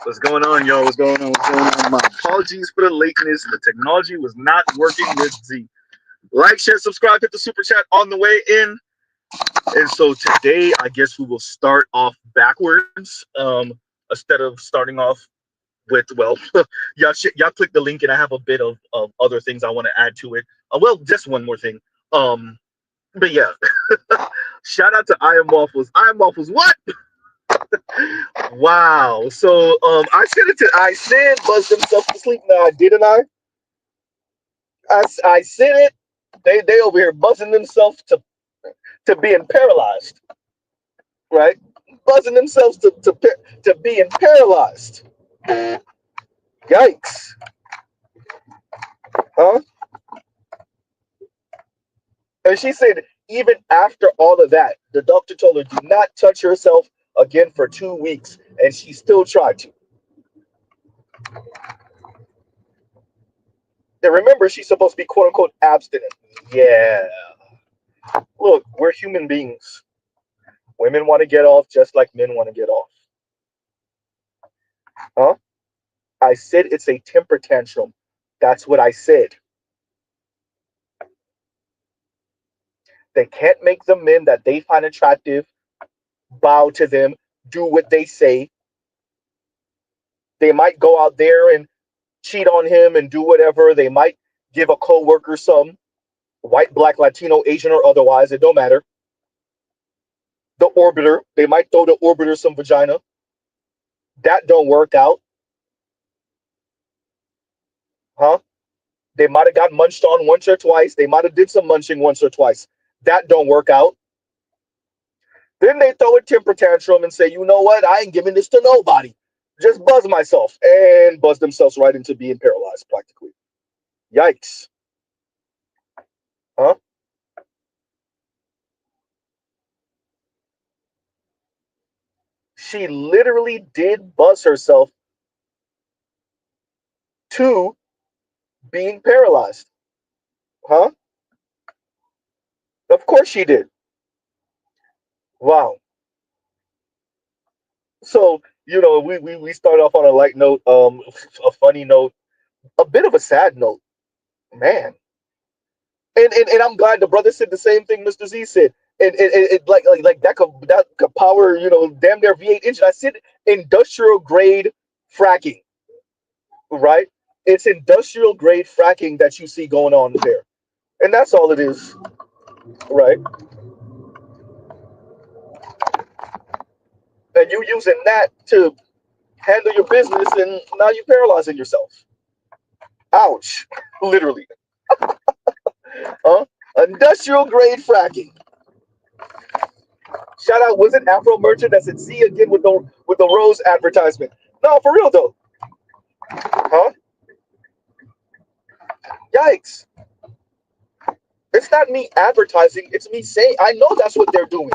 What's going on, y'all? What's going on? What's going on? My apologies for the lateness. The technology was not working with Z. Like, share, subscribe, hit the super chat on the way in. And so today, I guess we will start off backwards. Instead of starting off with, well, y'all click the link, and I have a bit of other things I want to add to it. Well, just one more thing. But yeah, shout out to I Am Waffles. I Am Waffles, what? Wow. So I said buzz themselves to sleep. Now, didn't I? I said it. They over here buzzing themselves to being paralyzed, right? Buzzing themselves to being paralyzed. Yikes. Huh? And she said, even after all of that, the doctor told her, do not touch herself again for 2 weeks. And she still tried to. And remember, she's supposed to be quote unquote abstinent. Yeah. Look, we're human beings. Women want to get off just like men want to get off. Huh? I said it's a temper tantrum. That's what I said. They can't make the men that they find attractive bow to them, do what they say. They might go out there and cheat on him and do whatever. They might give a coworker some, white, black, Latino, Asian, or otherwise. It don't matter. The orbiter. They might throw the orbiter some vagina. That don't work out. Huh? They might have got munched on once or twice. They might have did some munching once or twice. That don't work out. Then they throw a temper tantrum and say, you know what? I ain't giving this to nobody. Just buzz myself, and buzz themselves right into being paralyzed practically. Yikes. Huh? She literally did buzz herself to being paralyzed. Huh? Of course she did. Wow. So, we start off on a light note, a funny note, a bit of a sad note. Man. And I'm glad the brother said the same thing Mr. Z said. And it like that could power, damn near V8 engine. I said industrial grade fracking, right? It's industrial grade fracking that you see going on there. And that's all it is, right? And you using that to handle your business, and now you're paralyzing yourself. Ouch. Literally. Huh? Industrial grade fracking. Shout out, was it Afro Merchant that said see again with the Rose advertisement? No, for real though. Huh? Yikes. It's not me advertising, it's me saying I know that's what they're doing.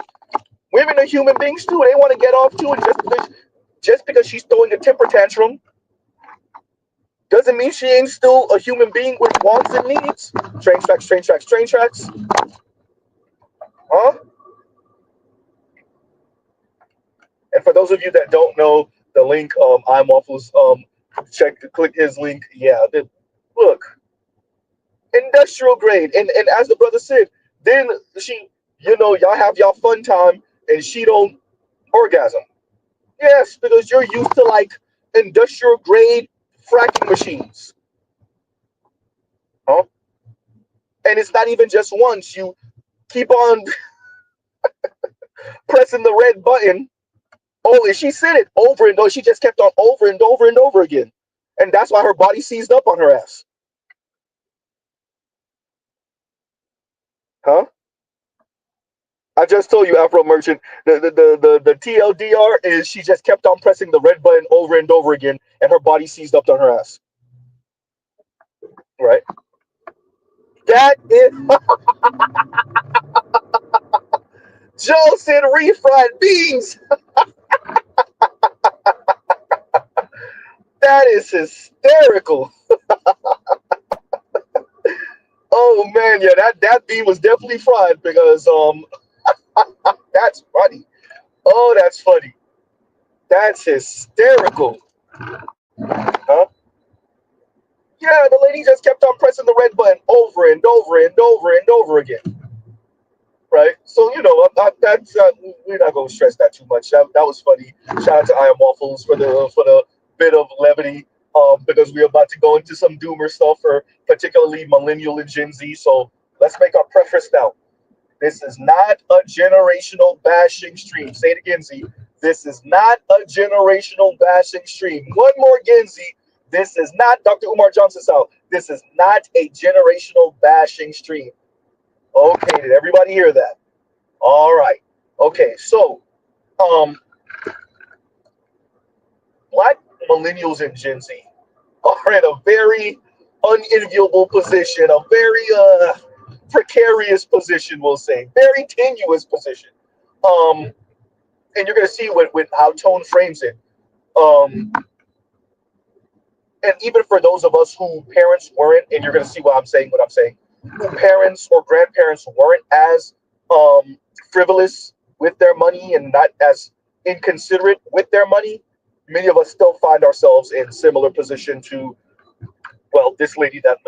Women are human beings too. They want to get off too, and just because she's throwing a temper tantrum doesn't mean she ain't still a human being with wants and needs. Train tracks, train tracks, train tracks. Huh? And for those of you that don't know the link, I'm Waffles. Click his link. Yeah, look, industrial grade, and as the brother said, then y'all have y'all fun time, and she don't orgasm. Yes, because you're used to like industrial grade fracking machines, huh? And it's not even just once. You keep on pressing the red button. Oh, and she said it over and over. She just kept on over and over and over again. And that's why her body seized up on her ass. Huh? I just told you, Afro Merchant, the TLDR is she just kept on pressing the red button over and over again, and her body seized up on her ass. Right? That is Joe said refried beans. That is hysterical. Oh man, yeah, that bean was definitely fried because that's funny. Oh, that's funny. That's hysterical. Huh? Yeah, the lady just kept on pressing the red button over and over and over and over again. Right? So, that's we're not going to stress that too much. That was funny. Shout out to I Am Waffles for the bit of levity, because we're about to go into some doomer stuff for particularly millennial and Gen Z. So let's make our preface now. This is not a generational bashing stream. Say it again, Z. This is not a generational bashing stream. One more again, Z. This is not Dr. Umar Johnson style. This is not a generational bashing stream. Okay, did everybody hear that? All right. Okay, so Black millennials and Gen Z are in a very unenviable position, a very precarious position, we'll say, very tenuous position. And you're gonna see with how Tone frames it. And even for those of us who parents weren't, and you're gonna see what I'm saying, who parents or grandparents weren't as frivolous with their money and not as inconsiderate with their money, many of us still find ourselves in similar position to, well, this lady that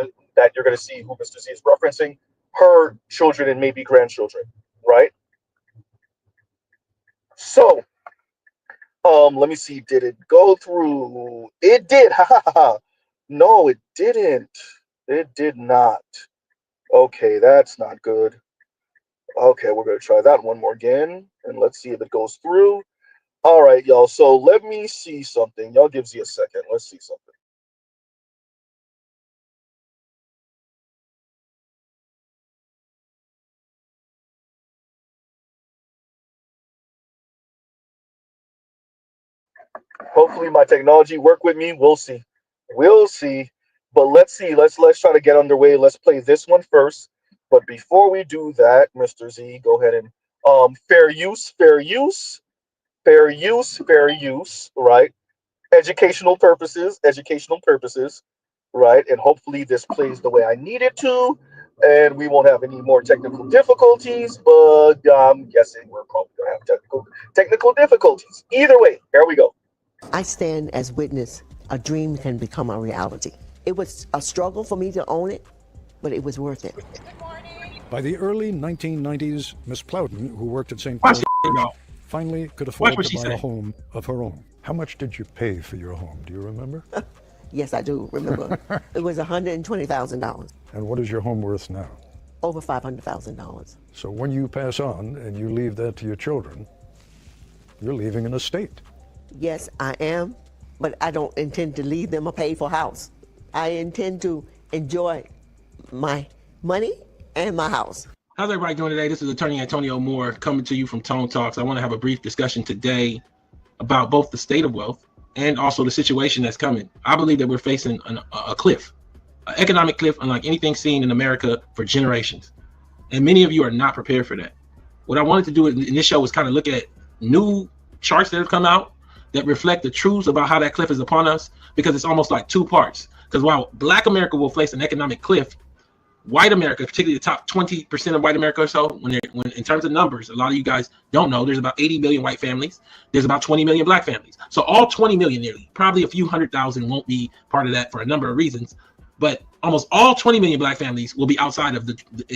you're going to see who Mr. Z is referencing, her children and maybe grandchildren, right? So, let me see. Did it go through? It did. Ha ha ha. No, it didn't. It did not. Okay, that's not good. Okay, we're going to try that one more again, and let's see if it goes through. All right, y'all. So let me see something. Y'all gives you a second. Let's see something. Hopefully my technology work with me. We'll see. We'll see. But let's see. Let's try to get underway. Let's play this one first. But before we do that, Mr. Z, go ahead and fair use, fair use, fair use, fair use, right? Educational purposes, right? And hopefully this plays the way I need it to, and we won't have any more technical difficulties. But I'm guessing we're probably gonna have technical difficulties. Either way, here we go. I stand as witness. A dream can become a reality. It was a struggle for me to own it, but it was worth it. By the early 1990s, Miss Plowden, who worked at St. Paul's, finally could afford to buy a home of her own. How much did you pay for your home? Do you remember? Yes, I do remember. It was $120,000. And what is your home worth now? Over $500,000. So when you pass on and you leave that to your children, you're leaving an estate. Yes, I am, but I don't intend to leave them a paid-for house. I intend to enjoy my money and my house. How's everybody doing today? This is Attorney Antonio Moore coming to you from Tone Talks. I want to have a brief discussion today about both the state of wealth and also the situation that's coming. I believe that we're facing a cliff, an economic cliff unlike anything seen in America for generations. And many of you are not prepared for that. What I wanted to do in this show was kind of look at new charts that have come out that reflect the truths about how that cliff is upon us, because it's almost like two parts. Because while Black America will face an economic cliff, white America, particularly the top 20% of white America or so, when in terms of numbers, a lot of you guys don't know, there's about 80 million white families. There's about 20 million Black families. So all 20 million nearly, probably a few 100,000 won't be part of that for a number of reasons. But almost all 20 million Black families will be outside of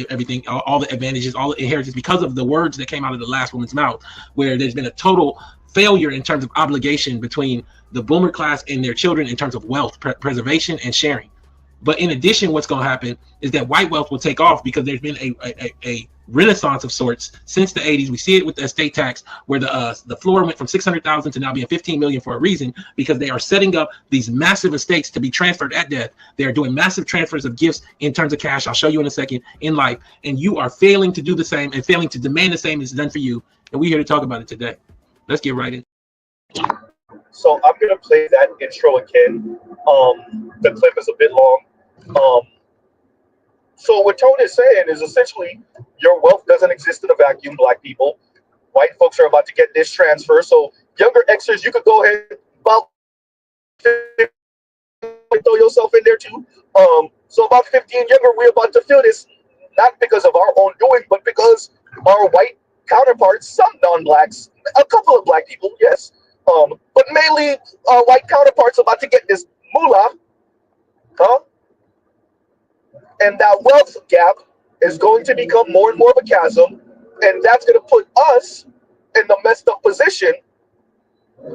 everything, all the advantages, all the inheritance, because of the words that came out of the last woman's mouth, where there's been a total failure in terms of obligation between the boomer class and their children in terms of wealth preservation and sharing. But in addition, what's going to happen is that white wealth will take off, because there's been a renaissance of sorts since the 80s. We see it with the estate tax, where the floor went from 600,000 to now being 15 million for a reason, because they are setting up these massive estates to be transferred at death. They are doing massive transfers of gifts in terms of cash. I'll show you in a second in life. And you are failing to do the same and failing to demand the same as done for you. And we're here to talk about it today. Let's get right in. So I'm gonna play that intro again. The clip is a bit long. So what Tone is saying is essentially your wealth doesn't exist in a vacuum, Black people. White folks are about to get this transfer. So younger Xers, you could go ahead about throw yourself in there too. So about 50 and younger, we're about to feel this, not because of our own doing, but because our white counterparts, some non-Blacks, a couple of Black people, yes, but mainly clearly our white counterparts are about to get this moolah, huh? And that wealth gap is going to become more and more of a chasm, and that's going to put us in the messed up position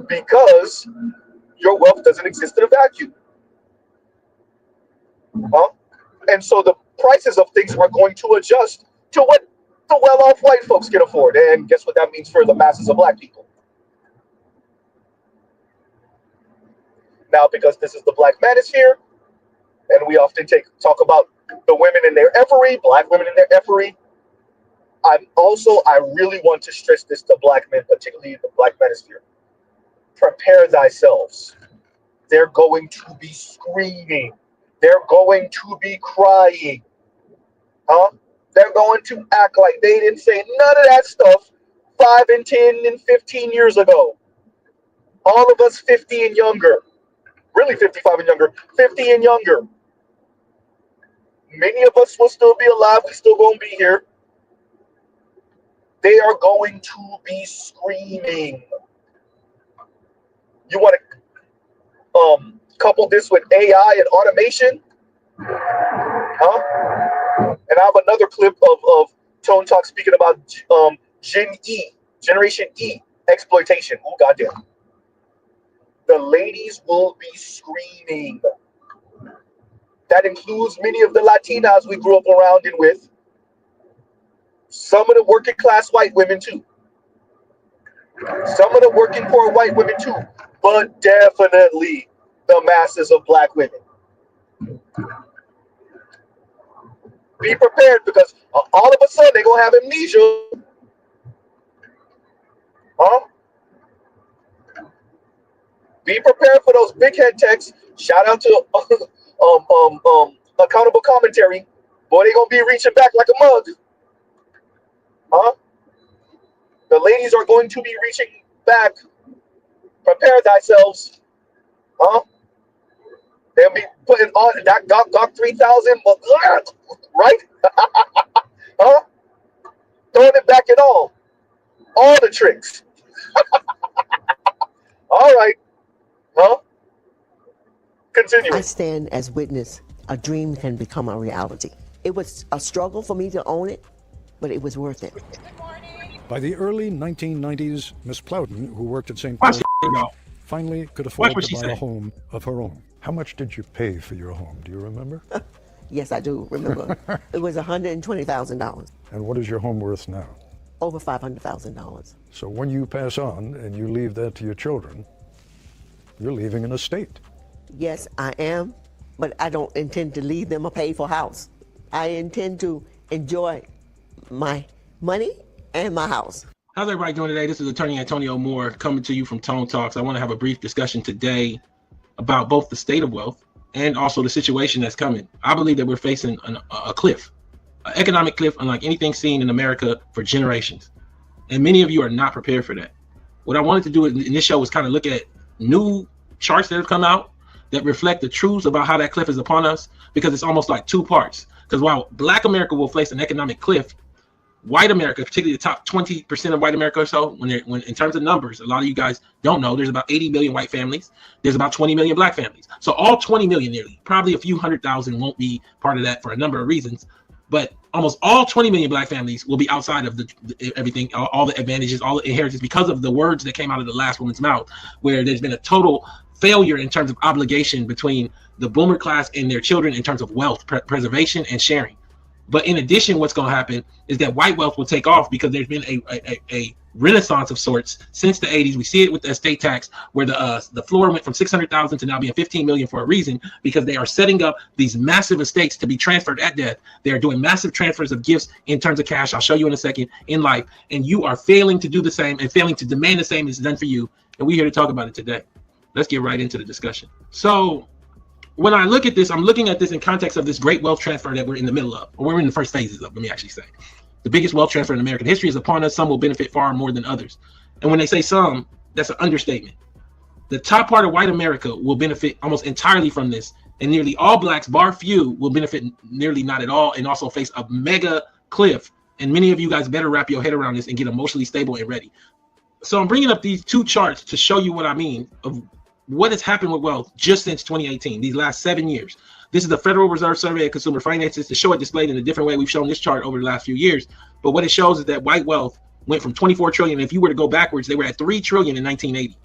because your wealth doesn't exist in a vacuum, huh? And so the prices of things are going to adjust to what the well-off white folks can afford. And guess what that means for the masses of black people? Now, because this is the Black Manosphere, and we often talk about the women in their effery, black women in their effery, I really want to stress this to black men, particularly the Black Manosphere. Prepare thyselves. They're going to be screaming. They're going to be crying. Huh? They're going to act like they didn't say none of that stuff 5 and 10 and 15 years ago. All of us 50 and younger. Really 55 and younger. 50 and younger. Many of us will still be alive. We still gonna be here. They are going to be screaming. You want to couple this with AI and automation? Huh? And I have another clip of Tone Talk speaking about Generation E, exploitation. Oh, goddamn. The ladies will be screaming. That includes many of the Latinas we grew up around and with. Some of the working class white women too. Some of the working poor white women too. But definitely the masses of black women. Be prepared, because all of a sudden they're going to have amnesia. Huh? Be prepared for those big head texts. Shout out to accountable commentary. Boy, they're going to be reaching back like a mug. Huh? The ladies are going to be reaching back. Prepare thyselves. Huh? They'll be putting on that Gok 3000, right? Huh? Throwing it back at all the tricks. All right. Huh? Continue. I stand as witness. A dream can become a reality. It was a struggle for me to own it, but it was worth it. By the early 1990s, Miss Plowden, who worked at St. Paul's, finally could afford to buy a home of her own. How much did you pay for your home? Do you remember? Yes, I do remember. It was $120,000. And what is your home worth now? Over $500,000. So when you pass on and you leave that to your children, you're leaving an estate. Yes, I am, but I don't intend to leave them a paid-for house. I intend to enjoy my money and my house. How's everybody doing today? This is Attorney Antonio Moore coming to you from Tone Talks. I want to have a brief discussion today about both the state of wealth and also the situation that's coming. I believe that we're facing a cliff, an economic cliff unlike anything seen in America for generations. And many of you are not prepared for that. What I wanted to do in this show was kind of look at new charts that have come out that reflect the truths about how that cliff is upon us, because it's almost like two parts. Because while Black America will face an economic cliff, white America, particularly the top 20% of white America or so, when in terms of numbers, a lot of you guys don't know, there's about 80 million white families. There's about 20 million black families. So all 20 million nearly, probably a few 100,000 won't be part of that for a number of reasons. But almost all 20 million black families will be outside of everything, all the advantages, all the inheritance, because of the words that came out of the last woman's mouth, where there's been a total failure in terms of obligation between the boomer class and their children in terms of wealth preservation and sharing. But in addition, what's going to happen is that white wealth will take off, because there's been a renaissance of sorts since the 80s. We see it with the estate tax, where the floor went from 600,000 to now being 15 million for a reason, because they are setting up these massive estates to be transferred at death. They are doing massive transfers of gifts in terms of cash. I'll show you in a second in life. And you are failing to do the same and failing to demand the same as done for you. And we're here to talk about it today. Let's get right into the discussion. So when I look at this, I'm looking at this in context of this great wealth transfer that we're in the middle of, or we're in the first phases of, let me actually say. The biggest wealth transfer in American history is upon us. Some will benefit far more than others. And when they say some, that's an understatement. The top part of white America will benefit almost entirely from this, and nearly all blacks, bar few, will benefit nearly not at all, and also face a mega cliff. And many of you guys better wrap your head around this and get emotionally stable and ready. So I'm bringing up these two charts to show you what I mean of what has happened with wealth just since 2018, these last 7 years. This is the Federal Reserve Survey of Consumer Finances to show it displayed in a different way. We've shown this chart over the last few years, but what it shows is that white wealth went from 24 trillion. If you were to go backwards, they were at 3 trillion in 1980.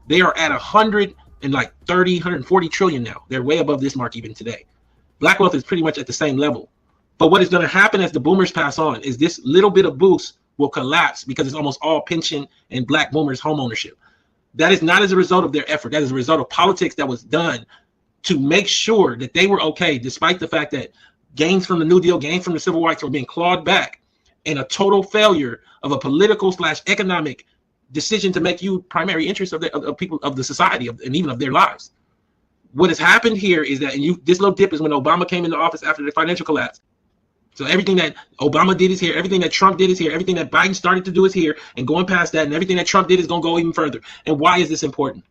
They are at 140 trillion now. They're way above this mark even today. Black wealth is pretty much at the same level. But what is going to happen as the boomers pass on is this little bit of boost will collapse because it's almost all pension and black boomers home ownership. That is not as a result of their effort. That is a result of politics that was done to make sure that they were okay, despite the fact that gains from the New Deal, gains from the civil rights were being clawed back, and a total failure of a political / economic decision to make you primary interest of people of the society and even of their lives. What has happened here is that, and this little dip is when Obama came into office after the financial collapse. So everything that Obama did is here, everything that Trump did is here, everything that Biden started to do is here, and going past that, and everything that Trump did is going to go even further. And why is this important?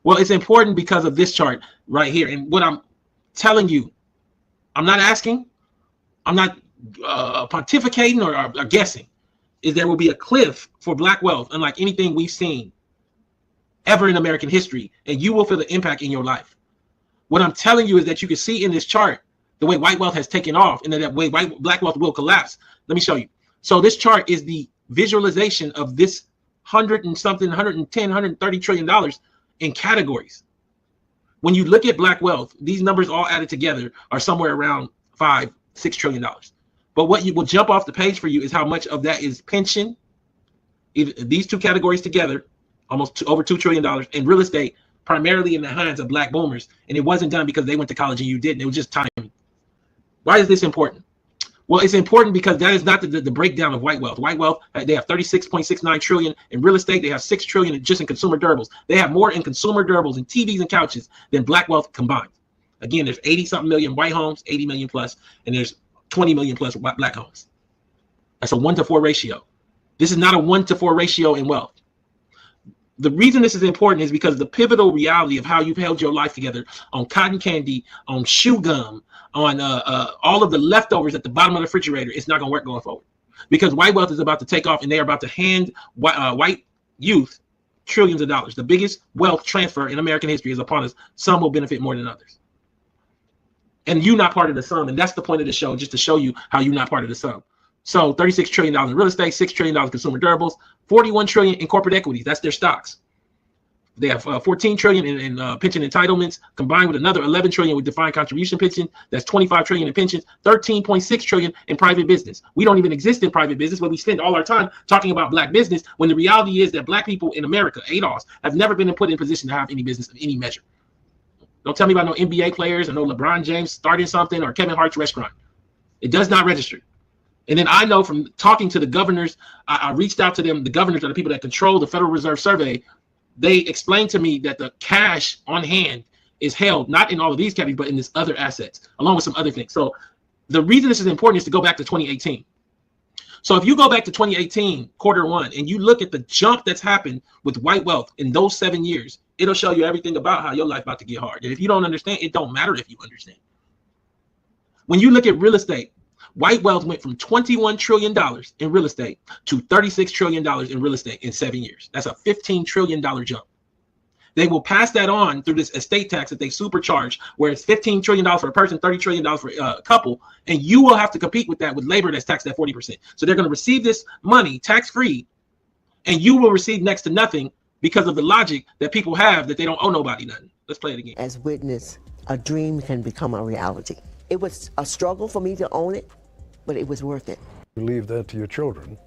Well, it's important because of this chart right here. And what I'm telling you, I'm not asking, I'm not pontificating or guessing, is there will be a cliff for black wealth unlike anything we've seen ever in American history, and you will feel the impact in your life. What I'm telling you is that you can see in this chart the way white wealth has taken off and that way black wealth will collapse. Let me show you. So this chart is the visualization of this 130 trillion dollars in categories. When you look at black wealth, these numbers all added together are somewhere around $5-6 trillion. But what you will jump off the page for you is how much of that is pension, these two categories together, almost over $2 trillion, and real estate, primarily in the hands of black boomers. And it wasn't done because they went to college and you didn't. It was just timing. Why is this important? Well, it's important because that is not the breakdown of white wealth. White wealth, they have 36.69 trillion in real estate. They have 6 trillion just in consumer durables. They have more in consumer durables and TVs and couches than black wealth combined. Again, there's 80-something million white homes, 80 million plus, and there's 20 million plus black homes. That's a 1-to-4 ratio. This is not a 1-to-4 ratio in wealth. The reason this is important is because the pivotal reality of how you've held your life together on cotton candy, on shoe gum, on all of the leftovers at the bottom of the refrigerator, it's not going to work going forward. Because white wealth is about to take off and they are about to hand white youth trillions of dollars. The biggest wealth transfer in American history is upon us. Some will benefit more than others. And you're not part of the sum. And that's the point of the show, just to show you how you're not part of the sum. So $36 trillion in real estate, $6 trillion in consumer durables, 41 trillion in corporate equities. That's their stocks. They have 14 trillion in pension entitlements, combined with another 11 trillion with defined contribution pension. That's 25 trillion in pensions, 13.6 trillion in private business. We don't even exist in private business, but we spend all our time talking about black business when the reality is that black people in America, ADOS, have never been put in position to have any business of any measure. Don't tell me about no NBA players or no LeBron James starting something or Kevin Hart's restaurant. It does not register. And then I know from talking to the governors, I reached out to them, the governors are the people that control the Federal Reserve Survey. They explained to me that the cash on hand is held not in all of these categories, but in this other assets, along with some other things. So the reason this is important is to go back to 2018. So if you go back to 2018, Q1, and you look at the jump that's happened with white wealth in those 7 years, it'll show you everything about how your life about to get hard. And if you don't understand, it don't matter if you understand. When you look at real estate, white wealth went from $21 trillion in real estate to $36 trillion in real estate in 7 years. That's a $15 trillion jump. They will pass that on through this estate tax that they supercharge, where it's $15 trillion for a person, $30 trillion for a couple, and you will have to compete with that with labor that's taxed at 40%. So they're going to receive this money tax-free, and you will receive next to nothing because of the logic that people have that they don't owe nobody nothing. Let's play it again. As witness, a dream can become a reality. It was a struggle for me to own it, but it was worth it. You leave that to your children.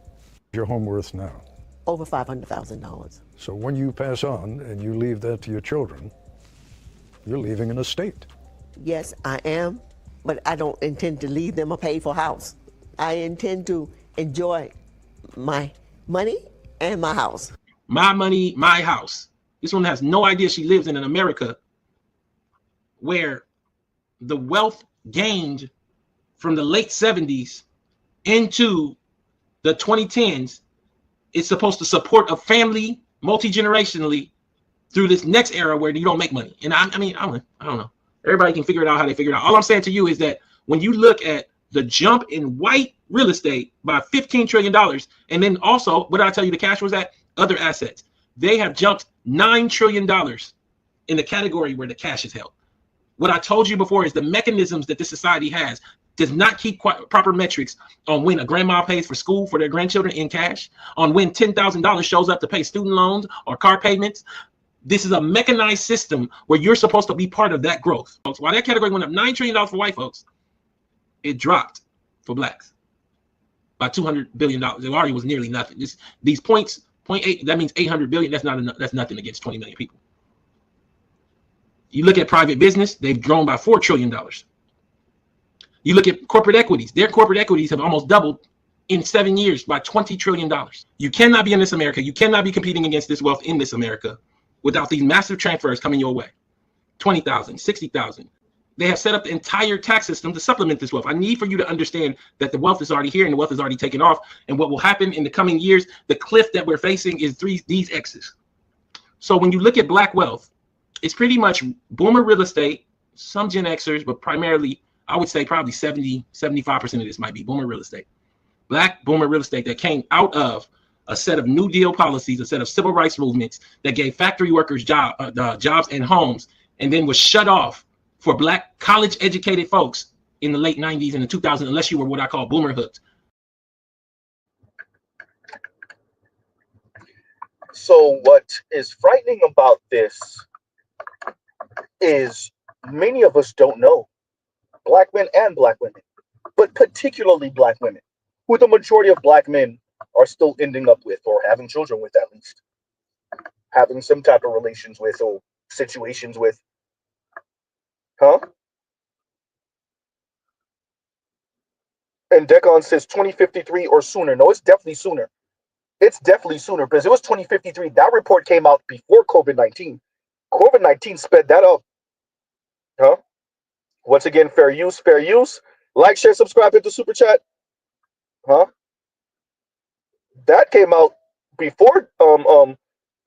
Your home worth now? Over $500,000. So when you pass on and you leave that to your children, you're leaving an estate. Yes, I am, but I don't intend to leave them a paid-for house. I intend to enjoy my money and my house. My money, my house. This one has no idea she lives in an America where the wealth gained from the late 70s into the 2010s is supposed to support a family multi-generationally through this next era where you don't make money. And I don't know. Everybody can figure it out how they figure it out. All I'm saying to you is that when you look at the jump in white real estate by $15 trillion, and then also, what did I tell you the cash was at? other assets. They have jumped $9 trillion in the category where the cash is held. What I told you before is the mechanisms that this society has does not keep proper metrics on when a grandma pays for school for their grandchildren in cash, on when $10,000 shows up to pay student loans or car payments. This is a mechanized system where you're supposed to be part of that growth. While that category went up $9 trillion for white folks, it dropped for blacks by $200 billion. It already was nearly nothing. These points, 0.8, that means 800 billion. That's not enough. That's nothing against 20 million people. You look at private business, they've grown by $4 trillion. You look at corporate equities, their corporate equities have almost doubled in 7 years by $20 trillion. You cannot be in this America. You cannot be competing against this wealth in this America without these massive transfers coming your way. 20,000, 60,000. They have set up the entire tax system to supplement this wealth. I need for you to understand that the wealth is already here and the wealth is already taken off. And what will happen in the coming years, the cliff that we're facing is these X's. So when you look at black wealth, it's pretty much boomer real estate, some Gen Xers, but primarily, I would say probably 75% of this might be boomer real estate. Black boomer real estate that came out of a set of New Deal policies, a set of civil rights movements that gave factory workers jobs and homes, and then was shut off for black college educated folks in the late 90s and the 2000s, unless you were what I call boomer hoods. So what is frightening about this is many of us don't know, black men and black women, but particularly black women, who the majority of black men are still ending up with, or having children with, at least having some type of relations with or situations with. And Decon says 2053 or sooner. No, it's definitely sooner. It's definitely sooner, because it was 2053. That report came out before COVID-19. COVID-19 sped that up. Once again, fair use, fair use. Like, share, subscribe, hit the super chat. That came out before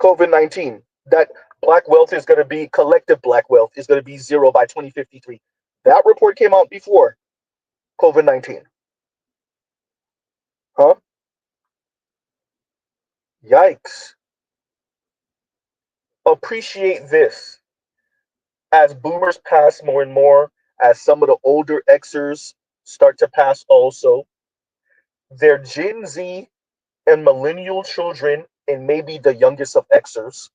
COVID-19. That black wealth is going to be, collective black wealth is going to be zero by 2053. That report came out before COVID-19. Yikes. Appreciate this. As boomers pass more and more, as some of the older Xers start to pass also, their Gen Z and millennial children, and maybe the youngest of Xers,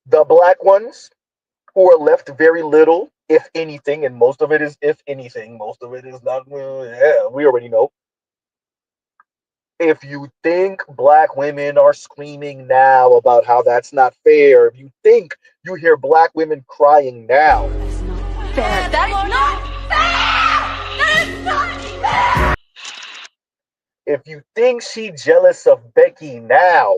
the black ones who are left very little, if anything, and most of it is if anything, most of it is not, well, yeah, we already know. If you think black women are screaming now about how that's not fair, if you think you hear black women crying now, that's not fair. That is not fair. That is not fair. If you think she jealous of Becky now,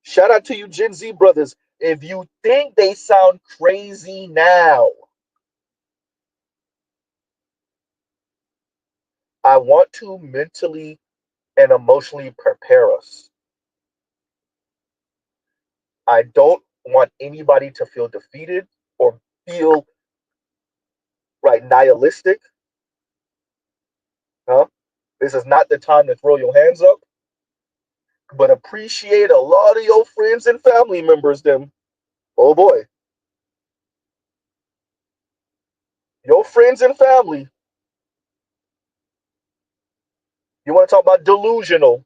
shout out to you Gen Z brothers. If you think they sound crazy now, I want to mentally and emotionally prepare us. I don't want anybody to feel defeated or feel nihilistic. This is not the time to throw your hands up, but appreciate a lot of your friends and family members, them. Oh boy. Your friends and family. You want to talk about delusional?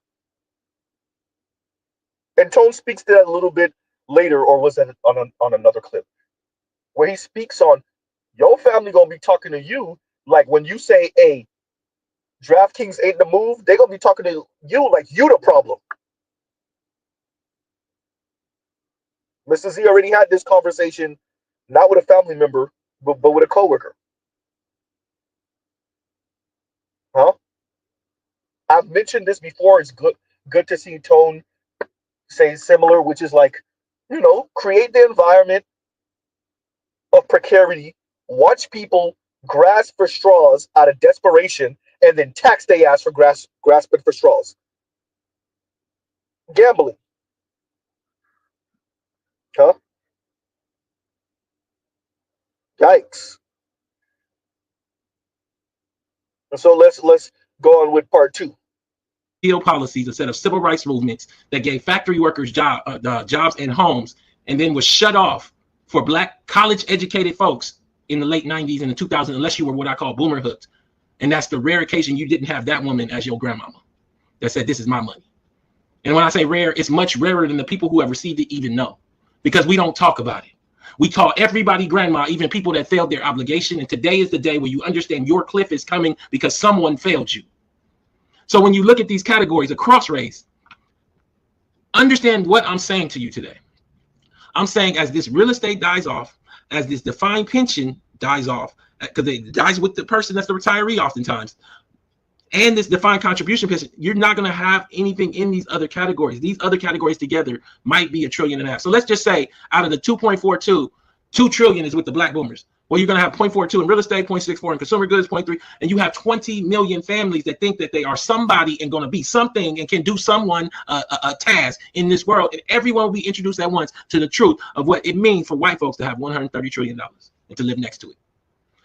And Tone speaks to that a little bit later, or was that on another clip, where he speaks on your family gonna be talking to you like when you say, hey, DraftKings ain't the move, they're gonna be talking to you like you the problem. Mr. Z already had this conversation, not with a family member, but with a coworker. I've mentioned this before. It's good to see Tone say similar, which is like, create the environment of precarity, watch people grasp for straws out of desperation, and then tax their ass for grasping for straws. Gambling. Yikes. And so let's go on with part two. Policies, a set of civil rights movements that gave factory workers jobs and homes, and then was shut off for black college educated folks in the late 90s and the 2000s, unless you were what I call boomer hooked. And that's the rare occasion you didn't have that woman as your grandmama that said, this is my money. And when I say rare, it's much rarer than the people who have received it even know, because we don't talk about it. We call everybody grandma, even people that failed their obligation. And today is the day where you understand your cliff is coming because someone failed you. So when you look at these categories across race, understand what I'm saying to you today. I'm saying as this real estate dies off, as this defined pension dies off, because it dies with the person that's the retiree oftentimes, and this defined contribution pension, you're not going to have anything in these other categories. These other categories together might be $1.5 trillion. So let's just say out of the 2.42, 2 trillion is with the black boomers. Well, you're going to have 0.42 in real estate, 0.64 in consumer goods, 0.3, and you have 20 million families that think that they are somebody and going to be something and can do someone a task in this world. And everyone will be introduced at once to the truth of what it means for white folks to have $130 trillion and to live next to it.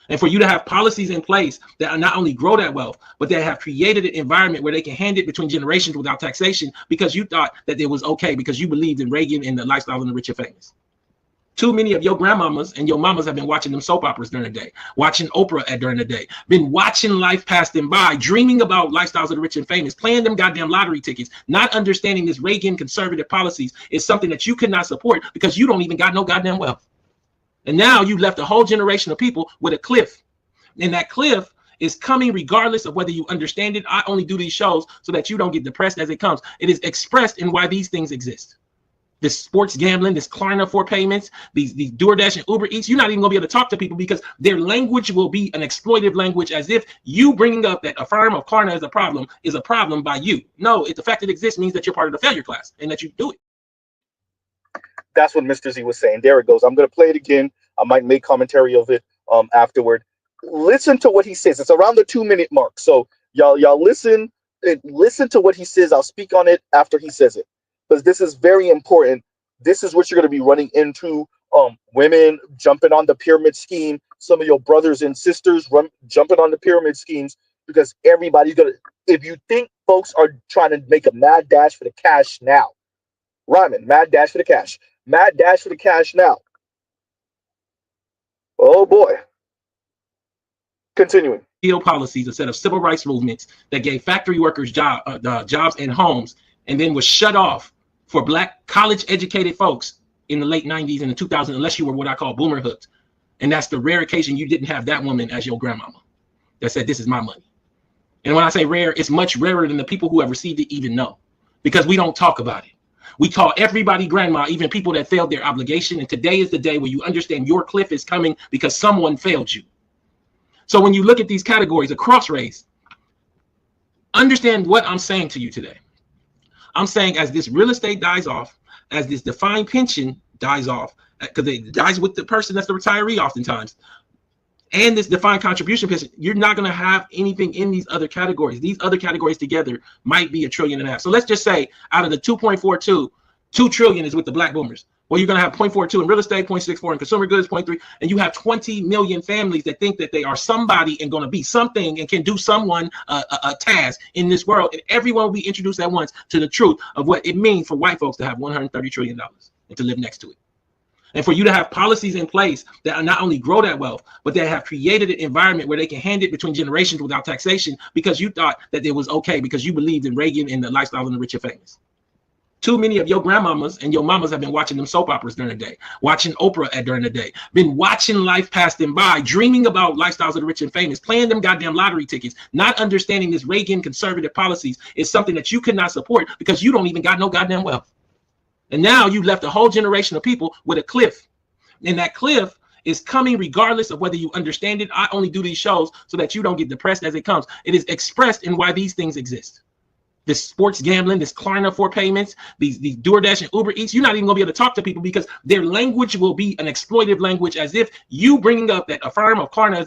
And for you to have policies in place that not only grow that wealth, but that have created an environment where they can hand it between generations without taxation because you thought that it was okay because you believed in Reagan and the lifestyle of the rich and famous. Too many of your grandmamas and your mamas have been watching them soap operas during the day, watching Oprah during the day, been watching life pass them by, dreaming about lifestyles of the rich and famous, playing them goddamn lottery tickets, not understanding this Reagan conservative policies is something that you cannot support because you don't even got no goddamn wealth. And now you left a whole generation of people with a cliff. And that cliff is coming regardless of whether you understand it. I only do these shows so that you don't get depressed as it comes. It is expressed in why these things exist. This sports gambling, this Klarna for payments, these DoorDash and Uber Eats, you're not even gonna be able to talk to people because their language will be an exploitive language, as if you bringing up that a firm of Klarna is a problem by you. No, the fact it exists means that you're part of the failure class and that you do it. That's what Mr. Z was saying. There it goes. I'm gonna play it again. I might make commentary of it afterward. Listen to what he says. It's around the 2-minute mark. So y'all listen to what he says. I'll speak on it after he says it, because this is very important. This is what you're going to be running into. Women jumping on the pyramid scheme. Some of your brothers and sisters jumping on the pyramid schemes, because everybody's going to, if you think folks are trying to make a mad dash for the cash now, rhyming, mad dash for the cash, mad dash for the cash now. Oh boy. Continuing. Policies, a set of civil rights movements that gave factory workers jobs and homes, and then was shut off for black college educated folks in the late 90s and the 2000s, unless you were what I call boomer hooked. And that's the rare occasion you didn't have that woman as your grandmama that said, this is my money. And when I say rare, it's much rarer than the people who have received it even know, because we don't talk about it. We call everybody grandma, even people that failed their obligation. And today is the day where you understand your cliff is coming because someone failed you. So when you look at these categories across race, understand what I'm saying to you today. I'm saying as this real estate dies off, as this defined pension dies off, because it dies with the person that's the retiree oftentimes, and this defined contribution pension, you're not going to have anything in these other categories. These other categories together might be $1.5 trillion. So let's just say out of the 2.42, 2 trillion is with the black boomers. Well, you're going to have 0.42 in real estate, 0.64 in consumer goods, 0.3, and you have 20 million families that think that they are somebody and going to be something and can do someone a task in this world. And everyone will be introduced at once to the truth of what it means for white folks to have $130 trillion and to live next to it. And for you to have policies in place that not only grow that wealth, but that have created an environment where they can hand it between generations without taxation because you thought that it was okay because you believed in Reagan and the lifestyle of the rich and famous. Too many of your grandmamas and your mamas have been watching them soap operas during the day, watching Oprah during the day, been watching life pass them by, dreaming about lifestyles of the rich and famous, playing them goddamn lottery tickets, not understanding this Reagan conservative policies is something that you cannot support because you don't even got no goddamn wealth. And now you left a whole generation of people with a cliff. And that cliff is coming regardless of whether you understand it. I only do these shows so that you don't get depressed as it comes. It is expressed in why these things exist. This sports gambling, this Klarna for payments, these DoorDash and Uber Eats, you're not even gonna be able to talk to people because their language will be an exploitive language, as if you bringing up that a firm of Klarna is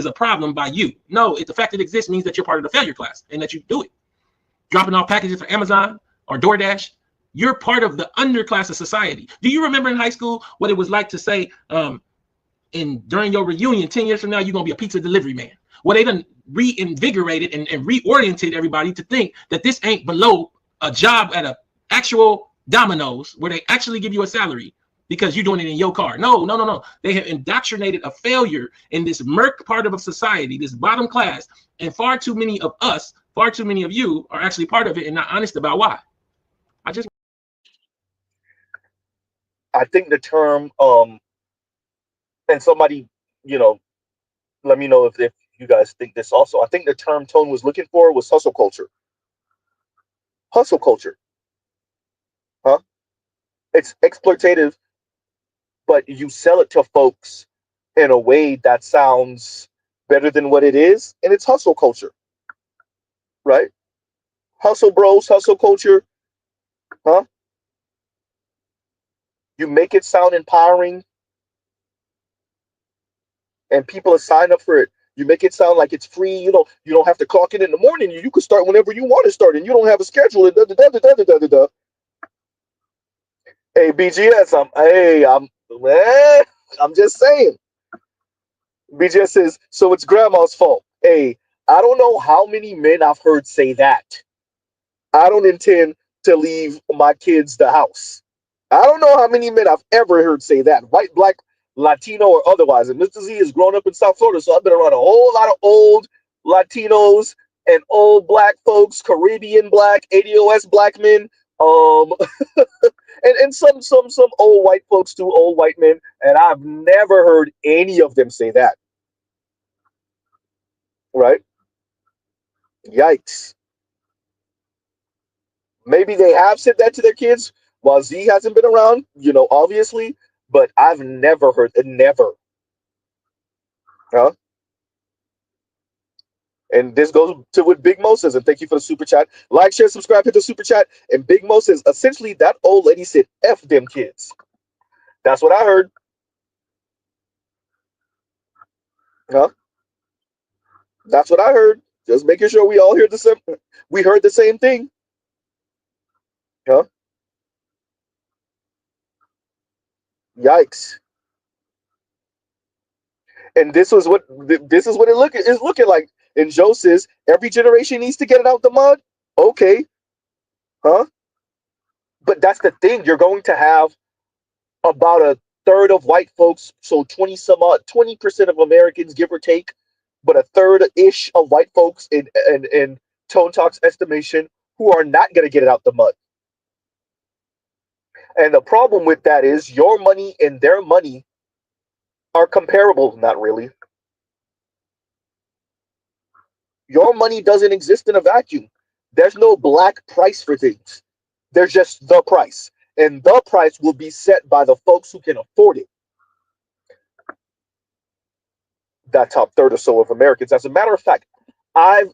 a problem by you. No, the fact it exists means that you're part of the failure class and that you do it. Dropping off packages for Amazon or DoorDash, you're part of the underclass of society. Do you remember in high school what it was like to say during your reunion 10 years from now, you're gonna be a pizza delivery man? Well, they done reinvigorated and reoriented everybody to think that this ain't below a job at a actual Domino's where they actually give you a salary because you're doing it in your car. No. They have indoctrinated a failure in this murk part of a society, this bottom class, and far too many of us, far too many of you are actually part of it and not honest about why. I think the term, and somebody, let me know if you guys think this also. I think the term Tone was looking for was hustle culture. Hustle culture. Huh? It's exploitative, but you sell it to folks in a way that sounds better than what it is, and it's hustle culture. Right? Hustle bros, hustle culture. Huh? You make it sound empowering, and people are signed up for it. You make it sound like it's free. You don't have to clock in the morning. You can start whenever you want to start, and you don't have a schedule. Hey, BGS, I'm just saying. BGS says, so it's grandma's fault. Hey, I don't know how many men I've heard say that. I don't intend to leave my kids the house. I don't know how many men I've ever heard say that, white, black, Latino, or otherwise. And Mr. Z has grown up in South Florida, so I've been around a whole lot of old Latinos and old black folks, Caribbean black, ADOS black men, and some old white folks too, old white men, and I've never heard any of them say that. Right? Yikes. Maybe they have said that to their kids while Z hasn't been around, obviously, but I've never heard it, never. Huh? And this goes to what Big Mo says, and thank you for the super chat. Like, share, subscribe, hit the super chat. And Big Mo says, essentially, that old lady said, F them kids. That's what I heard. Huh? That's what I heard. Just making sure we all hear the same. We heard the same thing. Huh? Yikes. And this is what it is looking like. And Joe says, every generation needs to get it out the mud. Okay. Huh? But that's the thing. You're going to have about a third of white folks, so 20% of Americans, give or take, but a third-ish of white folks in Tone Talk's estimation who are not going to get it out the mud. And the problem with that is your money and their money are comparable. Not really. Your money doesn't exist in a vacuum. There's no black price for things. There's just the price. And the price will be set by the folks who can afford it. That top third or so of Americans. As a matter of fact, I've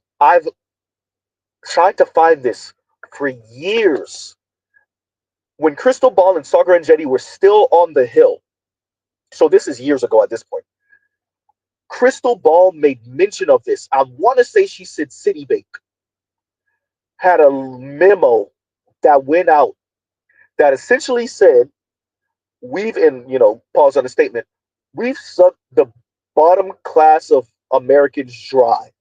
tried to find this for years. When Crystal Ball and Sagar and Jetty were still on the Hill, so this is years ago at this point, Crystal Ball made mention of this. I want to say she said Citibank had a memo that went out that essentially said, pause on the statement, we've sucked the bottom class of Americans dry.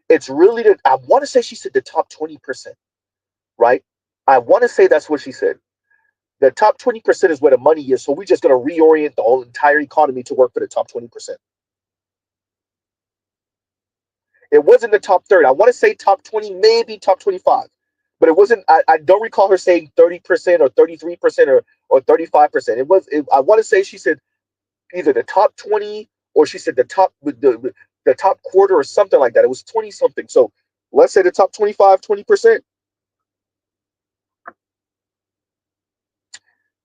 It's really, I want to say she said the top 20%, right? I want to say that's what she said. The top 20% is where the money is, so we're just going to reorient the whole entire economy to work for the top 20%. It wasn't the top third. I want to say top 20, maybe top 25. But it wasn't, I don't recall her saying 30% or 33% or 35%. I want to say she said either the top 20 or she said the top quarter or something like that. It was 20 something. So let's say the top 25, 20%.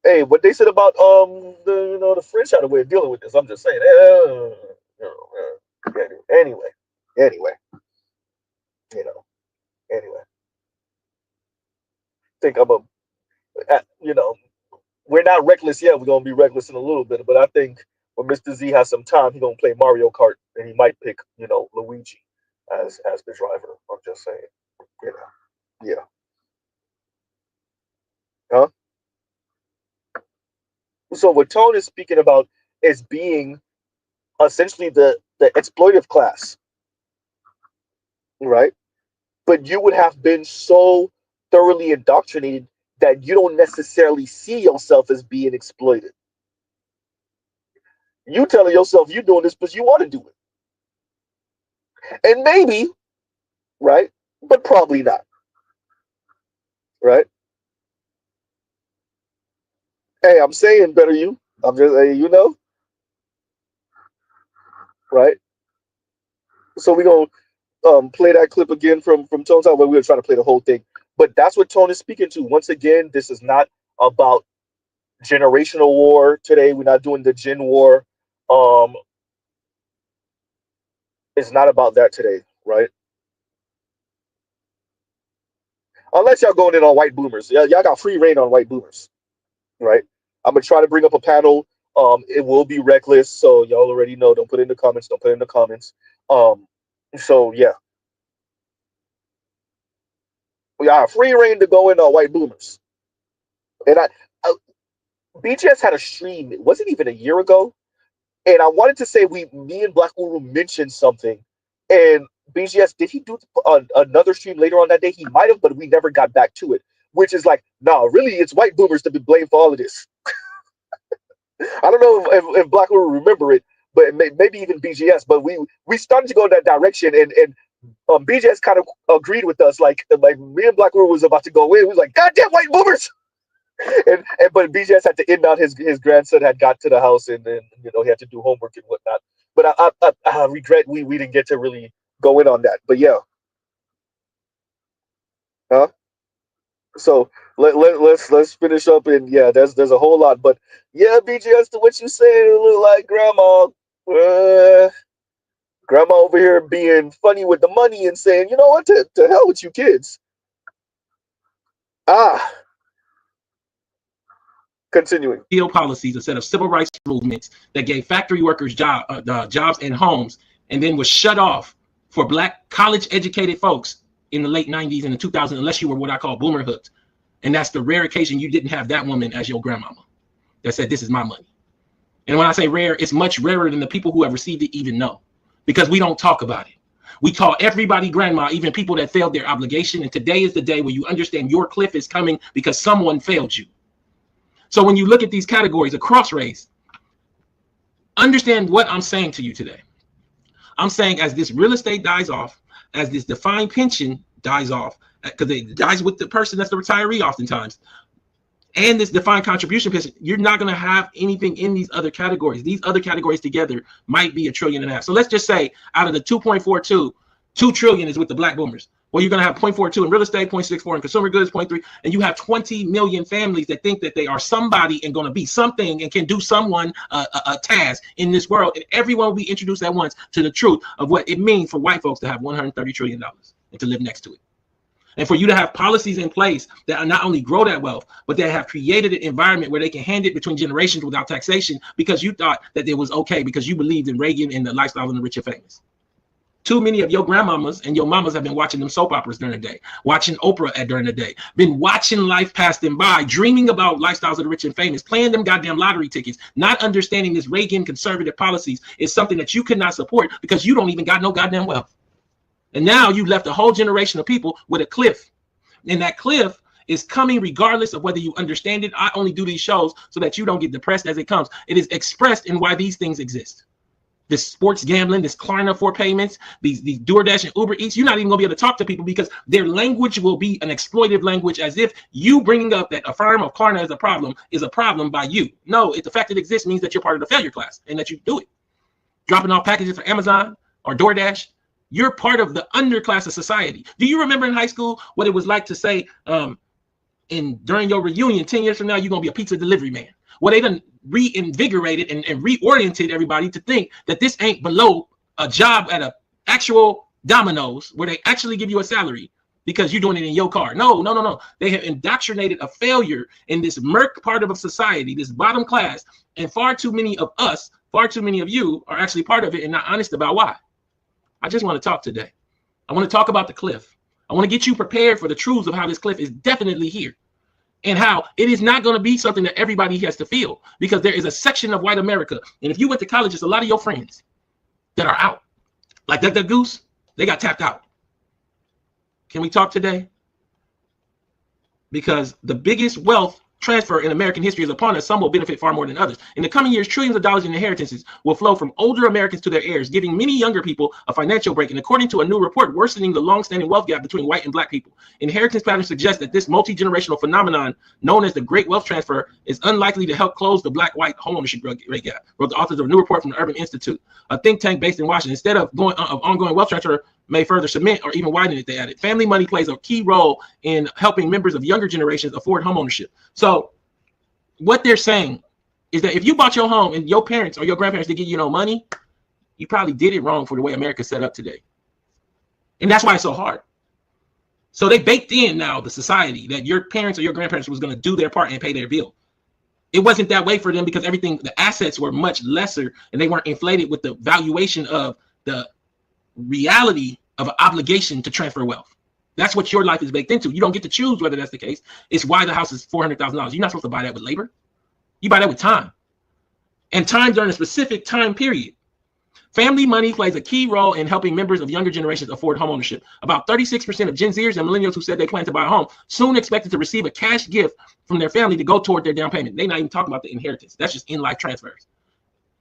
Hey, what they said about the French had a way of dealing with this. I'm just saying. Anyway. Think we're not reckless yet. We're gonna be reckless in a little bit, but I think when Mr. Z has some time, he's gonna play Mario Kart and he might pick, Luigi as the driver. I'm just saying. Yeah. Huh? So what Tone is speaking about is being essentially the exploitive class. right? But you would have been so thoroughly indoctrinated that you don't necessarily see yourself as being exploited. You telling yourself you're doing this because you want to do it. And maybe, right? But probably not, right? Hey, I'm saying better you. I'm just, hey, right? So we gonna play that clip again from Tone Talk, but we were trying to play the whole thing. But that's what Tone is speaking to. Once again, this is not about generational war today. We're not doing the gen war. Um, it's not about that today, right? Unless y'all going in on white boomers. Y'all got free reign on white boomers, right? I'm gonna try to bring up a panel. It will be reckless, so y'all already know. Don't put it in the comments. Don't put it in the comments. So yeah, we got free reign to go in on white boomers. And BGS had a stream. It wasn't even a year ago, and I wanted to say me and Black Uru mentioned something, and BGS, did he do another stream later on that day? He might have, but we never got back to it. Which is like, no, really, it's white boomers to be blamed for all of this. I don't know if Black will remember it, but maybe even BGS. But we started to go in that direction, and BGS kind of agreed with us. Like me and Black was about to go in. We was like, goddamn white boomers. and but BGS had to end out his grandson had got to the house, and then he had to do homework and whatnot. But I regret we didn't get to really go in on that. But yeah, huh? So let's finish up, and yeah, there's a whole lot, but yeah, BGS, to what you say, it look like grandma, grandma over here being funny with the money and saying, you know what, to hell with you kids. Continuing. Policies, a set of civil rights movements that gave factory workers jobs and homes, and then was shut off for Black college-educated folks in the late 90s and the 2000s, unless you were what I call boomer hooked. And that's the rare occasion you didn't have that woman as your grandmama that said, this is my money. And when I say rare, it's much rarer than the people who have received it even know, because we don't talk about it. We call everybody grandma, even people that failed their obligation. And today is the day where you understand your cliff is coming because someone failed you. So when you look at these categories across race, understand what I'm saying to you today. I'm saying as this real estate dies off, as this defined pension dies off, because it dies with the person that's the retiree oftentimes, and this defined contribution pension, you're not going to have anything in these other categories. These other categories together might be $1.5 trillion. So let's just say out of the 2.42, $2 trillion is with the Black boomers. Well, you're going to have 0.42 in real estate, 0.64 in consumer goods, 0.3, and you have 20 million families that think that they are somebody and going to be something and can do someone a task in this world. And everyone will be introduced at once to the truth of what it means for white folks to have $130 trillion and to live next to it. And for you to have policies in place that not only grow that wealth, but that have created an environment where they can hand it between generations without taxation because you thought that it was okay because you believed in Reagan and the lifestyle of the rich and famous. Too many of your grandmamas and your mamas have been watching them soap operas during the day, watching Oprah during the day, been watching life pass them by, dreaming about lifestyles of the rich and famous, playing them goddamn lottery tickets, not understanding this Reagan conservative policies is something that you could not support because you don't even got no goddamn wealth. And now you left a whole generation of people with a cliff. And that cliff is coming regardless of whether you understand it. I only do these shows so that you don't get depressed as it comes. It is expressed in why these things exist. This sports gambling, this Klarna for payments, these DoorDash and Uber Eats, you're not even gonna be able to talk to people because their language will be an exploitive language, as if you bringing up that a firm of Klarna is a problem by you. No, the fact that it exists means that you're part of the failure class and that you do it. Dropping off packages for Amazon or DoorDash, you're part of the underclass of society. Do you remember in high school what it was like to say during your reunion 10 years from now, you're gonna be a pizza delivery man? Well, they done reinvigorated and reoriented everybody to think that this ain't below a job at a actual Domino's where they actually give you a salary because you're doing it in your car. No. They have indoctrinated a failure in this murk part of society, this bottom class, and far too many of us, far too many of you are actually part of it and not honest about why. I just want to talk today. I want to talk about the cliff. I want to get you prepared for the truths of how this cliff is definitely here. And how it is not going to be something that everybody has to feel, because there is a section of white America. And if you went to college, it's a lot of your friends that are out. Like that goose, they got tapped out. Can we talk today? Because the biggest wealth transfer in American history is upon us. Some will benefit far more than others. In the coming years, trillions of dollars in inheritances will flow from older Americans to their heirs, giving many younger people a financial break, and according to a new report, worsening the long-standing wealth gap between white and black people. Inheritance patterns suggest that this multi-generational phenomenon, known as the Great Wealth Transfer, is unlikely to help close the black-white homeownership rate gap, wrote the authors of a new report from the Urban Institute, a think tank based in Washington. Instead of ongoing wealth transfer may further cement or even widen it, they added. Family money plays a key role in helping members of younger generations afford homeownership. So what they're saying is that if you bought your home and your parents or your grandparents didn't give you no money, you probably did it wrong for the way America's set up today. And that's why it's so hard. So they baked in now the society that your parents or your grandparents was going to do their part and pay their bill. It wasn't that way for them because everything, the assets were much lesser and they weren't inflated with the valuation of the reality of an obligation to transfer wealth. That's what your life is baked into. You don't get to choose whether that's the case. It's why the house is $400,000. You're not supposed to buy that with labor. You buy that with time. And time during a specific time period. Family money plays a key role in helping members of younger generations afford homeownership. About 36% of Gen Zers and Millennials who said they plan to buy a home soon expected to receive a cash gift from their family to go toward their down payment. They're not even talking about the inheritance. That's just in-life transfers.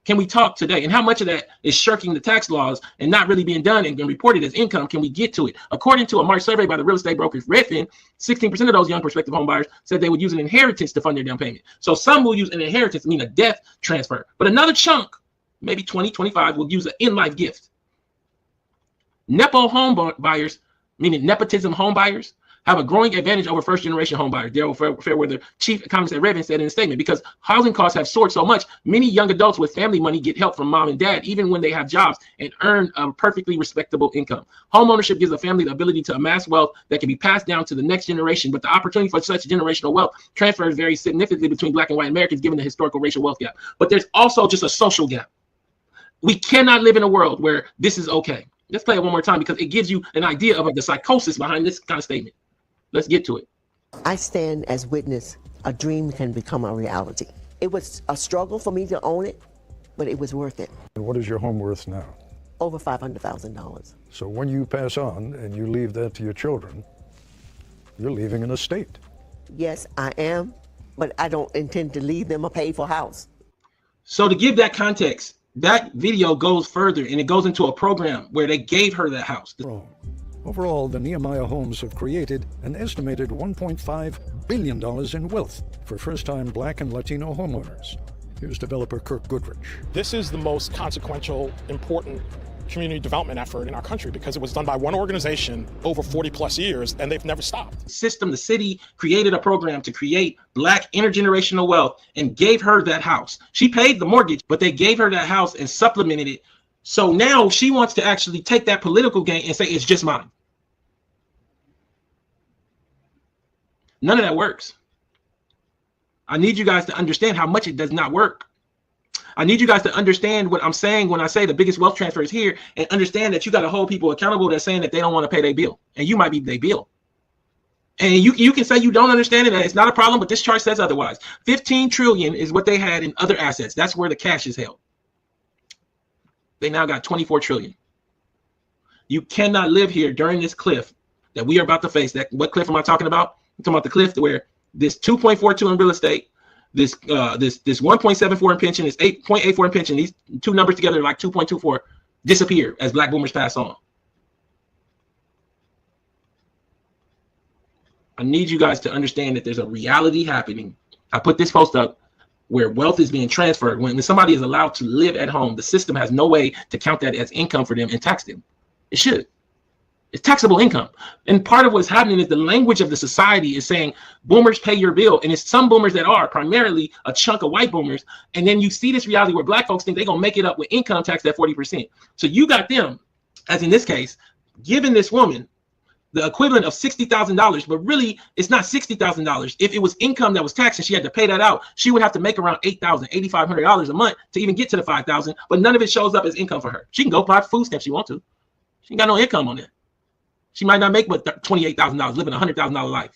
Can we talk today? And how much of that is shirking the tax laws and not really being done and being reported as income? Can we get to it? According to a March survey by the real estate broker Redfin, 16% of those young prospective home buyers said they would use an inheritance to fund their down payment. So some will use an inheritance, mean a death transfer. But another chunk, maybe 20, 25, will use an in-life gift. Nepo home buyers, meaning nepotism home buyers, have a growing advantage over first-generation home buyers. Daryl Fairweather, chief economist at Redfin, said in a statement, because housing costs have soared so much, many young adults with family money get help from mom and dad, even when they have jobs and earn a perfectly respectable income. Home ownership gives a family the ability to amass wealth that can be passed down to the next generation, but the opportunity for such generational wealth transfers very significantly between black and white Americans, given the historical racial wealth gap. But there's also just a social gap. We cannot live in a world where this is okay. Let's play it one more time because it gives you an idea of the psychosis behind this kind of statement. Let's get to it. I stand as witness. A dream can become a reality. It was a struggle for me to own it, but it was worth it. And what is your home worth now? Over $500,000. So when you pass on and you leave that to your children, you're leaving an estate. Yes, I am, but I don't intend to leave them a paid-for house. So to give that context, that video goes further and it goes into a program where they gave her that house. Overall, the Nehemiah homes have created an estimated $1.5 billion in wealth for first-time black and Latino homeowners. Here's developer Kirk Goodrich. This is the most consequential, important community development effort in our country because it was done by one organization over 40 plus years and they've never stopped. The city created a program to create black intergenerational wealth and gave her that house. She paid the mortgage, but they gave her that house and supplemented it. So now she wants to actually take that political gain and say it's just mine. None of that works. I need you guys to understand how much it does not work. I need you guys to understand what I'm saying when I say the biggest wealth transfer is here, and understand that you got to hold people accountable that's saying that they don't want to pay their bill, and you might be their bill. And you can say you don't understand it, and it's not a problem, but this chart says otherwise. 15 trillion is what they had in other assets. That's where the cash is held. They now got 24 trillion. You cannot live here during this cliff that we are about to face. What cliff am I talking about? I'm talking about the cliff where this 2.42 in real estate, this 1.74 in pension, this 8.84 in pension, these two numbers together like 2.24 disappear as black boomers pass on. I need you guys to understand that there's a reality happening. I put this post up where wealth is being transferred. When somebody is allowed to live at home, the system has no way to count that as income for them and tax them. It should. It's taxable income. And part of what's happening is the language of the society is saying boomers pay your bill. And it's some boomers that are primarily a chunk of white boomers. And then you see this reality where black folks think they're going to make it up with income tax at 40%. So you got them, as in this case, giving this woman the equivalent of $60,000, but really it's not $60,000. If it was income that was taxed and she had to pay that out, she would have to make around $8,000, $8,500 a month to even get to the $5,000, but none of it shows up as income for her. She can go buy food stamps if she wants to. She ain't got no income on that. She might not make but $28,000, living a $100,000 life.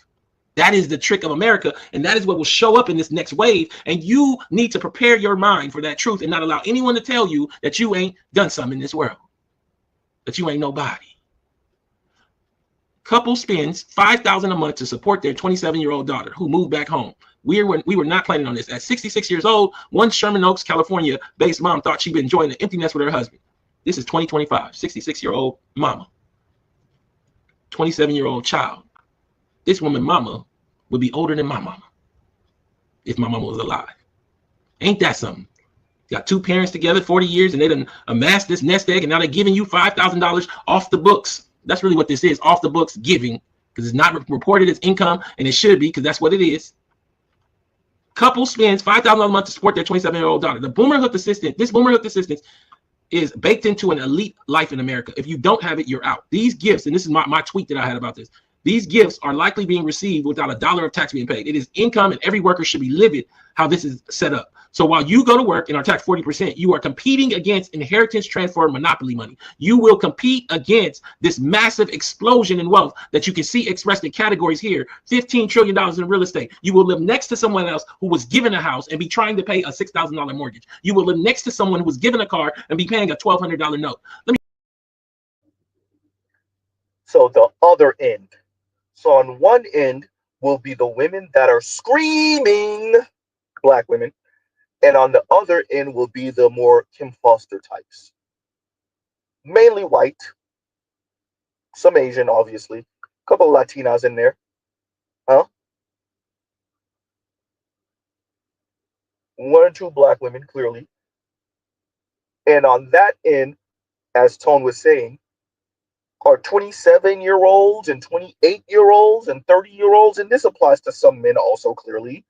That is the trick of America, and that is what will show up in this next wave. And you need to prepare your mind for that truth and not allow anyone to tell you that you ain't done something in this world, that you ain't nobody. Couple spends $5,000 a month to support their 27-year-old daughter who moved back home. We were not planning on this. At 66 years old, one Sherman Oaks, California-based mom thought she'd been enjoying the empty nest with her husband. This is 2025, 66-year-old mama, 27-year-old child. This woman mama would be older than my mama if my mama was alive. Ain't that something? Got two parents together 40 years and they done amassed this nest egg and now they're giving you $5,000 off the books. That's really what this is, off the books giving, because it's not reported as income, and it should be because that's what it is. Couple spends $5,000 a month to support their 27-year-old daughter. This boomer hooked assistance is baked into an elite life in America. If you don't have it, you're out. These gifts, and this is my tweet that I had about this, these gifts are likely being received without a dollar of tax being paid. It is income, and every worker should be livid how this is set up. So while you go to work and are taxed 40%, you are competing against inheritance transfer monopoly money. You will compete against this massive explosion in wealth that you can see expressed in categories here, $15 trillion in real estate. You will live next to someone else who was given a house and be trying to pay a $6,000 mortgage. You will live next to someone who was given a car and be paying a $1,200 note. So the other end. So on one end will be the women that are screaming, Black women. And on the other end will be the more Kim Foster types. Mainly white, some Asian, obviously, a couple of Latinas in there. Huh? One or two Black women, clearly. And on that end, as Tone was saying, are 27-year-olds and 28-year-olds and 30-year-olds. And this applies to some men also, clearly.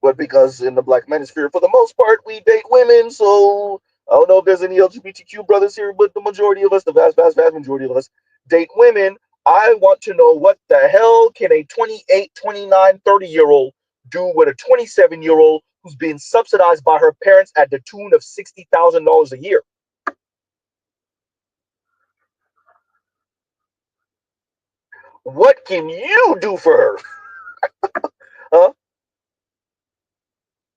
But because in the Black manosphere, for the most part, we date women. So I don't know if there's any LGBTQ brothers here, but the majority of us, the vast, vast, vast majority of us, date women. I want to know what the hell can a 28, 29, 30-year-old do with a 27-year-old who's being subsidized by her parents at the tune of $60,000 a year? What can you do for her? Huh?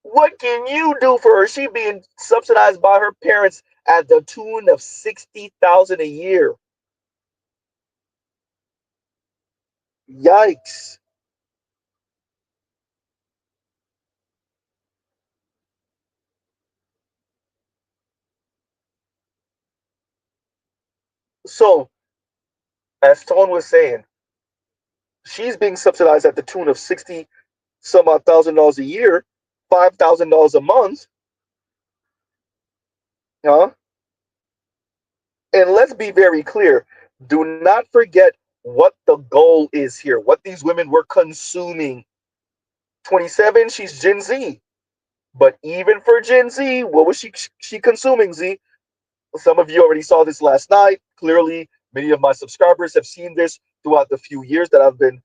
What can you do for her? She being subsidized by her parents at the tune of $60,000 a year. Yikes. So, as Tone was saying, she's being subsidized at the tune of $60 some odd $1,000 a year, $5,000 a month. Huh? And let's be very clear. Do not forget what the goal is here, what these women were consuming. 27, she's Gen Z. But even for Gen Z, what was she consuming, Z? Some of you already saw this last night. Clearly, many of my subscribers have seen this throughout the few years that I've been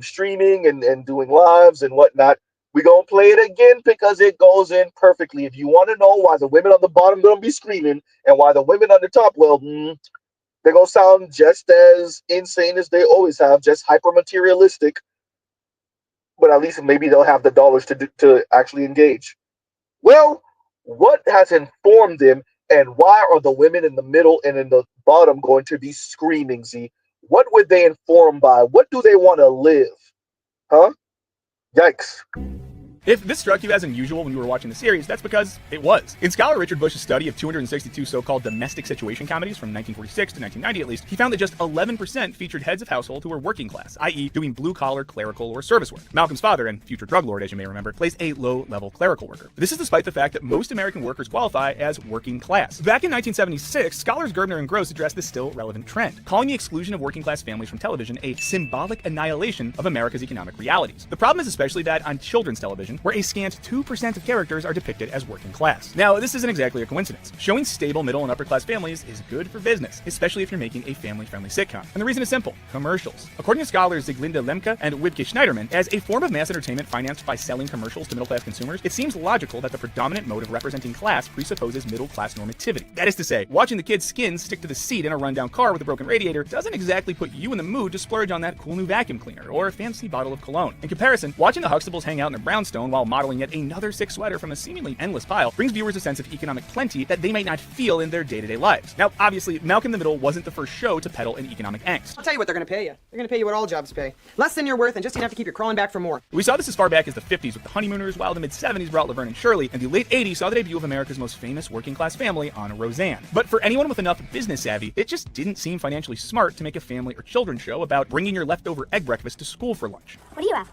streaming and doing lives and whatnot. We're going to play it again because it goes in perfectly. If you want to know why the women on the bottom going to be screaming and why the women on the top, well, they're going to sound just as insane as they always have, just hyper materialistic. But at least maybe they'll have the dollars to actually engage. Well, what has informed them, and why are the women in the middle and in the bottom going to be screaming, Z? What would they inform by? What do they want to live? Huh? Yikes. If this struck you as unusual when you were watching the series, that's because it was. In scholar Richard Bush's study of 262 so-called domestic situation comedies from 1946 to 1990 at least, he found that just 11% featured heads of household who were working class, i.e. doing blue-collar, clerical, or service work. Malcolm's father, and future drug lord as you may remember, plays a low-level clerical worker. This is despite the fact that most American workers qualify as working class. Back in 1976, scholars Gerbner and Gross addressed this still relevant trend, calling the exclusion of working-class families from television a symbolic annihilation of America's economic realities. The problem is especially bad on children's television, where a scant 2% of characters are depicted as working class. Now, this isn't exactly a coincidence. Showing stable middle and upper class families is good for business, especially if you're making a family-friendly sitcom. And the reason is simple: commercials. According to scholars Zieglinde Lemke and Wibke Schneiderman, as a form of mass entertainment financed by selling commercials to middle-class consumers, it seems logical that the predominant mode of representing class presupposes middle-class normativity. That is to say, watching the kids' skins stick to the seat in a rundown car with a broken radiator doesn't exactly put you in the mood to splurge on that cool new vacuum cleaner or a fancy bottle of cologne. In comparison, watching the Huxtables hang out in a brownstone own while modeling yet another sick sweater from a seemingly endless pile brings viewers a sense of economic plenty that they might not feel in their day-to-day lives. Now, obviously, Malcolm in the Middle wasn't the first show to peddle an economic angst. I'll tell you what they're going to pay you. They're going to pay you what all jobs pay. Less than you're worth and just enough to keep you crawling back for more. We saw this as far back as the 50s with the Honeymooners, while the mid-70s brought Laverne and Shirley, and the late 80s saw the debut of America's most famous working-class family on Roseanne. But for anyone with enough business savvy, it just didn't seem financially smart to make a family or children's show about bringing your leftover egg breakfast to school for lunch. What do you have?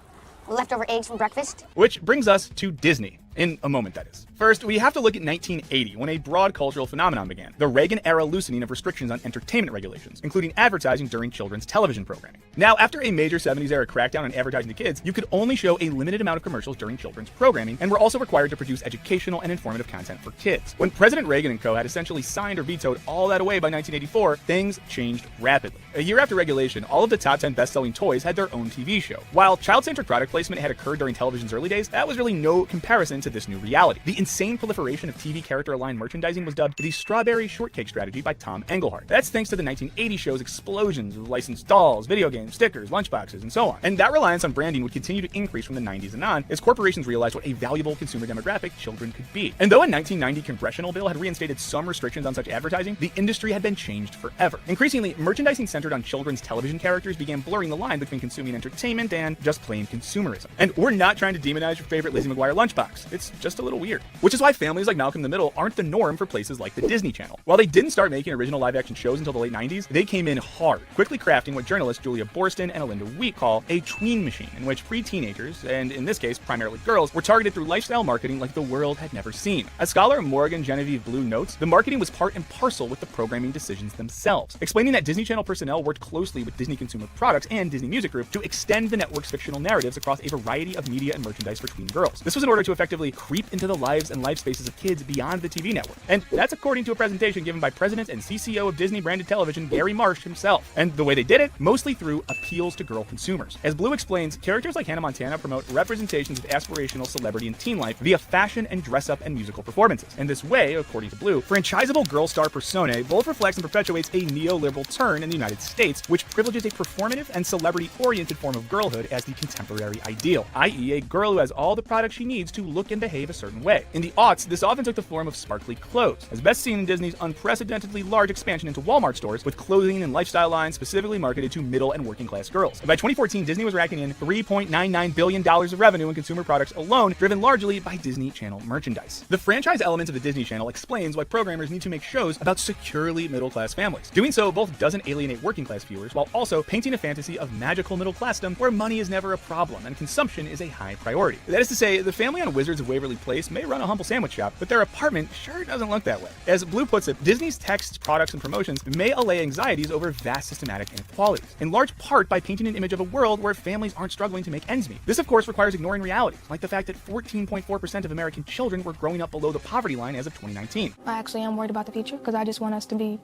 Leftover eggs from breakfast? Which brings us to Disney. In a moment, that is. First, we have to look at 1980, when a broad cultural phenomenon began, the Reagan-era loosening of restrictions on entertainment regulations, including advertising during children's television programming. Now, after a major 70s-era crackdown on advertising to kids, you could only show a limited amount of commercials during children's programming, and were also required to produce educational and informative content for kids. When President Reagan and co. had essentially signed or vetoed all that away by 1984, things changed rapidly. A year after regulation, all of the top 10 best-selling toys had their own TV show. While child-centric product placement had occurred during television's early days, that was really no comparison to this new reality. The insane proliferation of TV character-aligned merchandising was dubbed the Strawberry Shortcake Strategy by Tom Engelhardt. That's thanks to the 1980 show's explosions of licensed dolls, video games, stickers, lunchboxes, and so on. And that reliance on branding would continue to increase from the 90s and on, as corporations realized what a valuable consumer demographic children could be. And though a 1990 congressional bill had reinstated some restrictions on such advertising, the industry had been changed forever. Increasingly, merchandising centered on children's television characters began blurring the line between consuming entertainment and just plain consumerism. And we're not trying to demonize your favorite Lizzie McGuire lunchbox. It's just a little weird. Which is why families like Malcolm in the Middle aren't the norm for places like the Disney Channel. While they didn't start making original live-action shows until the late 90s, they came in hard, quickly crafting what journalists Julia Borston and Alinda Wheat call a tween machine, in which pre-teenagers, and in this case primarily girls, were targeted through lifestyle marketing like the world had never seen. As scholar Morgan Genevieve Blue notes, the marketing was part and parcel with the programming decisions themselves, explaining that Disney Channel personnel worked closely with Disney Consumer Products and Disney Music Group to extend the network's fictional narratives across a variety of media and merchandise for tween girls. This was in order to effectively creep into the lives and life spaces of kids beyond the TV network. And that's according to a presentation given by President and CCO of Disney branded television, Gary Marsh himself. And the way they did it, mostly through appeals to girl consumers. As Blue explains, characters like Hannah Montana promote representations of aspirational celebrity and teen life via fashion and dress-up and musical performances. And this way, according to Blue, franchisable girl star personae both reflects and perpetuates a neoliberal turn in the United States, which privileges a performative and celebrity-oriented form of girlhood as the contemporary ideal, i.e. a girl who has all the products she needs to look and behave a certain way. In the aughts, this often took the form of sparkly clothes, as best seen in Disney's unprecedentedly large expansion into Walmart stores with clothing and lifestyle lines specifically marketed to middle and working class girls. And by 2014, Disney was racking in $3.99 billion of revenue in consumer products alone, driven largely by Disney Channel merchandise. The franchise elements of the Disney Channel explains why programmers need to make shows about securely middle-class families. Doing so both doesn't alienate working-class viewers, while also painting a fantasy of magical middle-classdom where money is never a problem and consumption is a high priority. That is to say, the family on Wizards of Waverly Place may run a humble sandwich shop, but their apartment sure doesn't look that way. As Blue puts it, Disney's texts, products, and promotions may allay anxieties over vast systematic inequalities, in large part by painting an image of a world where families aren't struggling to make ends meet. This, of course, requires ignoring reality, like the fact that 14.4% of American children were growing up below the poverty line as of 2019. I actually am worried about the future because I just want us to be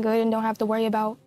good and don't have to worry about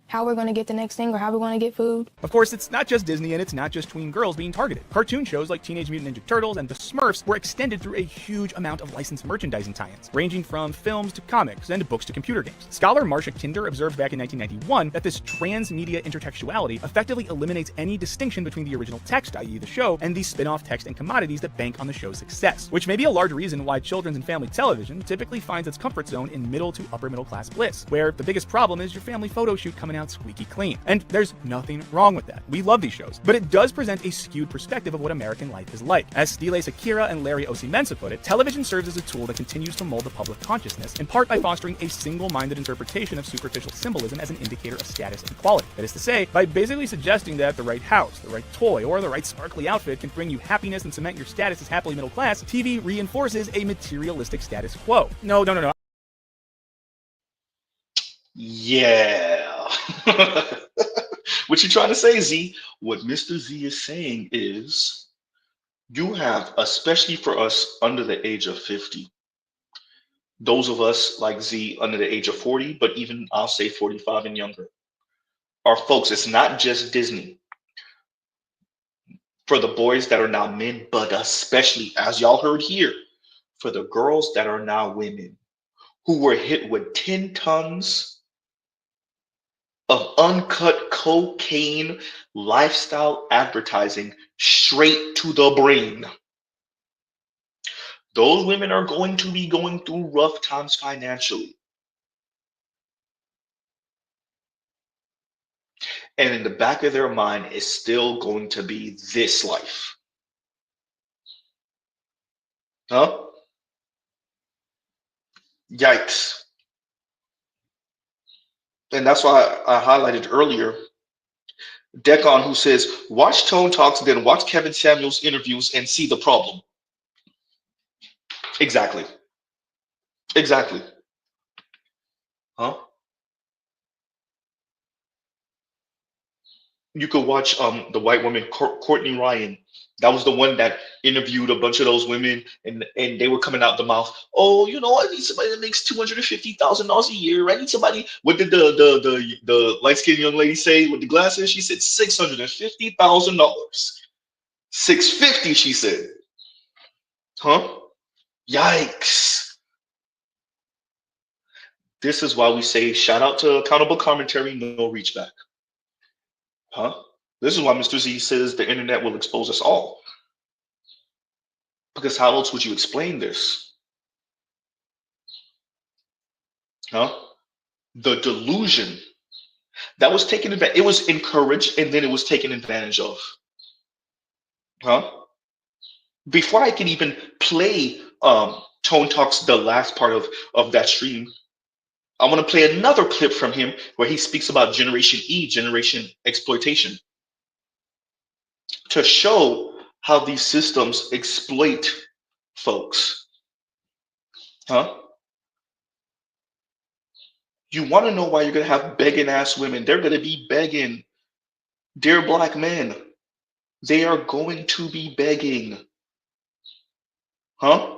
how we're going to get the next thing or how we're going to get food. Of course, it's not just Disney and it's not just tween girls being targeted. Cartoon shows like Teenage Mutant Ninja Turtles and The Smurfs were extended through a huge amount of licensed merchandising tie-ins, ranging from films to comics and books to computer games. Scholar Marcia Kinder observed back in 1991 that this transmedia intertextuality effectively eliminates any distinction between the original text, i.e. the show, and the spin-off text and commodities that bank on the show's success, which may be a large reason why children's and family television typically finds its comfort zone in middle to upper middle class bliss, where the biggest problem is your family photo shoot coming out squeaky clean. And there's nothing wrong with that. We love these shows, but it does present a skewed perspective of what American life is like. As Stile Sakira and Larry Osimensa put it, television serves as a tool that continues to mold the public consciousness, in part by fostering a single-minded interpretation of superficial symbolism as an indicator of status and quality. That is to say, by basically suggesting that the right house, the right toy, or the right sparkly outfit can bring you happiness and cement your status as happily middle class, TV reinforces a materialistic status quo. No. Yeah. What you trying to say, Z? What Mr. Z is saying is you have, especially for us under the age of 50, those of us like Z under the age of 40, but even I'll say 45 and younger, our folks, it's not just Disney. For the boys that are now men, but especially, as y'all heard here, for the girls that are now women who were hit with 10 tons of uncut cocaine lifestyle advertising straight to the brain. Those women are going to be going through rough times financially. And in the back of their mind is still going to be this life. Huh? Yikes. And that's why I highlighted earlier Decon, who says, watch Tone Talks, then watch Kevin Samuels interviews and see the problem. Exactly. Exactly. Huh? You could watch the white woman, Courtney Ryan. That was the one that interviewed a bunch of those women, and they were coming out the mouth. Oh, you know, I need somebody that makes $250,000 a year. I need somebody. What did the light skinned young lady say with the glasses? She said $650,000. $650, she said. Huh? Yikes. This is why we say shout out to Accountable Commentary, no reach back. Huh? This is why Mr. Z says the internet will expose us all. Because how else would you explain this? Huh? The delusion that was taken advantage. It was encouraged and then it was taken advantage of. Huh? Before I can even play Tone Talks, the last part of that stream, I want to play another clip from him where he speaks about Generation E, generation exploitation, to show how these systems exploit folks. Huh? You want to know why you're going to have begging ass women? They're going to be begging. Dear black men, they are going to be begging. Huh?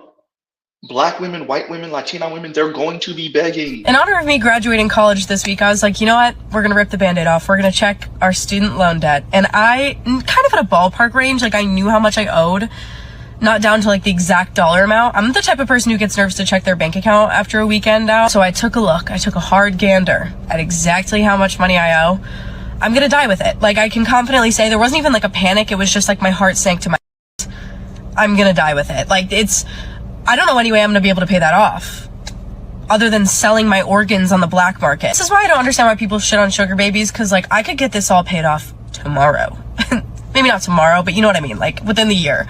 Black women, white women, Latina women, they're going to be begging. In honor of me graduating college this week, I was like, you know what? We're going to rip the Band-Aid off. We're going to check our student loan debt. And I, kind of at a ballpark range, like I knew how much I owed, not down to like the exact dollar amount. I'm the type of person who gets nervous to check their bank account after a weekend out. So I took a look. I took a hard gander at exactly how much money I owe. I'm going to die with it. Like I can confidently say there wasn't even like a panic. It was just like my heart sank to my ass. I'm going to die with it. Like I don't know any way I'm going to be able to pay that off other than selling my organs on the black market. This is why I don't understand why people shit on sugar babies, because like I could get this all paid off tomorrow. Maybe not tomorrow, but you know what I mean, like within the year.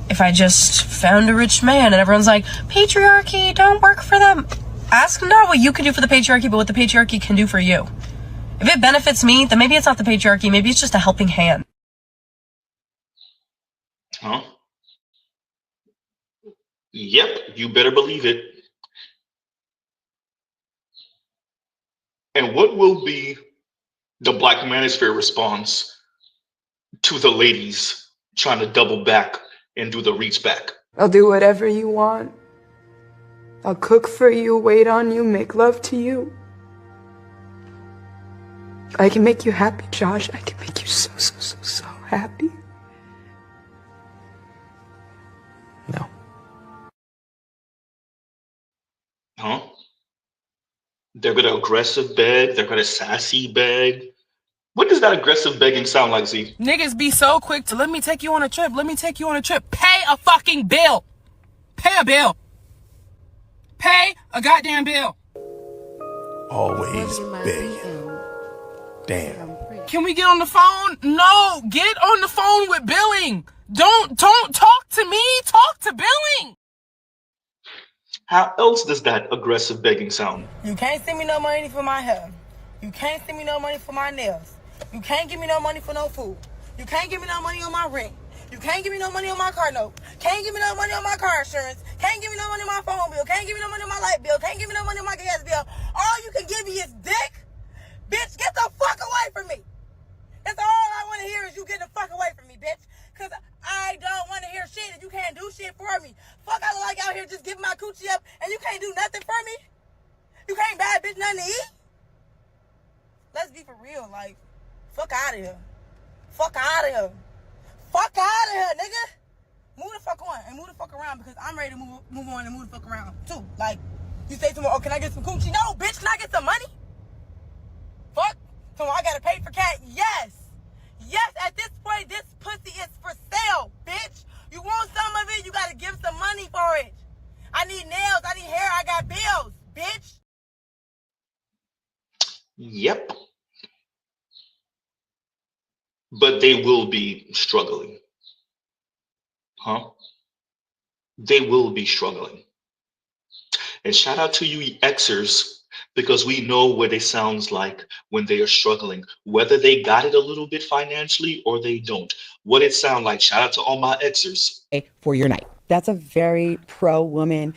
If I just found a rich man and everyone's like, patriarchy, don't work for them. Ask not what you can do for the patriarchy, but what the patriarchy can do for you. If it benefits me, then maybe it's not the patriarchy, maybe it's just a helping hand. Huh? Yep, you better believe it. And what will be the Black Manosphere response to the ladies trying to double back and do the reach back? I'll do whatever you want. I'll cook for you, wait on you, make love to you. I can make you happy, Josh. I can make you so happy. No. Huh? They're gonna aggressive beg, they're gonna sassy beg. What does that aggressive begging sound like, Z? Niggas be so quick to let me take you on a trip, let me take you on a trip. Pay a fucking bill. Pay a bill. Pay a goddamn bill. Always begging. Damn. Can we get on the phone? No, get on the phone with billing. Don't talk to me, talk to billing. How else does that aggressive begging sound? You can't send me no money for my hair. You can't send me no money for my nails. You can't give me no money for no food. You can't give me no money on my rent. You can't give me no money on my car note. Can't give me no money on my car insurance. Can't give me no money on my phone bill. Can't give me no money on my light bill. Can't give me no money on my gas bill. All you can give me is dick. Bitch, get the fuck away from me. That's all I want to hear is you get the fuck away from me, bitch. Because I don't want to hear shit if you can't do shit for me. Fuck, I look like out here just giving my coochie up and you can't do nothing for me? You can't buy a bitch nothing to eat? Let's be for real, like, fuck out of here. Fuck out of here. Fuck out of here, nigga. Move the fuck on and move the fuck around because I'm ready to move on and move the fuck around, too. Like, you say to me, oh, can I get some coochie? No, bitch, can I get some money? Fuck. So I gotta pay for cat? Yes. Yes, at this point, this pussy is for sale, bitch. You want some of it, you gotta give some money for it. but they will be struggling. Huh? They will be struggling. And shout out to you Xers, because we know what it sounds like when they are struggling, whether they got it a little bit financially or they don't. What it sound like. Shout out to all my Xers. For your night. That's a very pro-woman,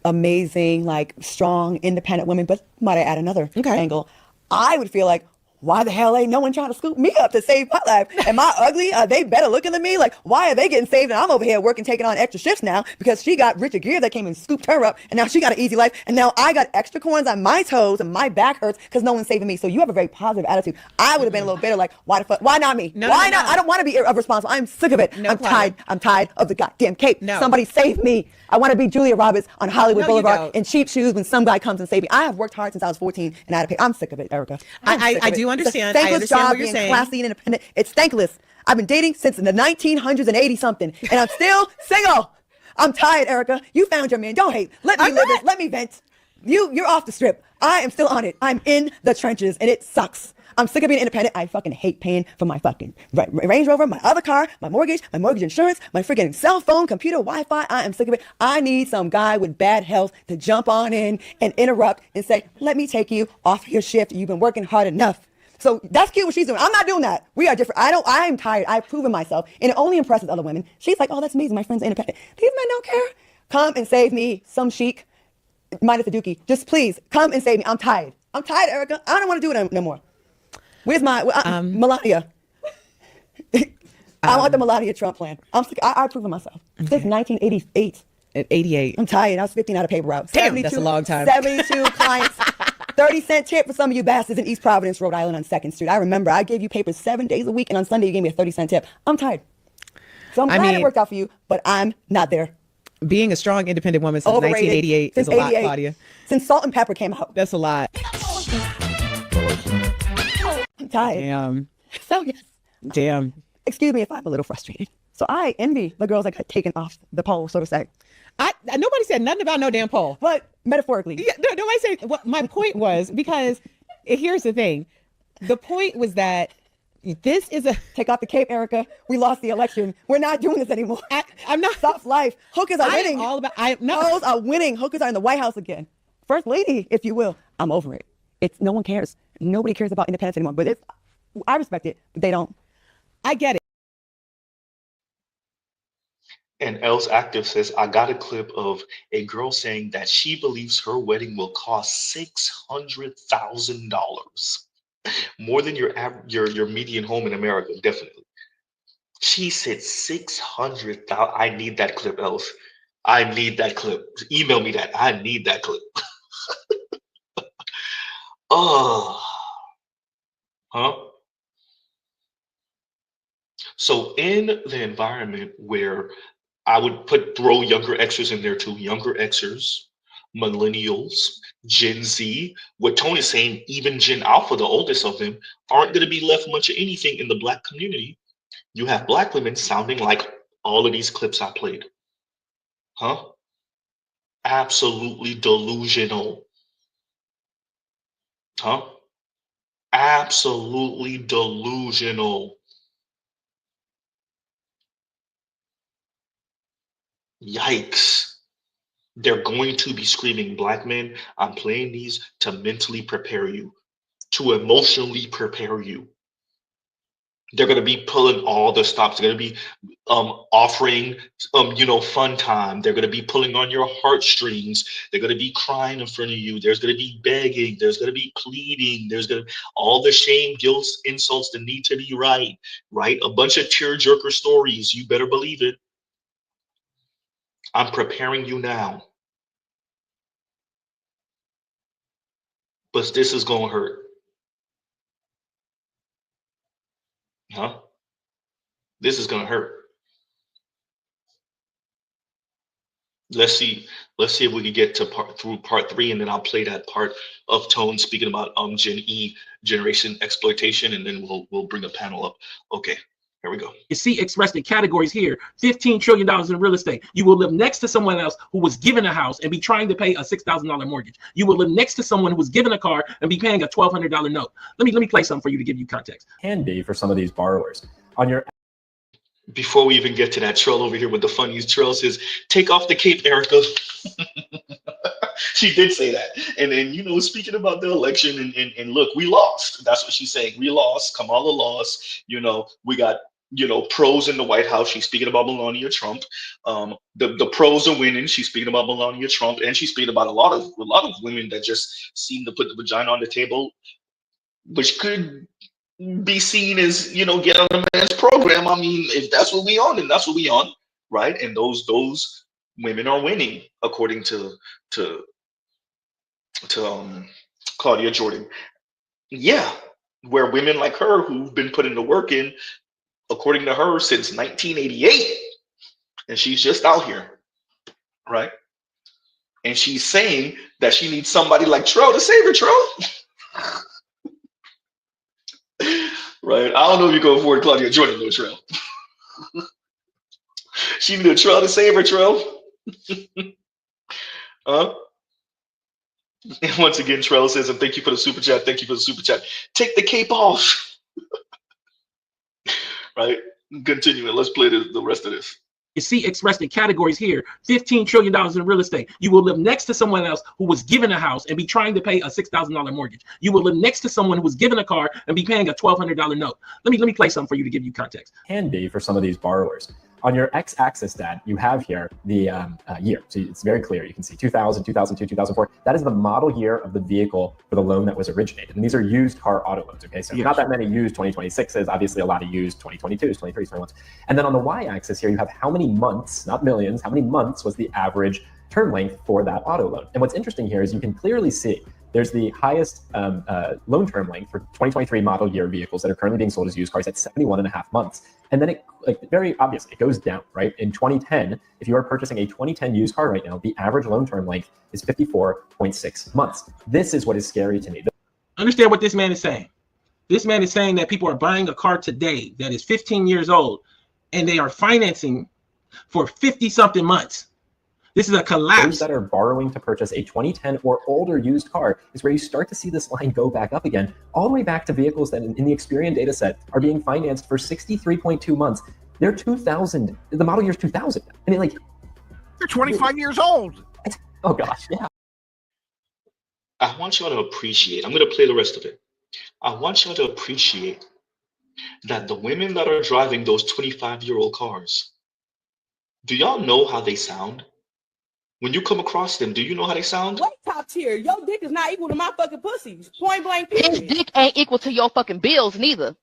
amazing, like strong, independent woman. But might I add another angle? I would feel like, why the hell ain't no one trying to scoop me up to save my life? Am I ugly? Are they better looking than me? Like, why are they getting saved and I'm over here working, taking on extra shifts now because she got Richard Gere that came and scooped her up and now she got an easy life and now I got extra corns on my toes and my back hurts because no one's saving me. So you have a very positive attitude. I would have been a little bitter, like, why the fuck? Why not me? Why not? I don't want to be irresponsible. I'm sick of it. I'm tired of the goddamn cape. Somebody save me. I want to be Julia Roberts on Hollywood Boulevard in cheap shoes when some guy comes and saves me. I have worked hard since I was 14 and I had to pay. I'm sick of it, Erica. I do understand. I understand what you're saying. Classy and independent. It's thankless. I've been dating since the 1900s and 80 something, and I'm still single. I'm tired, Erica. You found your man. Don't hate. Let me live this. Let me vent. You're off the strip. I am still on it. I'm in the trenches, and it sucks. I'm sick of being independent. I fucking hate paying for my fucking Range Rover, my other car, my mortgage insurance, my freaking cell phone, computer, Wi-Fi. I am sick of it. I need some guy with bad health to jump on in and interrupt and say, let me take you off your shift. You've been working hard enough. So that's cute what she's doing. I'm not doing that. We are different. I am tired. I've proven myself, and it only impresses other women. She's like, oh, that's amazing. My friend's independent. These men don't care. Come and save me, some chic, minus the dookie. Just please come and save me. I'm tired. I'm tired, Erica. I don't want to do it no more. Where's my Melania? I want the Melania Trump plan. I'm sick. I've proven myself. Since 1988. 88. I'm tired. I was 15 out of paper route. Damn, that's a long time. 72 clients. 30-cent tip for some of you bastards in East Providence, Rhode Island on 2nd Street. I remember I gave you papers 7 days a week, and on Sunday you gave me a 30-cent tip. I'm tired. So I'm glad it worked out for you, but I'm not there. Being a strong, independent woman since 1988 is a lot, Claudia. Since Salt and Pepper came out. That's a lot. I'm tired. Damn. So yes. Damn. Excuse me if I'm a little frustrated. So I envy the girls that got taken off the pole, so to say. Nobody said nothing about no damn pole. But metaphorically. Yeah, nobody said what my point was, because here's the thing. The point was that this is a take off the cape, Erica. We lost the election. We're not doing this anymore. I'm not soft life. Hookers are winning. All about Hoes are winning. Hookers are in the White House again. First lady, if you will. I'm over it. No one cares. Nobody cares about independence anymore. But I respect it, but they don't. I get it. And Els Active says, I got a clip of a girl saying that she believes her wedding will cost $600,000. More than your median home in America, definitely. She said 600,000. I need that clip, Els. I need that clip. Email me that. I need that clip. So in the environment where I would throw younger Xers in there too, younger Xers, millennials, Gen Z, what Tony's saying, even Gen Alpha, the oldest of them, aren't going to be left much of anything in the Black community. You have Black women sounding like all of these clips I played. Absolutely delusional. Absolutely delusional. Yikes. They're going to be screaming, Black men, I'm playing these to mentally prepare you, to emotionally prepare you. They're going to be pulling all the stops. They're going to be offering, fun time. They're going to be pulling on your heartstrings. They're going to be crying in front of you. There's going to be begging. There's going to be pleading. There's going to be all the shame, guilt, insults, the need to be right? A bunch of tearjerker stories. You better believe it. I'm preparing you now. But this is going to hurt. This is going to hurt. Let's see if we can get to part 3, and then I'll play that part of Tone speaking about Gen E, generation exploitation, and then we'll bring a panel up. Okay. Here we go. You see expressed in categories here, $15 trillion in real estate. You will live next to someone else who was given a house and be trying to pay a $6,000 mortgage. You will live next to someone who was given a car and be paying a $1,200 note. Let me play something for you to give you context. Can be for some of these borrowers. On your Before we even get to that, Trell over here with the funniest, Trell says, take off the cape, Erica. She did say that. And you know, speaking about the election and look, we lost. That's what she's saying. We lost. Kamala lost. You know, we got, you know, pros in the White House. She's speaking about Melania Trump. The pros are winning. She's speaking about Melania Trump, and she's speaking about a lot of women that just seem to put the vagina on the table, which could be seen as, you know, get on a man's program. I mean, if that's what we on, then that's what we on, right? And those women are winning, according to Claudia Jordan. Yeah, where women like her who've been putting the work in, according to her, since 1988, and she's just out here, right? And she's saying that she needs somebody like Trell to save her, Trell. Right? I don't know if you can afford Claudia Jordan, though, Trell. She need a Trell to save her, Trell. And once again, Trell says, and thank you for the super chat. Thank you for the super chat. Take the cape off. Right? Continuing. Let's play the rest of this. You see expressed in categories here, $15 trillion in real estate. You will live next to someone else who was given a house and be trying to pay a $6,000 mortgage. You will live next to someone who was given a car and be paying a $1,200 note. Let me play something for you to give you context. Can be for some of these borrowers. On your x-axis, Dad, you have here the year. So it's very clear. You can see 2000, 2002, 2004. That is the model year of the vehicle for the loan that was originated. And these are used car auto loans, okay? So not that many used 2026s, obviously a lot of used 2022s, 23s, 21s. And then on the y-axis here, you have how many months, not millions, how many months was the average term length for that auto loan. And what's interesting here is you can clearly see there's the highest loan term length for 2023 model year vehicles that are currently being sold as used cars at 71.5 months. And then it, very obviously, it goes down, right? In 2010, if you are purchasing a 2010 used car right now, the average loan term length is 54.6 months. This is what is scary to me. Understand what this man is saying. This man is saying that people are buying a car today that is 15 years old, and they are financing for 50-something months. This is a collapse. Those that are borrowing to purchase a 2010 or older used car is where you start to see this line go back up again, all the way back to vehicles that in the Experian data set are being financed for 63.2 months. They're 2000. The model year is 2000. I mean, like, they're 25 years old. Oh gosh, yeah. I want y'all to appreciate, I'm going to play the rest of it. I want y'all to appreciate that the women that are driving those 25-year-old cars, do y'all know how they sound? When you come across them, do you know how they sound? What top tier? Your dick is not equal to my fucking pussy. Point blank. His dick ain't equal to your fucking bills neither.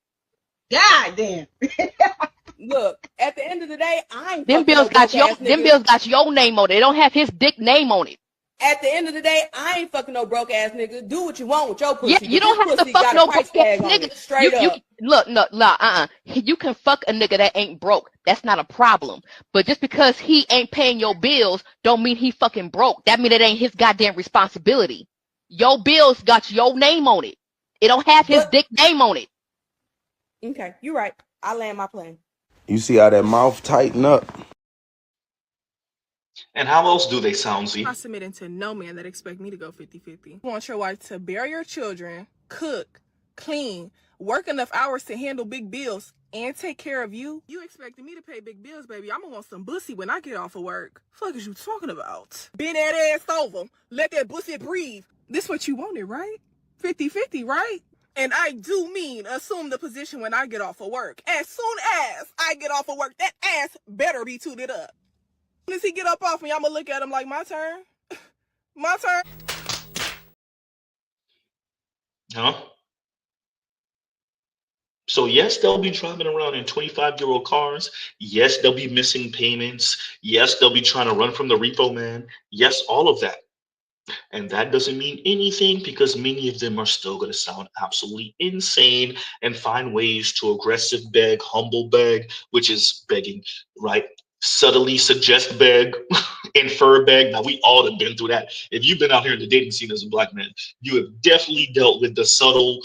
God damn. Look, at the end of the day, I ain't Them bills got your name on it. They don't have his dick name on it. At the end of the day, I ain't fucking no broke ass nigga. Do what you want with your pussy. Yeah, you don't have to fuck no broke ass nigga. Straight up. Look, you can fuck a nigga that ain't broke. That's not a problem. But just because he ain't paying your bills, don't mean he fucking broke. That mean it ain't his goddamn responsibility. Your bills got your name on it. It don't have his dick name on it. Okay, you're right. I land my plane. You see how that mouth tighten up? And how else do they sound, Z? I'm submitting to no man that expect me to go 50-50. You want your wife to bear your children, cook, clean, work enough hours to handle big bills, and take care of you? You expecting me to pay big bills, baby? I'm gonna want some bussy when I get off of work. Fuck is you talking about? Bend that ass over. Let that bussy breathe. This what you wanted, right? 50-50, right? And I do mean assume the position when I get off of work. As soon as I get off of work, that ass better be tooted up. As soon as he get up off me, I'm gonna look at him like, my turn. My turn. Huh? So yes, they'll be driving around in 25-year-old cars. Yes, they'll be missing payments. Yes, they'll be trying to run from the repo man. Yes, all of that. And that doesn't mean anything because many of them are still going to sound absolutely insane and find ways to aggressive beg, humble beg, which is begging, right? Subtly suggest beg, infer beg. Now, we all have been through that. If you've been out here in the dating scene as a black man, you have definitely dealt with the subtle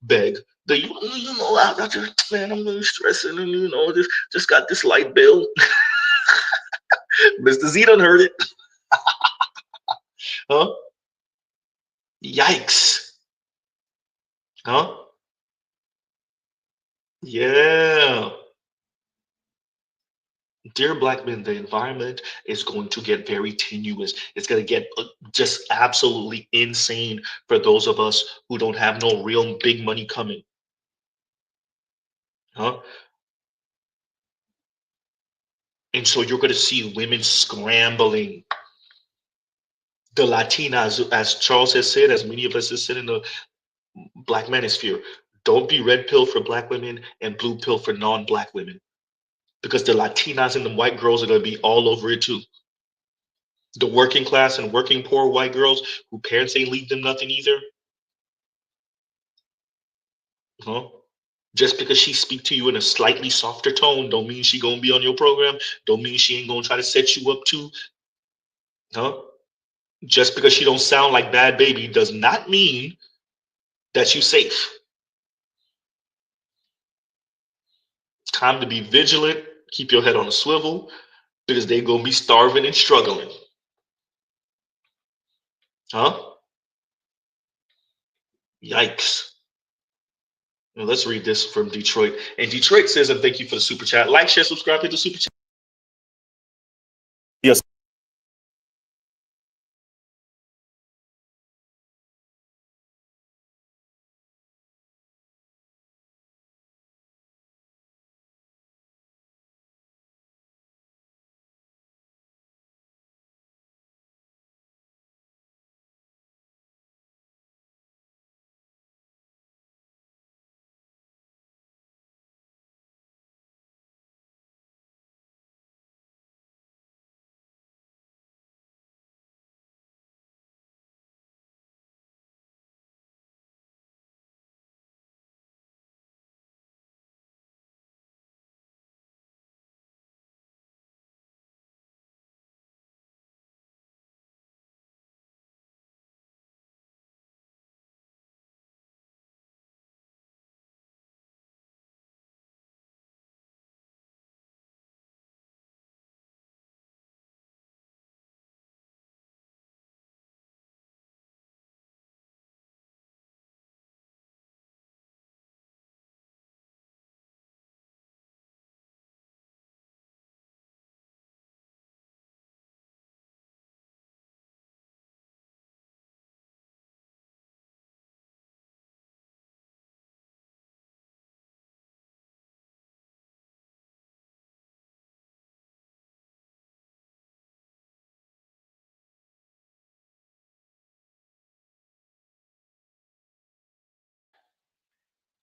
beg, I just, man, I'm really stressing, and just got this light bill. Mr. Z done heard it. Huh? Yikes. Huh? Yeah. Dear Black men, the environment is going to get very tenuous. It's going to get just absolutely insane for those of us who don't have no real big money coming. Huh? And so you're going to see women scrambling. The Latinas, as Charles has said, as many of us have said in the Black manosphere, don't be red pill for Black women and blue pill for non-Black women. Because the Latinas and the white girls are going to be all over it too. The working class and working poor white girls who parents ain't leave them nothing either. Huh? Just because she speak to you in a slightly softer tone don't mean she gonna be on your program. Don't mean she ain't gonna try to set you up too. Huh? Just because she don't sound like Bad Baby does not mean that you safe. It's time to be vigilant. Keep your head on a swivel because they gonna be starving and struggling. Huh? Yikes. Now let's read this from Detroit. And Detroit says, and thank you for the super chat. Like, share, subscribe, hit the super chat. Yes.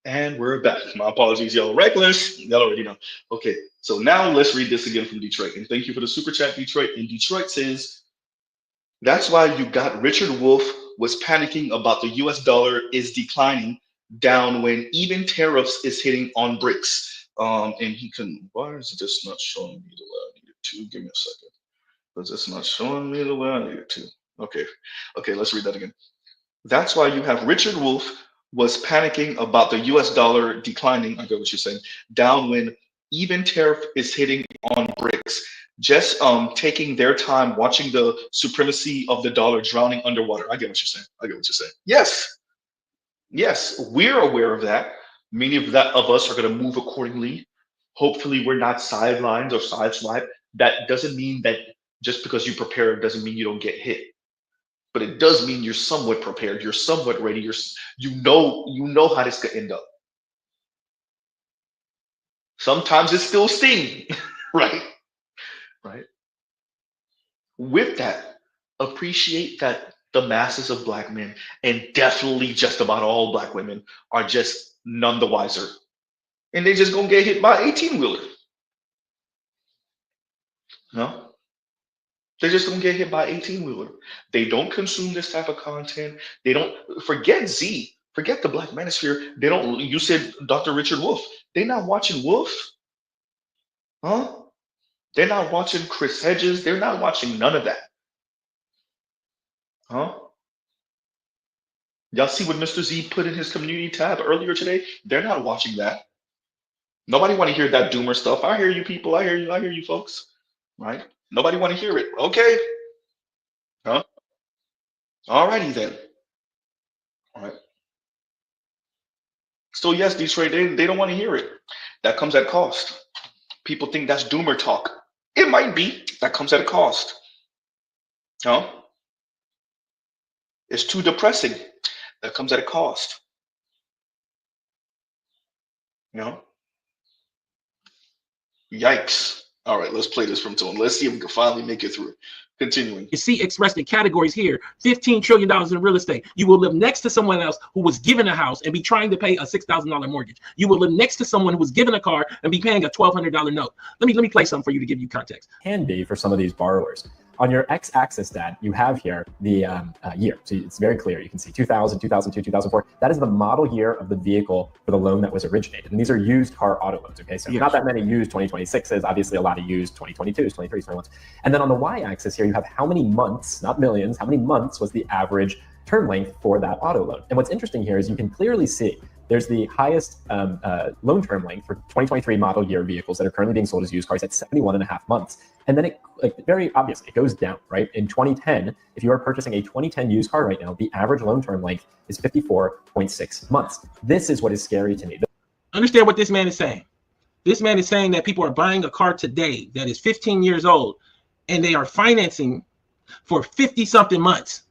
And we're back. My apologies, y'all. Reckless. Y'all already know. Okay, so now let's read this again from Detroit. And thank you for the super chat, Detroit. And Detroit says, that's why you got Richard Wolff was panicking about the US dollar is declining down when even tariffs is hitting on bricks. And he can, why is this not showing me the way I need it to? Give me a second. Because it's not showing me the way I need it to. Okay, let's read that again. That's why you have Richard Wolff was panicking about the US dollar declining, I get what you're saying, down when even tariff is hitting on bricks. Just taking their time watching the supremacy of the dollar drowning underwater. I get what you're saying. Yes, we're aware of that. Many of us are going to move accordingly. Hopefully we're not sidelined or sideswiped. That doesn't mean that just because you prepare doesn't mean you don't get hit. But it does mean you're somewhat prepared, you're somewhat ready, you know how this could end up. Sometimes it still stings, right? With that, appreciate that the masses of Black men, and definitely just about all Black women, are just none the wiser. And they just gonna get hit by 18-wheeler. No? They're just gonna get hit by 18-wheeler. They don't consume this type of content. They don't forget Z, forget the Black manosphere. They don't, you said Dr. Richard Wolff. They're not watching Wolff. Huh? They're not watching Chris Hedges. They're not watching none of that. Huh? Y'all see what Mr. Z put in his community tab earlier today? They're not watching that. Nobody want to hear that doomer stuff. I hear you people. I hear you. I hear you folks. Right? Nobody want to hear it. Okay. Huh? Alrighty then. All right. So yes, Detroit, they don't want to hear it. That comes at cost. People think that's doomer talk. It might be. That comes at a cost. Huh? It's too depressing. That comes at a cost. You know? Yikes. All right, let's play this from Tone. Let's see if we can finally make it through. Continuing. You see expressed in categories here, $15 trillion in real estate. You will live next to someone else who was given a house and be trying to pay a $6,000 mortgage. You will live next to someone who was given a car and be paying a $1,200 note. Let me play something for you to give you context. Can be for some of these borrowers. On your x-axis, Dad, you have here the year. So it's very clear. You can see 2000, 2002, 2004. That is the model year of the vehicle for the loan that was originated. And these are used car auto loans, okay? So not that many used 2026s, obviously a lot of used 2022s, 23s, 21s. And then on the y-axis here, you have how many months, not millions, how many months was the average term length for that auto loan. And what's interesting here is you can clearly see there's the highest loan term length for 2023 model year vehicles that are currently being sold as used cars at 71.5 months. And then it, very obviously, it goes down, right? In 2010, if you are purchasing a 2010 used car right now, the average loan term length is 54.6 months. This is what is scary to me. Understand what this man is saying. This man is saying that people are buying a car today that is 15 years old and they are financing for 50-something months.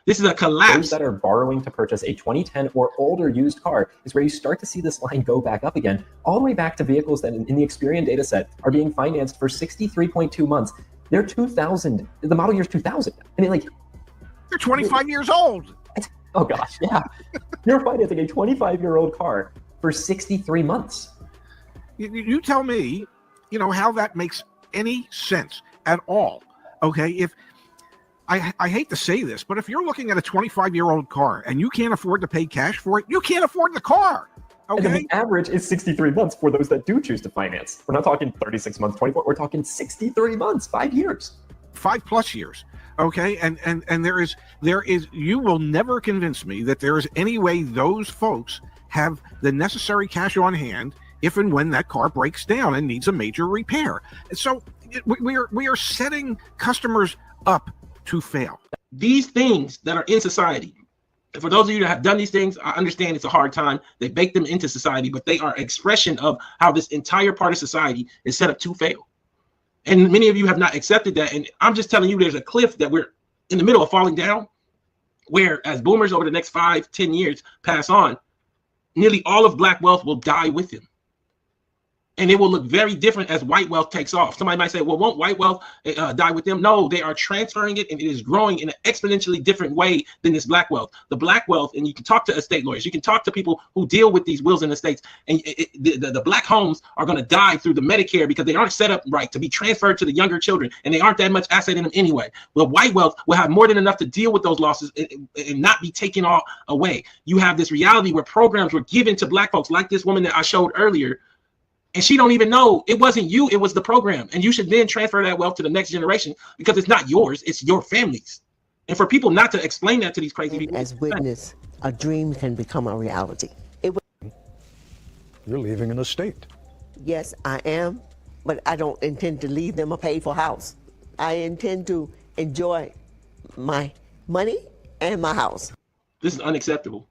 This is a collapse. Those that are borrowing to purchase a 2010 or older used car is where you start to see this line go back up again, all the way back to vehicles that in the Experian data set are being financed for 63.2 months. They're 2000, the model year is 2000. I mean, like, they're 25 years old. Oh gosh, yeah. You're financing a 25-year-old car for 63 months. You tell me, how that makes any sense at all. Okay, if I hate to say this, but if you're looking at a 25-year-old car and you can't afford to pay cash for it, you can't afford the car. Okay. And the average is 63 months for those that do choose to finance. We're not talking 36 months, 24. We're talking 63 months, 5 years. 5+ years. Okay. And there is, you will never convince me that there is any way those folks have the necessary cash on hand if and when that car breaks down and needs a major repair. So we are setting customers up to fail. These things that are in society, for those of you that have done these things, I understand it's a hard time. They bake them into society, but they are expression of how this entire part of society is set up to fail. And many of you have not accepted that. And I'm just telling you, there's a cliff that we're in the middle of falling down, where as boomers over the next 5-10 years pass on, nearly all of Black wealth will die with them. And it will look very different as white wealth takes off. Somebody might say, well, won't white wealth die with them? No, they are transferring it, and it is growing in an exponentially different way than this Black wealth. The Black wealth, and you can talk to estate lawyers, you can talk to people who deal with these wills and estates, and the Black homes are going to die through the Medicare because they aren't set up right to be transferred to the younger children, and they aren't that much asset in them anyway. Well, white wealth will have more than enough to deal with those losses and not be taken all away. You have this reality where programs were given to Black folks, like this woman that I showed earlier, and she don't even know it wasn't you, it was the program. And you should then transfer that wealth to the next generation because it's not yours, it's your family's. And for people not to explain that to these crazy people. As witness, a dream can become a reality. You're leaving an estate. Yes, I am, but I don't intend to leave them a paid-for house. I intend to enjoy my money and my house. This is unacceptable.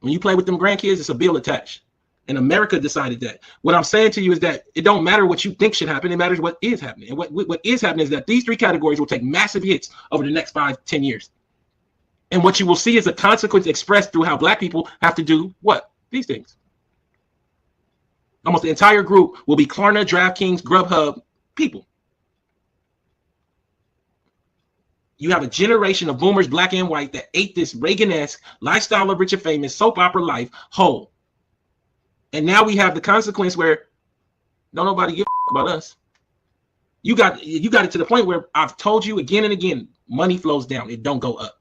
When you play with them grandkids, it's a bill attached. And America decided that. What I'm saying to you is that it don't matter what you think should happen. It matters what is happening. And what is happening is that these three categories will take massive hits over the next 5-10 years. And what you will see is a consequence expressed through how Black people have to do what? These things. Almost the entire group will be Klarna, DraftKings, Grubhub people. You have a generation of boomers, Black and white, that ate this Reagan-esque lifestyle of rich and famous soap opera life whole. And now we have the consequence where don't nobody give a about us. You got it to the point where I've told you again and again, money flows down. It don't go up.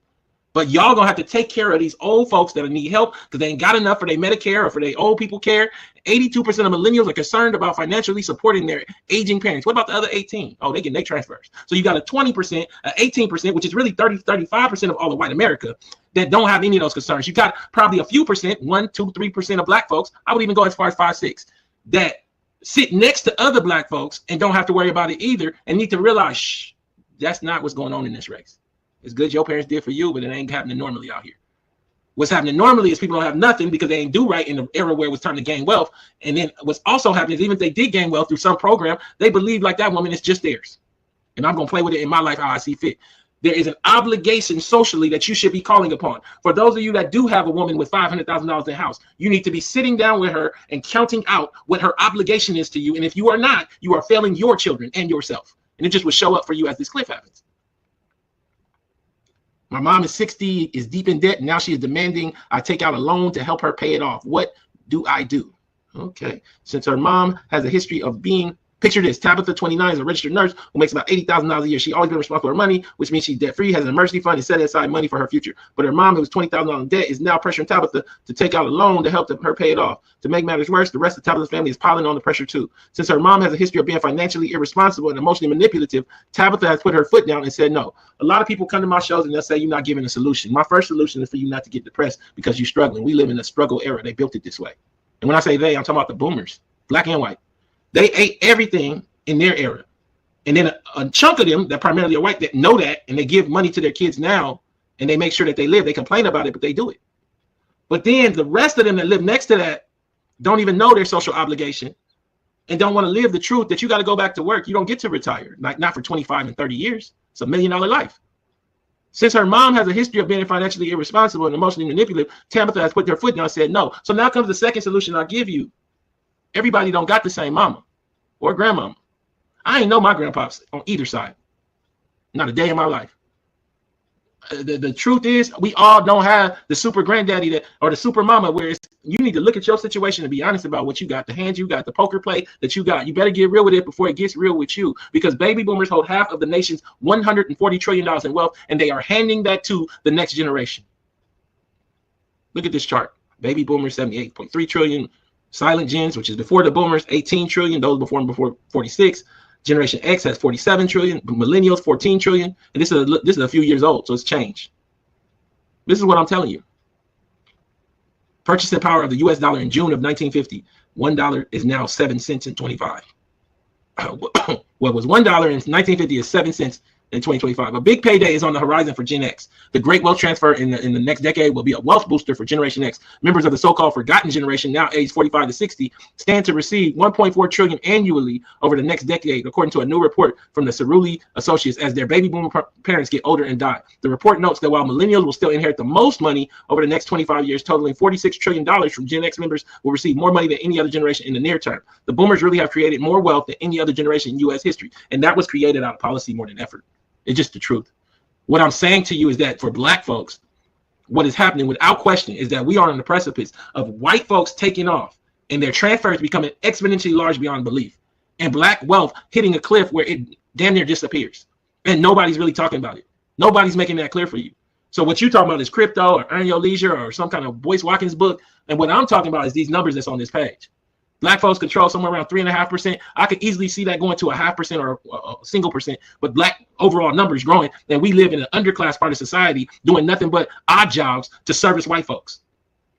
But y'all gonna have to take care of these old folks that need help because they ain't got enough for their Medicare or for their old people care. 82% of millennials are concerned about financially supporting their aging parents. What about the other 18? Oh, they get their transfers. So you got a 20%, 18%, which is really 35% of all of white America that don't have any of those concerns. You got probably a few percent, 1%, 2%, 3% of black folks. I would even go as far as 5, 6 that sit next to other black folks and don't have to worry about it either and need to realize, shh, that's not what's going on in this race. It's good your parents did for you, but it ain't happening normally out here. What's happening normally is people don't have nothing because they ain't do right in the era where it was time to gain wealth. And then what's also happening is even if they did gain wealth through some program, they believe like that woman is just theirs. And I'm going to play with it in my life how I see fit. There is an obligation socially that you should be calling upon. For those of you that do have a woman with $500,000 in the house, you need to be sitting down with her and counting out what her obligation is to you. And if you are not, you are failing your children and yourself. And it just will show up for you as this cliff happens. My mom is 60, is deep in debt, and now she is demanding I take out a loan to help her pay it off. What do I do? Okay. Since her mom has a history of being, picture this, Tabitha, 29, is a registered nurse who makes about $80,000 a year. She's always been responsible for her money, which means she's debt-free, has an emergency fund, and set aside money for her future. But her mom, who was $20,000 in debt, is now pressuring Tabitha to take out a loan to help her pay it off. To make matters worse, the rest of Tabitha's family is piling on the pressure too. Since her mom has a history of being financially irresponsible and emotionally manipulative, Tabitha has put her foot down and said no. A lot of people come to my shows and they'll say you're not giving a solution. My first solution is for you not to get depressed because you're struggling. We live in a struggle era. They built it this way. And when I say they, I'm talking about the boomers, black and white. They ate everything in their era. And then a chunk of them that primarily are white that know that, and they give money to their kids now, and they make sure that they live. They complain about it, but they do it. But then the rest of them that live next to that don't even know their social obligation and don't want to live the truth that you got to go back to work. You don't get to retire, like not for 25 and 30 years. It's $1 million life. Since her mom has a history of being financially irresponsible and emotionally manipulative, Tabitha has put their foot down and said no. So now comes the second solution I'll give you. Everybody don't got the same mama or grandmama. I ain't know my grandpops on either side. Not a day in my life. The truth is, we all don't have the super granddaddy that or the super mama where it's, you need to look at your situation and be honest about what you got, the hands you got, the poker play that you got. You better get real with it before it gets real with you, because baby boomers hold half of the nation's $140 trillion in wealth, and they are handing that to the next generation. Look at this chart. Baby boomers, 78.3 trillion. Silent gens, which is before the boomers, 18 trillion. Those before 46. Generation X has 47 trillion. Millennials, 14 trillion. And this is a few years old, so it's changed. This is what I'm telling you. Purchasing power of the US dollar in June of 1950. $1 is now 7 cents and 25. What was $1 in 1950 is 7 cents in 2025. A big payday is on the horizon for Gen X. The great wealth transfer in the next decade will be a wealth booster for Generation X. Members of the so-called forgotten generation, now aged 45 to 60, stand to receive $1.4 trillion annually over the next decade, according to a new report from the Cerulli Associates, as their baby boomer parents get older and die. The report notes that while millennials will still inherit the most money over the next 25 years, totaling $46 trillion from Gen X members will receive more money than any other generation in the near term. The boomers really have created more wealth than any other generation in U.S. history, and that was created out of policy more than effort. It's just the truth. What I'm saying to you is that for black folks, what is happening without question is that we are on the precipice of white folks taking off and their transfers becoming exponentially large beyond belief, and black wealth hitting a cliff where it damn near disappears. And nobody's really talking about it. Nobody's making that clear for you. So what you're talking about is crypto or earn your leisure or some kind of Boyce Watkins book. And what I'm talking about is these numbers that's on this page. Black folks control somewhere around 3.5%. I could easily see that going to 0.5% or a single percent, but black overall numbers growing. And we live in an underclass part of society doing nothing but odd jobs to service white folks.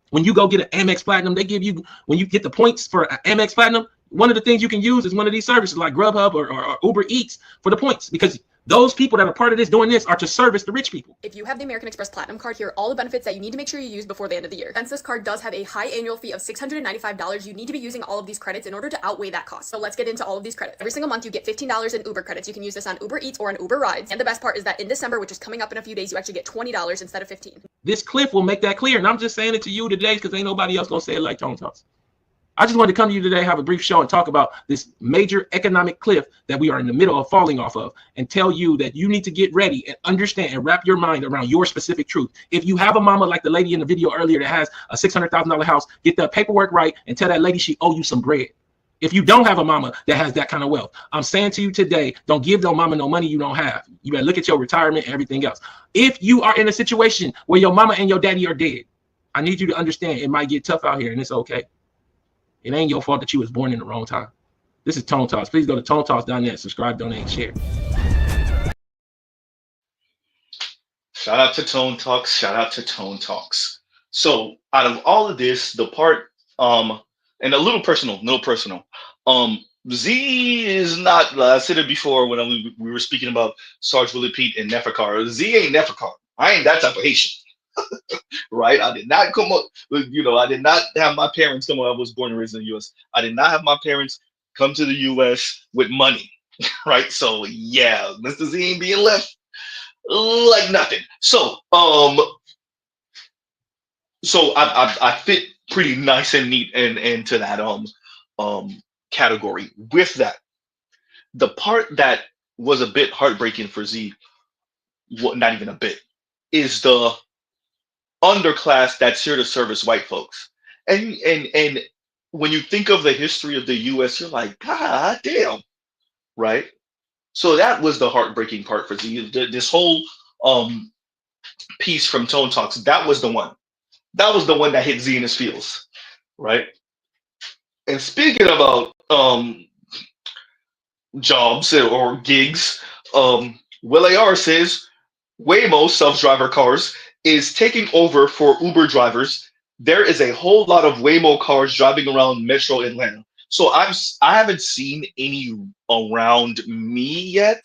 When you go get an Amex Platinum, they give you, when you get the points for an Amex Platinum, one of the things you can use is one of these services like Grubhub or Uber Eats for the points, because those people that are part of this doing this are to service the rich people. If you have the American Express Platinum card, here are all the benefits that you need to make sure you use before the end of the year. Since this card does have a high annual fee of $695, you need to be using all of these credits in order to outweigh that cost. So let's get into all of these credits. Every single month you get $15 in Uber credits. You can use this on Uber Eats or on Uber Rides. And the best part is that in December, which is coming up in a few days, you actually get $20 instead of $15. This cliff will make that clear. And I'm just saying it to you today because ain't nobody else gonna say it like Tone Talks. I just wanted to come to you today, have a brief show and talk about this major economic cliff that we are in the middle of falling off of, and tell you that you need to get ready and understand and wrap your mind around your specific truth. If you have a mama like the lady in the video earlier that has a $600,000 house, get the paperwork right and tell that lady she owe you some bread. If you don't have a mama that has that kind of wealth, I'm saying to you today, don't give no mama no money you don't have. You better look at your retirement and everything else. If you are in a situation where your mama and your daddy are dead, I need you to understand it might get tough out here, and it's okay. It ain't your fault that you was born in the wrong time. This is Tone Talks. Please go to tonetalks.net, subscribe, donate, share. Shout out to Tone Talks. Shout out to Tone Talks. So out of all of this, the part, and a little personal, Z is not, I said it before when we were speaking about Sarge Willie Pete and Neferkar. Z ain't Neferkar. I ain't that type of Haitian. Right? I did not come up with, I did not have my parents come up. I was born and raised in the US. I did not have my parents come to the US with money. Right? So yeah, Mr. Z ain't being left like nothing. So I fit pretty nice and neat into that category. With that, the part that was a bit heartbreaking for Z, not even a bit, is the underclass that's here to service white folks. And when you think of the history of the US, you're like, God damn, right? So that was the heartbreaking part for Z. This whole piece from Tone Talks, that was the one. That was the one that hit Z in his feels, right? And speaking about jobs or gigs, Will AR says Waymo self-driver cars is taking over for Uber drivers. There is a whole lot of Waymo cars driving around Metro Atlanta. So I haven't seen any around me yet,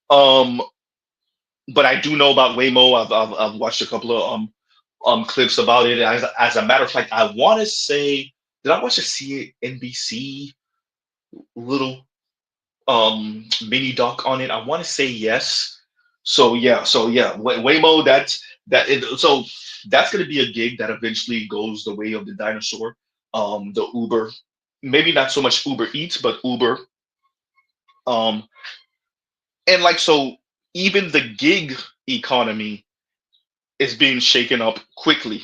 but I do know about Waymo. I've watched a couple of clips about it. As a matter of fact, I want to say, did I watch a CNBC little mini doc on it? I want to say yes. So yeah, Waymo, so that's going to be a gig that eventually goes the way of the dinosaur. The Uber, maybe not so much Uber Eats, but Uber. And like, so even the gig economy is being shaken up quickly,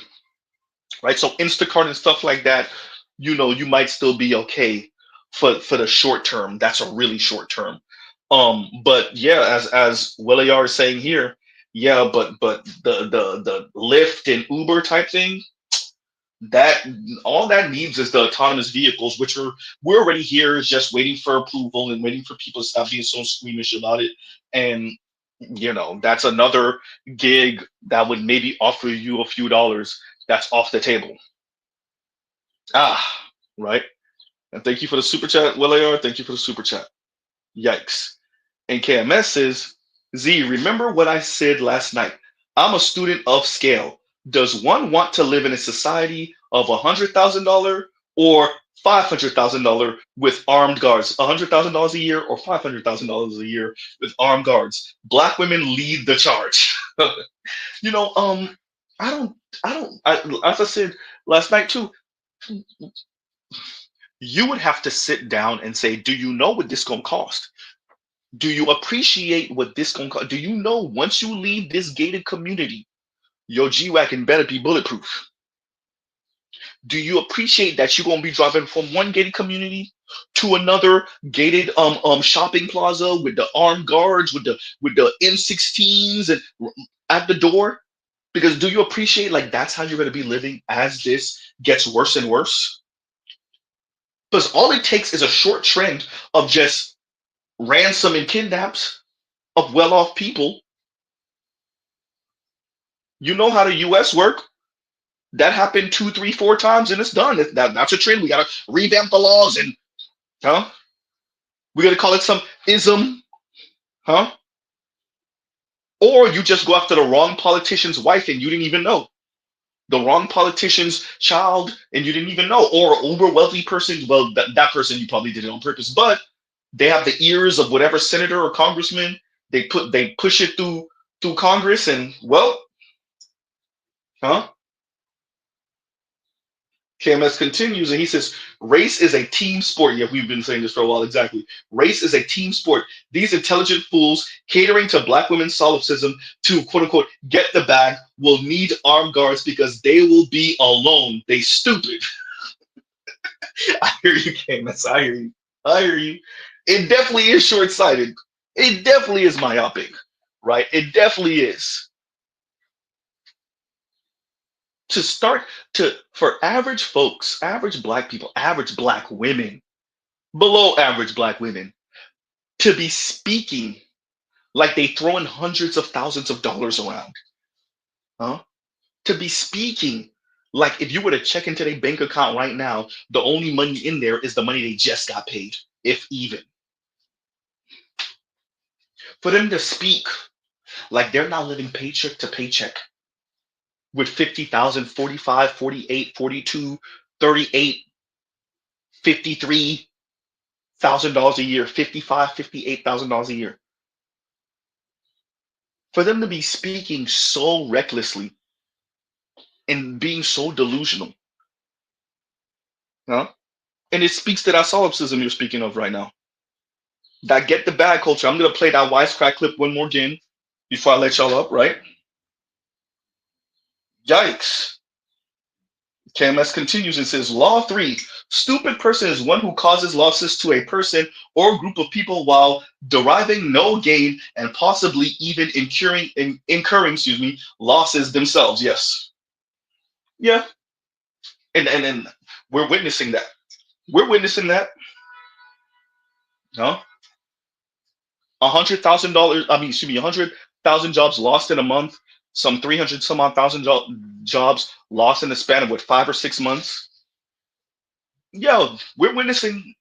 right? So Instacart and stuff like that, you might still be okay for the short term. That's a really short term. But yeah, as Willie R is saying here, yeah, but the Lyft and Uber type thing, that all that needs is the autonomous vehicles, which we're already here, is just waiting for approval and waiting for people to stop being so squeamish about it. And that's another gig that would maybe offer you a few dollars that's off the table. Right. And thank you for the super chat, Will AR. Thank you for the super chat. Yikes. And KMS says, Z, remember what I said last night? I'm a student of scale. Does one want to live in a society of $100,000 or $500,000 with armed guards? $100,000 a year or $500,000 a year with armed guards? Black women lead the charge. As I said last night too, you would have to sit down and say, do you know what this gonna cost? Do you appreciate what this gonna cost? Do you know once you leave this gated community, your G-Wagon better be bulletproof? Do you appreciate that you're gonna be driving from one gated community to another gated shopping plaza with the armed guards, with the M16s and at the door? Because do you appreciate, like, that's how you're gonna be living as this gets worse and worse? Because all it takes is a short trend of just ransom and kidnaps of well-off people. You know how the US work. That happened 2, 3, 4 times and it's done. That's a trend. We gotta revamp the laws and we gotta call it some ism, or you just go after the wrong politician's wife and you didn't even know. The wrong politician's child and you didn't even know, or an uber wealthy person. Well, that person, you probably did it on purpose, but they have the ears of whatever senator or congressman. They push it through Congress, and KMS continues and he says, race is a team sport. Yeah, we've been saying this for a while. Exactly. Race is a team sport. These intelligent fools catering to black women's solipsism to quote unquote get the bag will need armed guards because they will be alone. They stupid. I hear you, Camus. I hear you. I hear you. It definitely is short-sighted. It definitely is myopic, right? It definitely is. To start to for average folks, average black people, average black women, below average black women, to be speaking like they throwing hundreds of thousands of dollars around, huh? To be speaking like if you were to check into their bank account right now, the only money in there is the money they just got paid, if even. For them to speak like they're not living paycheck to paycheck with 50,000, 45, 48, 42, 38, 53,000 dollars a year, 55, 58,000 dollars a year. For them to be speaking so recklessly and being so delusional, huh? And it speaks to that solipsism you're speaking of right now. That get the bag culture. I'm gonna play that wisecrack clip one more again before I let y'all up, right? Yikes. KMS continues and says, Law 3, stupid person is one who causes losses to a person or group of people while deriving no gain and possibly even incurring losses themselves. Yes. Yeah. And we're witnessing that. We're witnessing that. No? $100,000, $100,000 jobs lost in a month, some 300 some odd thousand jobs lost in the span of what, 5 or 6 months. Yo, we're witnessing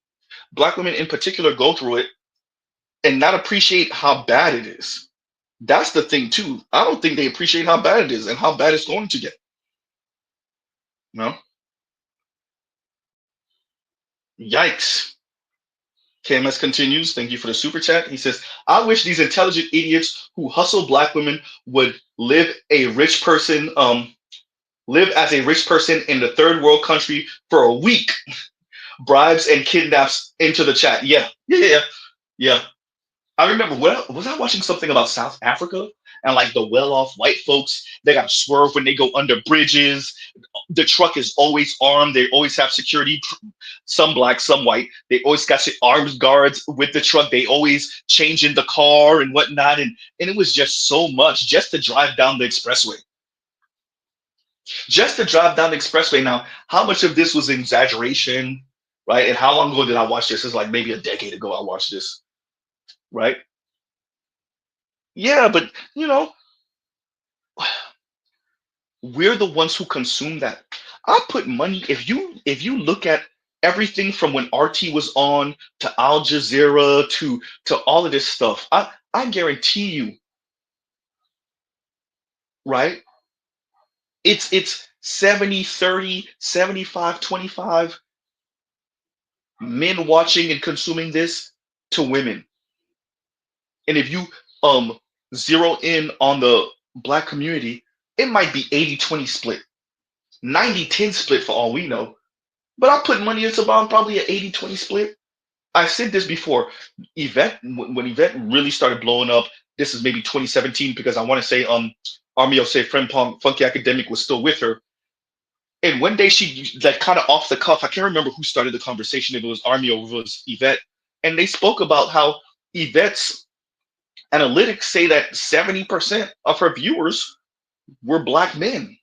black women in particular go through it and not appreciate how bad it is. That's the thing too. I don't think they appreciate how bad it is and how bad it's going to get. No? Yikes. KMS continues. Thank you for the super chat. He says, I wish these intelligent idiots who hustle black women would live as a rich person in the third world country for a week. Bribes and kidnaps into the chat. Yeah. I remember, was I watching something about South Africa and like the well-off white folks, they got to swerve when they go under bridges. The truck is always armed. They always have security, some black, some white. They always got armed guards with the truck. They always change in the car and whatnot. And it was just so much just to drive down the expressway. Just to drive down the expressway. Now, how much of this was exaggeration, right? And how long ago did I watch this? It's like maybe a decade ago I watched this. Right? Yeah, but we're the ones who consume that. I put money. If you look at everything from when RT was on to Al Jazeera to all of this stuff, I guarantee you, right? It's 70-30, 75-25 men watching and consuming this to women. And if you zero in on the black community, it might be 80-20 split, 90-10 split for all we know. But I put money into about probably an 80-20 split. I said this before. Yvette, when Yvette really started blowing up, this is maybe 2017 because I want to say Armio say friend Funky Academic was still with her. And one day she like kind of off the cuff, I can't remember who started the conversation, if it was Armio or if it was Yvette, and they spoke about how Yvette's analytics say that 70% of her viewers were black men.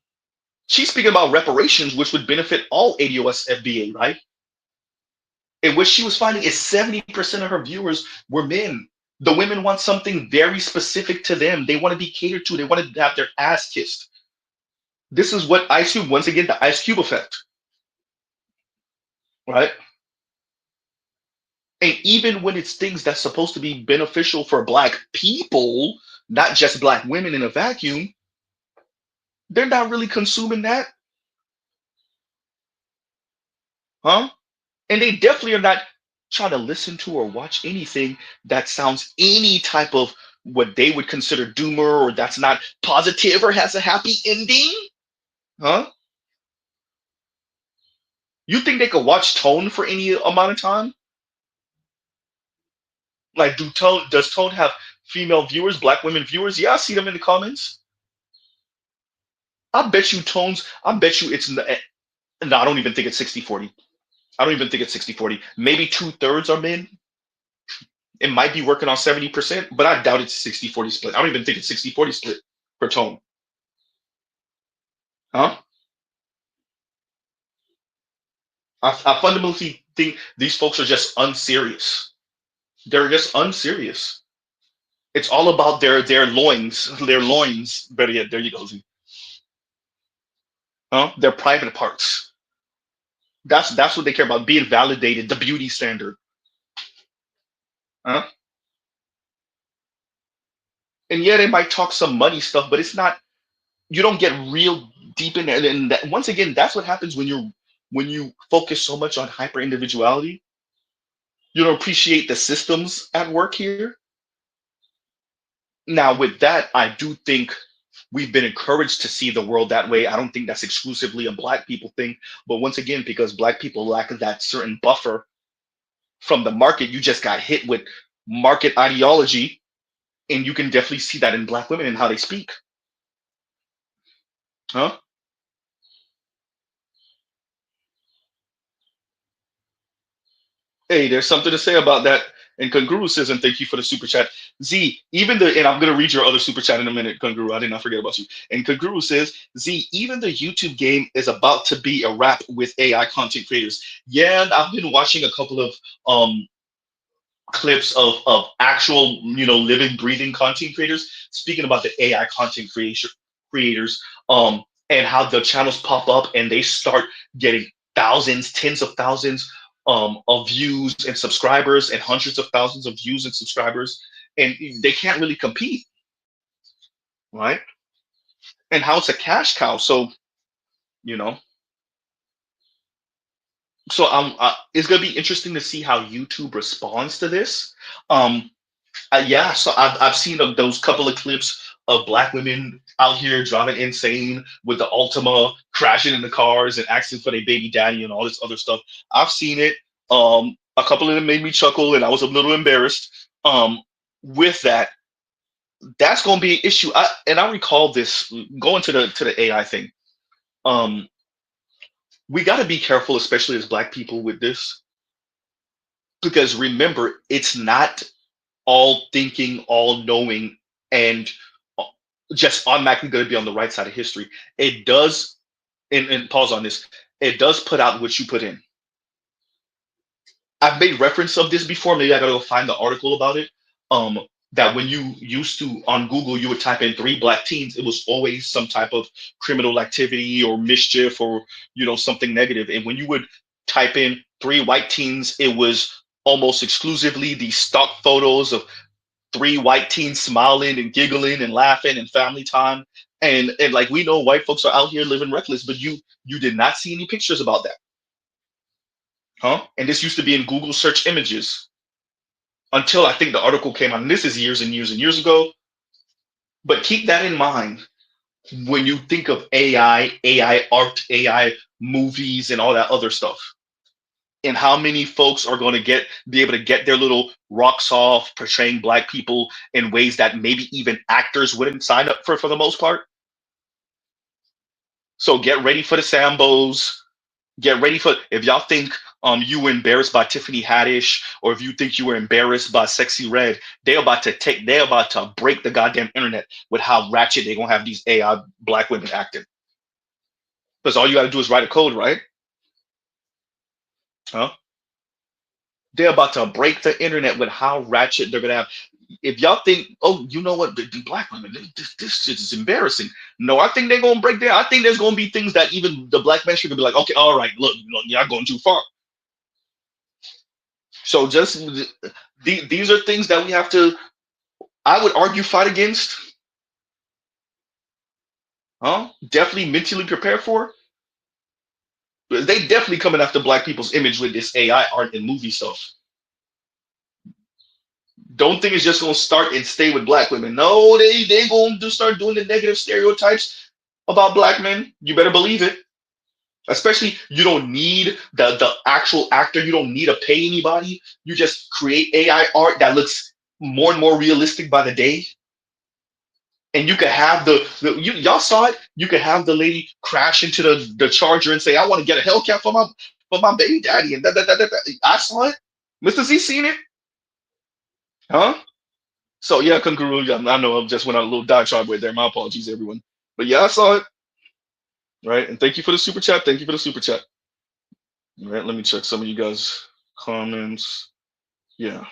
She's speaking about reparations, which would benefit all ADOS FBA, right? And what she was finding is 70% of her viewers were men. The women want something very specific to them. They want to be catered to. They want to have their ass kissed. This is what Ice Cube, once again, the Ice Cube effect, right? And even when it's things that's supposed to be beneficial for black people, not just black women in a vacuum, they're not really consuming that. Huh? And they definitely are not trying to listen to or watch anything that sounds any type of what they would consider doomer or that's not positive or has a happy ending. Huh? You think they could watch Tone for any amount of time? Like, does Tone have female viewers, black women viewers? Yeah, I see them in the comments. I bet you it's, no, I don't even think it's 60-40. I don't even think it's 60-40. Maybe 2/3 are men. It might be working on 70%, but I doubt it's 60-40 split. I don't even think it's 60-40 split for tone. Huh? I fundamentally think these folks are just unserious. They're just unserious. It's all about their loins, their loins. Better yet, there you go, Z. Huh? Their private parts. That's what they care about. Being validated, the beauty standard. Huh? And yeah, they might talk some money stuff, but it's not. You don't get real deep in it. And that, once again, that's what happens when you focus so much on hyper individuality. You don't appreciate the systems at work here. Now, with that, I do think we've been encouraged to see the world that way. I don't think that's exclusively a Black people thing. But once again, because Black people lack that certain buffer from the market, you just got hit with market ideology. And you can definitely see that in Black women and how they speak. Huh? Hey, there's something to say about that. And Kanguru says, and thank you for the super chat. Z, even the, and I'm going to read your other super chat in a minute, Kanguru. I did not forget about you. And Kanguru says, Z, even the YouTube game is about to be a wrap with AI content creators. Yeah, and I've been watching a couple of clips of actual, living, breathing content creators speaking about the AI content creators, and how the channels pop up and they start getting thousands, tens of thousands of views and subscribers, and hundreds of thousands of views and subscribers, and they can't really compete, right? And how it's a cash cow. So, it's gonna be interesting to see how YouTube responds to this. Yeah, so I've seen those couple of clips of Black women out here driving insane with the Altima, crashing in the cars and asking for their baby daddy and all this other stuff. I've seen it. A couple of them made me chuckle, and I was a little embarrassed. With that, that's going to be an issue. I recall this going to the AI thing. We got to be careful, especially as Black people, with this, because remember, it's not all thinking, all knowing, and just automatically going to be on the right side of history. It does, and pause on this, it does put out what you put in. I've made reference of this before. Maybe I gotta go find the article about it. That when you used to, on Google, you would type in 3 Black teens, it was always some type of criminal activity or mischief or something negative. And when you would type in 3 white teens, it was almost exclusively the stock photos of 3 white teens smiling and giggling and laughing and family time. And like, we know white folks are out here living reckless, but you did not see any pictures about that. Huh? And this used to be in Google search images until I think the article came out. And this is years and years and years ago. But keep that in mind when you think of AI art, AI movies, and all that other stuff. And how many folks are going to be able to get their little rocks off portraying Black people in ways that maybe even actors wouldn't sign up for the most part. So get ready for the Sambos. Get ready for, if y'all think you were embarrassed by Tiffany Haddish, or if you think you were embarrassed by Sexy Red, they're about to break the goddamn internet with how ratchet they're gonna have these AI Black women acting. Because all you gotta do is write a code, right? Huh? They're about to break the internet with how ratchet they're gonna have. If y'all think, oh, you know what, the Black women, this shit is embarrassing. No, I think they're gonna break down. I think there's gonna be things that even the Black men should be like, okay, all right, look, y'all going too far. So just these are things that we have to, I would argue, fight against. Definitely mentally prepare for. They definitely coming after Black people's image with this AI art and movie stuff. Don't think it's just gonna start and stay with Black women. No, they gonna start doing the negative stereotypes about Black men. You better believe it. Especially, you don't need the actual actor. You don't need to pay anybody. You just create AI art that looks more and more realistic by the day. And you could have y'all saw it. You could have the lady crash into the Charger and say, I want to get a Hellcat for but my baby daddy and I saw it. Mr. Z seen it, huh? So yeah, Kangaroo. Yeah, I know I just went on a little diatribe right there. My apologies, everyone. But yeah, I saw it. Right, and thank you for the super chat. Thank you for the super chat. All right, let me check some of you guys' comments. Yeah,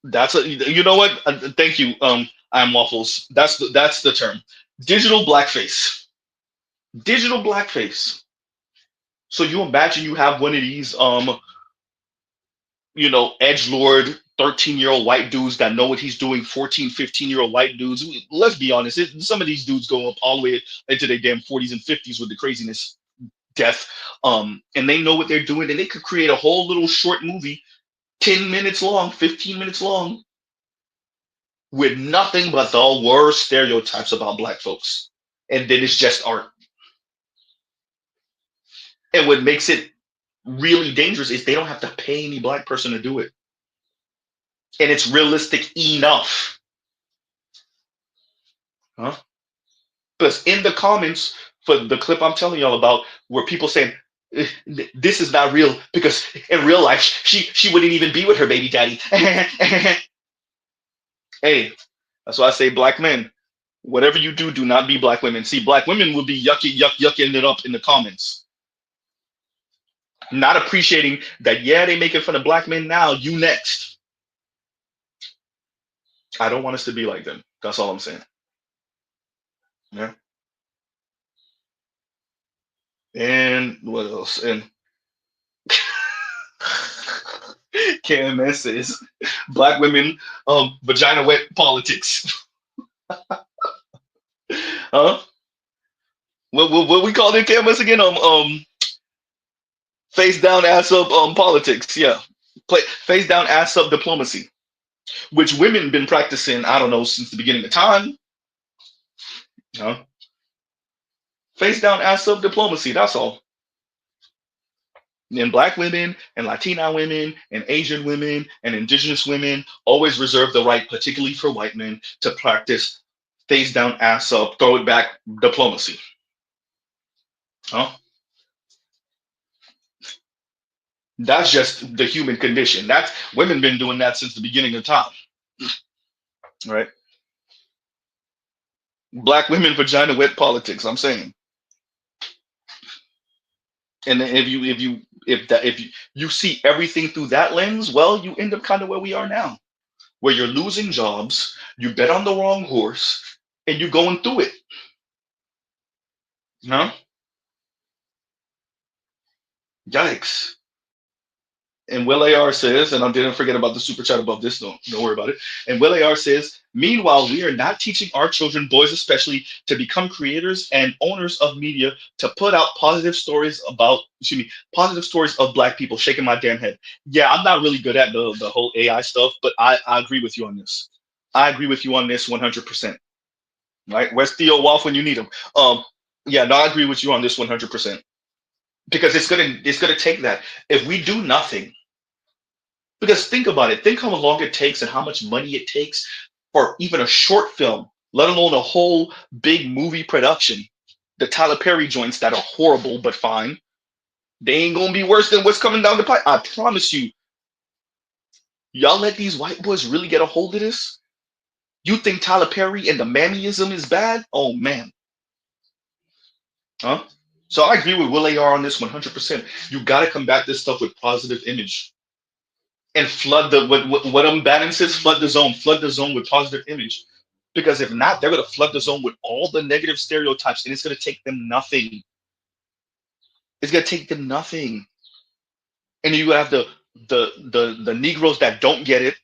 that's a. You know what? Thank you. I'm waffles. That's the term. Digital blackface. Digital blackface. So you imagine you have one of these edgelord 13-year-old white dudes that know what he's doing, 14, 15-year-old white dudes. Let's be honest, some of these dudes go up all the way into their damn 40s and 50s with the craziness, death. And they know what they're doing, and they could create a whole little short movie, 10 minutes long, 15 minutes long, with nothing but the worst stereotypes about black folks. And then it's just art. And what makes it really dangerous is they don't have to pay any black person to do it. And it's realistic enough. Huh? Because in the comments for the clip I'm telling y'all about, where people saying, this is not real, because in real life, she wouldn't even be with her baby daddy. Hey, that's why I say black men, whatever you do, do not be black women. See, black women will be yucking it up in the comments. Not appreciating that, yeah, they making fun of black men now, you next. I don't want us to be like them. That's all I'm saying. Yeah. And what else? And KMS says black women vagina wet politics. Huh? What we call it, KMS again? Face down, ass up politics. Yeah. Face down, ass up diplomacy, which women been practicing, I don't know, since the beginning of time. Huh? Face down, ass up diplomacy. That's all. And black women and Latina women and Asian women and indigenous women always reserve the right, particularly for white men, to practice face down, ass up, throw it back diplomacy. Huh? That's just the human condition. That's women been doing that since the beginning of time. Right? Black women vagina wet politics, I'm saying. And if you see everything through that lens, well, you end up kind of where we are now, where you're losing jobs, you bet on the wrong horse, and you're going through it. No? Yikes. And Will AR says, and I didn't forget about the super chat above this, don't worry about it. And Will AR says, meanwhile, we are not teaching our children, boys especially, to become creators and owners of media to put out positive stories of black people. Shaking my damn head. Yeah, I'm not really good at the whole AI stuff, but I agree with you on this. I agree with you on this 100%. Right? Where's Theo Wolf when you need him? Yeah, no, I agree with you on this 100%. Because it's gonna take that. If we do nothing, because think about it, think how long it takes and how much money it takes for even a short film, let alone a whole big movie production. The Tyler Perry joints that are horrible but fine, they ain't gonna be worse than what's coming down the pipe. I promise you. Y'all let these white boys really get a hold of this? You think Tyler Perry and the mammyism is bad? Oh man. Huh? So I agree with Will AR on this 100%. You gotta combat this stuff with positive image. And flood what Bannon says, flood the zone with positive image. Because if not, they're gonna flood the zone with all the negative stereotypes, and it's gonna take them nothing. It's gonna take them nothing. And you have the Negroes that don't get it,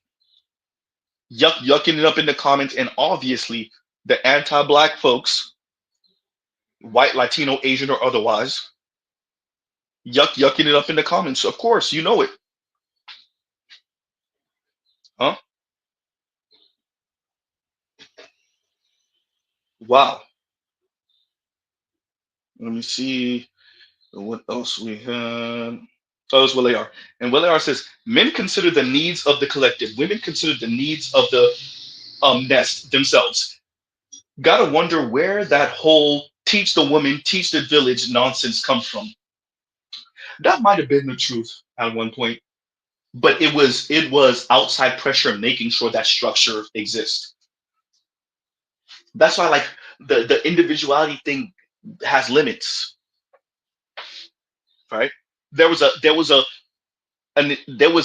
yucking it up in the comments, and obviously the anti-black folks, white, Latino, Asian, or otherwise, yucking it up in the comments. Of course, you know it. Huh? Wow. Let me see what else we had. Oh, it's Will AR. And Will AR says, men consider the needs of the collective. Women consider the needs of the nest themselves. Gotta wonder where that whole teach the woman, teach the village nonsense comes from. That might have been the truth at one point, but it was outside pressure making sure that structure exists. That's why like the individuality thing has limits, right? There was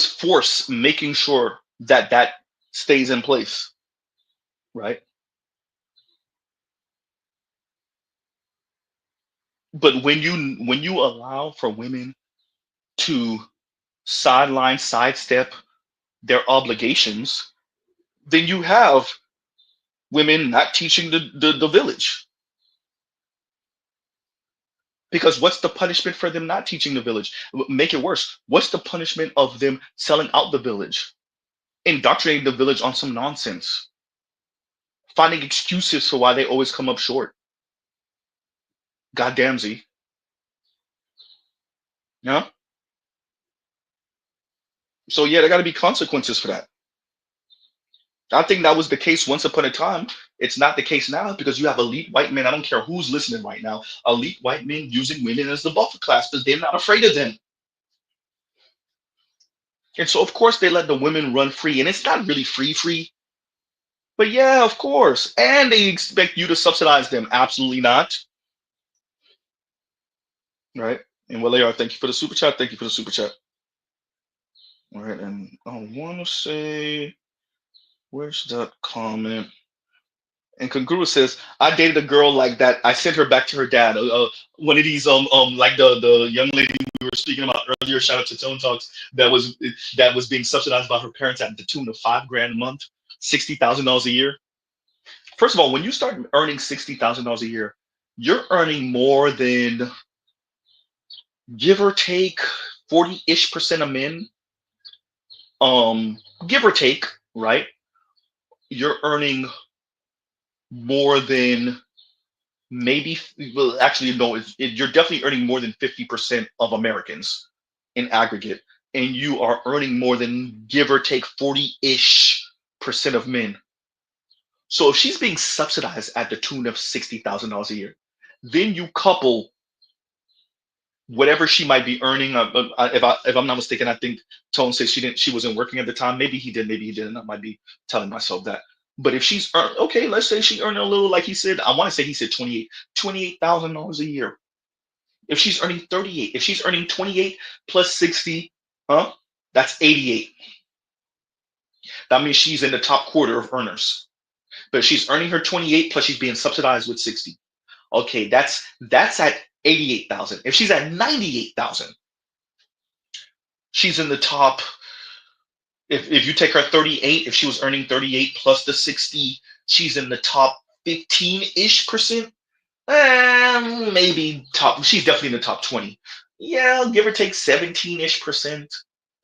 force making sure that that stays in place, right? But when you allow for women to sidestep their obligations, then you have women not teaching the village. Because what's the punishment for them not teaching the village? Make it worse. What's the punishment of them selling out the village, indoctrinating the village on some nonsense, finding excuses for why they always come up short? Goddamn Z. Yeah. So yeah, there got to be consequences for that. I think that was the case once upon a time. It's not the case now because you have elite white men. I don't care who's listening right now. Elite white men using women as the buffer class because they're not afraid of them. And so, of course, they let the women run free. And it's not really free. But yeah, of course. And they expect you to subsidize them. Absolutely not. Right? And well, they are. Thank you for the super chat. Thank you for the super chat. All right. And I want to say, where's that comment? And Congruous says, I dated a girl like that. I sent her back to her dad. One of these like the young lady we were speaking about earlier. Shout out to Tone Talks. That was being subsidized by her parents at the tune of $5,000 a month, $60,000 a year. First of all, when you start earning $60,000 a year, you're earning more than, give or take, 40-ish% of men. Give or take, right? You're earning more than maybe, well, actually, no, you're definitely earning more than 50% of Americans in aggregate. And you are earning more than, give or take, 40-ish% of men. So if she's being subsidized at the tune of $60,000 a year, then you couple whatever she might be earning. If I'm not mistaken, I think Tone said she wasn't working at the time. Maybe he did, maybe he didn't. I might be telling myself that. But if she's okay, let's say she earned a little, like he said, I want to say he said $28,000 a year. If she's earning 38, if she's earning 28 plus 60, that's 88. That means she's in the top quarter of earners. But she's earning her 28 plus she's being subsidized with 60. Okay, that's at 88,000. If she's at 98,000, she's in the top. If you take her 38, if she was earning 38 plus the 60, she's in the top 15-ish%. Maybe top. She's definitely in the top 20. Yeah, give or take 17-ish%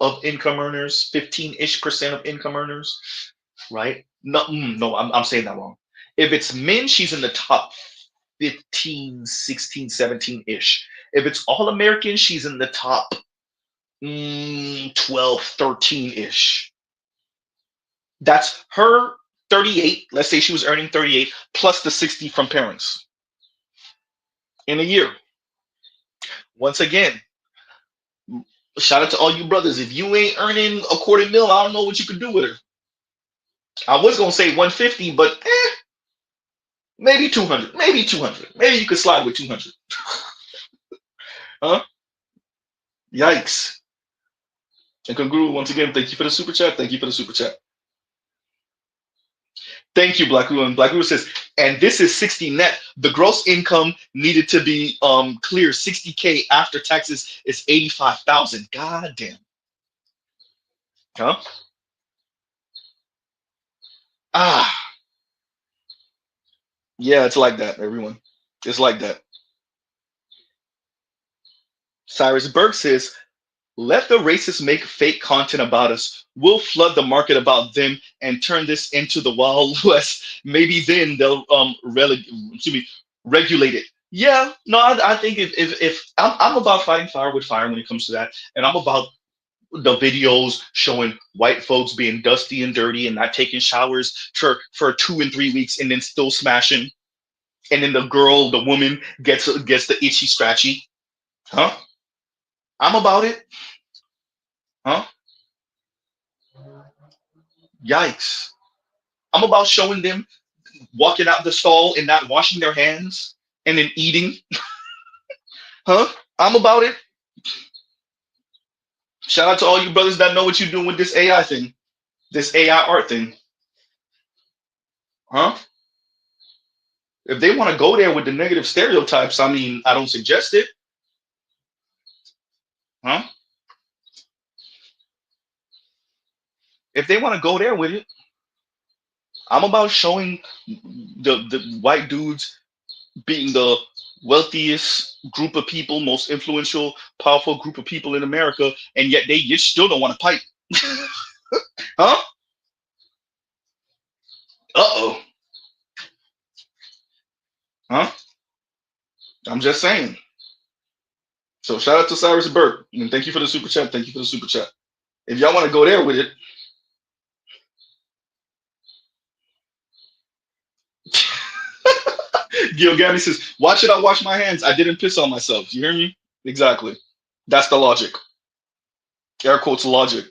of income earners, 15-ish% of income earners, right? No, I'm saying that wrong. If it's men, she's in the top 15, 16, 17-ish. If it's all American, she's in the top 12, 13-ish. That's her 38. Let's say she was earning 38 plus the 60 from parents in a year. Once again, shout out to all you brothers. If you ain't earning $250,000, I don't know what you could do with her. I was gonna say 150, but maybe 200. Maybe 200. Maybe you could slide with 200. Huh? Yikes. And Congru, once again, thank you for the super chat. Thank you for the super chat. Thank you, Black Guru. And Black Guru says, and this is 60 net. The gross income needed to be clear. 60K after taxes is 85,000. God damn. Huh? Yeah, it's like that, everyone. It's like that. Cyrus Berg says, let the racists make fake content about us. We'll flood the market about them and turn this into the Wild West. Maybe then they'll regulate it. Yeah, no, I think if I'm about fighting fire with fire when it comes to that, and I'm about the videos showing white folks being dusty and dirty and not taking showers for 2 and 3 weeks and then still smashing. and then the woman gets the itchy scratchy. Huh? I'm about it. Huh? Yikes. I'm about showing them walking out the stall and not washing their hands and then eating. Huh? I'm about it. Shout out to all you brothers that know what you're doing with this AI thing, this AI art thing. Huh? If they want to go there with the negative stereotypes, I mean, I don't suggest it. Huh? If they want to go there with it, I'm about showing the white dudes being the wealthiest group of people, most influential, powerful group of people in America, and yet they just still don't want to pipe. Huh? Uh-oh. Huh? I'm just saying. So shout out to Cyrus Burke, and thank you for the super chat. Thank you for the super chat. If y'all want to go there with it, Gilgami says, why should I wash my hands? I didn't piss on myself. You hear me? Exactly. That's the logic. Air quotes logic.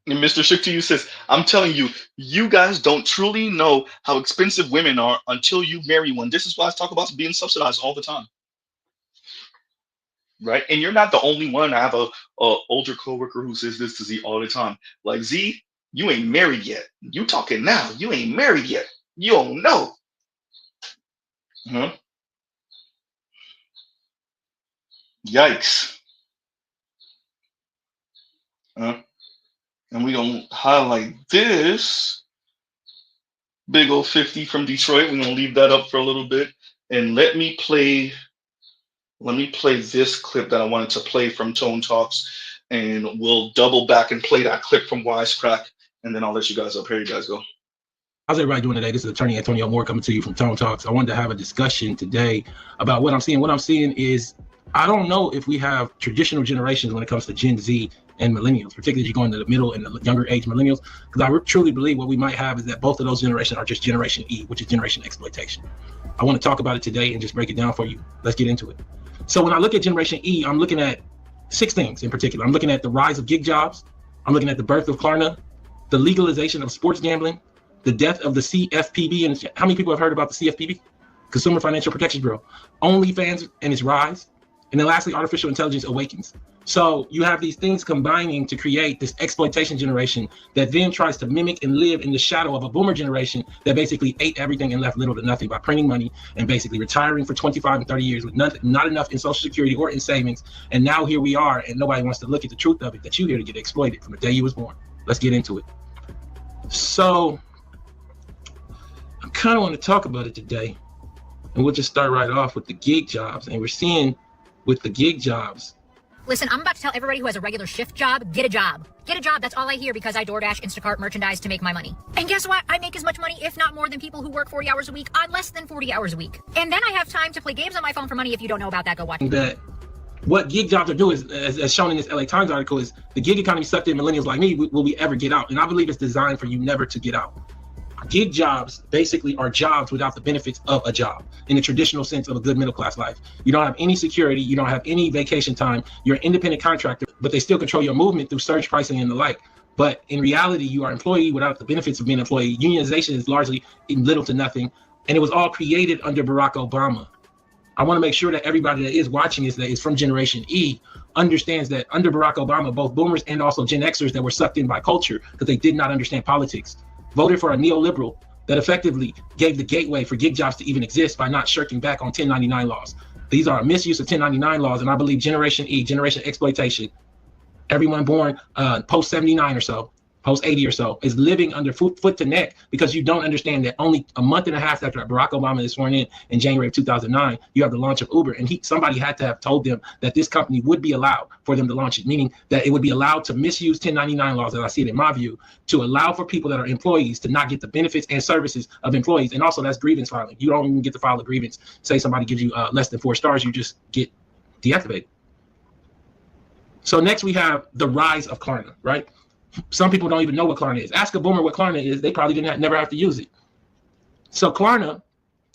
And Mr. Shook to you says, I'm telling you, you guys don't truly know how expensive women are until you marry one. This is why I talk about being subsidized all the time. Right? And you're not the only one. I have a older coworker who says this to Z all the time. Like, Z, you ain't married yet. You talking now. You ain't married yet. You don't know. Huh? Yikes. And we don't highlight this big old 50 from Detroit. We're gonna leave that up for a little bit. And let me play this clip that I wanted to play from Tone Talks, and we'll double back and play that clip from Wisecrack, and then I'll let you guys up. Here you guys go. How's everybody doing today? This is Attorney Antonio Moore coming to you from Tone Talks. I wanted to have a discussion today about what I'm seeing. What I'm seeing is, I don't know if we have traditional generations when it comes to Gen Z and millennials, particularly if you go into the middle and the younger age millennials, because I truly believe what we might have is that both of those generations are just Generation E, which is generation exploitation. I want to talk about it today and just break it down for you. Let's get into it. So when I look at Generation E, I'm looking at 6 things in particular. I'm looking at the rise of gig jobs. I'm looking at the birth of Klarna, the legalization of sports gambling, the death of the CFPB. And how many people have heard about the CFPB? Consumer Financial Protection Bureau. OnlyFans and its rise. And then lastly, artificial intelligence awakens. So you have these things combining to create this exploitation generation that then tries to mimic and live in the shadow of a boomer generation that basically ate everything and left little to nothing by printing money and basically retiring for 25 and 30 years with not enough in Social Security or in savings. And now here we are, and nobody wants to look at the truth of it, that you're here to get exploited from the day you was born. Let's get into it. So I kind of want to talk about it today, and we'll just start right off with the gig jobs. And we're seeing with the gig jobs. Listen, I'm about to tell everybody who has a regular shift job, get a job. Get a job, that's all I hear, because I DoorDash, Instacart, merchandise to make my money. And guess what? I make as much money, if not more, than people who work 40 hours a week on less than 40 hours a week. And then I have time to play games on my phone for money. If you don't know about that, go watch. That what gig jobs are doing is, as shown in this LA Times article, is the gig economy sucked in millennials like me. Will we ever get out? And I believe it's designed for you never to get out. Gig jobs basically are jobs without the benefits of a job in the traditional sense of a good middle class life. You don't have any security, you don't have any vacation time, you're an independent contractor, but they still control your movement through surge pricing and the like. But in reality, you are an employee without the benefits of being an employee. Unionization is largely little to nothing, and it was all created under Barack Obama. I want to make sure that everybody that is watching this, that is from Generation E, understands that under Barack Obama, both boomers and also Gen Xers that were sucked in by culture because they did not understand politics, voted for a neoliberal that effectively gave the gateway for gig jobs to even exist by not shirking back on 1099 laws. These are a misuse of 1099 laws, and I believe Generation E, generation exploitation, everyone born post 79 or so, post 80 or so, is living under foot to neck because you don't understand that only a month and a half after Barack Obama is sworn in January of 2009, you have the launch of Uber, and somebody had to have told them that this company would be allowed for them to launch it, meaning that it would be allowed to misuse 1099 laws, as I see it in my view, to allow for people that are employees to not get the benefits and services of employees. And also that's grievance filing. You don't even get to file a grievance. Say somebody gives you less than 4 stars, you just get deactivated. So next we have the rise of Klarna, right? Some people don't even know what Klarna is. Ask a boomer what Klarna is. They probably never have to use it. So Klarna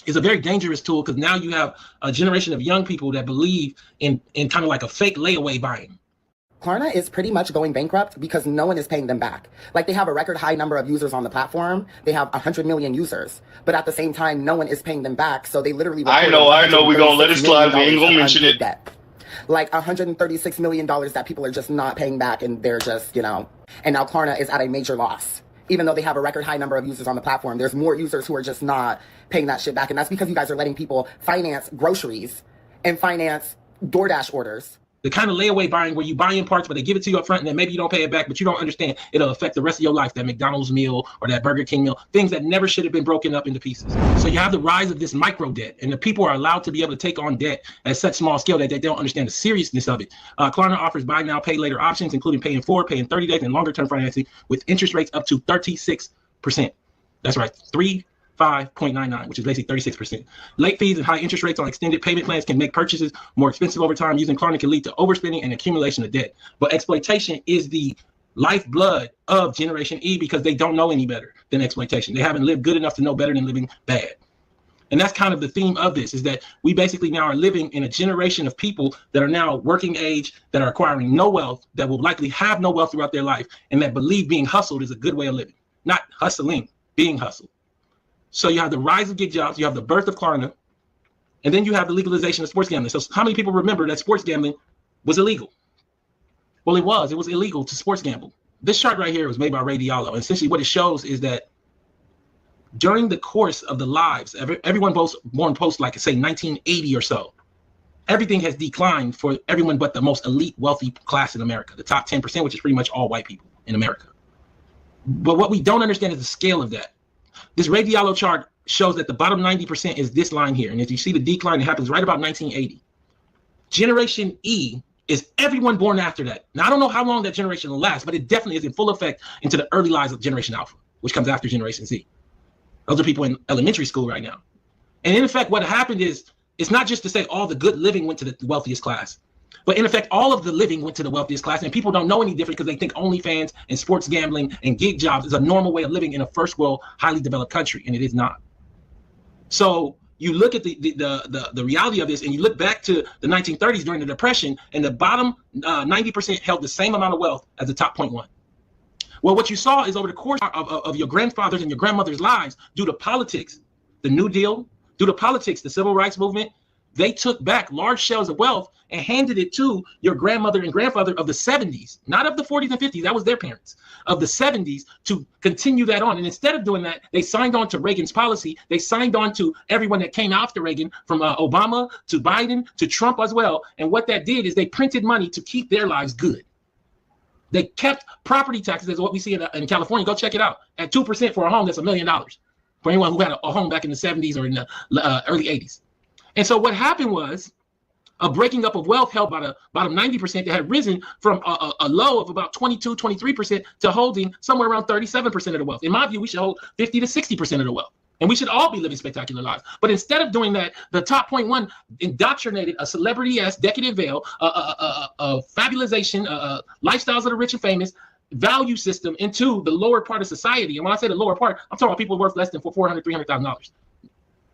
is a very dangerous tool because now you have a generation of young people that believe in kind of like a fake layaway buying. Klarna is pretty much going bankrupt because no one is paying them back. Like, they have a record high number of users on the platform. They have 100 million users, but at the same time, no one is paying them back. So they literally I know. We're going to let it slide. We ain't going to mention it. Debt. Like $136 million that people are just not paying back, and they're just, you know, and now Klarna is at a major loss. Even though they have a record high number of users on the platform, there's more users who are just not paying that shit back. And that's because you guys are letting people finance groceries and finance DoorDash orders. The kind of layaway buying where you buy in parts, but they give it to you up front and then maybe you don't pay it back, but you don't understand it'll affect the rest of your life, that McDonald's meal or that Burger King meal, things that never should have been broken up into pieces. So you have the rise of this micro debt, and the people are allowed to be able to take on debt at such small scale that they don't understand the seriousness of it. Klarna offers buy now, pay later options, including paying 30 days, and longer term financing with interest rates up to 36%. That's right, 5.99, which is basically 36%. Late fees and high interest rates on extended payment plans can make purchases more expensive over time. Using Klarna can lead to overspending and accumulation of debt. But exploitation is the lifeblood of Generation E because they don't know any better than exploitation. They haven't lived good enough to know better than living bad. And that's kind of the theme of this, is that we basically now are living in a generation of people that are now working age, that are acquiring no wealth, that will likely have no wealth throughout their life, and that believe being hustled is a good way of living. Not hustling, being hustled. So you have the rise of gig jobs, you have the birth of Klarna, and then you have the legalization of sports gambling. So how many people remember that sports gambling was illegal? Well, it was illegal to sports gamble. This chart right here was made by Ray Diallo. And essentially what it shows is that during the course of the lives, everyone born post, like say 1980 or so, everything has declined for everyone but the most elite wealthy class in America, the top 10%, which is pretty much all white people in America. But what we don't understand is the scale of that. This Ray Diallo chart shows that the bottom 90% is this line here. And as you see the decline, it happens right about 1980. Generation E is everyone born after that. Now, I don't know how long that generation will last, but it definitely is in full effect into the early lives of Generation Alpha, which comes after Generation Z. Those are people in elementary school right now. And in effect, what happened is, it's not just to say all the good living went to the wealthiest class, but in effect, all of the living went to the wealthiest class, and people don't know any different because they think OnlyFans and sports gambling and gig jobs is a normal way of living in a first world, highly developed country, and it is not. So you look at the reality of this, and you look back to the 1930s during the Depression, and the bottom 90% held the same amount of wealth as the top 0.1. Well, what you saw is over the course of your grandfather's and your grandmother's lives, due to politics, the New Deal, due to politics, the Civil Rights Movement, they took back large shells of wealth and handed it to your grandmother and grandfather of the 70s, not of the 40s and 50s, that was their parents, of the 70s, to continue that on. And instead of doing that, they signed on to Reagan's policy. They signed on to everyone that came after Reagan, from Obama to Biden to Trump as well. And what that did is they printed money to keep their lives good. They kept property taxes, as what we see in California. Go check it out. At 2% for a home, that's $1 million for anyone who had a home back in the 70s or in the early 80s. And so what happened was a breaking up of wealth held by the bottom 90% that had risen from a low of about 22, 23% to holding somewhere around 37% of the wealth. In my view, we should hold 50 to 60% of the wealth. And we should all be living spectacular lives. But instead of doing that, the top 0.1 indoctrinated a celebrity-esque decadent veil, fabulization, lifestyles of the rich and famous, value system into the lower part of society. And when I say the lower part, I'm talking about people worth less than $400,000, $300,000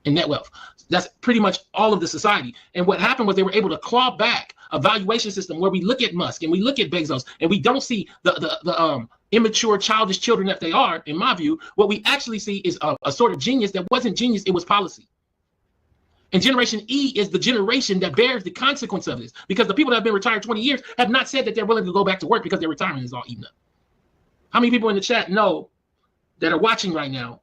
in net wealth. That's pretty much all of the society. And what happened was they were able to claw back a valuation system where we look at Musk and we look at Bezos and we don't see the immature, childish children that they are. In my view, what we actually see is a sort of genius that wasn't genius, it was policy. And Generation E is the generation that bears the consequence of this, because the people that have been retired 20 years have not said that they're willing to go back to work because their retirement is all eaten up. How many people in the chat know, that are watching right now,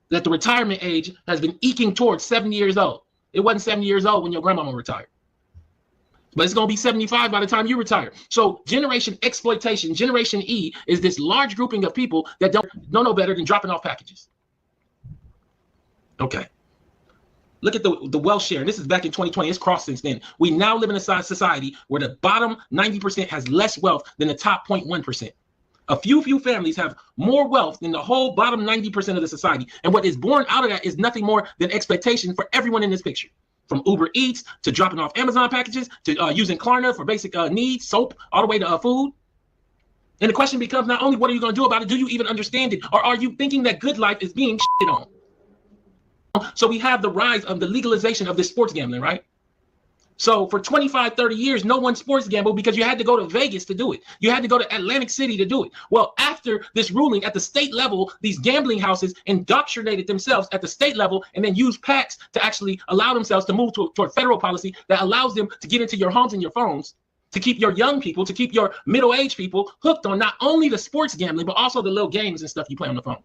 that the retirement age has been eking towards 70 years old? It wasn't 70 years old when your grandmama retired, but it's going to be 75 by the time you retire. So Generation Exploitation, Generation E, is this large grouping of people that don't know better than dropping off packages. Okay. Look at the wealth share. And this is back in 2020. It's crossed since then. We now live in a society where the bottom 90% has less wealth than the top 0.1%. A few families have more wealth than the whole bottom 90% of the society. And what is born out of that is nothing more than expectation for everyone in this picture. From Uber Eats to dropping off Amazon packages to using Klarna for basic needs, soap, all the way to food. And the question becomes not only what are you going to do about it, do you even understand it? Or are you thinking that good life is being shit on? So we have the rise of the legalization of this sports gambling, right? So for 25, 30 years, no one sports gambled because you had to go to Vegas to do it. You had to go to Atlantic City to do it. Well, after this ruling at the state level, these gambling houses indoctrinated themselves at the state level and then used PACs to actually allow themselves to move toward federal policy that allows them to get into your homes and your phones, to keep your young people, to keep your middle-aged people hooked on not only the sports gambling, but also the little games and stuff you play on the phone.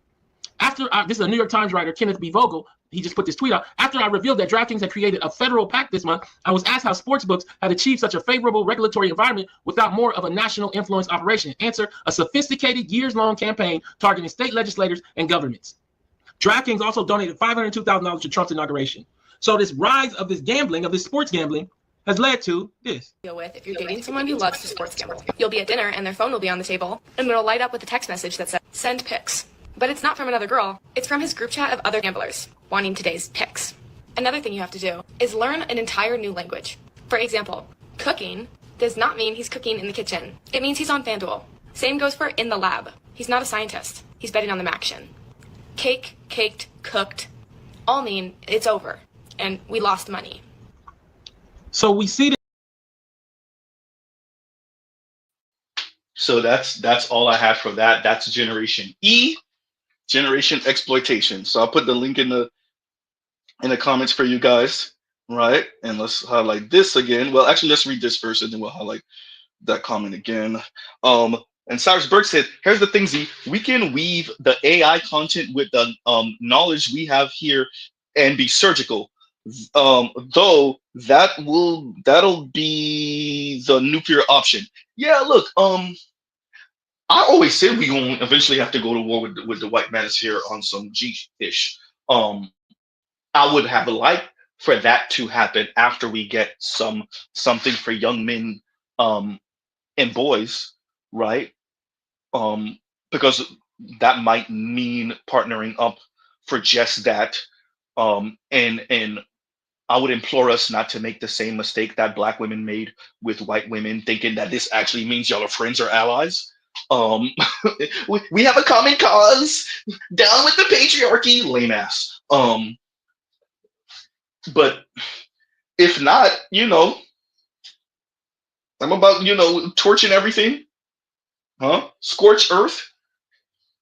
After this is a New York Times writer, Kenneth B. Vogel, he just put this tweet out. After I revealed that DraftKings had created a federal PAC this month, I was asked how sportsbooks had achieved such a favorable regulatory environment without more of a national influence operation. Answer, a sophisticated years-long campaign targeting state legislators and governments. DraftKings also donated $502,000 to Trump's inauguration. So this rise of this gambling, of this sports gambling, has led to this. Deal with if you're dating someone who loves to sports gamble. You'll be at dinner and their phone will be on the table and it'll light up with a text message that says, send pics. But it's not from another girl. It's from his group chat of other gamblers wanting today's pics. Another thing you have to do is learn an entire new language. For example, cooking does not mean he's cooking in the kitchen. It means he's on FanDuel. Same goes for in the lab. He's not a scientist. He's betting on the action. Cake, caked, cooked, all mean it's over and we lost money. So we see that. So that's all I have for that. That's Generation E, Generation Exploitation. So I'll put the link in the comments for you guys, right? And let's highlight this again. Well, actually, let's read this first, and then we'll highlight that comment again. And Cyrus Burke said, here's the thing, Z, we can weave the AI content with the knowledge we have here and be surgical. Though that'll be the nuclear option. Yeah, look, I always said we gonna eventually have to go to war with the white manosphere on some G-ish. I would have liked for that to happen after we get something for young men and boys, right? Because that might mean partnering up for just that. And I would implore us not to make the same mistake that Black women made with white women, thinking that this actually means y'all are friends or allies. We have a common cause. Down with the patriarchy, lame ass. But if not, I'm about, torching everything, scorch earth.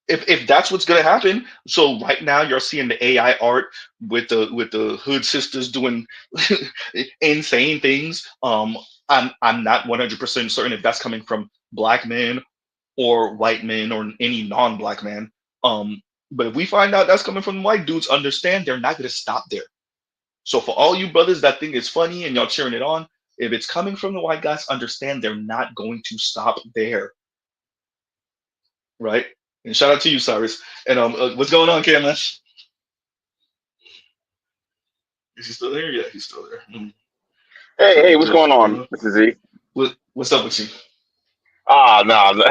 If that's what's gonna happen. So right now you're seeing the AI art with the hood sisters doing insane things. I'm not 100% certain if that's coming from Black men or white men or any non-Black man. But if we find out that's coming from white dudes, understand they're not gonna stop there. So for all you brothers that think it's funny and y'all cheering it on, if it's coming from the white guys, understand they're not going to stop there. Right? And shout out to you, Cyrus. And what's going on, Cam? Is he still there? Yeah, he's still there. Hey, what's going on, Mr. Z? What's up with you? No,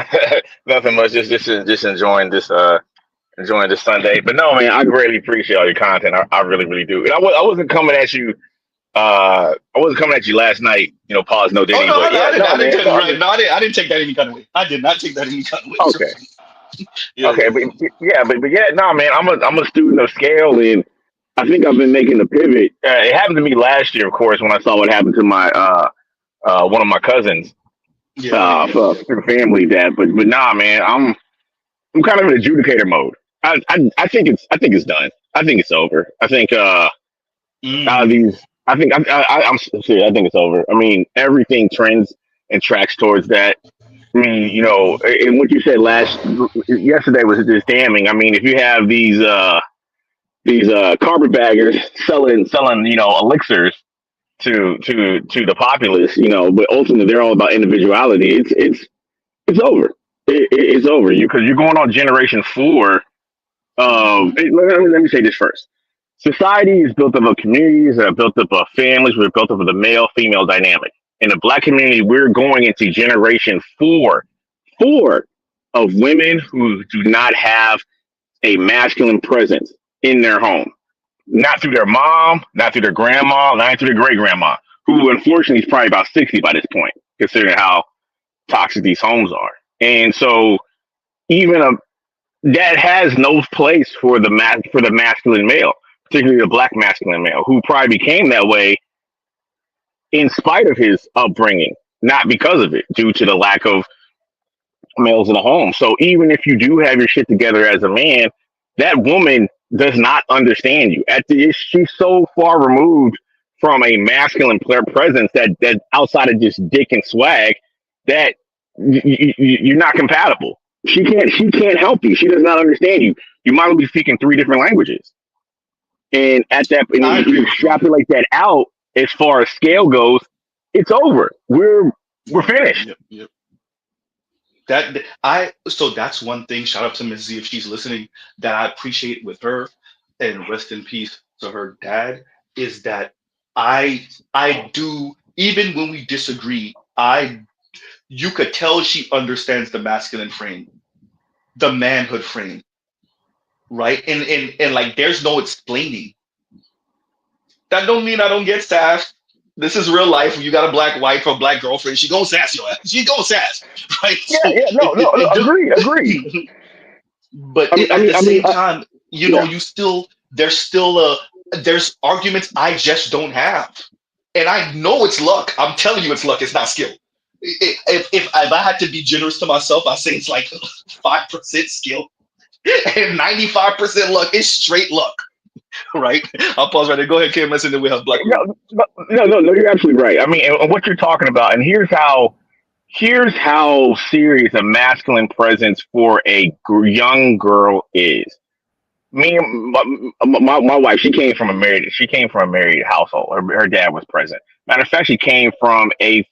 nothing much. Just enjoying this Sunday. But no, man, I greatly appreciate all your content. I really, really do. And I wasn't coming at you. I wasn't coming at you last night. Pause, no dating. I didn't take that any kind of way. I did not take that any kind of way. Okay. But yeah, no, man, I'm a student of scale, and I think I've been making the pivot. It happened to me last year, of course, when I saw what happened to my one of my cousins through family dad. But nah, man, I'm kind of in adjudicator mode. I think it's done. I think it's over. I think I'm serious. I think it's over. I mean, everything trends and tracks towards that. I mean, and what you said yesterday was just damning. I mean, if you have these carpetbaggers selling, elixirs to the populace, but ultimately they're all about individuality. It's over. It's over. Because you're going on generation 4. Let me say this first. Society is built up of communities that are built up of families. We're built up of the male-female dynamic. In the Black community, we're going into generation 4 of women who do not have a masculine presence in their home. Not through their mom, not through their grandma, not through their great-grandma, who unfortunately is probably about 60 by this point, considering how toxic these homes are. And so even that has no place for the masculine male, particularly the black masculine male, who probably became that way in spite of his upbringing, not because of it, due to the lack of males in the home. So even if you do have your shit together as a man, that woman does not understand you. She's so far removed from a masculine presence that outside of just dick and swag that you're not compatible. She can't help you. She does not understand you. You might be speaking 3 different languages. And at that, and if you extrapolate that out as far as scale goes, it's over. We're finished. Yep. So that's one thing. Shout out to Ms. Z if she's listening, that I appreciate with her, and rest in peace to her dad, is that I do, even when we disagree, you could tell she understands the masculine frame, the manhood frame, right? And like there's no explaining. That don't mean I don't get sassed. This is real life. When you got a black wife or a black girlfriend, she gonna sass your ass. She gonna sass, right? Agree. But at the same time, there's arguments I just don't have, and I know it's luck. I'm telling you, it's luck. It's not skill. If I had to be generous to myself, I say it's like 5% skill and 95% luck. It's straight luck. Right? I'll pause right there. Go ahead, Kim. Listen, then we have Black. No, you're absolutely right. I mean, and what you're talking about, and here's how serious a masculine presence for a young girl is. Me and my wife, she came from a married household. Her dad was present. Matter of fact, she came from a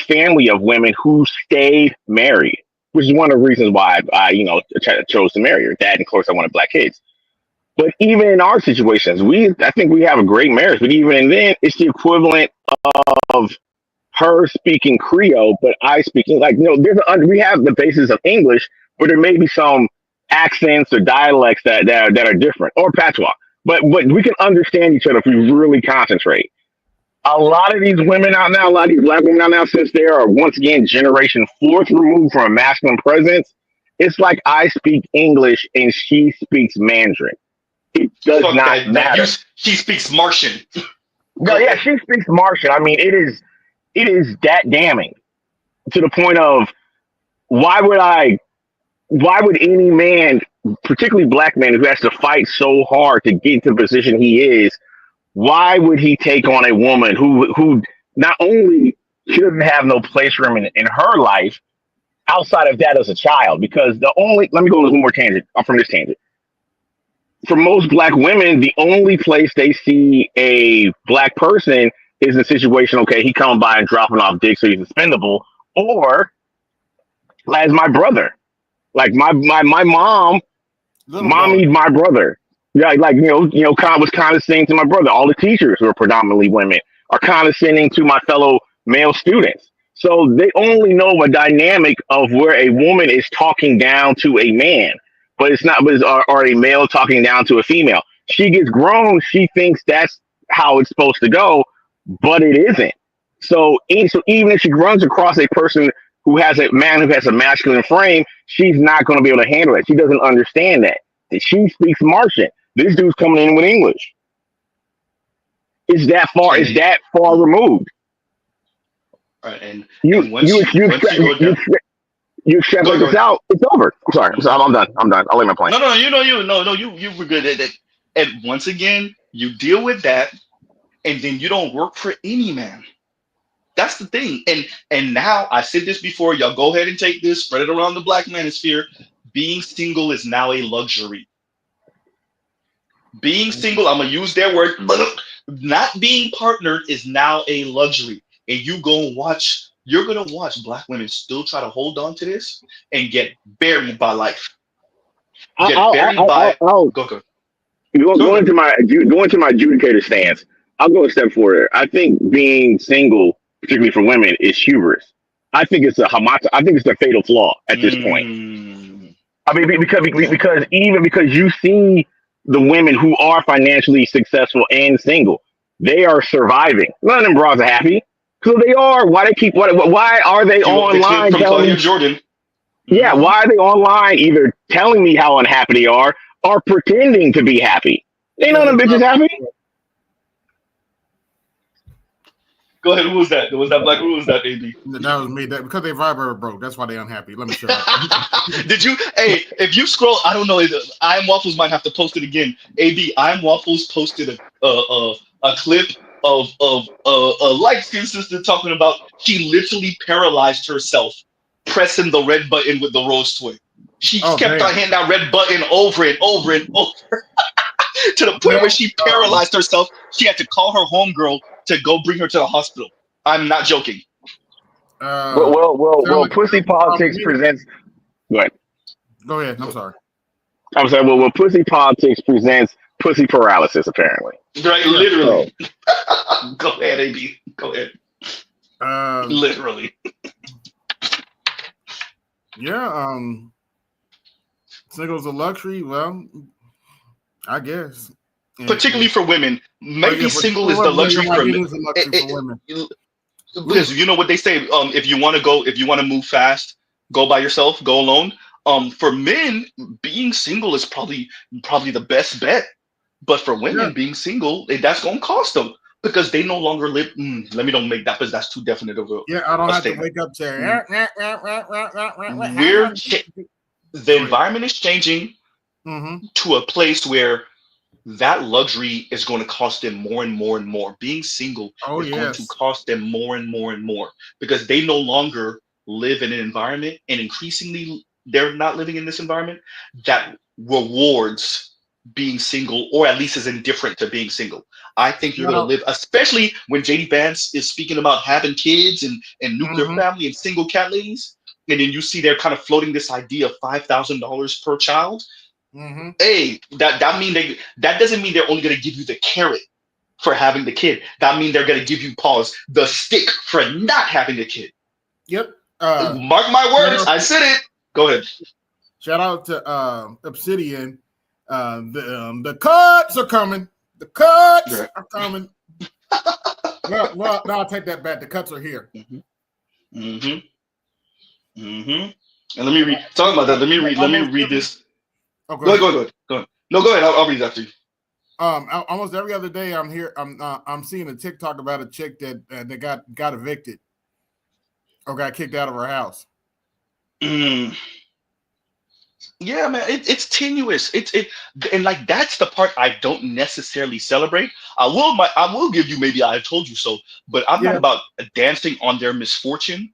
family of women who stayed married, which is one of the reasons why I chose to marry her. Dad, and of course, I wanted black kids. But even in our situations, I think we have a great marriage. But even then, it's the equivalent of her speaking Creole, but I speaking we have the basis of English, but there may be some accents or dialects that are different, or patois. But we can understand each other if we really concentrate. A lot of these women out now, a lot of these black women out now, since they are once again generation 4th removed from a masculine presence, it's like I speak English and she speaks Mandarin. It does not matter. She speaks Martian. No, yeah, she speaks Martian. I mean, it is that damning to the point of why would any man, particularly black man, who has to fight so hard to get to the position he is, why would he take on a woman who not only she doesn't have no place for him in her life outside of that as a child? Because let me go on one more tangent. I'm from this tangent. For most black women, the only place they see a black person is in a situation, okay, he coming by and dropping off dick, so he's expendable, or as my brother. Like my mom, mommied my brother. Yeah, was condescending to my brother. All the teachers who are predominantly women are condescending to my fellow male students. So they only know a dynamic of where a woman is talking down to a man. But it's not, or a male talking down to a female. She gets grown, she thinks that's how it's supposed to go, but it isn't. So even if she runs across a person who has a masculine frame, she's not going to be able to handle it. She doesn't understand that. She speaks Martian. This dude's coming in with English. It's that far removed. Right, and you separate this out, it's over. I'm sorry. I'm done. I'll lay my point. No, you were good at it. And once again, you deal with that, and then you don't work for any man. That's the thing. And now I said this before. Y'all go ahead and take this, spread it around the black manosphere. Being single is now a luxury. Being single, I'm gonna use their word, but not being partnered is now a luxury. And you're gonna watch black women still try to hold on to this and get buried by life. Going into my adjudicator stance, I'll go a step further. I think being single, particularly for women, is hubris. I think it's a fatal flaw at this point. I mean, because you see the women who are financially successful and single, they are surviving. None of them bras are happy. So they are. Why are they online? Jordan. Yeah, why are they online either telling me how unhappy they are or pretending to be happy? Ain't none of them bitches happy. Go ahead. Who was that? Was that Black? Who was that, AB? That was me. That because their vibrator broke. That's why they're unhappy. Let me shut up. Did you? Hey, if you scroll, I don't know. I Am Waffles might have to post it again. AB, I Am Waffles posted a clip of a light skinned sister talking about she literally paralyzed herself pressing the red button with the rose toy. She kept on hitting that red button over and over and over to the point where she paralyzed herself. She had to call her homegirl to go bring her to the hospital. I'm not joking. Well, Pussy Politics presents. Go ahead. Go ahead. I'm sorry. I'm sorry. Well, Pussy Politics presents pussy paralysis, apparently. Right, literally. Go ahead, AB. Go ahead. Literally. Yeah. Singles a luxury. Well, I guess. Particularly for women, maybe single is the luxury for men. Because you know what they say, if you want to move fast, go by yourself, go alone. For men, being single is probably the best bet. But for women, being single, that's gonna cost them because they no longer live. Let me don't make that because that's too definite of a. Yeah, I don't have statement. to wake up to. The environment is changing to a place where that luxury is going to cost them more and more and more. Being single is going to cost them more and more and more because they no longer live in an environment, and increasingly they're not living in this environment that rewards being single, or at least is indifferent to being single. I think you're going to live, especially when JD Vance is speaking about having kids and nuclear family and single cat ladies, and then you see they're kind of floating this idea of $5,000 per child. Hey, that doesn't mean they're only going to give you the carrot for having the kid. That means they're going to give you the stick for not having the kid. Yep. Mark my words. I said it. Go ahead. Shout out to Obsidian. The cuts are coming. The cuts are coming. well, no, I'll take that back. The cuts are here. And let me read. Talking about that. Let me read this. Okay. Go ahead. No, go ahead. I'll read that to you. Almost every other day, I'm seeing a TikTok about a chick that got evicted or got kicked out of her house. Yeah, man, it's tenuous. And like that's the part I don't necessarily celebrate. I will give you maybe I told you so, but I'm not about dancing on their misfortune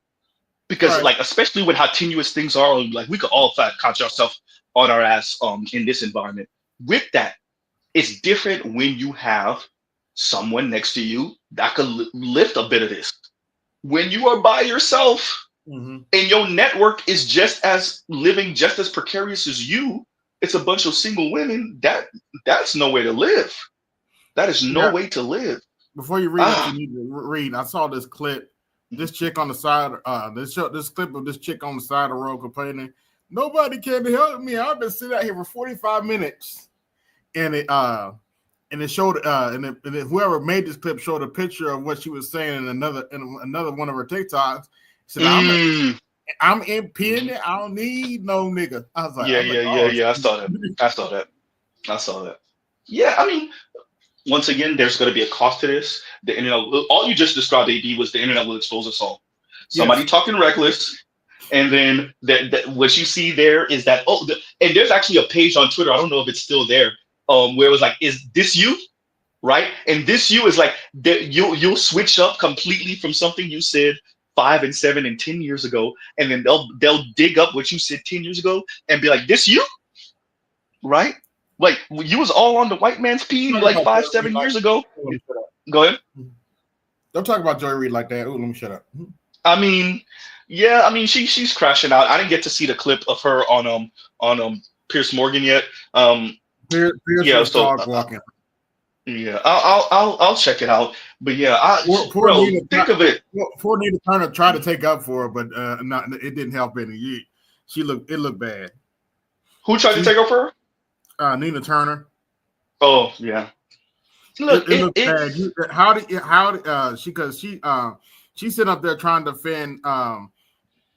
because like especially with how tenuous things are, like we could all catch ourselves on our ass in this environment. With that, it's different when you have someone next to you that could lift a bit of this. When you are by yourself. And your network is just as precarious as you, it's a bunch of single women. That's no way to live. That is no way to live. Before you read what you need to read, I saw this clip. This chick on the side, this clip of this chick on the side of the road complaining, nobody can help me. I've been sitting out here for 45 minutes. And it showed and whoever made this clip showed a picture of what she was saying in another one of her TikToks. Said, I'm independent. I don't need no nigga. I was like, yeah. I saw that. Yeah, I mean, once again, there's going to be a cost to this. The internet, all you just described, AD, was the internet will expose us all. Somebody talking reckless, and then what you see there is that and there's actually a page on Twitter. I don't know if it's still there. Where it was like, is this you? Right? And this you is like you'll switch up completely from something you said 5 and 7 and 10 years ago, and then they'll dig up what you said 10 years ago and be like, this you? Right? Like you was all on the white man's pee like 5-7 years ago. Go ahead. Don't talk about Joy Reid like that. Ooh, let me shut up. I mean, she's crashing out. I didn't get to see the clip of her on Pierce Morgan yet. Pierce dog walking. Yeah, I'll check it out. But yeah, think of it. Poor Nina Turner tried to take up for her, but it didn't help any. It looked bad. Who tried to take up for her? Nina Turner. Oh yeah. Look, it looked bad. How she's sitting up there trying to defend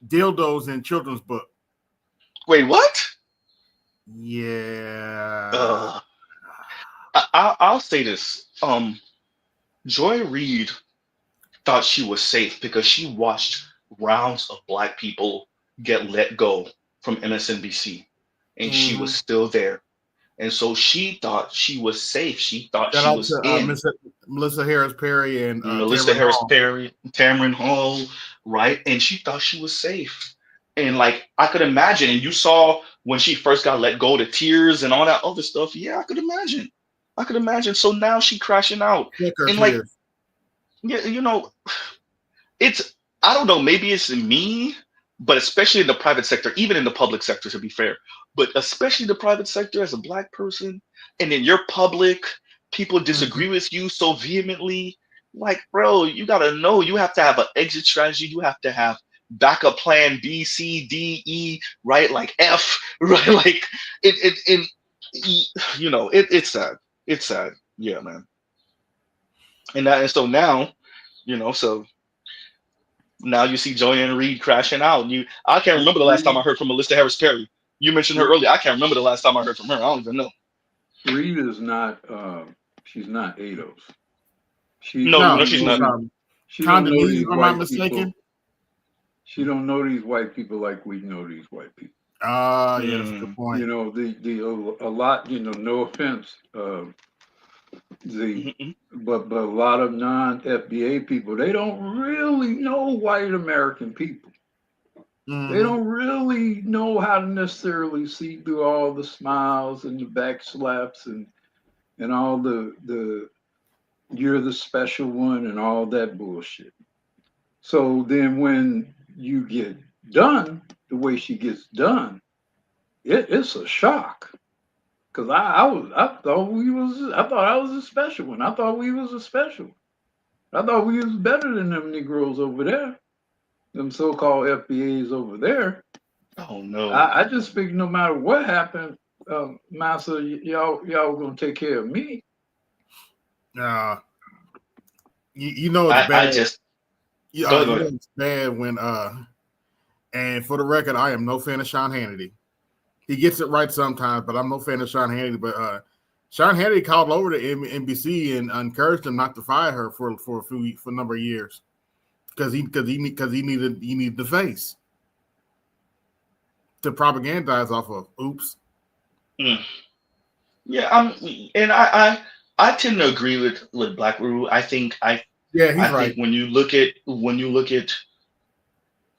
dildos in children's book. Wait, what? Yeah. I'll say this. Joy Reid thought she was safe because she watched rounds of black people get let go from MSNBC, and she was still there. And so she thought she was safe. She thought Shout she out was to in. Melissa Harris Perry and Melissa Tamron Harris Hall. Perry, Tamron Hall, right? And she thought she was safe. And like I could imagine, and you saw when she first got let go, the tears and all that other stuff. Yeah, I could imagine. I could imagine. So now she crashing out. And like, Tears. yeah, you know, it's I don't know, maybe it's me, but especially in the private sector, even in the public sector, to be fair, but especially the private sector as a black person, and in your public, people disagree with you so vehemently. Like, bro, you gotta know you have to have an exit strategy, you have to have backup plan B, C, D, E, right? Like F, right? Like it's sad. It's sad. Yeah, man. And so now, so now you see Joanne Reid crashing out. I can't remember the last time I heard from Melissa Harris Perry. You mentioned her earlier. I can't remember the last time I heard from her. I don't even know. Reid is not. She's not ADOS. No, she's not. She don't know these if I'm not white mistaken. people. She don't know these white people like we know these white people. Yeah, that's a good point. You know, a lot. You know, no offense. But a lot of non-FBA people, they don't really know white American people. They don't really know how to necessarily see through all the smiles and the back slaps and all the you're the special one and all that bullshit. So then when you get done the way she gets done, it's a shock. Cause I thought I was a special one. I thought we was a special one. I thought we was better than them Negroes over there. Them so-called FBAs over there. Oh no. I just think no matter what happened, Massa, y'all gonna take care of me. You know it's bad. Go ahead. It's bad when and for the record, I am no fan of Sean Hannity. He gets it right sometimes, but I'm no fan of Sean Hannity. But Sean Hannity called over to NBC and encouraged him not to fire her for a number of years because he needed the face to propagandize off of. Oops. Yeah, and I tend to agree with Black Rule. I think he's right. Think when you look at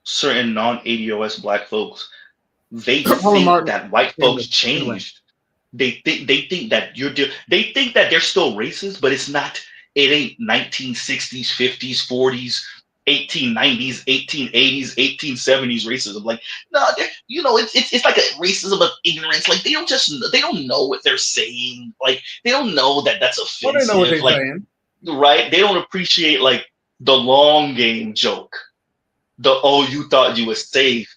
certain non-ADOS Black folks, they think that white folks changed. They think that they think that they're still racist, but it's not. It ain't 1960s, 50s, 40s, 1890s, 1880s, 1870s racism. Like, no, it's like a racism of ignorance. Like they don't know what they're saying. Like they don't know that that's offensive. Well, they know what they're saying. Right? They don't appreciate like the long game joke. You thought you were safe.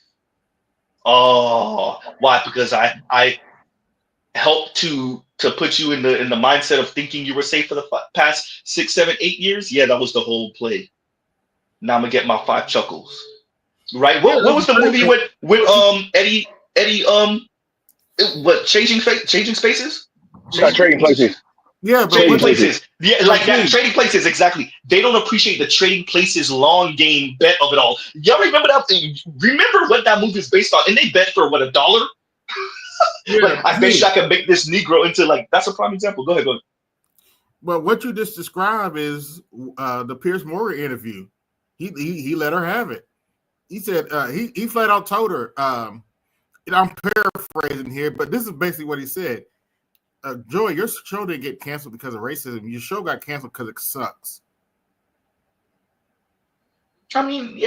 Oh, why? Because I helped to put you in the mindset of thinking you were safe for the past 6, 7, 8 years. Yeah, that was the whole play. Now I'm gonna get my 5 chuckles. Right? What was the movie with Eddie what changing spaces? Trading Places. Yeah, but Trading Places. Yeah, like that. Trading Places, exactly. They don't appreciate the Trading Places long game bet of it all. Y'all remember that thing? Remember what that movie is based on? And they bet for what, $1? Yeah, like, I bet you I can make this Negro into like. That's a prime example. Go ahead. But what you just described is the Piers Morgan interview. He let her have it. He said he flat out told her. I'm paraphrasing here, but this is basically what he said. Joy, your show didn't get canceled because of racism. Your show got canceled because it sucks. I mean,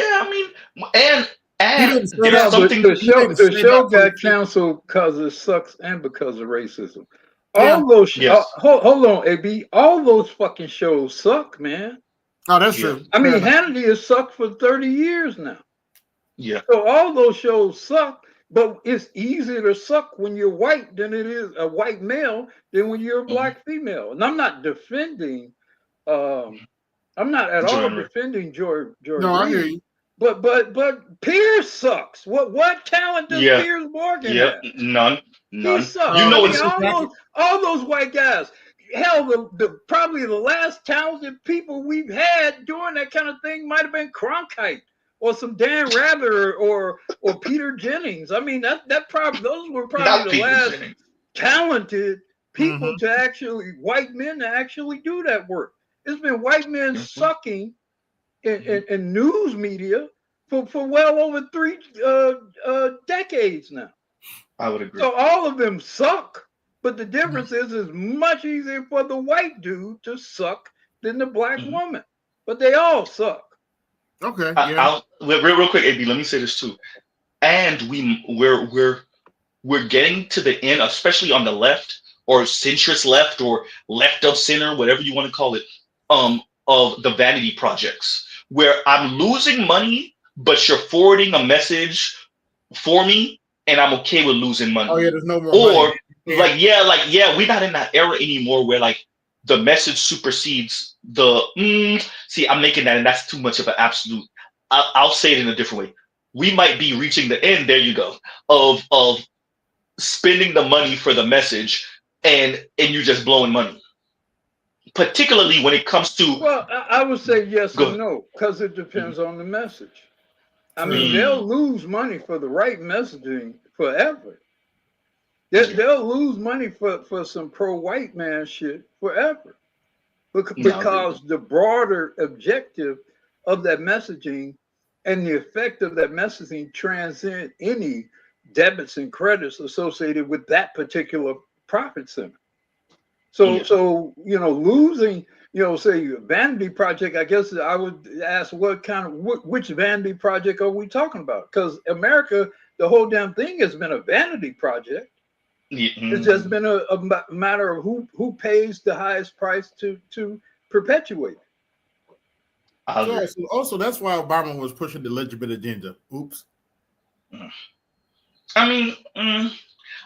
and the show got canceled because it sucks and because of racism. All those hold on, AB. All those fucking shows suck, man. Oh, that's true. I mean, Hannity has sucked for 30 years now. Yeah. So all those shows suck. But it's easier to suck when you're white than it is a white male than when you're a black female. And I'm not defending, I'm not at all defending George No, I hear you. But Piers sucks. What talent does Yeah. Piers Morgan Yep. have? None. He None. sucks. You I know mean, what's all those white guys. Hell, probably the last talented people we've had doing that kind of thing might have been Cronkite or some Dan Rather or Peter Jennings. I mean, those were probably not the Peter last Jennings. talented people to actually white men to actually do that work. It's been white men sucking in news media for well over 3 decades now. I would agree. So all of them suck, but the difference is it's much easier for the white dude to suck than the black woman. But they all suck. Okay. Real quick, AB. Let me say this too. And we're getting to the end, especially on the left or centrist left or left of center, whatever you want to call it, of the vanity projects, where I'm losing money, but you're forwarding a message for me, and I'm okay with losing money. Oh yeah, there's no more Or money. we're not in that era anymore where like the message supersedes the see, I'm making that, and that's too much of an absolute. I'll say it in a different way. We might be reaching the end, there you go, of spending the money for the message, and you're just blowing money. Particularly when it comes to, well, I would say yes Go and no, because it depends on the message. I mean, they'll lose money for the right messaging forever. They'll lose money for some pro-white man shit forever. Because the broader objective of that messaging and the effect of that messaging transcend any debits and credits associated with that particular profit center. So losing, say vanity project, I guess I would ask which vanity project are we talking about? Because America, the whole damn thing has been a vanity project. It's just been a matter of who pays the highest price to perpetuate. So also, that's why Obama was pushing the legitimate agenda. Oops. I mean,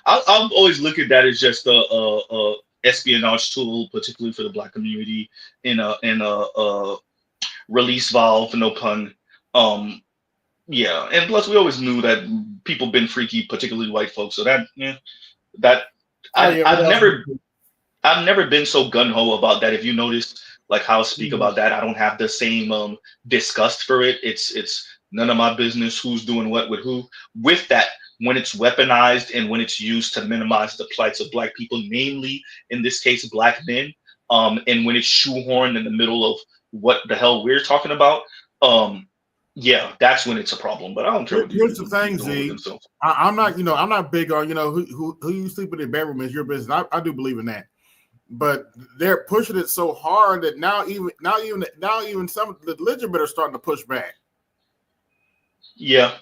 I'll always look at that as just a espionage tool, particularly for the black community, in a release valve, no pun. Yeah, and plus we always knew that people been freaky, particularly white folks. So I've never been so gun ho about that. If you notice, like how I speak about that, I don't have the same disgust for it. It's none of my business who's doing what with who. With that, when it's weaponized and when it's used to minimize the plights of black people, namely in this case black men, and when it's shoehorned in the middle of what the hell we're talking about, yeah, that's when it's a problem. But I don't care. Here's the thing, Z. I'm not big on who you sleep in their bedroom is your business. I do believe in that, but they're pushing it so hard that now even some of the legitimate are starting to push back. Yeah,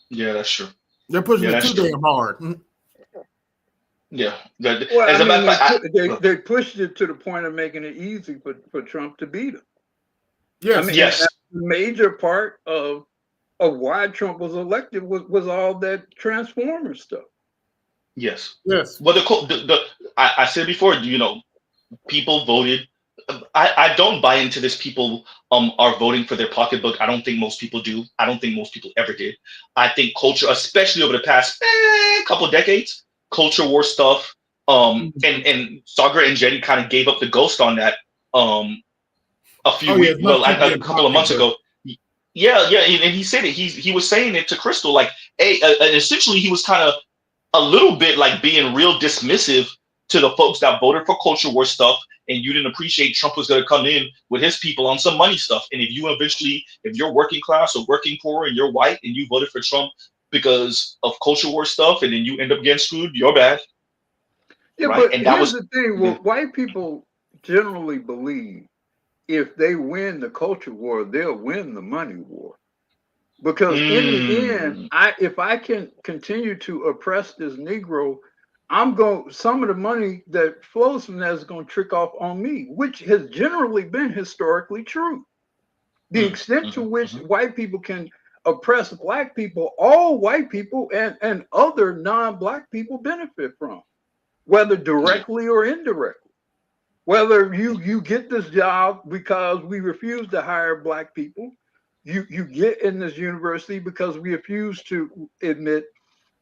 that's true. They're pushing it too damn hard. Yeah. They pushed it to the point of making it easy for Trump to beat him. Yes. That's a major part of why Trump was elected was all that Transformer stuff. Yes. Yes. Well, I said before, people voted. I don't buy into this. People are voting for their pocketbook. I don't think most people do. I don't think most people ever did. I think culture, especially over the past couple of decades, culture war stuff. And Sagar and Jetty kind of gave up the ghost on that a couple of months ago. Yeah, and he said it. He was saying it to Crystal, like, hey, essentially he was kind of a little bit like being real dismissive to the folks that voted for culture war stuff, and you didn't appreciate Trump was going to come in with his people on some money stuff. And if you're working class or working poor and you're white and you voted for Trump because of culture war stuff, and then you end up getting screwed, you're bad. Yeah, right? But here's the thing: white people generally believe if they win the culture war, they'll win the money war. Because in the end, if I can continue to oppress this Negro, some of the money that flows from that is going to trick off on me, which has generally been historically true. The extent to which white people can oppress black people, all white people and other non-black people benefit from, whether directly or indirectly. Whether you get this job because we refuse to hire black people, you get in this university because we refuse to admit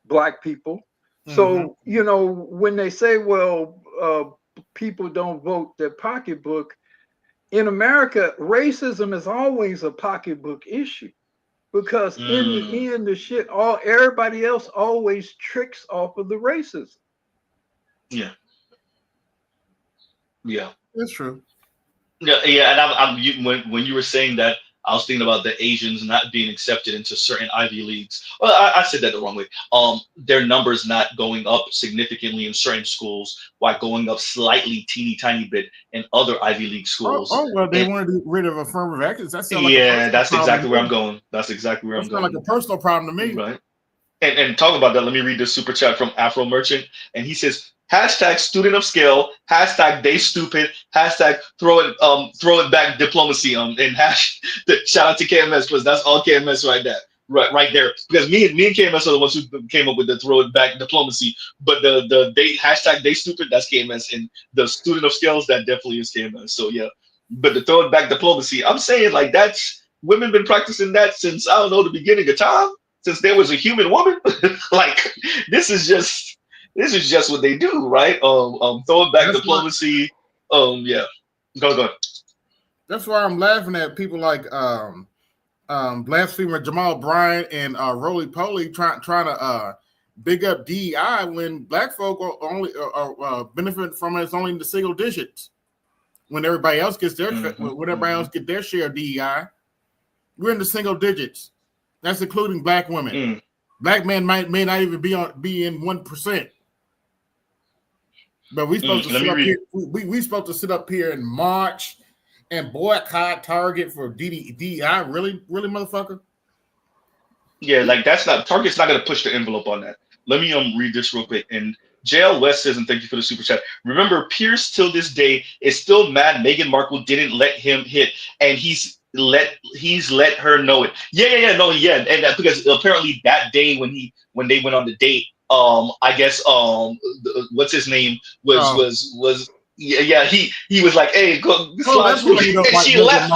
black people. So, you know, when they say, well, people don't vote their pocketbook, in America, racism is always a pocketbook issue because in the end, everybody else always tricks off of the racism. Yeah. Yeah. That's true. Yeah, yeah, and when you were saying that, I was thinking about the Asians not being accepted into certain Ivy Leagues. Well, I said that the wrong way. Their numbers not going up significantly in certain schools, while going up slightly, teeny tiny bit in other Ivy League schools. Well, they And- want to get rid of affirmative action. That sounds like a yeah, personal that's problem exactly to where me. I'm going. That's exactly where That I'm sounds going. like a personal problem to me. Right. And talk about that. Let me read this super chat from Afro Merchant, and he says, hashtag student of scale, hashtag they stupid, hashtag throw it back diplomacy. And shout out to KMS, because that's all KMS right there. Right there. Because me and KMS are the ones who came up with the throw it back diplomacy. But the they hashtag they stupid, that's KMS. And the student of scales, that definitely is KMS. So yeah. But the throw it back diplomacy, I'm saying like that's women been practicing that since I don't know the beginning of time. Since there was a human woman. Like this is just what they do, right? Throwing back diplomacy. Yeah. Go. That's why I'm laughing at people like blasphemer Jamal Bryant and Roly Poly trying to big up DEI when black folk are only benefit from it only in the single digits. When everybody else gets their when everybody else get their share of DEI, we're in the single digits. That's including black women. Black men may not even be in 1%. But we supposed to sit up here. We supposed to sit up here and march and boycott Target for DEI. Really, motherfucker. Yeah, like Target's not gonna push the envelope on that. Let me read this real quick. And JL West says, and thank you for the super chat. Remember, Pierce till this day is still mad Meghan Markle didn't let him hit, and he's let her know it. Yeah. And that, because apparently that day when they went on the date, I guess what's his name was yeah, he was like, hey, go slide through. And she left.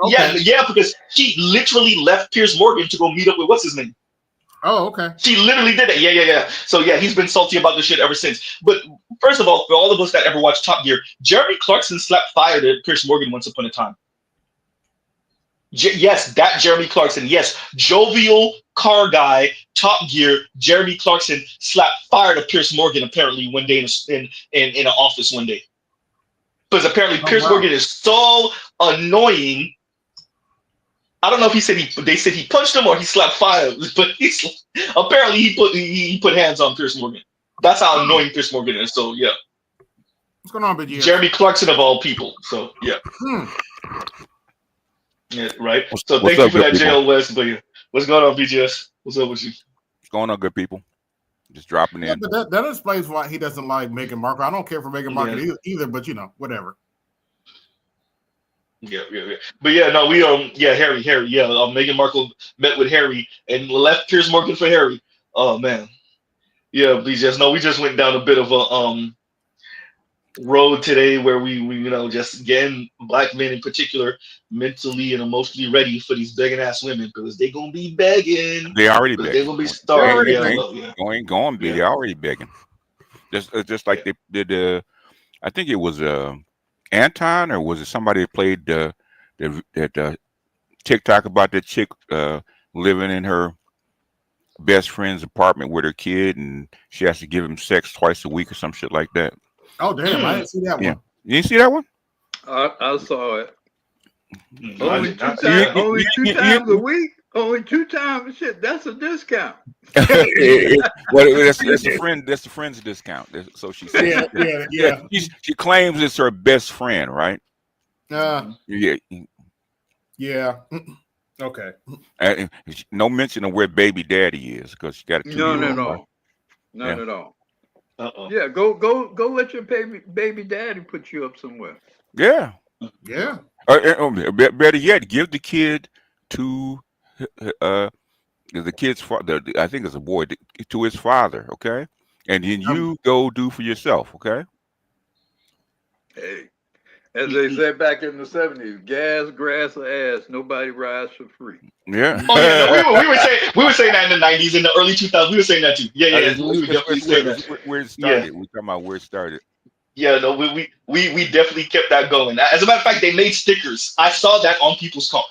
Yeah, because she literally left Piers Morgan to go meet up with what's his name. Oh, okay. She literally did that. Yeah. So yeah, he's been salty about this shit ever since. But first of all, for all of us that ever watched Top Gear, Jeremy Clarkson slapped fire to Piers Morgan once upon a time. Yes, that Jeremy Clarkson. Yes, jovial car guy, Top Gear, Jeremy Clarkson slapped fire to Piers Morgan apparently one day in an office one day. Because apparently Piers Morgan is so annoying. I don't know if they said he punched him or he slapped fire, but apparently he put hands on Piers Morgan. That's how annoying Piers Morgan is. So yeah. What's going on, BG? Jeremy Clarkson of all people. So yeah. Yeah, right. So thank you for that, JL West. But yeah, what's going on, BGS? What's up with you? What's going on, good people? Just dropping in. But that explains why he doesn't like Meghan Markle. I don't care for Meghan Markle either, but you know, whatever. Yeah. But yeah, no, Harry. Yeah, Meghan Markle met with Harry and left Piers Morgan for Harry. Oh man. Yeah, BGS. No, we just went down a bit of a road today where we just getting black men in particular mentally and emotionally ready for these begging ass women because they gonna be begging. They already begging. They're gonna be starving. Ain't going be. They already begging. Just like they did. I think it was Anton, or was it somebody that played that TikTok about that chick living in her best friend's apartment with her kid, and she has to give him sex twice a week or some shit like that. Oh damn! I didn't see that one. You didn't see that one? I saw it. Only two times a week. Only 2 times. Shit, that's a discount. Well, that's a friend. That's the friend's discount. So she says. Yeah. She claims it's her best friend, right? Yeah. Okay. No mention of where baby daddy is because she got a 2-year-old. No. Not at all. Yeah, go let your baby daddy put you up somewhere. Yeah. Better yet, give the kid to the kid's father. I think it's a boy, to his father. Okay, and then you go do for yourself. Okay. Hey, As they said back in the 70s, gas, grass, or ass, nobody rides for free. Yeah. Oh yeah, no, we were saying that in the 90s, in the early 2000s. We were saying that too. Yeah, we were definitely saying that. Where it Yeah. started. We're talking about where it started. Yeah, no, we definitely kept that going. As a matter of fact, they made stickers. I saw that on people's car.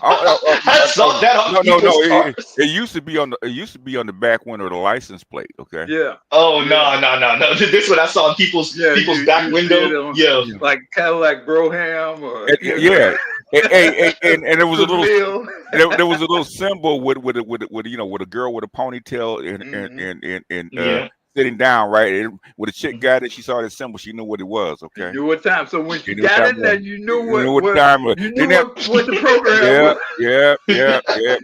I saw that on people's cars. It used to be on the back window of the license plate. Okay. Yeah. Oh no! This one I saw on people's back window. Yeah, like Cadillac Broham or Yeah. And there was a little there was a little symbol with a girl with a ponytail and sitting down, right? And when the chick got it, she saw the symbol. She knew what it was. Okay. You knew what time. So when you got it, then you knew what time was. You knew what the program was. Yeah.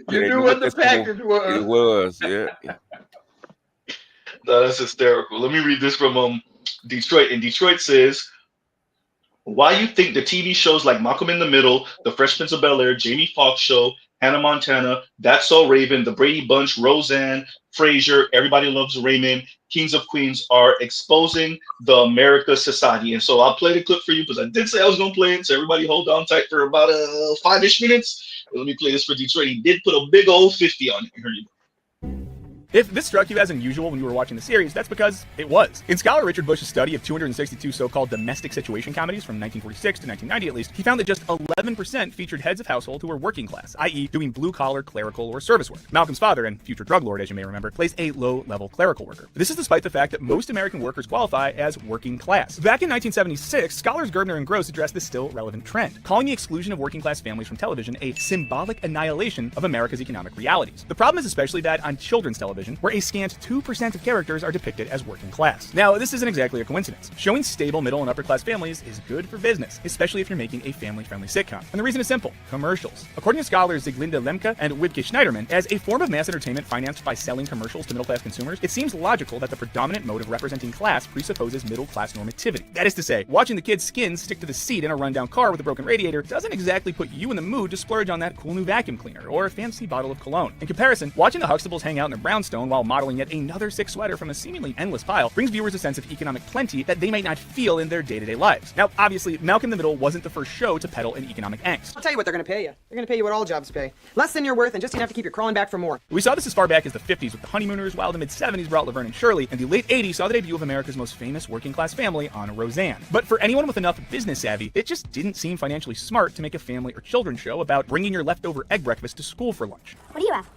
You knew what the package was. It was. Yeah. No, that's hysterical. Let me read this from Detroit. And Detroit says, why you think the TV shows like Malcolm in the Middle, The Fresh Prince of Bel-Air, Jamie Foxx Show, Hannah Montana, That's So Raven, The Brady Bunch, Roseanne, Frasier, Everybody Loves Raymond, Kings of Queens are exposing the America society? And so I'll play the clip for you because I did say I was going to play it. So everybody hold on tight for about 5-ish minutes. Let me play this for Detroit. He did put a big old 50 on it. Here you go. If this struck you as unusual when you were watching the series, that's because it was. In scholar Richard Bush's study of 262 so-called domestic situation comedies from 1946 to 1990 at least, he found that just 11% featured heads of household who were working class, i.e. doing blue-collar, clerical, or service work. Malcolm's father, and future drug lord as you may remember, plays a low-level clerical worker. This is despite the fact that most American workers qualify as working class. Back in 1976, scholars Gerbner and Gross addressed this still relevant trend, calling the exclusion of working class families from television a symbolic annihilation of America's economic realities. The problem is especially bad on children's television, where a scant 2% of characters are depicted as working class. Now, this isn't exactly a coincidence. Showing stable middle and upper class families is good for business, especially if you're making a family-friendly sitcom. And the reason is simple: commercials. According to scholars Zieglinde Lemke and Wibke Schneiderman, as a form of mass entertainment financed by selling commercials to middle-class consumers, it seems logical that the predominant mode of representing class presupposes middle-class normativity. That is to say, watching the kids' skins stick to the seat in a rundown car with a broken radiator doesn't exactly put you in the mood to splurge on that cool new vacuum cleaner or a fancy bottle of cologne. In comparison, watching the Huxtables hang out in a brownstone while modeling yet another sick sweater from a seemingly endless pile brings viewers a sense of economic plenty that they might not feel in their day-to-day lives. Now, obviously, Malcolm in the Middle wasn't the first show to peddle an economic angst. I'll tell you what they're going to pay you. They're going to pay you what all jobs pay. Less than you're worth and just enough to keep you crawling back for more. We saw this as far back as the 50s with the Honeymooners, while the mid-70s brought Laverne and Shirley, and the late 80s saw the debut of America's most famous working-class family on Roseanne. But for anyone with enough business savvy, it just didn't seem financially smart to make a family or children's show about bringing your leftover egg breakfast to school for lunch. What do you have?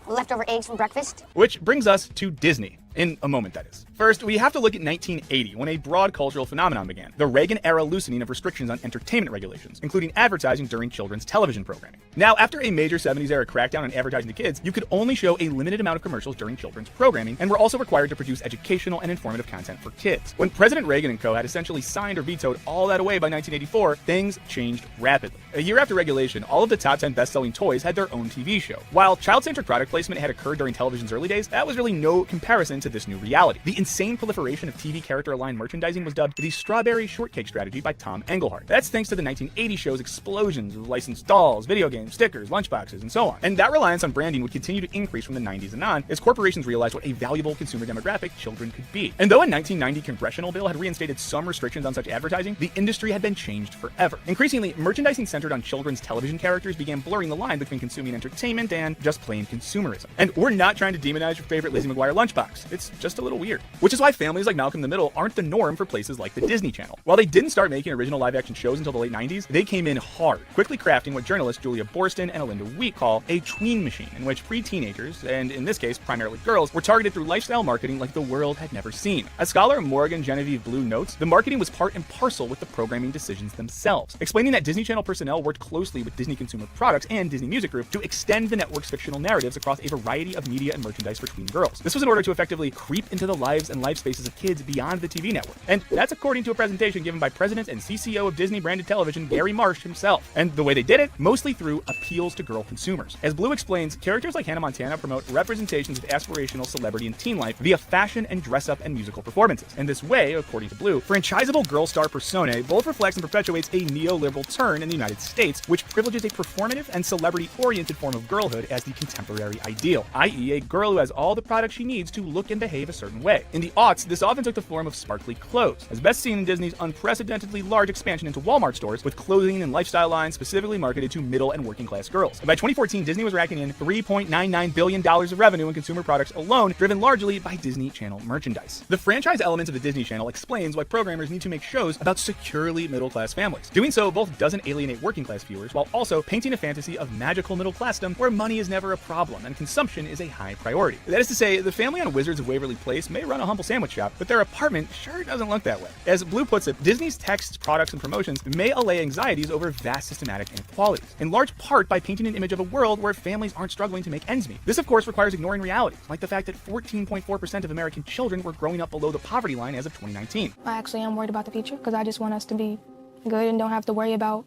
Leftover eggs from breakfast? Which brings us to Disney. In a moment, that is. First, we have to look at 1980, when a broad cultural phenomenon began, the Reagan-era loosening of restrictions on entertainment regulations, including advertising during children's television programming. Now, after a major 70s-era crackdown on advertising to kids, you could only show a limited amount of commercials during children's programming, and were also required to produce educational and informative content for kids. When President Reagan and co. had essentially signed or vetoed all that away by 1984, things changed rapidly. A year after regulation, all of the top 10 best-selling toys had their own TV show. While child-centric product placement had occurred during television's early days, that was really no comparison to this new reality. The insane proliferation of TV character-aligned merchandising was dubbed the Strawberry Shortcake Strategy by Tom Engelhardt. That's thanks to the 1980 show's explosions of licensed dolls, video games, stickers, lunchboxes, and so on. And that reliance on branding would continue to increase from the 90s and on as corporations realized what a valuable consumer demographic children could be. And though a 1990 congressional bill had reinstated some restrictions on such advertising, the industry had been changed forever. Increasingly, merchandising centered on children's television characters began blurring the line between consuming entertainment and just plain consumerism. And we're not trying to demonize your favorite Lizzie McGuire lunchbox. It's just a little weird. Which is why families like Malcolm in the Middle aren't the norm for places like the Disney Channel. While they didn't start making original live-action shows until the late 90s, they came in hard, quickly crafting what journalists Julia Borston and Alinda Wheat call a tween machine, in which pre-teenagers, and in this case primarily girls, were targeted through lifestyle marketing like the world had never seen. As scholar Morgan Genevieve Blue notes, the marketing was part and parcel with the programming decisions themselves, explaining that Disney Channel personnel worked closely with Disney Consumer Products and Disney Music Group to extend the network's fictional narratives across a variety of media and merchandise for tween girls. This was in order to effectively creep into the lives and life spaces of kids beyond the TV network. And that's according to a presentation given by President and CCO of Disney branded television, Gary Marsh himself. And the way they did it, mostly through appeals to girl consumers. As Blue explains, characters like Hannah Montana promote representations of aspirational celebrity and teen life via fashion and dress-up and musical performances. And this way, according to Blue, franchisable girl star personae both reflects and perpetuates a neoliberal turn in the United States, which privileges a performative and celebrity-oriented form of girlhood as the contemporary ideal, i.e. a girl who has all the products she needs to look and behave a certain way. In the aughts, this often took the form of sparkly clothes, as best seen in Disney's unprecedentedly large expansion into Walmart stores with clothing and lifestyle lines specifically marketed to middle and working class girls. And by 2014, Disney was racking in $3.99 billion of revenue in consumer products alone, driven largely by Disney Channel merchandise. The franchise element of the Disney Channel explains why programmers need to make shows about securely middle-class families. Doing so both doesn't alienate working-class viewers, while also painting a fantasy of magical middle-classdom where money is never a problem and consumption is a high priority. That is to say, the family on Wizards of Waverly Place may run a humble sandwich shop, but their apartment sure doesn't look that way. As Blue puts it, Disney's texts, products, and promotions may allay anxieties over vast systematic inequalities, in large part by painting an image of a world where families aren't struggling to make ends meet. This, of course, requires ignoring realities, like the fact that 14.4% of American children were growing up below the poverty line as of 2019. I actually am worried about the future because I just want us to be good and don't have to worry about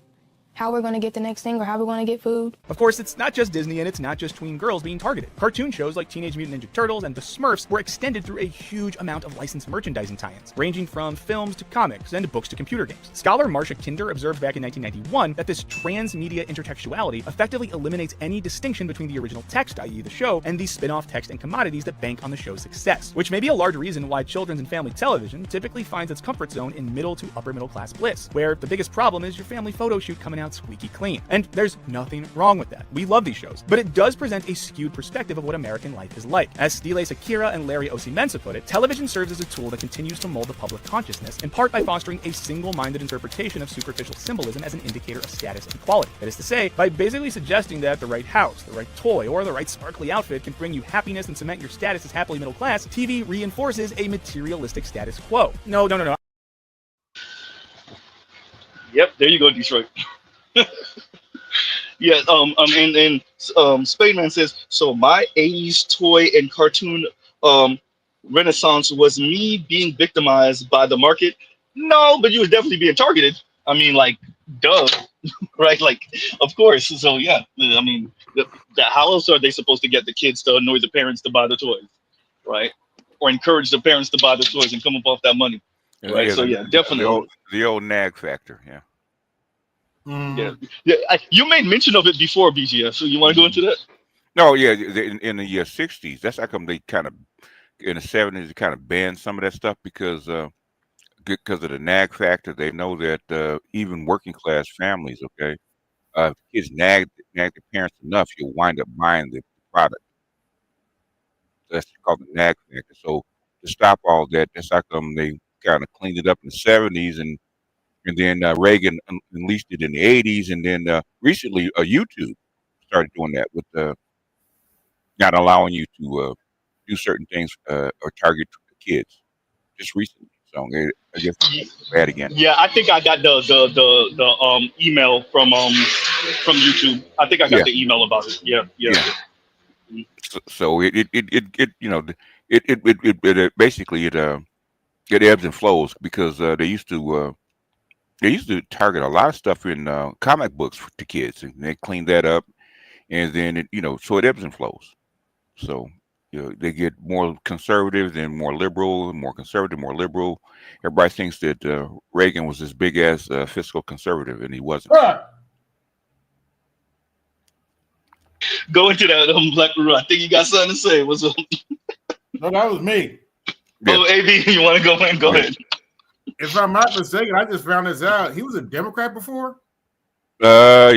how we're going to get the next thing or how we're going to get food. Of course, it's not just Disney and it's not just tween girls being targeted. Cartoon shows like Teenage Mutant Ninja Turtles and The Smurfs were extended through a huge amount of licensed merchandising tie-ins, ranging from films to comics and books to computer games. Scholar Marcia Kinder observed back in 1991 that this transmedia intertextuality effectively eliminates any distinction between the original text, i.e. the show, and the spin-off text and commodities that bank on the show's success, which may be a large reason why children's and family television typically finds its comfort zone in middle to upper middle class bliss, where the biggest problem is your family photo shoot coming out squeaky clean. And there's nothing wrong with that. We love these shows, but it does present a skewed perspective of what American life is like. As Stile Sakira and Larry Osimensa put it, television serves as a tool that continues to mold the public consciousness, in part by fostering a single-minded interpretation of superficial symbolism as an indicator of status and quality. That is to say, by basically suggesting that the right house, the right toy, or the right sparkly outfit can bring you happiness and cement your status as happily middle class, TV reinforces a materialistic status quo. No. Yep, there you go, Detroit. Yeah, Spademan says, so my 80s toy and cartoon renaissance was me being victimized by the market. No, but you was definitely being targeted. I mean, like, duh, right? Like, of course. So yeah, I mean, how else are they supposed to get the kids to annoy the parents to buy the toys, right? Or encourage the parents to buy the toys and come up off that money, right? So yeah, definitely the old nag factor, yeah. Yeah. You made mention of it before, BGF. So you want to go into that? No, yeah. In the 60s, that's how come they kind of in the 70s they kind of banned some of that stuff because of the nag factor. They know that even working class families, okay, if kids nag their parents enough, you'll wind up buying the product. That's called the nag factor. So to stop all that, that's how come they kind of cleaned it up in the 70s and then Reagan unleashed it in the 80s, and then recently YouTube started doing that with not allowing you to do certain things or target kids just recently. So I guess it's bad again. Yeah, I think I got the email from YouTube. I think I got the email about it. Yeah. So it you know it basically it ebbs and flows because they used to target a lot of stuff in comic books to kids, and they clean that up, and then so it ebbs and flows. So they get more conservative, then more liberal, more conservative, more liberal. Everybody thinks that Reagan was this big ass fiscal conservative, and he wasn't. Go into that, Black Roo. I think you got something to say. What's up? No, that was me. Yeah. Oh, AB, you want to go in? Go ahead. If I'm not mistaken, I just found this out. He was a Democrat before? Yeah,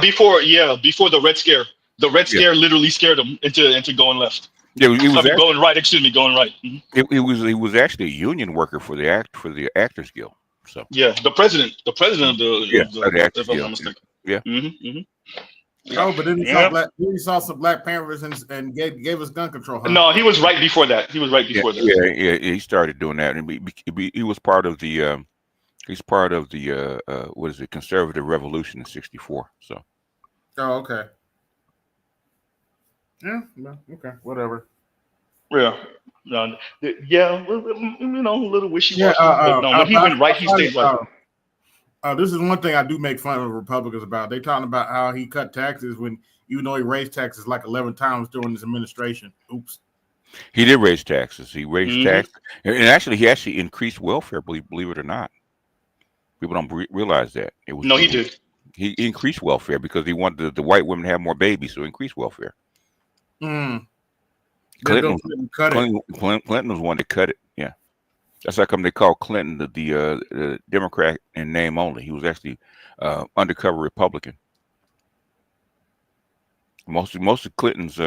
before the Red Scare. The Red Scare literally scared him into going left. Yeah, he was going right. Excuse me, going right. Mm-hmm. He was actually a union worker for the Actors Guild. So yeah, the president of the Actors if I'm Guild. not mistaken. Yeah. Oh, but then he saw some Black Panthers and gave us gun control. Huh? No, he was right before that. Yeah, he started doing that, and he was part of the what is it, conservative revolution in '64. So. Oh, okay. Yeah. Okay. Whatever. Yeah. No. Yeah. A little wishy-washy. Yeah. When he went right, he stayed right. This is one thing I do make fun of Republicans about. They talking about how he cut taxes even though he raised taxes like 11 times during his administration. Oops. He did raise taxes. He raised taxes, and actually, he actually increased welfare. Believe it or not, people don't realize that. He did. He increased welfare because he wanted the white women to have more babies, so increased welfare. Mm. Clinton cut it. Clinton was one that cut it. Yeah, that's how come they call Clinton the Democrat in name only. He was actually undercover Republican. Most of Clinton's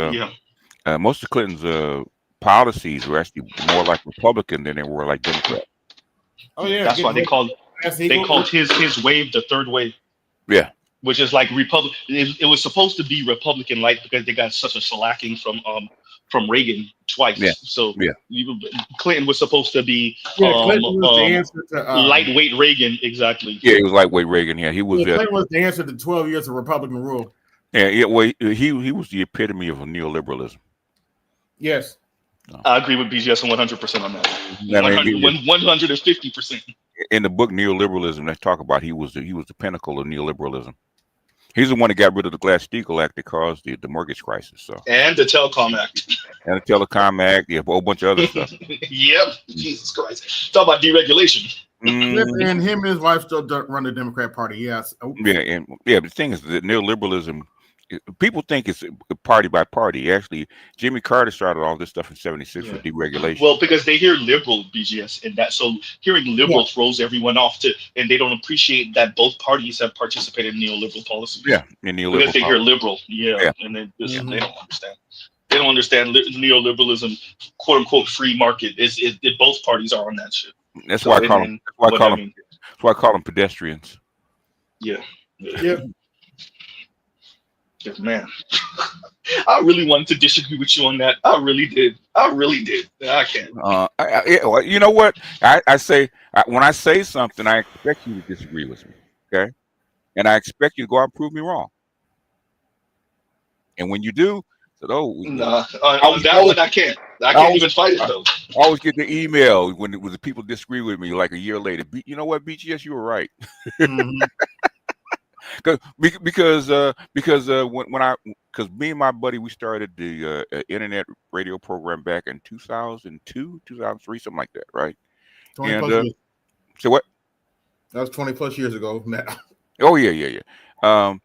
policies were actually more like Republican than they were like Democrat. Oh yeah, That's why they called his wave the third wave. Yeah. Which is like Republic. It was supposed to be Republican light because they got such a shellacking from Reagan twice. Yeah. So Clinton was supposed to be Clinton was the answer to lightweight Reagan. Exactly. Yeah, he was lightweight Reagan. Yeah, he was. Clinton was the answer to 12 years of Republican rule. Yeah. Well, he was the epitome of neoliberalism. Yes. I agree with BGS 100% on that. 150%. In the book Neoliberalism, they talk about he was the pinnacle of neoliberalism. He's the one that got rid of the Glass-Steagall Act that caused the mortgage crisis. So and the Telecom Act. And the Telecom Act, yeah, a whole bunch of other stuff. Yep. Jesus Christ. Talk about deregulation. And him and his wife still run the Democrat Party. Yes. Yeah, but the thing is that neoliberalism, people think it's party by party. Actually, Jimmy Carter started all this stuff in '76 with deregulation. Well, because they hear liberal, BGS, and that so hearing liberal throws everyone off and they don't appreciate that both parties have participated in neoliberal policies. Yeah, in neoliberal because they hear policy. liberal, and they don't understand. They don't understand neoliberalism, quote unquote, free market. Both parties are on that shit. That's why I call them. That's why I call them pedestrians. Yeah. Yeah. Man, I really wanted to disagree with you on that. I really did. I can't. You know what? I say when I say something, I expect you to disagree with me. Okay, and I expect you to go out and prove me wrong. And when you do, on that one I can't. I can't even fight it though. I always get the email when the people disagree with me, like a year later. You know what, BGS, you were right. Because me and my buddy, we started the internet radio program back in 2002, 2003, something like that, right? 20 plus years. So what? That was 20 plus years ago now. Oh yeah. And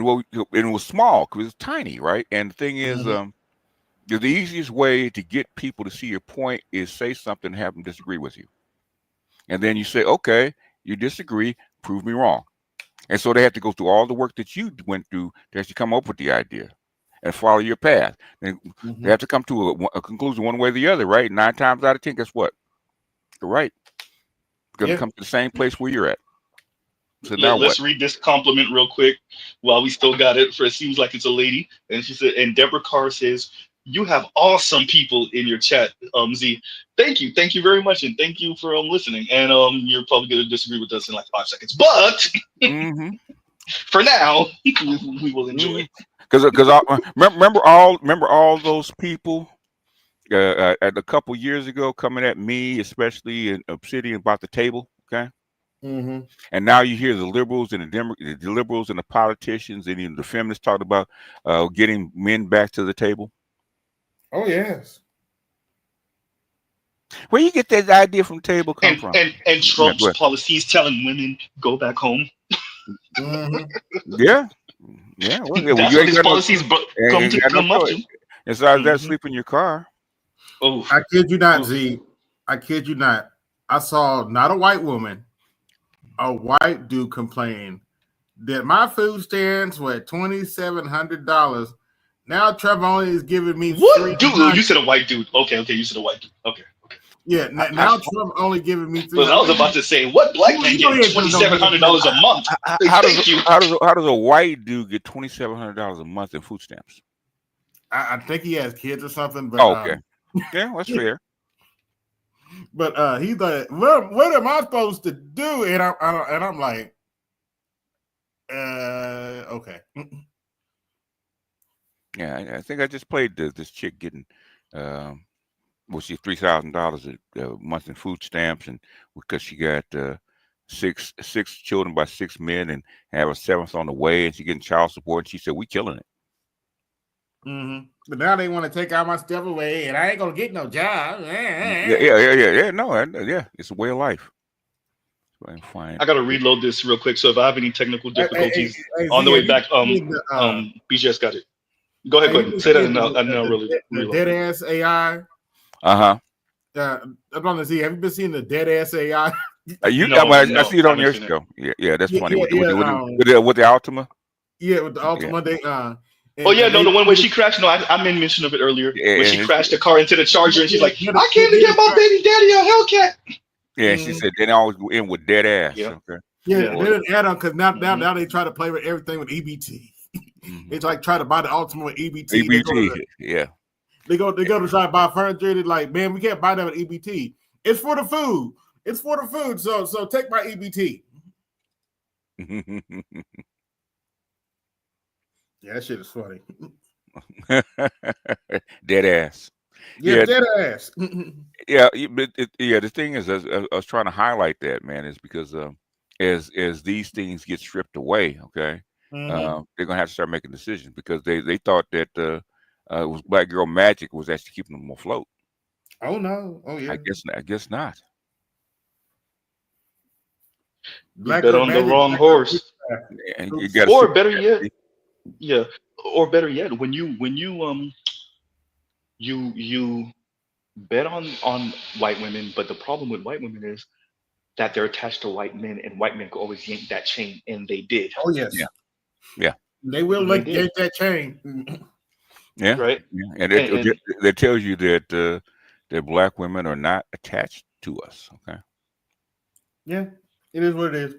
it was small because it was tiny, right? And the thing is, the easiest way to get people to see your point is say something and have them disagree with you, and then you say, okay, you disagree, prove me wrong. And so they have to go through all the work that you went through to actually come up with the idea and follow your path. And they have to come to a conclusion one way or the other, right? 9 times out of 10, guess what? You're right. You're going to come to the same place where you're at. So now let's read this compliment real quick while we still got it. For it seems like it's a lady. And she said, and Deborah Carr says, you have awesome people in your chat, Z. Thank you very much, and thank you for listening. And you're probably going to disagree with us in like 5 seconds, but for now, we will enjoy. Because remember all those people at a couple years ago coming at me, especially in Obsidian, about the table, okay? And now you hear the liberals and the liberals and the politicians and even the feminists talk about getting men back to the table. Oh yes. Where you get that idea from table come from? And Trump's policies telling women go back home. Yeah. Well, you ain't got policies come up. And so that sleep in your car. Oh, I kid you not, Z. I kid you not. I saw not a white woman, a white dude complain that my food stamps were at $2,700. Now Trevor only is giving me what? Dude, you said a white dude. Okay, you said a white dude. Okay. Yeah, now Trump only giving me $300. Well, I was about to say, what black man getting $2,700 a month? How does a white dude get $2,700 a month in food stamps? I think he has kids or something. But okay, yeah, that's fair. But he's like, what am I supposed to do? And I'm like, okay. Yeah, I think I just played this chick getting, she's $3,000 a month in food stamps, and because she got six children by 6 men and have a 7th on the way, and she's getting child support. And she said, "We killing it." But now they want to take all my stuff away, and I ain't gonna get no job. Yeah. No, it's a way of life. Fine. I gotta reload this real quick. So if I have any technical difficulties on the way back, BGS got it. Go ahead, Hey, go you ahead. been Say that, seeing and I'll really the reload. dead ass AI? Uh-huh. I'm on the Z. Have you been seeing the dead ass AI? I see it on your show. Yeah, that's funny. With the Altima. Yeah, with the Yeah. Ultima. Oh yeah, no, the one where she crashed. No, I made mention of it earlier. When she crashed the car into the charger, and she's like, "I came to get my baby daddy a Hellcat." Yeah, and she said they always go in with dead ass. Yeah. Okay. Yeah, they didn't add on because now they try to play with everything with EBT. It's like try to buy the Ultima with EBT. EBT. They go to try to buy furniture. They're like, man, we can't buy that with EBT. It's for the food. It's for the food. So take my EBT. Yeah, that shit is funny. Dead ass. Yeah, dead ass. The thing is, I was trying to highlight that, man, is because as these things get stripped away, okay, they're gonna have to start making decisions because they thought that it was Black Girl Magic was actually keeping them afloat. Oh no! Oh yeah. I guess not. You bet on the wrong horse. Or better yet, or better yet, when you bet on white women, but the problem with white women is that they're attached to white men, and white men could always yank that chain, and they did. Oh yes. Yeah. They will yank that chain. Yeah. Right. Yeah. And that tells you that that Black women are not attached to us. Okay. Yeah, it is what it is.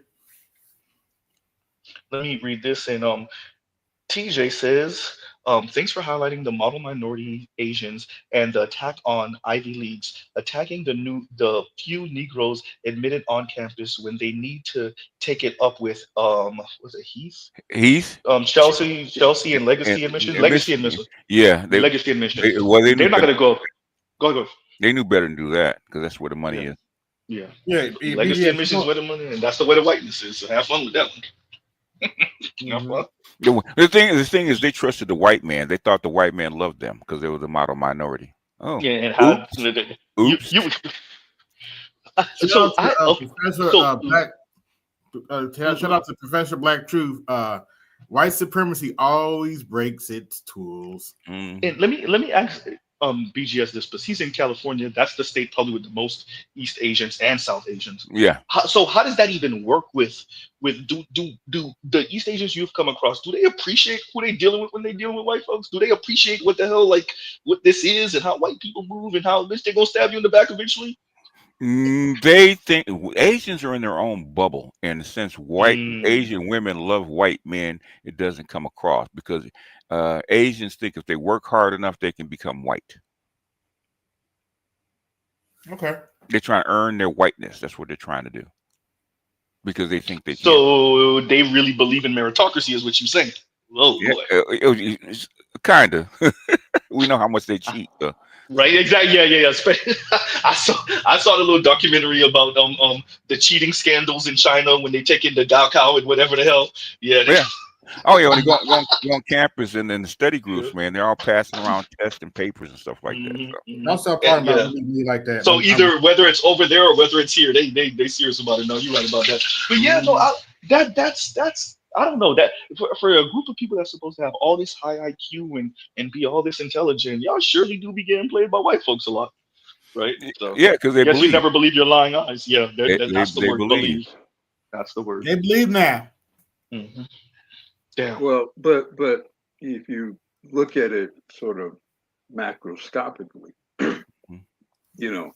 Let me read this. And TJ says, thanks for highlighting the model minority Asians and the attack on Ivy Leagues, attacking the few Negroes admitted on campus when they need to take it up with was it Heath? Chelsea and Legacy admission. Legacy admission. Yeah, Legacy admission. They're not gonna go. Go. They knew better than do that because that's where the money is. Yeah. Legacy admission is where the money is, and that's the way the whiteness is. So have fun with that one. The thing is, they trusted the white man. They thought the white man loved them because they were the model minority. Oh, yeah, and how? Oops. Shout out to Professor Black Truth. White supremacy always breaks its tools. And let me ask BGS this, because he's in California. That's the state probably with the most East Asians and South Asians. Yeah. So how does that even work with do the East Asians you've come across, do they appreciate who they're dealing with when they're dealing with white folks? Do they appreciate what the hell, like, what this is and how white people move and how they're gonna stab you in the back eventually? They think Asians are in their own bubble, and since Asian women love white men, it doesn't come across because Asians think if they work hard enough, they can become white. Okay. They're trying to earn their whiteness. That's what they're trying to do because they think they can. So they really believe in meritocracy, is what you're saying? Oh, yeah, kind of. We know how much they cheat. Right, exactly. Yeah. I saw the little documentary about the cheating scandals in China when they take in the Gaokao and whatever the hell. Yeah. Oh yeah, when they go on campus and in the study groups, man, they're all passing around tests and papers and stuff like that. I saw part about me like that. So either whether it's over there or whether it's here, they serious about it. No, you're right about that. But yeah, no, that's I don't know, that for a group of people that's supposed to have all this high IQ and be all this intelligent, y'all surely do be getting played by white folks a lot, right? So, yeah, because they believe. You never believe your lying eyes. Yeah, that's the word. Believe. That's the word. They believe now. Mm-hmm. Damn. Well, but if you look at it sort of macroscopically, you know,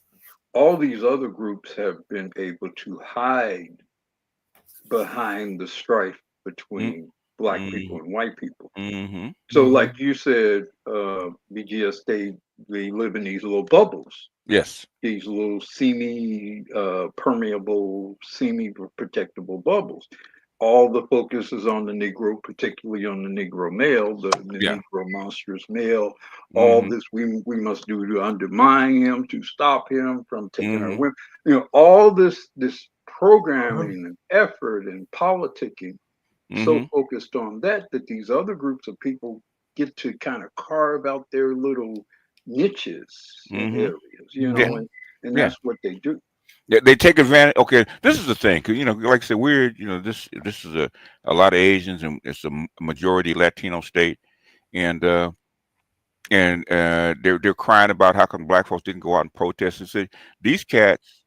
all these other groups have been able to hide behind the strife between Black people and white people. So like you said, BGS, they live in these little bubbles. Yes. These little permeable, semi-protectable bubbles. All the focus is on the Negro, particularly on the Negro male, the Negro monstrous male. All this we must do to undermine him, to stop him from taking our women. You know, all this programming and effort and politicking, so focused on that these other groups of people get to kind of carve out their little niches and areas, you know, and that's what they do. Yeah, they take advantage. Okay, this is the thing, because like I said, we're this is a lot of Asians and it's a majority Latino state, they're crying about how come black folks didn't go out and protest and say these cats,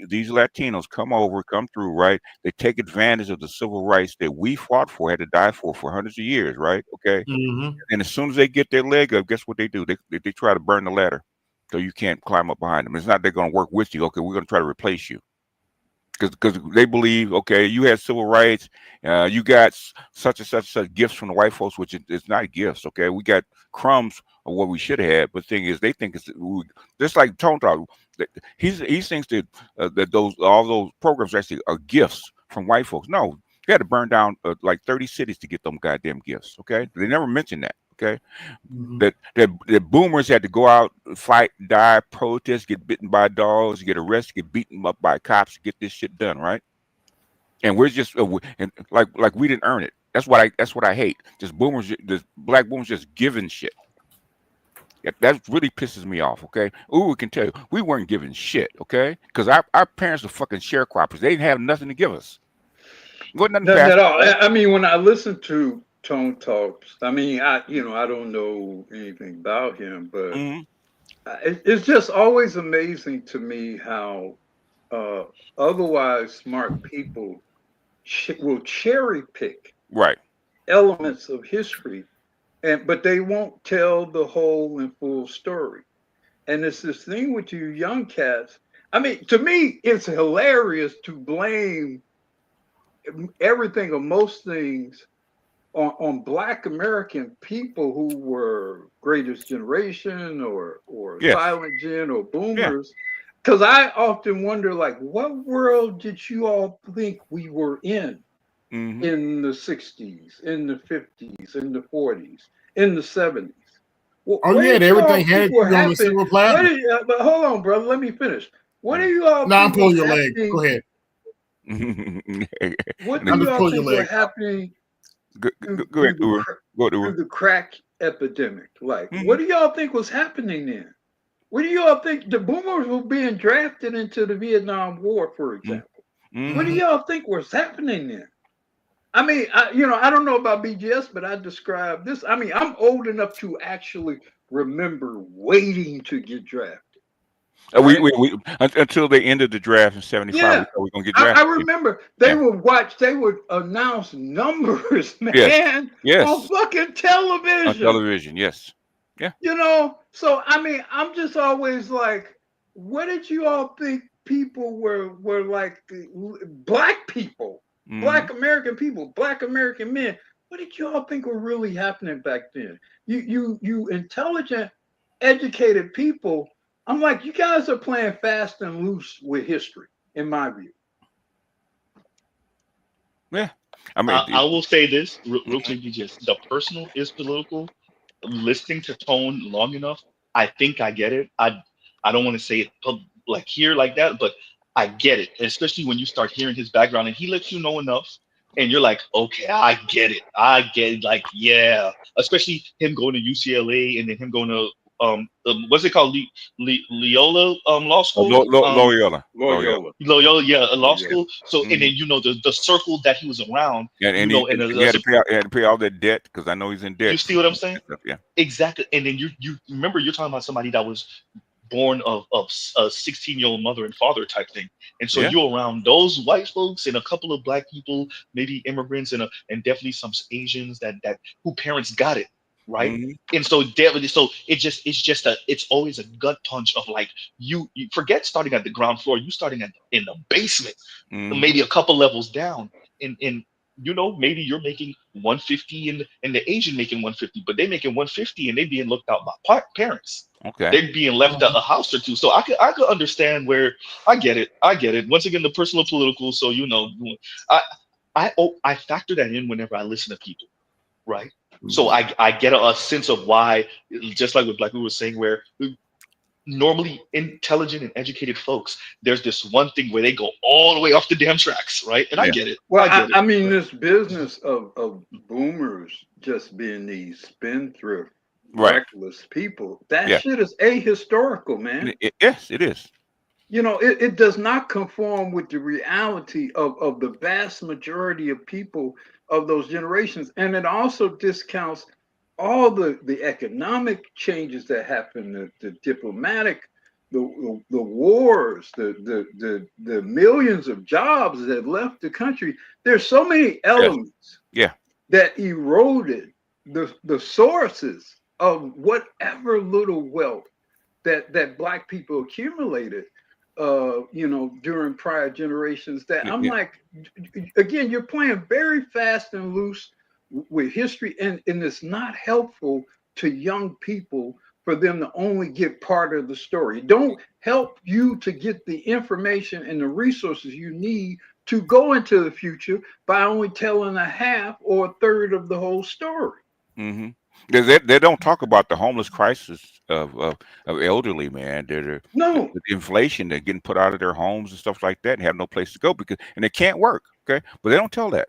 these Latinos come through, right? They take advantage of the civil rights that we fought for, had to die for hundreds of years, right? Okay. Mm-hmm. And as soon as they get their leg up, guess what they do? They try to burn the ladder so you can't climb up behind them. It's not they're going to work with you. Okay, we're going to try to replace you. Because they believe, okay, you had civil rights, you got such and such gifts from the white folks, which it's not gifts, okay? We got crumbs of what we should have had, but the thing is, they think it's just like Tone Talk. He thinks that all those programs actually are gifts from white folks. No, you had to burn down like 30 cities to get them goddamn gifts, okay? They never mentioned that. Okay, that boomers had to go out, fight, die, protest, get bitten by dogs, get arrested, get beaten up by cops to get this shit done, right? And we're just and like we didn't earn it. That's what I hate. Just black boomers just giving shit. That really pisses me off. Okay, we can tell you we weren't giving shit. Okay, because our parents were fucking sharecroppers. They didn't have nothing to give us. Nothing at all. I mean, when I listen to Tone Talks, I mean, I don't know anything about him, but it's just always amazing to me how otherwise smart people will cherry pick elements of history, but they won't tell the whole and full story. And it's this thing with you young cats. I mean, to me, it's hilarious to blame everything or most things on Black American people who were greatest generation or silent gen or boomers. Because I often wonder, like, what world did you all think we were in the 60s, in the 50s, in the 40s, in the 70s? Everything had to be on the silver platter. But hold on, brother, let me finish. What do you all I'm think pulling was your leg. happening? Go ahead. What do you all think was happening through the crack epidemic? Like, what do y'all think was happening then? What do y'all think? The boomers were being drafted into the Vietnam War, for example. What do y'all think was happening then? I mean, I don't know about BGS, but I describe this. I mean, I'm old enough to actually remember waiting to get drafted. We until they ended the draft in '75. Yeah, we thought we were gonna get drafted. I remember they would announce numbers, man, on fucking television. On television, yes. Yeah. So I mean, I'm just always like, what did you all think people were like? Black people, Black American people, Black American men. What did you all think were really happening back then? You intelligent, educated people. I'm like, you guys are playing fast and loose with history, in my view. Yeah. I mean, I will say this real quick, just the personal is political. Listening to Tone long enough, I think I get it. I don't want to say it like here like that, but I get it, especially when you start hearing his background and he lets you know enough and you're like, okay, I get it. Like, yeah, especially him going to UCLA and then him going to what's it called? Loyola law school? Loyola, yeah, a law school. So and then the circle that he was around, and he had to pay all that debt because I know he's in debt. You see what I'm saying? Yeah, exactly. And then you remember you're talking about somebody that was born of a 16-year-old mother and father type thing, and so you're around those white folks and a couple of Black people, maybe immigrants, and definitely some Asians that who parents got it. Right. And so it's always a gut punch of like you forget starting at the ground floor, you starting in the basement, maybe a couple levels down, and maybe you're making 150 and the Asian making 150, but they making 150 and they being looked out by parents. Okay, they're being left a house or two. So I could understand where I get it. Once again, the personal political. So I factor that in whenever I listen to people, right? So I get a sense of why, just like what Black people were saying, where normally intelligent and educated folks, there's this one thing where they go all the way off the damn tracks, right? And I get it. Well, I mean, this business of boomers just being these spendthrift, reckless people, that shit is ahistorical, man. Yes, it is. It does not conform with the reality of the vast majority of people of those generations. And it also discounts all the economic changes that happen, the diplomatic, the wars, the millions of jobs that have left the country. There's so many Yes. elements Yeah. that eroded the sources of whatever little wealth that Black people accumulated, during prior generations. That I'm Yeah. like, again, you're playing very fast and loose with history, and it's not helpful to young people for them to only get part of the story. It don't help you to get the information and the resources you need to go into the future by only telling a half or a third of the whole story. Mm-hmm. They don't talk about the homeless crisis of elderly, man. They're No, the inflation, they're getting put out of their homes and stuff like that, and have no place to go because they can't work. Okay, but they don't tell that.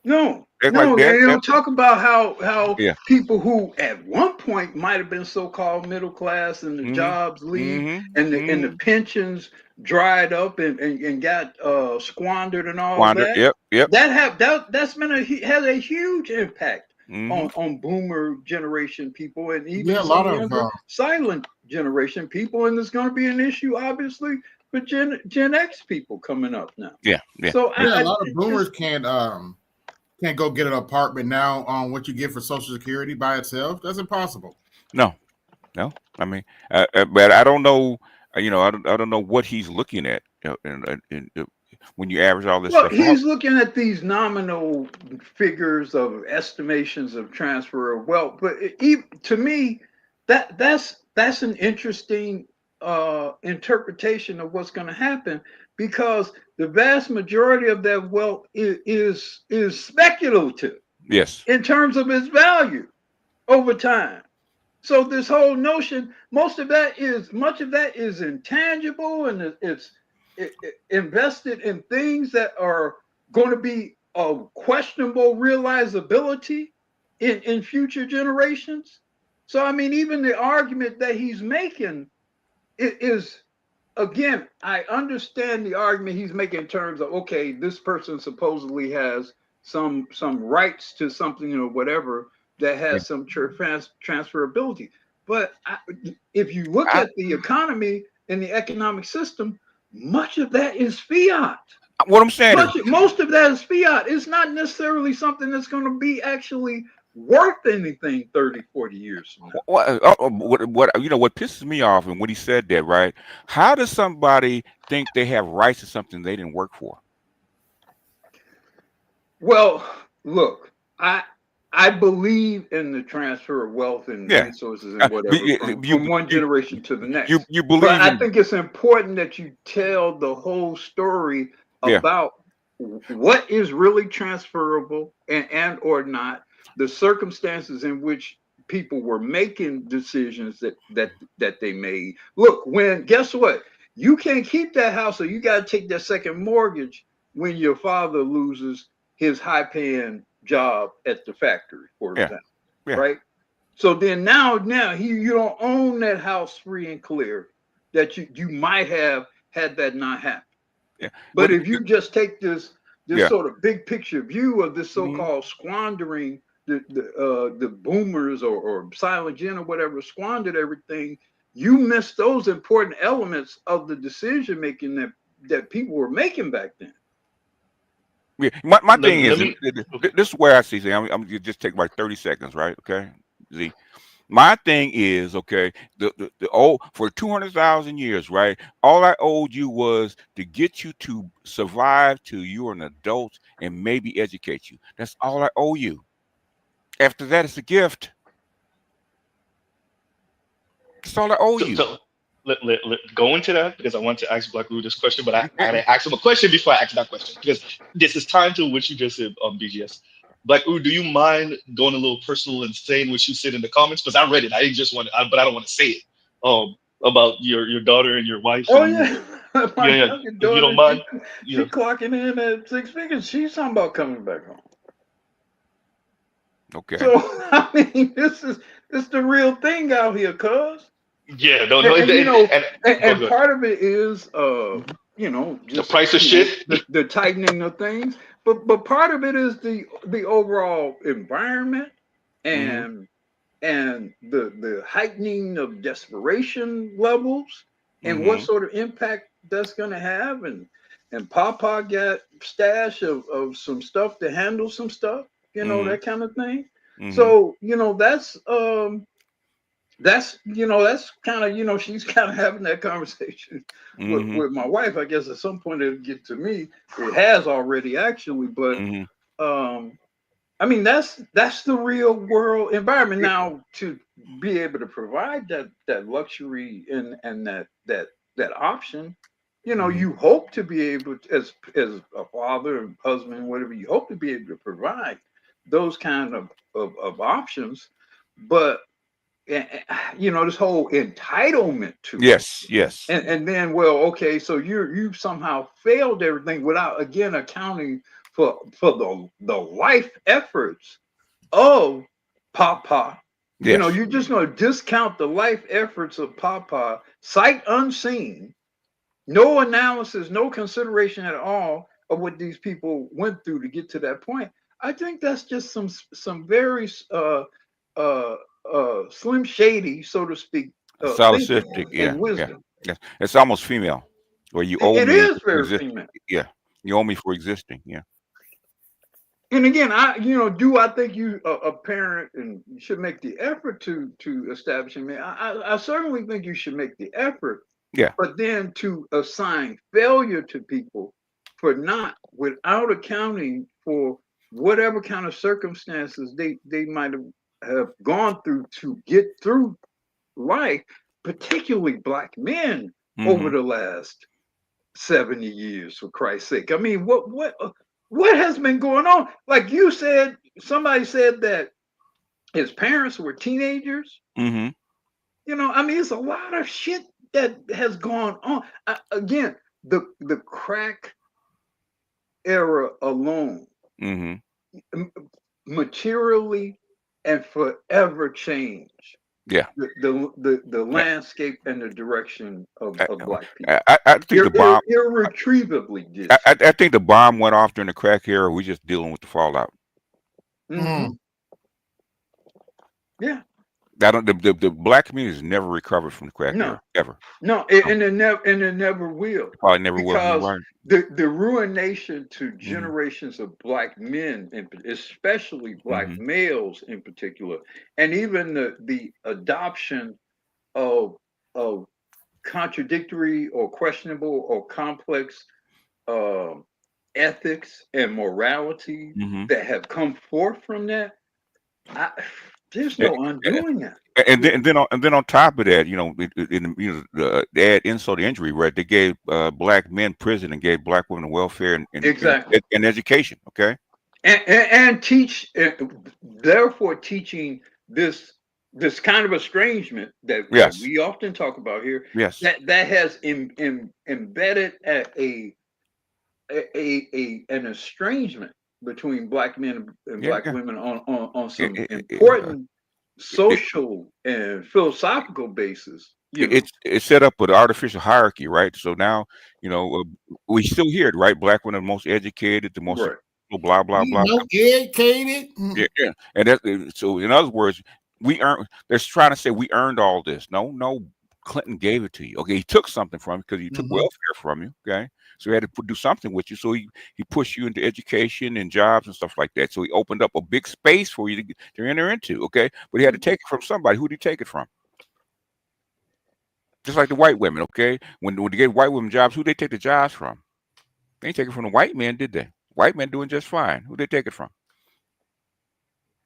no, They're like no. that. They don't talk about how Yeah. people who at one point might have been so-called middle class and the Mm-hmm. jobs leave and the Mm-hmm. pensions dried up and got squandered and all Squandered. that. Yep. Yep. That's been has a huge impact Mm-hmm. on boomer generation people and even Yeah, a some lot of younger silent generation people, and there's going to be an issue obviously for Gen X people coming up now. Yeah. Yeah. So a lot of boomers can't go get an apartment now on what you get for Social Security by itself. That's impossible. No. I mean, but I don't know. I don't know what he's looking at. When you average all this Well, stuff out. he's looking at these nominal figures of estimations of transfer of wealth, but to me, that's an interesting interpretation of what's going to happen, because the vast majority of that wealth is speculative. Yes. In terms of its value over time. So this whole notion, much of that is intangible, and it's invested in things that are going to be of questionable realizability in future generations. So I mean, even the argument that he's making is, again, I understand the argument he's making in terms of, okay, this person supposedly has some rights to something or whatever that has some transferability. But if you look at the economy and the economic system, much of that is fiat. What I'm saying is, Most of that is fiat. It's not necessarily something that's going to be actually worth anything 30, 40 years from now. what pisses me off, and when he said that, right? How does somebody think they have rights to something they didn't work for? Well, look, I believe in the transfer of wealth and resources and whatever from one generation to the next. You believe, but I think it's important that you tell the whole story about what is really transferable and or not, the circumstances in which people were making decisions that they made. Look, guess what? You can't keep that house, so you got to take that second mortgage when your father loses his high-paying job at the factory, for example, right? So then now you don't own that house free and clear that you might have had that not happen. Yeah. But if you just take this sort of big picture view of this so-called squandering, the boomers or silent gen or whatever squandered everything, you miss those important elements of the decision making that people were making back then. Yeah, my thing is, this is where I see. I'm gonna just take like 30 seconds, right? Okay, Z. My thing is, okay, the old for 200,000 years, right? All I owed you was to get you to survive till you were an adult and maybe educate you. That's all I owe you. After that, it's a gift. That's all I owe you. So let go into that, because I want to ask Black Roo this question, but I gotta ask him a question before I ask that question, because this is tied to what you just said on BGS. Black Roo, do you mind going a little personal and saying what you said in the comments? Because I read it. I just want to, but I don't want to say it. About your daughter and your wife. Oh, and, yeah. My yeah. daughter, You don't mind? She clocking in at 6 figures. She's talking about coming back home. Okay. So I mean, this is the real thing out here, cuz. Yeah, no, and part of it is just the price of shit, the tightening of things, but part of it is the overall environment and and the heightening of desperation levels and what Mm-hmm. sort of impact that's going to have. And Papa got stash of some stuff to handle some stuff, you know, Mm-hmm. that kind of thing. Mm-hmm. So, you know, that's you know, that's kind of, you know, she's kind of having that conversation Mm-hmm. with my wife. I guess at some point it'll get to me. It has already actually, but Mm-hmm. I mean, that's the real world environment. Now, to be able to provide that luxury and that option, you know, Mm-hmm. you hope to be able to, as a father, husband, whatever, you hope to be able to provide those kind of options. But you know, this whole entitlement to it, Yes. Yes. and then, well, okay, so you somehow failed everything without again accounting for the life efforts of Papa. You know, Yes. you're just going to discount the life efforts of Papa, sight unseen, no analysis, no consideration at all of what these people went through to get to that point. I think that's just some very slim shady, so to speak, thinking Solipsistic. Yeah. and Yeah. wisdom. Yes. It's almost female, where you owe It me is for very existing. female. Yeah. You owe me for existing. Yeah. And again, do I think you a parent and you should make the effort to establish a man? I certainly think you should make the effort, Yeah. but then to assign failure to people for not, without accounting for whatever kind of circumstances they might have gone through to get through life, particularly Black men over Mm-hmm. the last 70 years, for Christ's sake. I mean, what has been going on? Like you said, somebody said that his parents were teenagers. Mm-hmm. You know, I mean, it's a lot of shit that has gone on. Again, the crack era alone, Mm-hmm. materially and forever changed Yeah. the landscape and the direction of Black people. I think the bomb. Irretrievably did. I think the bomb went off during the crack era. We're just dealing with the fallout. Mm-hmm. Yeah. I don't. The Black community has never recovered from the crack era ever. No, and it never will. Probably never will. You're Because right. the ruination to generations of Black men, and especially Black males in particular, and even the adoption of contradictory or questionable or complex ethics and morality that have come forth from that, there's no undoing that. And then on top of that, you know, to add insult to injury, right? They gave Black men prison and gave Black women welfare and Exactly. and education. Okay. And teach, therefore teaching this kind of estrangement that we often talk about here. Yes. That has embedded an estrangement between Black men and Black women on some important social and philosophical basis. It's set up with artificial hierarchy, right? So now, you know, we still hear it, right? Black women are the most educated, the most blah blah blah. Educated. Yeah. And that, so in other words, we earned. They're trying to say we earned all this. No, Clinton gave it to you. Okay, he took something from you because he took welfare from you. Okay, so he had to do something with you. So he pushed you into education and jobs and stuff like that. So he opened up a big space for you to enter into. Okay, but he had to take it from somebody. Who did he take it from? Just like the white women. Okay, when they gave white women jobs, who they take the jobs from? They didn't take it from the white men, did they? White men doing just fine. Who they take it from?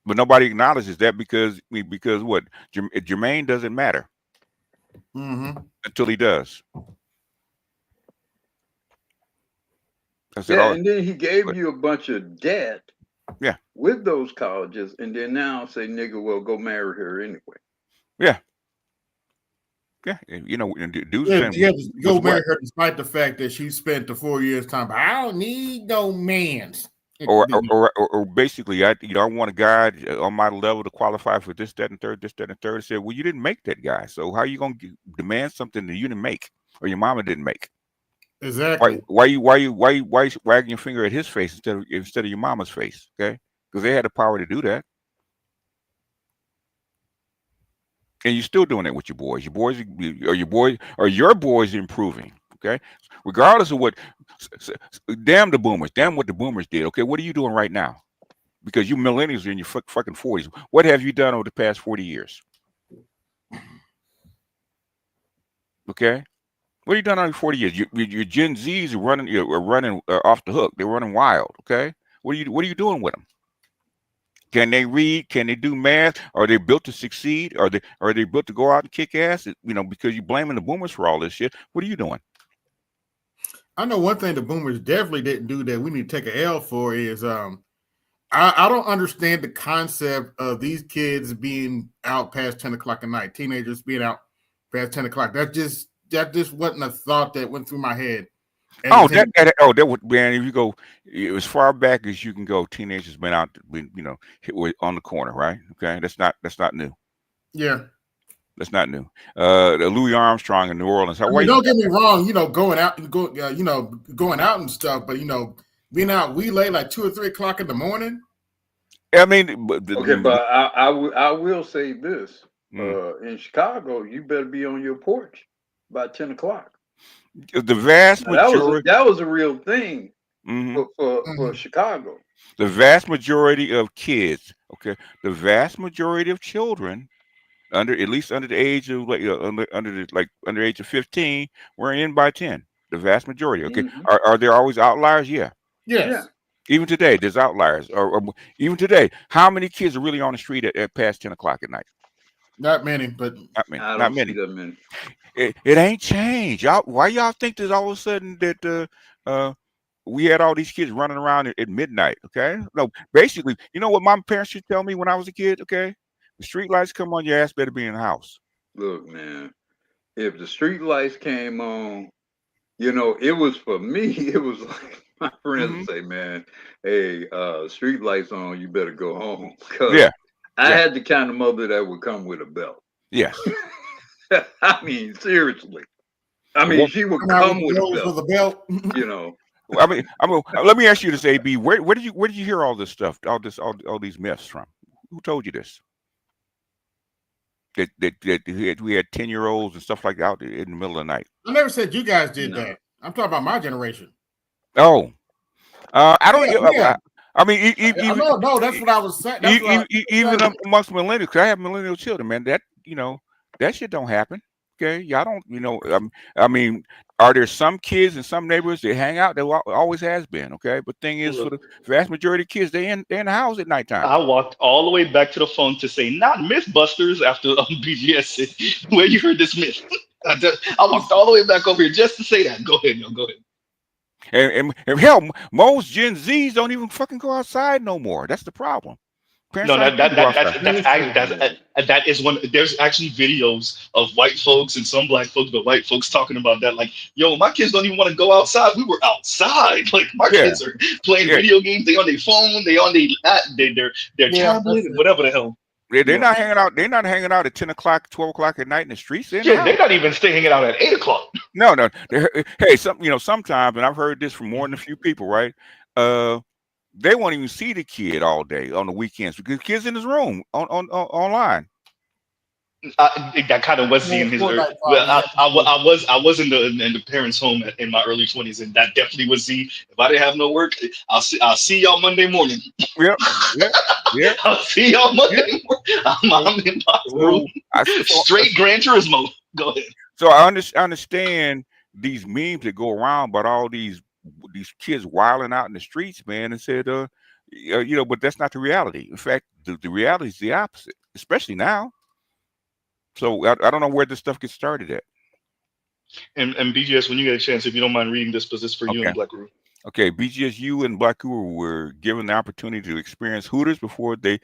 But nobody acknowledges that because what? Jermaine doesn't matter until he does. And then he gave you a bunch of debt. Yeah. With those colleges, and then now say, nigga, well, go marry her anyway. Yeah. Yeah, you know, dudes go marry her despite the fact that she spent the 4 years time. I don't need no man's. Or basically, I want a guy on my level to qualify for this, that, and third. I said, well, you didn't make that guy, so how are you gonna demand something that you didn't make or your mama didn't make? Exactly. Why you wagging your finger at his face instead of your mama's face? Okay, because they had the power to do that. And you're still doing it with your boys. Your boys improving. Okay, regardless of what. Damn the boomers. Damn what the boomers did. Okay, what are you doing right now? Because you millennials are in your fucking 40s. What have you done over the past 40 years? Okay, what have you done over 40 years? Your Gen Zs are running off the hook. They're running wild. Okay, what are you doing with them? Can they read? Can they do math? Are they built to succeed? Are they built to go out and kick ass? Because you're blaming the boomers for all this shit. What are you doing? I know one thing the boomers definitely didn't do that we need to take an L for is I don't understand the concept of these kids being out past 10 o'clock at night, teenagers being out past 10 o'clock. That just wasn't a thought that went through my head. That would, man. If you go as far back as you can go, teenagers been out, on the corner, right? Okay, that's not new. Yeah, that's not new. The Louis Armstrong in New Orleans. Don't get me wrong. Going out and going out and stuff, but being out late like 2 or 3 o'clock in the morning. I mean, but I will say this: in Chicago, you better be on your porch by 10 o'clock. The vast majority that was a real thing for Chicago. The vast majority of kids, okay, the vast majority of children under the age of under age of 15 were in by 10. The vast majority, okay. Are there always outliers? Yeah. Yes. Yeah. Even today, there's outliers. Or even today, how many kids are really on the street at past 10 o'clock at night? Not many, but not many. It ain't changed. Why y'all think that all of a sudden that we had all these kids running around at midnight? Okay, no, basically, you know what my parents used to tell me when I was a kid. Okay, the street lights come on, your ass better be in the house. Look, man, if the street lights came on, it was for me. It was like my friends say, "Man, hey, street lights on, you better go home." Yeah, I had the kind of mother that would come with a belt. Yes. I mean, seriously. I mean, she would come with a belt. I mean, let me ask you this, AB. Where did you hear all this stuff? All these myths from? Who told you this? That we had 10-year-olds and stuff like that out in the middle of the night. I never said you guys did that. I'm talking about my generation. Oh, I don't. Yeah. I mean, no, that's what I was saying. Even amongst millennials, because I have millennial children, man. That shit don't happen. Okay, y'all don't. I mean, are there some kids in some neighborhoods that hang out? There always has been. Okay, but thing is, for the vast majority of kids, they're in the house at nighttime. I walked all the way back to the phone to say not Mythbusters after BGS. Where you heard this myth? I walked all the way back over here just to say that. Go ahead, go ahead. And hell, most Gen Zs don't even fucking go outside no more. That's the problem. No, that is one. There's actually videos of white folks and some black folks, but white folks talking about that. Like, yo, my kids don't even want to go outside. We were outside. Like, my kids are playing video games. They on their phone. They on their tablet, whatever the hell. They're not hanging out. They're not hanging out at 10 o'clock, 12 o'clock at night in the streets. They're not even hanging out at 8 o'clock. No. Hey, sometimes, and I've heard this from more than a few people, right? They won't even see the kid all day on the weekends because the kid's in his room online. That kind of was in his. I was in the parents' home in my early 20s, and that definitely was Z. If I didn't have no work, I'll see y'all Monday morning. Yeah. I'll see y'all Monday morning. I'm in my room. Straight Gran Turismo. Go ahead. So I understand these memes that go around about all these kids wilding out in the streets, man, and said, but that's not the reality. In fact, the reality is the opposite, especially now. So I don't know where this stuff gets started at. And BGS, when you get a chance, if you don't mind reading this, because it's for you and Black Guru. Okay, BGS, you and Black Guru were given the opportunity to experience Hooters before they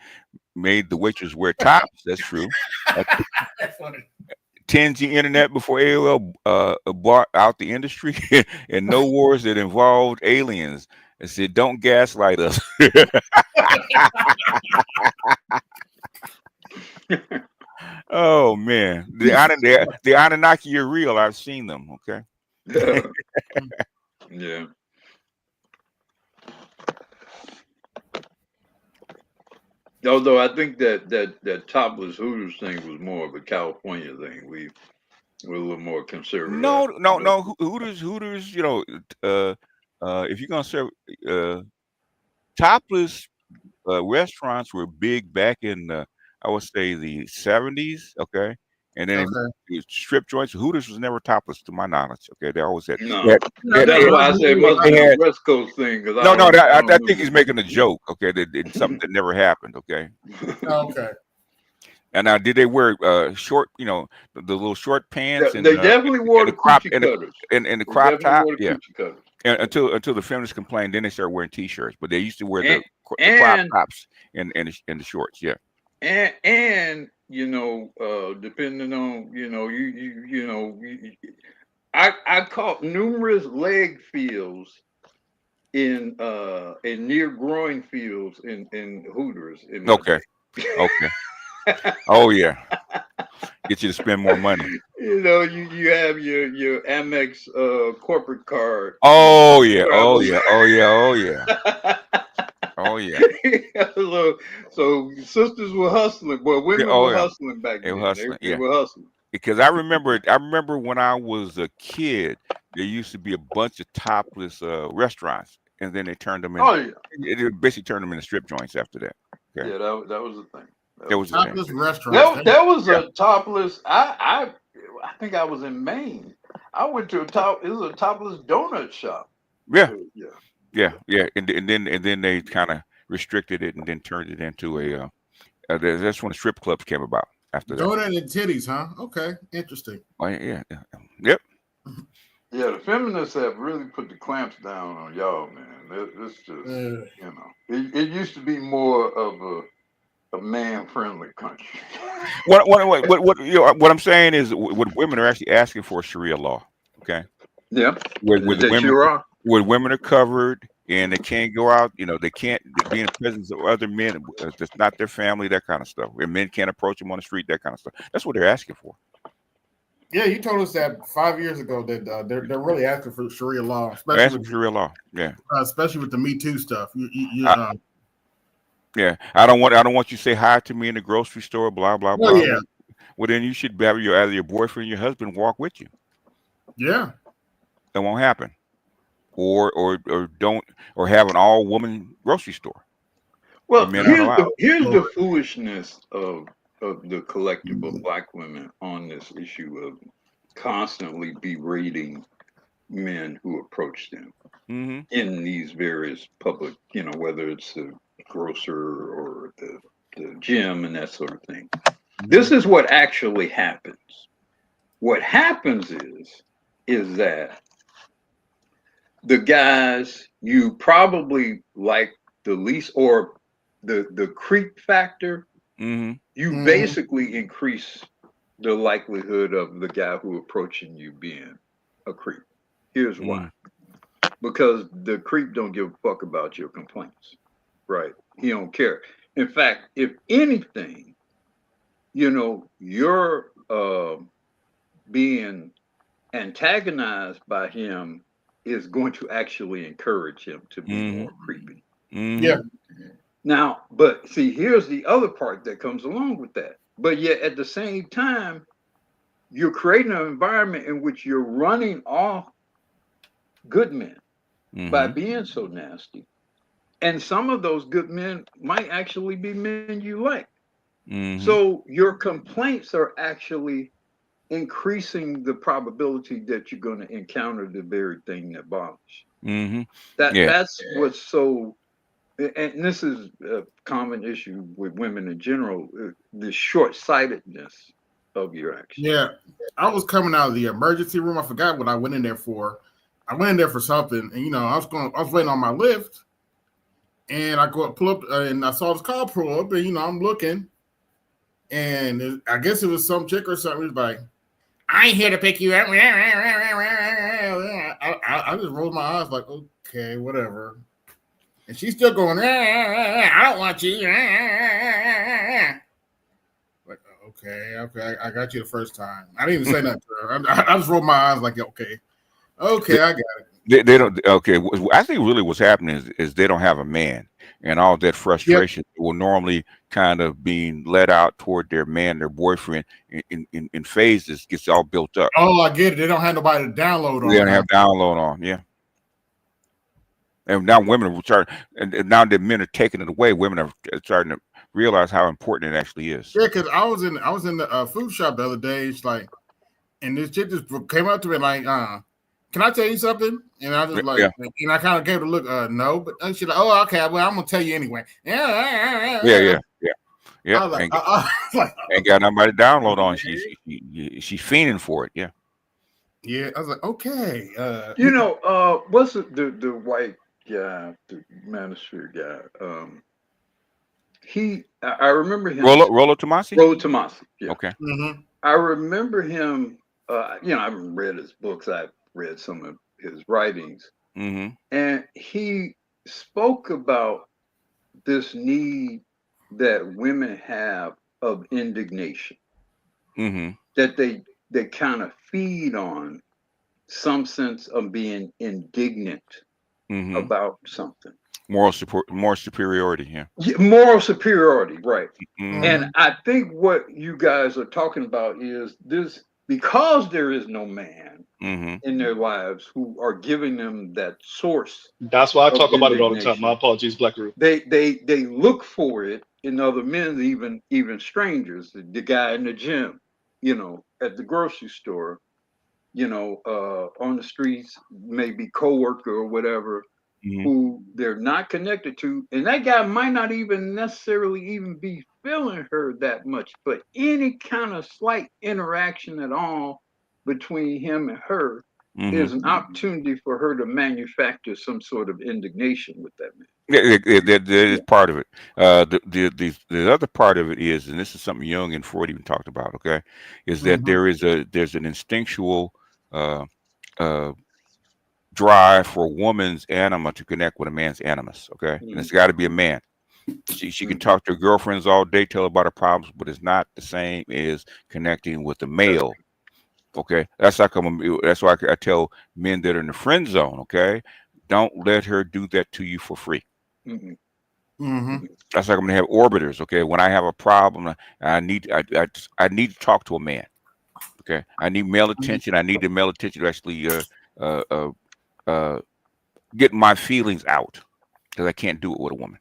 made the waitress wear tops. That's true. That's funny. 10G internet before AOL bought out the industry, and no wars that involved aliens. It said, "Don't gaslight us." Oh man, the Anunnaki are real. I've seen them. Okay. Yeah. Although I think that topless Hooters thing was more of a California thing. We're a little more conservative. No. Hooters. If you're gonna serve topless restaurants were big back in I would say the 70s. Okay, and then Okay. strip joints. Hooters was never topless to my knowledge. Okay, they always had. No, They had, they had, that's they why I said it must they be a had West Coast thing. Because no, I I don't think he's making a joke. Okay, that something that never happened. Okay. Okay. And now, did they wear short? The little short pants and They definitely wore the crop coochie cutters. and the They crop definitely top? wore the Yeah. coochie cutters. And until the feminists complained, then they started wearing t-shirts. But they used to wear the crop And tops and the shorts. Yeah. and depending on I caught numerous leg feels in near groin fields in Hooters in my Okay. day. Okay. Oh yeah. Get you to spend more money. You have your Amex corporate card. Oh yeah. Oh yeah. Oh yeah. Oh yeah. Oh yeah. So sisters were hustling. Well, women were hustling back They then. were hustling. They were hustling. Because I remember when I was a kid, there used to be a bunch of topless restaurants, and then they turned them in. Oh yeah. It basically turned them into strip joints after that. Okay. Yeah, that was the thing. That was the thing. Topless restaurants. That was a topless. I think I was in Maine. I went to it was a topless donut shop. Yeah. Yeah. Yeah. And then they kind of restricted it and then turned it into a. That's when the strip clubs came about after that. Donut and titties, huh? Okay, interesting. Oh yeah. Yep. Yeah, the feminists have really put the clamps down on y'all, man. It's just it used to be more of a man-friendly country. What I'm saying is, what women are actually asking for is Sharia law. Okay. Yeah. Where women are covered and they can't go out. They can't be in the presence of other men. That's not their family. That kind of stuff. Where men can't approach them on the street. That kind of stuff. That's what they're asking for. Yeah, you told us that 5 years ago that they're really asking for Sharia law, Asking for Sharia law. Yeah. Especially with the Me Too stuff. Yeah, I don't want you to say hi to me in the grocery store, blah blah blah. Yeah. Well, then you should have either your boyfriend or your husband walk with you. Yeah. That won't happen. Or have an all woman grocery store. Well, here's the foolishness of the collective of Black women on this issue of constantly berating men who approach them in these various public, whether it's the grocer or the gym and that sort of thing. This is what actually happens. What happens is that the guys you probably like the least, or the creep factor, you basically increase the likelihood of the guy who approaching you being a creep. Here's why. Because the creep don't give a fuck about your complaints, right? He don't care. In fact, if anything, you're being antagonized by him is going to actually encourage him to be more creepy. Yeah. Now, but see, here's the other part that comes along with that. But yet at the same time, you're creating an environment in which you're running off good men by being so nasty. And some of those good men might actually be men you like. So your complaints are actually increasing the probability that you're going to encounter the very thing that bothers you. That's what's so, and this is a common issue with women in general, the short-sightedness of your actions. Yeah, I was coming out of the emergency room. I forgot what I went in there for. I went in there for something, and I was waiting on my lift, and I pull up, and I saw this car pull up, and I'm looking, and I guess it was some chick or something. It was like, I ain't here to pick you up. I just rolled my eyes like, okay, whatever. And she's still going, I don't want you. Like, okay, I got you the first time. I didn't even say nothing to her. I just rolled my eyes like, okay. Okay, I got it. They don't. Okay, I think really what's happening is they don't have a man, and all that frustration will normally kind of being let out toward their man, their boyfriend, in phases, gets all built up. Oh, I get it. They don't have nobody to download on. They don't have download on, yeah. And now women are starting, and now that men are taking it away, women are starting to realize how important it actually is. Yeah, because I was in the food shop the other day. It's like, and this chick just came up to me like, can I tell you something? And I just like, and I kind of gave her a look, no, but she's like, oh, okay, well, I'm gonna tell you anyway. Yeah. I was like, ain't got nobody to download on. She's fiending for it. Yeah. Yeah, I was like, okay. You know, what's the white guy, the manosphere guy? I remember him. Rollo Tomasi? Rollo Tomasi. Yeah. Okay. Mm-hmm. I remember him. You know, I haven't read his books. I've read some of his writings, and he spoke about this need that women have of indignation, that they kind of feed on some sense of being indignant about something. Moral superiority, yeah. Moral superiority, right. And I think what you guys are talking about is this, because there is no man in their lives who are giving them that source. That's why I talk about it all the time. My apologies, Black Root. They look for it in other men, even strangers, the guy in the gym, you know, at the grocery store, you know, on the streets, maybe coworker or whatever, who they're not connected to, and that guy might not even necessarily even be feeling her that much, but any kind of slight interaction at all between him and her is an opportunity for her to manufacture some sort of indignation with that man. That is part of it. The other part of it is, and this is something Jung and Freud even talked about, okay, is that there's an instinctual drive for a woman's anima to connect with a man's animus, okay? And it's got to be a man. She can talk to her girlfriends all day, tell her about her problems, but it's not the same as connecting with a male, okay? That's why I tell men that are in the friend zone, okay, don't let her do that to you for free. That's like I'm gonna have orbiters, okay? When I have a problem, I need to talk to a man, okay? I need male attention. I need the male attention to actually get my feelings out, because I can't do it with a woman.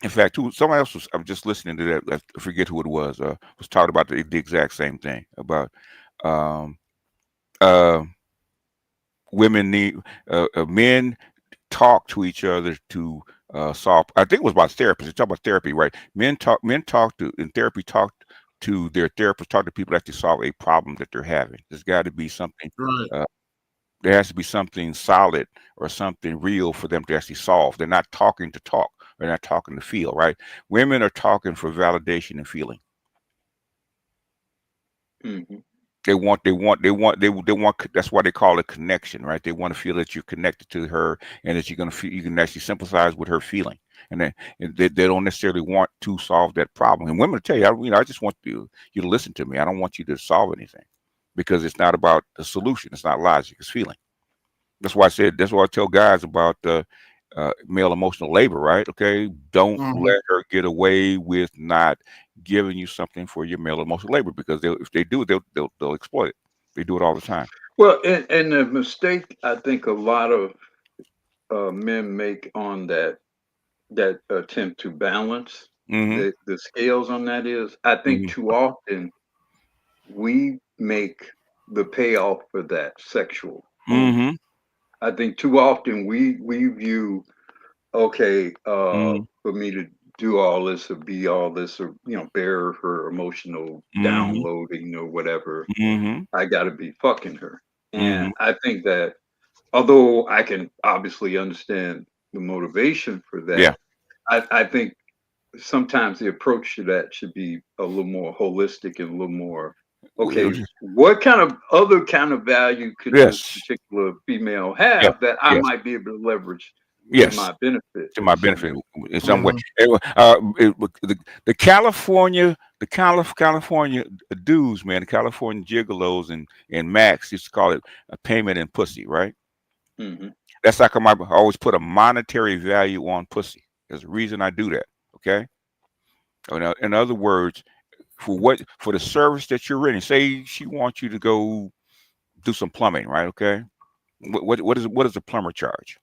In fact, somebody else was, I'm just listening to that, I forget who it was talking about the exact same thing about women need men talk to each other to solve. I think it was about therapists. They talk about therapy, right? Men talk to in therapy, talk to their therapist, talk to people that actually solve a problem that they're having. There's got to be something. There has to be something solid or something real for them to actually solve. They're not talking to talk. They're not talking to feel, right? Women are talking for validation and feeling. They want. That's why they call it connection, right? They want to feel that you're connected to her, and that you're gonna feel, you can actually sympathize with her feeling, and they don't necessarily want to solve that problem. And women will tell you, I just want you to listen to me. I don't want you to solve anything, because it's not about the solution. It's not logic. It's feeling. That's why I tell guys about male emotional labor, right? Okay, don't let her get away with not giving you something for your male emotional labor, because if they do, they'll exploit it. They do it all the time. Well, and the mistake I think a lot of men make on that attempt to balance the scales on that is, I think too often we make the payoff for that sexual. I think too often we view, okay, for me to do all this or be all this, or bear her emotional downloading or whatever, I got to be fucking her. And I think that, although I can obviously understand the motivation for that, I think sometimes the approach to that should be a little more holistic and a little more, okay, what kind of other kind of value could this particular female have that I might be able to leverage to my benefit? To my benefit in some way. The the California dudes, man, the California gigolos and Max used to call it a payment in pussy, right? Mm-hmm. That's how come I always put a monetary value on pussy. There's a reason I do that. Okay. In other words, for the service that you're renting, say she wants you to go do some plumbing, right? Okay. What does a plumber charge?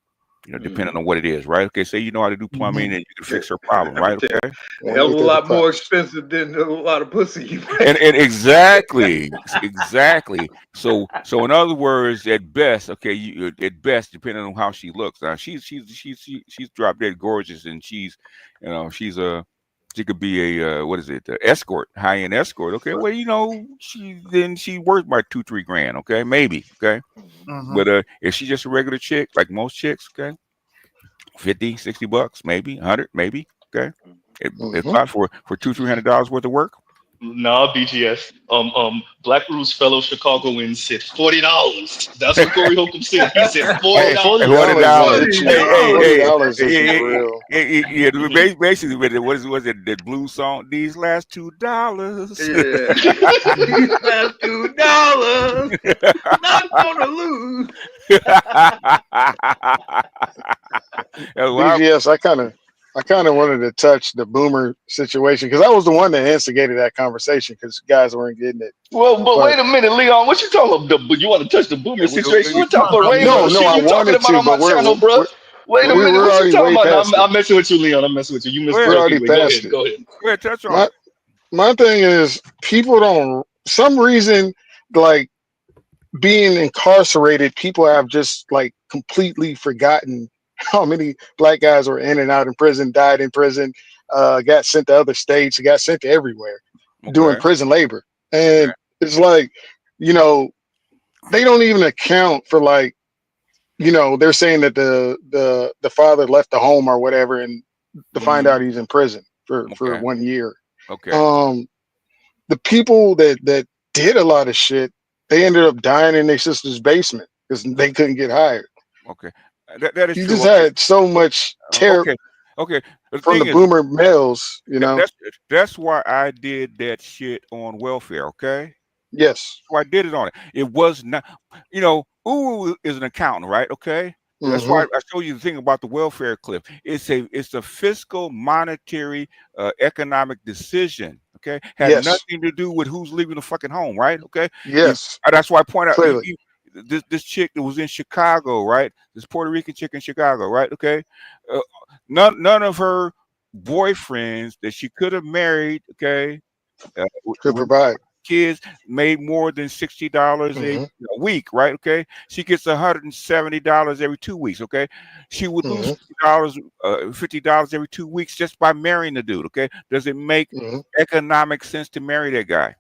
You know, depending on what it is, right? Okay, say you know how to do plumbing and you can fix her problem, right? Okay. A hell of a lot more expensive than a lot of pussy you pay. And exactly. So in other words, at best, okay, at best, depending on how she looks. Now she's drop dead gorgeous, and she's she could be a what is it, escort, high-end escort. Okay, well, you know, she worth about $2-3 grand. Okay, maybe. Okay. But if she's just a regular chick, like most chicks, okay, $50-$60, maybe 100, maybe, okay. If not for $200-$300 worth of work. Nah, BGS. Black Rule's fellow Chicagoan said $40. That's what Corey Holcomb said. He said $40. Yeah, basically, what is it? That blue song? These last $2. Yeah. These last $2. Not gonna lose. BGS, I kind of wanted to touch the boomer situation because I was the one that instigated that conversation because guys weren't getting it. Well, but wait a minute, Leon. What you talking about? You want to touch the boomer situation? We're talking about I wanted to, but we're wait a minute. What you talking about? I'm messing with you, Leon. I'm messing with you. You missed. We're already past it. Go ahead. Go ahead. Touch on it. My thing is, people don't. Some reason, like being incarcerated, people have just like completely forgotten how many black guys were in and out in prison, died in prison, got sent to other states, got sent to everywhere, doing prison labor. And it's like, you know, they don't even account for, like, you know, they're saying that the father left the home or whatever, and to find out he's in prison for 1 year. Okay. The people that did a lot of shit, they ended up dying in their sister's basement because they couldn't get hired. Okay. That is you true. just had so much terror okay. from the boomer males, you know. That's why I did that shit on welfare, okay? Yes. So I did it on it. It was not, you know, Ooh is an accountant, right? Okay. That's why I showed you the thing about the welfare cliff. It's a fiscal, monetary, economic decision. Okay, had nothing to do with who's leaving the fucking home, right? Okay. Yes. That's why I point out this chick that was in Chicago, right? This Puerto Rican chick in Chicago, right? Okay. None of her boyfriends that she could have married, okay, could provide. Kids made more than $60 a week, right? Okay, she gets $170 every 2 weeks. Okay, she would lose $50 every 2 weeks just by marrying the dude. Okay, does it make economic sense to marry that guy?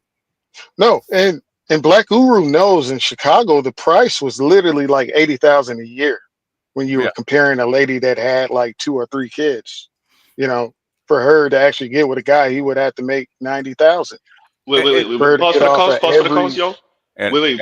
No, and Black Uru knows in Chicago the price was literally like $80,000 a year when you were comparing a lady that had like 2 or 3 kids. You know, for her to actually get with a guy, he would have to make $90,000. Wait. Pause for the cost. Pause for the cost, yo.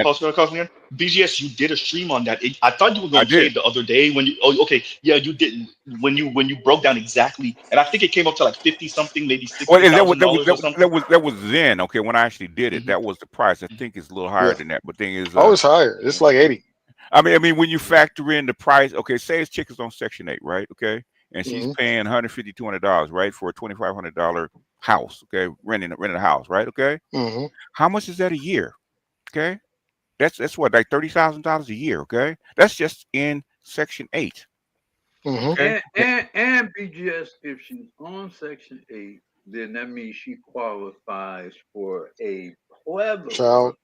Pause for the cost again. BGS, you did a stream on that. I thought you were going to say it the other day when you. Oh, okay. Yeah, you didn't. When you broke down exactly, and I think it came up to like 50 something, maybe $60,000 or something. That was then. Okay, when I actually did it, that was the price. I think it's a little higher than that. But thing is, it's higher. It's like 80. I mean, when you factor in the price, okay, say his chick is on Section 8, right? Okay, and she's paying $150, $200, right, for a $2,500 house, okay, renting a house, right? Okay, how much is that a year? Okay, that's what, like $30,000 a year. Okay, that's just in Section 8. Okay? And BGS, if she's on Section 8, then that means she qualifies for a plethora child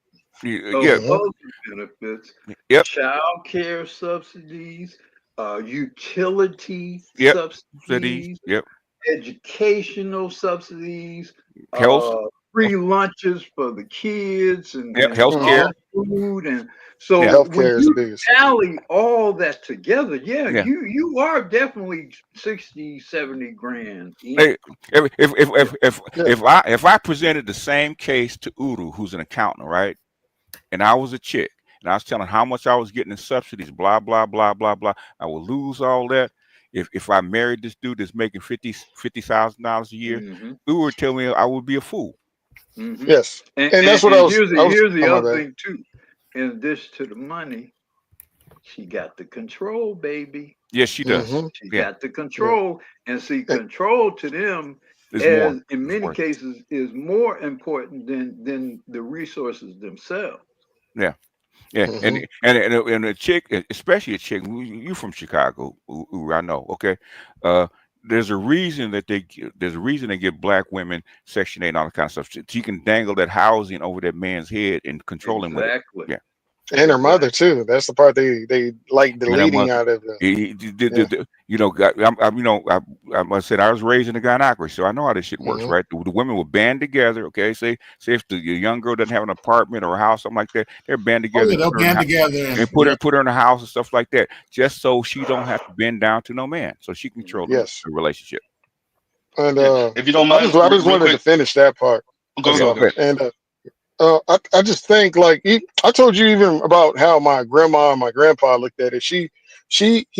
benefits, child care subsidies, utility subsidies, educational subsidies, free lunches for the kids, and healthcare, food, and so when you tally all that together, you are definitely 60-70 grand. Hey, if I presented the same case to Uru, who's an accountant, right, and I was a chick, and I was telling how much I was getting in subsidies, blah blah blah blah blah, I would lose all that. If I married this dude that's making $50,000 a year, Uru would tell me I would be a fool. Yes, and that's what I was. Here's the Oh, my other bad. thing too. In addition to the money, she got the control, baby. Yes, she does. She Yeah, got the control, and see, control to them, it's more. as in many cases, is more important than the resources themselves. Yeah. Yeah, and a chick, especially a chick. You from Chicago, I know. Okay, there's a reason that there's a reason they give black women Section 8 and all that kind of stuff. She can dangle that housing over that man's head and control him with it. Exactly. Yeah. And her mother too. That's the part they like And her deleting mother, out of the. you know, I said I was raised in a gynocracy, so I know how this shit works, right? The women will band together, okay? Say if the young girl doesn't have an apartment or a house, something like that, they're band together. they'll band together and put her in a house and stuff like that, just so she don't have to bend down to no man, so she can control the relationship. And if you don't mind, I just wanted to finish that part. Go. And I just think like I told you even about how my grandma and my grandpa looked at it. He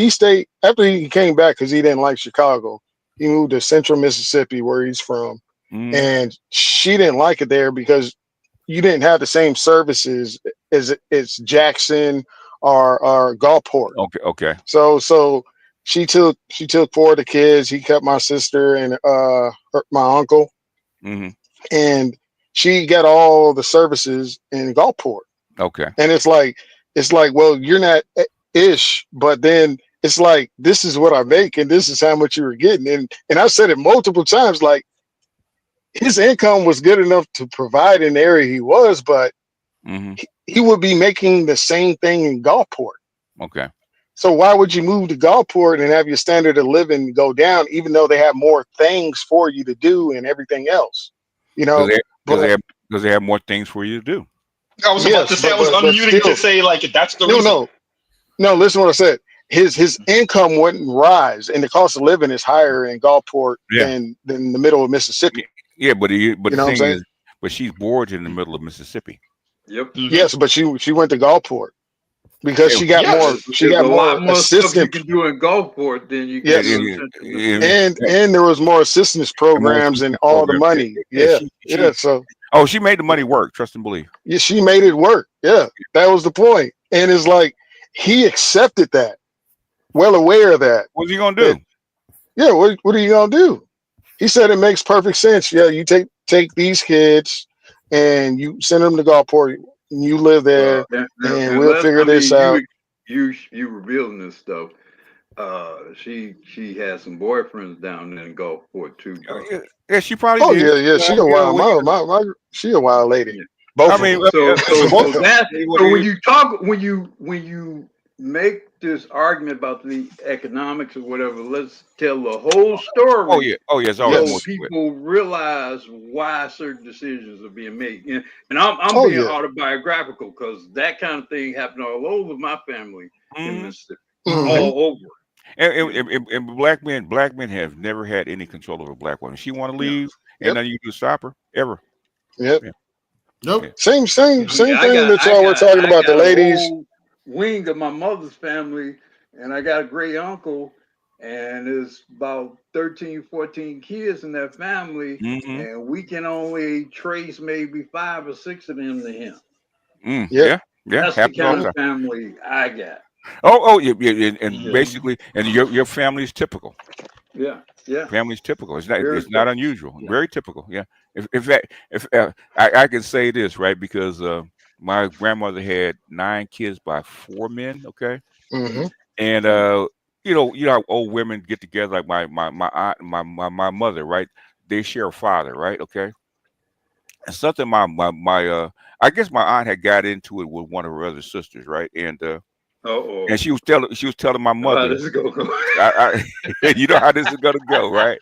stayed after he came back because he didn't like Chicago. He moved to Central Mississippi where he's from, and she didn't like it there because you didn't have the same services as Jackson or Gulfport. Okay. So she took 4 of the kids. He kept my sister and my uncle, and she got all the services in Gulfport. Okay. And it's like, well, you're not ish, but then it's like, this is what I make and this is how much you were getting. And I said it multiple times, like his income was good enough to provide in the area he was, but he would be making the same thing in Gulfport. Okay. So why would you move to Gulfport and have your standard of living go down, even though they have more things for you to do and everything else? You know, because they have more things for you to do. I was about to say, I was unmuting to say, like, that's the reason. No, listen what I said. His income wouldn't rise, and the cost of living is higher in Gulfport than the middle of Mississippi. Yeah, but the know what I'm thing saying? is, but she's bored in the middle of Mississippi. Yep. Yes, but she went to Gulfport because she got more. She got a more lot more stuff you assistance. can do in Gulfport than you can do in Central Mississippi. And there was more assistance programs and all the money. So she made the money work. Trust and believe. Yeah, she made it work. Yeah, that was the point. And it's like he accepted that, well aware of that. What's he gonna do? Yeah, what are you gonna do? He said it makes perfect sense. Yeah, you take these kids and you send them to Gulfport and you live there, and we'll figure this out. You revealing this stuff. She has some boyfriends down there in Gulfport too. Yeah, she probably did. Yeah. She a wild she a wild lady. Both I mean, so when you make this argument about the economics or whatever, let's tell the whole story. It's always so people realize why certain decisions are being made. And I'm being autobiographical because that kind of thing happened all over my family in Mississippi, all over. And black men have never had any control over black women. She want to leave, and nothing you can stop her ever. Yep. Yeah. Nope. Same thing that y'all were talking about, the ladies. Wing of my mother's family, and I got a great uncle, and there's about 13, 14 kids in that family, and we can only trace maybe 5 or 6 of them to him. Yeah. That's the kind of family I got. And basically, and your family is typical. Yeah. Family's typical. It's not unusual. Yeah. Very typical. Yeah. If I can say this, right, because my grandmother had 9 kids by 4 men. Okay. And you know how old women get together, like my aunt and my mother, right? They share a father, right? Okay. And something I guess my aunt had got into it with one of her other sisters, right? And and she was telling my mother, this is gonna go. You know how this is gonna go, right?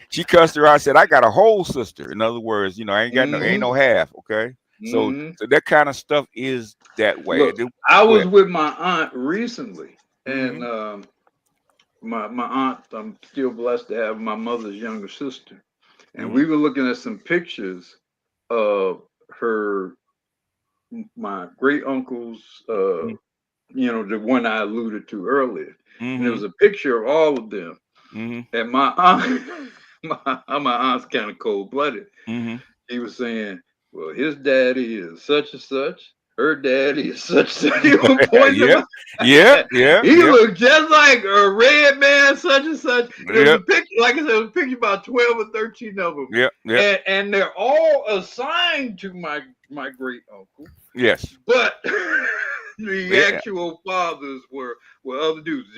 She cussed her out, said, "I got a whole sister." In other words, I ain't got ain't no half. Okay, so that kind of stuff is that way. Look, I was with my aunt recently, and my aunt, I'm still blessed to have my mother's younger sister, and we were looking at some pictures of my great uncle's. The one I alluded to earlier. And there was a picture of all of them. And my aunt, my aunt's kind of cold-blooded. he was saying, well, his daddy is such and such. Her daddy is such and such. He was pointing Yeah, them out. yeah. He looked just like a red man, such and such. It was a picture, like I said, it was a picture about 12 or 13 of them. Yeah. And they're all assigned to my great uncle. Yes. But the actual fathers were other dudes.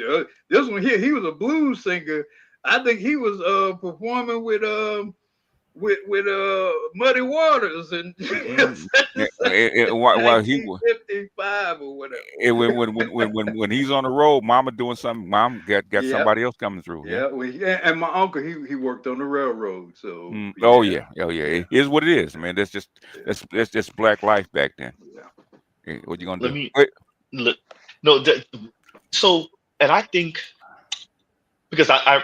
This one here, he was a blues singer. I think he was performing with Muddy Waters and while he was 55 or whatever. when he's on the road, Mama doing something. Mom got somebody else coming through. Yeah, and my uncle he worked on the railroad. So oh yeah. It is what it is, man. That's just black life back then. Yeah. What you gonna do? So, and I think, because I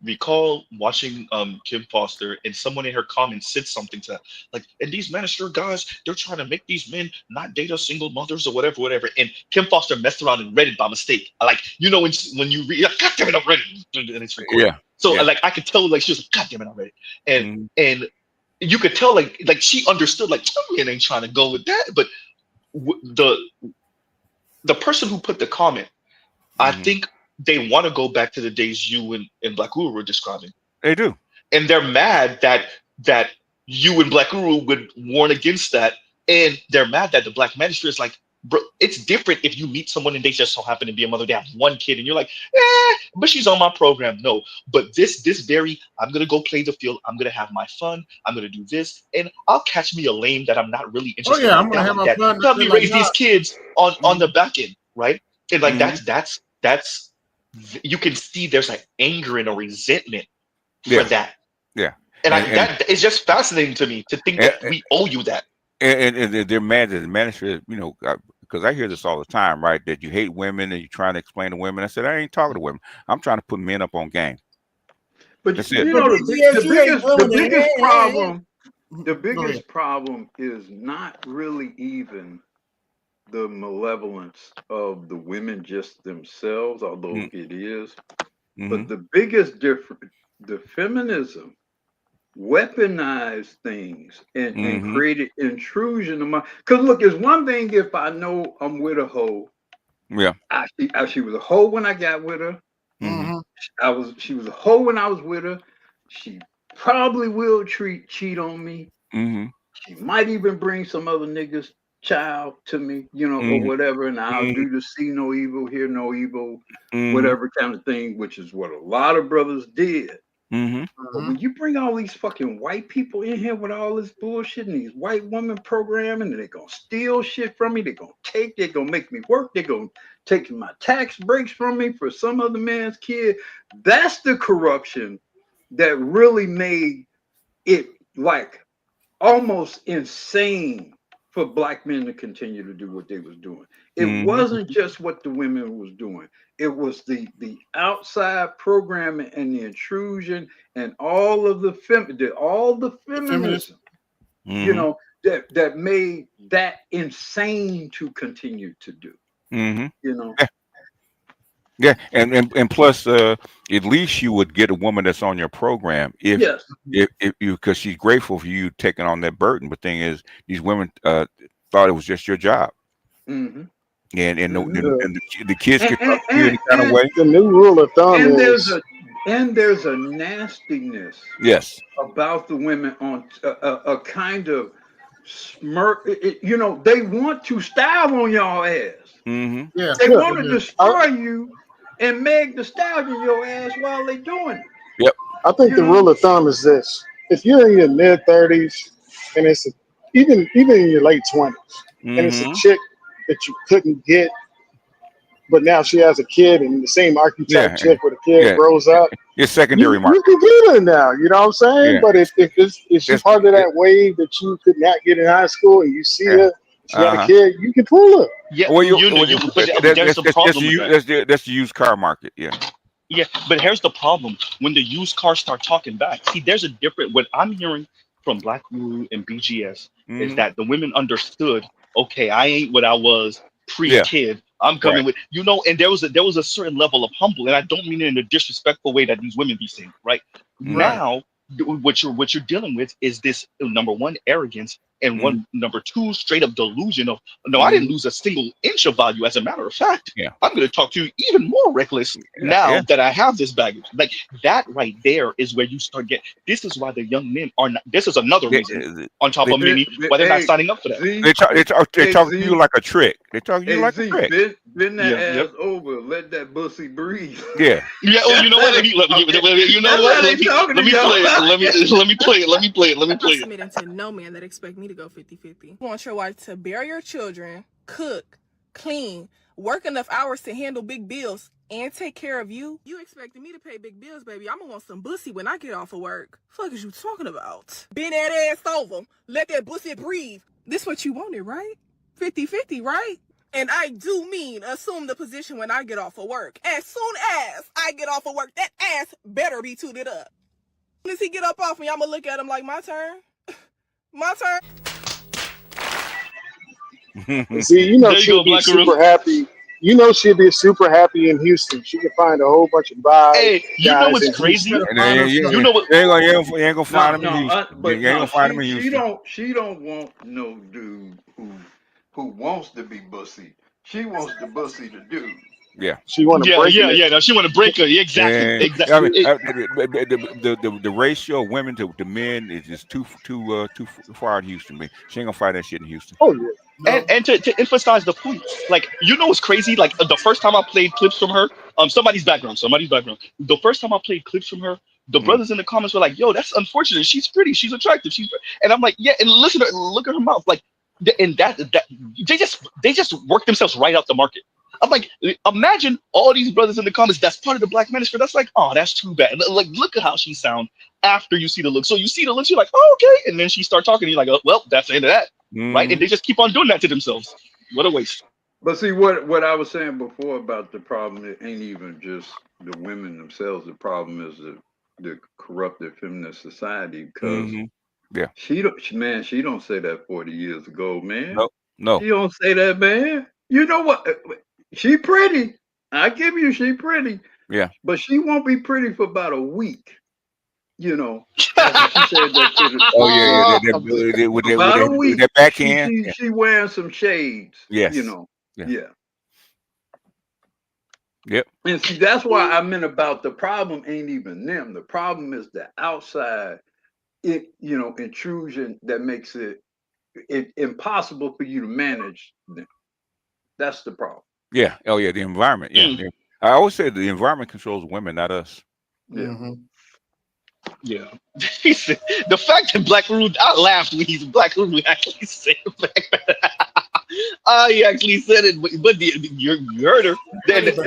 recall watching Kim Foster, and someone in her comments said something to that, like, and these minister guys, they're trying to make these men not date us single mothers or whatever. And Kim Foster messed around and read it by mistake. Like, when you read, God damn it, I read it, and it's recorded. Yeah. So like I could tell, like, she was like, God damn it, I read it, and you could tell, like she understood, like, man ain't trying to go with that, but the person who put the comment, I think they want to go back to the days you and Black Guru were describing. They do. And they're mad that you and Black Guru would warn against that. And they're mad that the Black Ministry is like, bro, it's different if you meet someone and they just so happen to be a mother, they have one kid, and you're like, but she's on my program. No, but this I'm going to go play the field. I'm going to have my fun. I'm going to do this. And I'll catch me a lame that I'm not really interested in. I'm going to have my fun. Help me raise these kids on the back end, right? And like that's you can see there's like anger and a resentment for that. Yeah. And that is just fascinating to me to think that we owe you that. And they're mad at the ministry, because I hear this all the time, right? That you hate women and you're trying to explain to women. I said, I ain't talking to women. I'm trying to put men up on game. But that's you it. know, the biggest problem is not really even the malevolence of the women just themselves, although it is. But the biggest difference, the feminism weaponized things and created intrusion of my. Because look, it's one thing if I know I'm with a hoe. Yeah. She was a hoe when I got with her. She was a hoe when I was with her. She probably will cheat on me. She might even bring some other niggas child to me, or whatever, and I'll do the see no evil, hear no evil, whatever kind of thing, which is what a lot of brothers did. But when you bring all these fucking white people in here with all this bullshit and these white women programming, and they're gonna steal shit from me, they're gonna make me work, they're gonna take my tax breaks from me for some other man's kid. That's the corruption that really made it like almost insane for Black men to continue to do what they was doing. It wasn't just what the women was doing. It was the outside programming and the intrusion and all of the feminism, that made that insane to continue to do. Yeah, and plus, at least you would get a woman that's on your program if you, because she's grateful for you taking on that burden. But thing is, these women thought it was just your job, and the kids get talked to you any kind of way. The new rule of thumb is there's a nastiness, about the women on a kind of smirk. They want to style on y'all ass. They want to destroy you and make the stallion your ass while they doing it. I think the rule of thumb is this: if you're in your mid 30s and it's even in your late 20s, and it's a chick that you couldn't get, but now she has a kid, and the same archetype chick with a kid grows up. It's secondary market. You can get her now, you know what I'm saying? But if she's part of that wave that you could not get in high school, and you see her, she got a kid, you can pull her. Yeah, that's the used car market. Yeah, but here's the problem: when the used cars start talking back, see, there's a different. What I'm hearing from Black Guru and BGS is that the women understood. Okay, I ain't what I was pre-kid. I'm coming with, and there was a certain level of humble, and I don't mean it in a disrespectful way that these women be saying. Now what you're dealing with is this number one, arrogance, and number two, straight up delusion of no, I didn't lose a single inch of value. As a matter of fact, Yeah. I'm going to talk to you even more reckless now that I have this baggage. Like that right there is where you start getting. This is why the young men are not. This is another reason on top of many why they're not signing up for that. They talk to you like a trick. They talk to you like a trick. Bend that ass over. Let that bussy breathe. Yeah. Yeah. Oh, you know what? You know what? Let me play it. Submitting to no man that expect me to go 50-50. You want your wife to bear your children, cook, clean, work enough hours to handle big bills, and take care of you? You expecting me to pay big bills, baby? I'm gonna want some bussy when I get off of work. Fuck is you talking about? Bend that ass over. Let that bussy breathe. This what you wanted, right? 50-50, right? And I do mean assume the position when I get off of work. As soon as I get off of work, that ass better be tooted up. As soon as he get up off me, I'm gonna look at him like, my turn. My turn. See, you know she'll be super happy. You know she'll be super happy in Houston. She can find a whole bunch of guys. Hey, you know what's crazy? You know what? You ain't gonna find him in Houston. You ain't gonna find him in Houston. She don't want no dude who wants to be bussy. She wants the bussy to do. Yeah, she want to break it. Yeah. No, she want to break her. Exactly. I mean, the ratio of women to men is just too far in Houston. Man. She ain't gonna find that shit in Houston. Oh yeah. And to emphasize the point, like, you know what's crazy? Like the first time I played clips from her, somebody's background. The first time I played clips from her, the brothers in the comments were like, "Yo, that's unfortunate. She's pretty. She's attractive. And I'm like, yeah. And listen, look at her mouth. Like, and that they just work themselves right out the market. I'm like, imagine all these brothers in the comments that's part of the Black Minister. That's like, oh, that's too bad. Like, look at how she sound after you see the look. So you see the look, you're like, oh, okay. And then she start talking, and you're like, oh, well, that's the end of that. Right? And they just keep on doing that to themselves. What a waste. But see, what I was saying before about the problem, it ain't even just the women themselves. The problem is the corrupted feminist society, because she don't say that 40 years ago, man. No. She don't say that, man. You know what? She pretty. I give you, she pretty. Yeah. But she won't be pretty for about a week. You know. She said that shit. About a week. That backhand. She wearing some shades. Yes. You know. Yeah. Yep. And see, that's why I meant about the problem ain't even them. The problem is the outside, intrusion that makes it impossible for you to manage them. That's the problem. Yeah. Oh yeah, the environment. Yeah. I always say the environment controls women, not us. Yeah. Yeah. The fact that Black Rude, I laughed when he's Black Rude actually said it. He actually said it, but you heard her.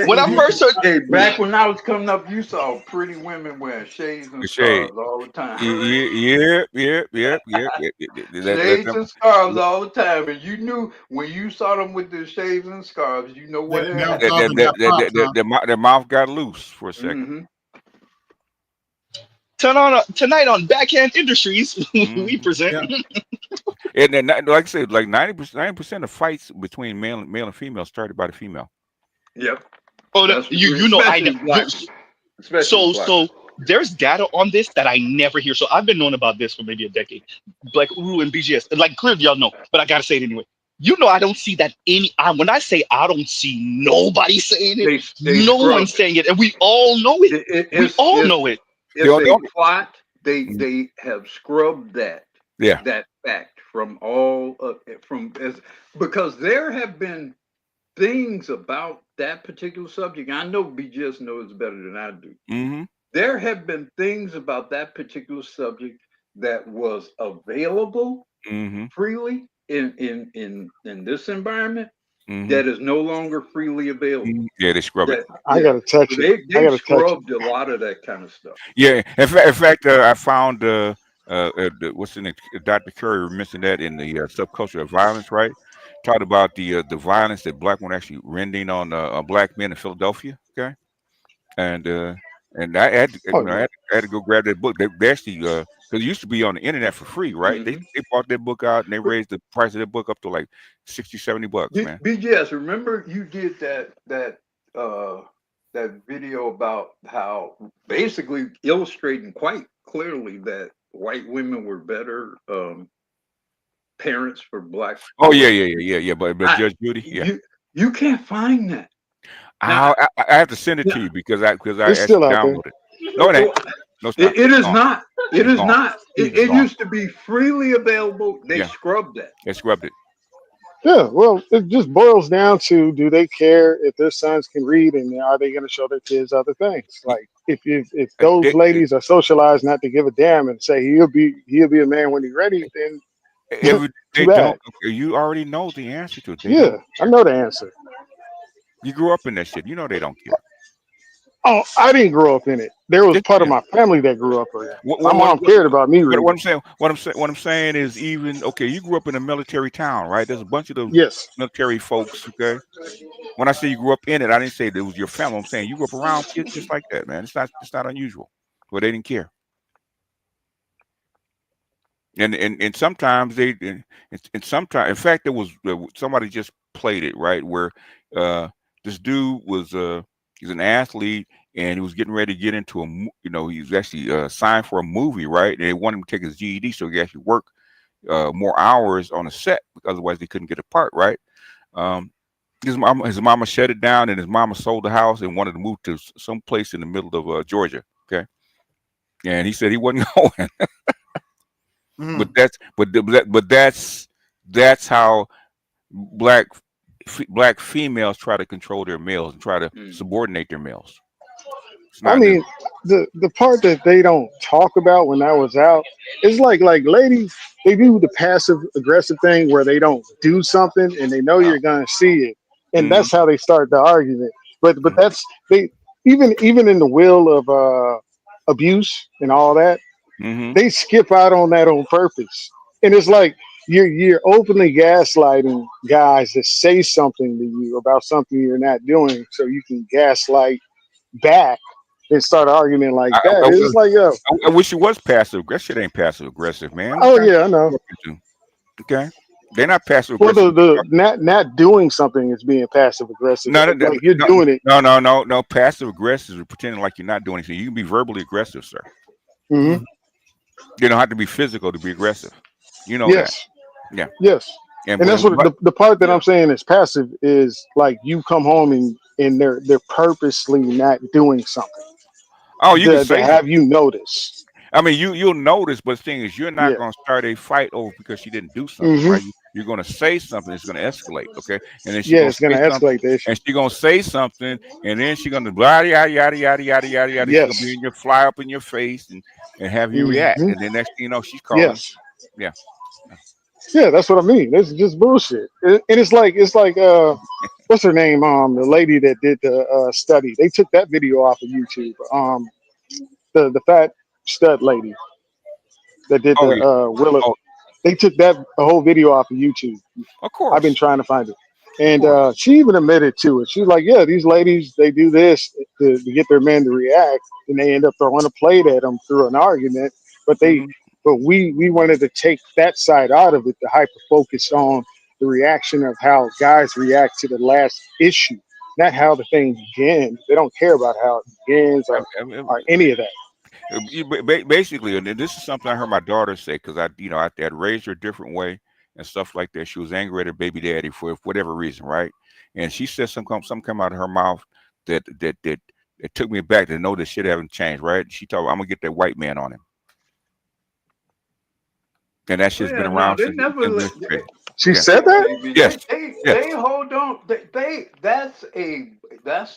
When I first heard, back when I was coming up, you saw pretty women wearing shades and scarves all the time. Yeah. Shades and scarves all the time, and you knew when you saw them with the shades and scarves, you know what their mouth got loose for a second. Tonight on Backhand Industries, we present. And then, like I said, like 90% of fights between male and female started by the female. Yep. Oh, you know, I know. So there's data on this that I never hear. So I've been knowing about this for maybe a decade. Black Uru and BGS, like clearly y'all know, but I gotta say it anyway. You know, I don't see that when I say I don't see nobody saying it, no one's saying it, and we all know it. We all know it. It's a plot. They have scrubbed that. Yeah. That fact from because there have been things about that particular subject. I know BGS knows better than I do. There have been things about that particular subject that was available freely in this environment that is no longer freely available. Yeah, they scrub it. I gotta touch it. They scrubbed a lot of that kind of stuff. Yeah, in fact, I found what's in it? Dr. Curry mentioned that in the subculture of violence, right? Talked about the violence that black women actually rending on black men in Philadelphia. Okay, and I had to go grab that book. They actually because it used to be on the internet for free, right? They bought that book out and they raised the price of that book up to like $60-$70, man. BGS, remember you did that video about how basically illustrating quite clearly that white women were better parents for black Oh boys. but Judge Judy, yeah. You can't find that. I have to send it to you because I It's actually still out there. downloaded it. No, it ain't. No, it's not. It It's is gone. not. It It's is gone. not. It's It gone. used to be freely available. They Yeah. scrubbed that. They scrubbed it. Yeah, well, it just boils down to, do they care if their sons can read, and are they going to show their kids other things? Like, if those ladies are socialized not to give a damn and say he'll be a man when he's ready, then If they too bad. don't, you already know the answer to it. They Yeah, don't. I know the answer. You grew up in that shit. You know they don't care. Oh, I didn't grow up in it. There was part of my family that grew up in it. My mom cared about me reading. What I'm saying is, even okay, you grew up in a military town, right? There's a bunch of those military folks. Okay, when I say you grew up in it, I didn't say that it was your family. I'm saying you grew up around kids just like that, man. It's not unusual. Well, they didn't care. And sometimes and sometimes, in fact, there was somebody just played it right where this dude was he's an athlete and he was getting ready to get into he was actually signed for a movie, right? And they wanted him to take his GED so he actually work more hours on a set, because otherwise they couldn't get a part, right? His mama shut it down, and his mama sold the house and wanted to move to some place in the middle of Georgia. Okay, and he said he wasn't going. But that's how black females try to control their males and try to subordinate their males. I mean, the part that they don't talk about when I was out is like ladies, they do the passive aggressive thing where they don't do something and they know you're gonna see it, and that's how they start the argument. But that's even in the will of abuse and all that, they skip out on that on purpose. And it's like you're openly gaslighting guys that say something to you about something you're not doing, so you can gaslight back and start an argument like that. It's like, yo, I wish it was passive aggressive. Shit ain't passive aggressive, man. Oh yeah, I know. Okay, they're not passive Well, aggressive. the not doing something is being passive aggressive. Like you're doing it. No. Passive aggressive is pretending like you're not doing anything. You can be verbally aggressive, sir. Mm-hmm. You don't have to be physical to be aggressive. You know that. Yeah. Yes. And that's what the part that I'm saying is passive is like you come home and they're purposely not doing something. Oh, you can say to have you notice. I mean, you'll notice, but the thing is, you're not going to start a fight over because she didn't do something, right? You're going to say something that's going to escalate, okay? And then it's going to escalate the issue. And she's going to say something, and then she's going to blah yada yada yada yada yada yada. Yes. She's going to be fly up in your face and have you react, and then next thing you know, she's calling. Yeah, that's what I mean. This is just bullshit. And it's like what's her name? The lady that did the study. They took that video off of YouTube. The fat stud lady that did the Willow. They took that whole video off of YouTube. Of course. I've been trying to find it. And she even admitted to it. She's like, yeah, these ladies, they do this to get their men to react, and they end up throwing a plate at them through an argument. But we wanted to take that side out of it, to hyper focus on the reaction of how guys react to the last issue, not how the thing begins. They don't care about how it begins or any of that. Basically, and this is something I heard my daughter say, because I had raised her a different way and stuff like that. She was angry at her baby daddy for whatever reason, right? And she said something come out of her mouth that it took me back to know that shit haven't changed, right? She told me, I'm gonna get that white man on him. And that shit's been around since. She said that? Yes. They hold on. That's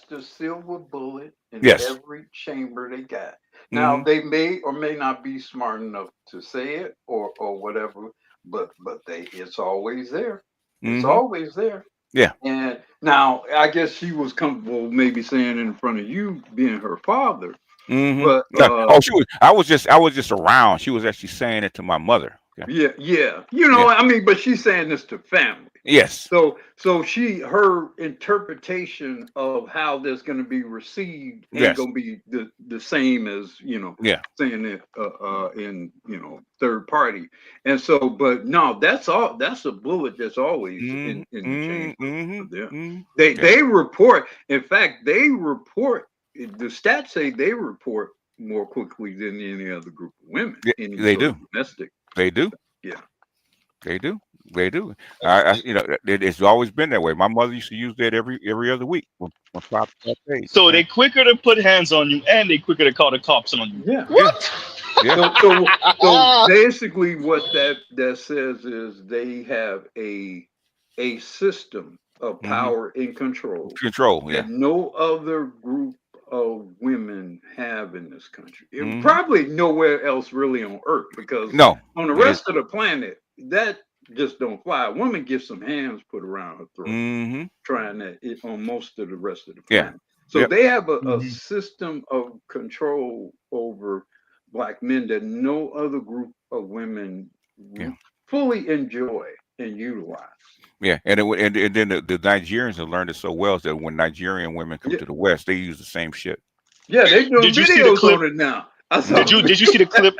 the silver bullet in every chamber they got. Now they may or may not be smart enough to say it or whatever, but it's always there. It's always there. Yeah. And now I guess she was comfortable maybe saying in front of you, being her father. But I was just around. She was actually saying it to my mother. Okay? Yeah. I mean, but she's saying this to family. Yes. So her interpretation of how this going to be received ain't going to be the same as saying it in third party. And so, but no, that's a bullet that's always in the chamber. They report. In fact, they report. The stats say they report more quickly than any other group of women. Yeah, Any they sort do. of domestic. They do. Yeah. They do. They do. You know, it's always been that way. My mother used to use that every other week when Pop got paid. So they quicker to put hands on you, and they quicker to call the cops on you. Yeah. What? Yeah. So basically, what that says is they have a system of power and control Control. Yeah. that no other group of women have in this country. And probably nowhere else really on Earth, because No. on the rest of the planet, that just don't fly. A woman gets some hands put around her throat, trying that on most of the rest of the planet. Yeah. So Yep. they have a system of control over Black men that no other group of women fully enjoy and utilize. Yeah, and then the Nigerians have learned it so well that when Nigerian women come to the West, they use the same shit. Yeah, they doing Did you see the videos clip? on it now. Did you see the clip?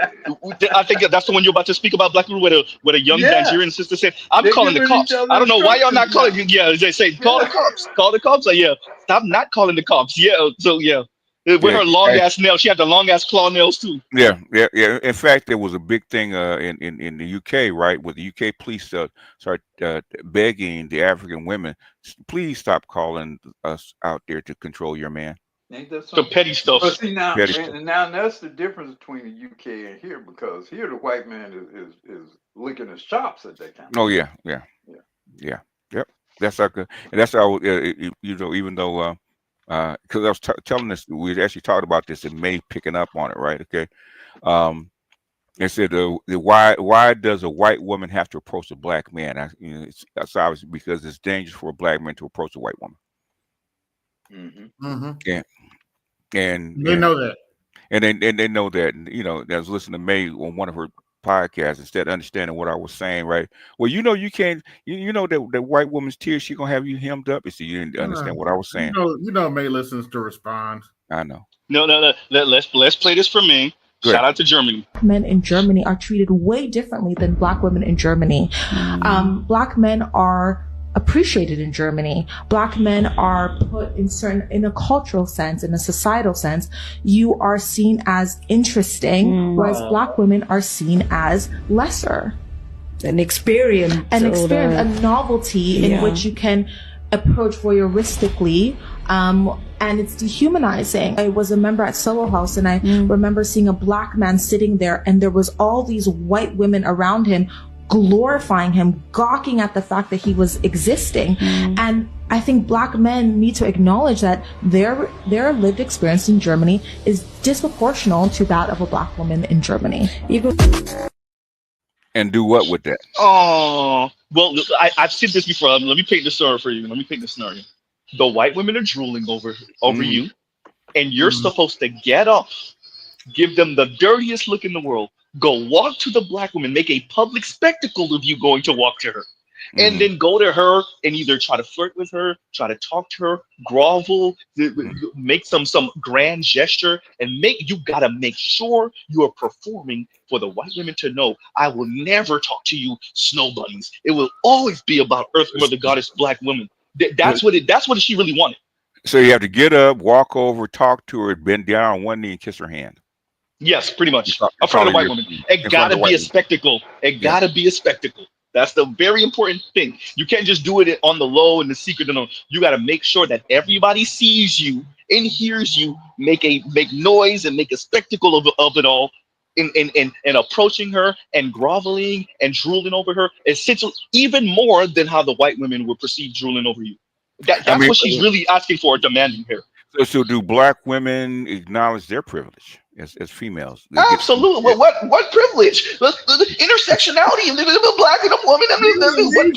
I think that's the one you're about to speak about, Black Rule, where a young Nigerian sister said, "I'm They calling the giving cops. each other I don't know why y'all not calling." instructions Yeah, they say call the cops. Call the cops. Like, yeah, stop not calling the cops. Yeah, so yeah, with her long ass nails, she had the long ass claw nails too. Yeah. In fact, there was a big thing in the UK, right, where the UK police started begging the African women, please stop calling us out there to control your man. Ain't that The something? petty stuff. But see now, Petty stuff. and now that's the difference between the UK and here, because here the white man is licking his chops at that time. Oh yeah. Yep. That's how good, and that's how you know. Even though, because I was telling this, we actually talked about this in May, picking up on it, right? Okay. They said why does a white woman have to approach a Black man? That's obviously because it's dangerous for a Black man to approach a white woman. Yeah. And They know that. And they know that. And, you know, I was listening to May on one of her podcasts, instead of understanding what I was saying, right? Well, you know, you can't, you know that the white woman's tears, she gonna have you hemmed up. You see, you didn't understand what I was saying. You know, May listens to respond. I know. No. Let's play this for me. Shout out to Germany. Men in Germany are treated way differently than Black women in Germany. Black men are appreciated in Germany. Black men are put in a cultural sense, in a societal sense, you are seen as interesting, whereas Black women are seen as lesser. An experience, a novelty in which you can approach voyeuristically, and it's dehumanizing. I was a member at Soho House, and I remember seeing a Black man sitting there, and there was all these white women around him glorifying him, gawking at the fact that he was existing. And I think Black men need to acknowledge that their lived experience in Germany is disproportional to that of a Black woman in Germany. And do what with that? Oh, well, I've seen this before. Let me paint the story for you. Let me paint the scenario. The white women are drooling over you, and you're supposed to get up, give them the dirtiest look in the world, go walk to the Black woman, make a public spectacle of you going to walk to her, and then go to her and either try to flirt with her, try to talk to her, grovel, make some grand gesture, and you gotta make sure you are performing for the white women to know, I will never talk to you snow bunnies. It will always be about Earth Mother Goddess Black woman. That's what she really wanted. So you have to get up, walk over, talk to her, bend down on one knee, and kiss her hand. Yes, pretty much. In front of the white woman. It gotta be a spectacle. It gotta be a spectacle. That's the very important thing. You can't just do it on the low and the secret. No, you got to make sure that everybody sees you and hears you, make noise and make a spectacle of it all, in approaching her and groveling and drooling over her. Essentially, even more than how the white women would perceive drooling over you. That's what she's really asking for, demanding here. So do Black women acknowledge their privilege as females? Absolutely. What privilege? The intersectionality of a Black and a woman.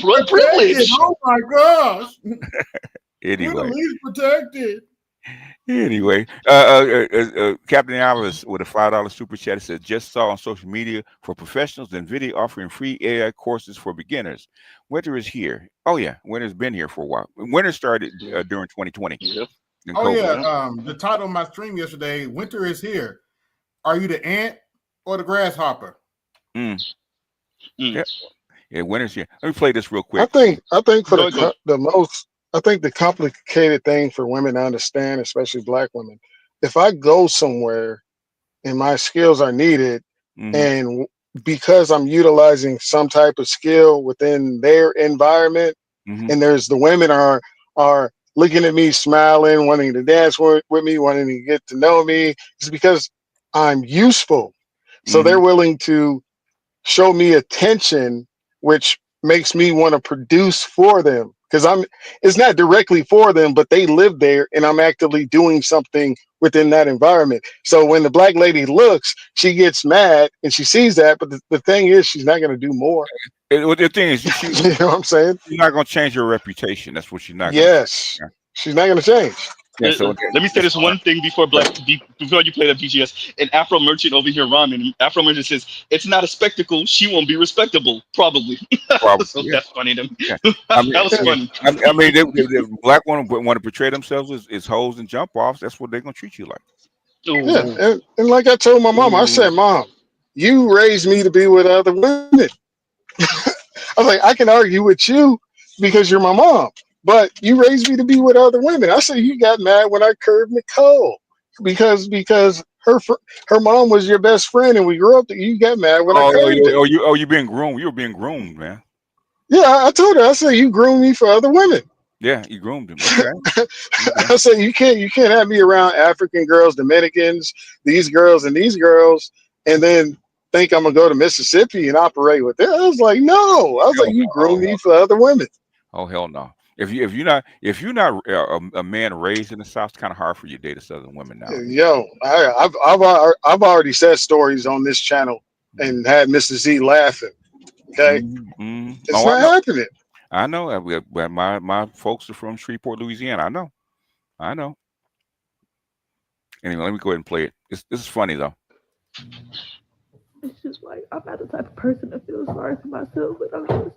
What privilege? Oh my gosh. Anyway. We're the least protected. Anyway, Captain Alice with a $5 super chat says, just saw on social media for professionals and video offering free AI courses for beginners. Winter is here. Oh yeah, winter's been here for a while. Winter started during 2020. Yep. Oh yeah, the title of my stream yesterday, Winter is Here. Are you the ant or the grasshopper? Yeah, winter's here. Let me play this real quick. I think for the complicated thing for women to understand, especially Black women, if I go somewhere and my skills are needed, Mhm. and because I'm utilizing some type of skill within their environment, Mhm. and there's the women are looking at me, smiling, wanting to dance with me, wanting to get to know me, it's because I'm useful. So they're Mhm. willing to show me attention, which makes me want to produce for them, because it's not directly for them, but they live there and I'm actively doing something within that environment. So when the black lady looks, she gets mad and she sees that, but the thing is, she's not going to do more. Well, the thing is, You know what I'm saying? you're not going to change your reputation. That's what you're not going to Yes, change. she's not going to change. Yeah. So Let me say this one thing before before you play the BGS. An Afro merchant over here, Ramen. Afro merchant says it's not a spectacle. She won't be respectable, probably. Probably, So yeah. that's funny to me. Yeah. I mean, That was funny. I mean, the black women want to portray themselves as hoes and jump offs. That's what they're going to treat you like. Yeah, Ooh. and like I told my mom, I said, Mom, you raised me to be with other women. I was like, I can argue with you because you're my mom, but you raised me to be with other women. I said, you got mad when I curved Nicole because her mom was your best friend and we grew up. You got mad when I curved it. You being groomed. You were being groomed, man. Yeah, I told her. I said, you groomed me for other women. Yeah, you groomed him. Okay. I said, you can't have me around African girls, Dominicans, these girls and these girls, and then think I'm gonna go to Mississippi and operate with them. I was like, no. I was like, you groomed me for other women. Oh hell no! If you're not a man raised in the South, it's kind of hard for you to date a Southern women now. Yo, I've already said stories on this channel and had Mr. Z laughing. Okay, it's Oh, not I know. happening. I know. My folks are from Shreveport, Louisiana. I know. Anyway, let me go ahead and play it. This is funny though. It's just like I'm not the type of person that feels sorry for myself, but I'm just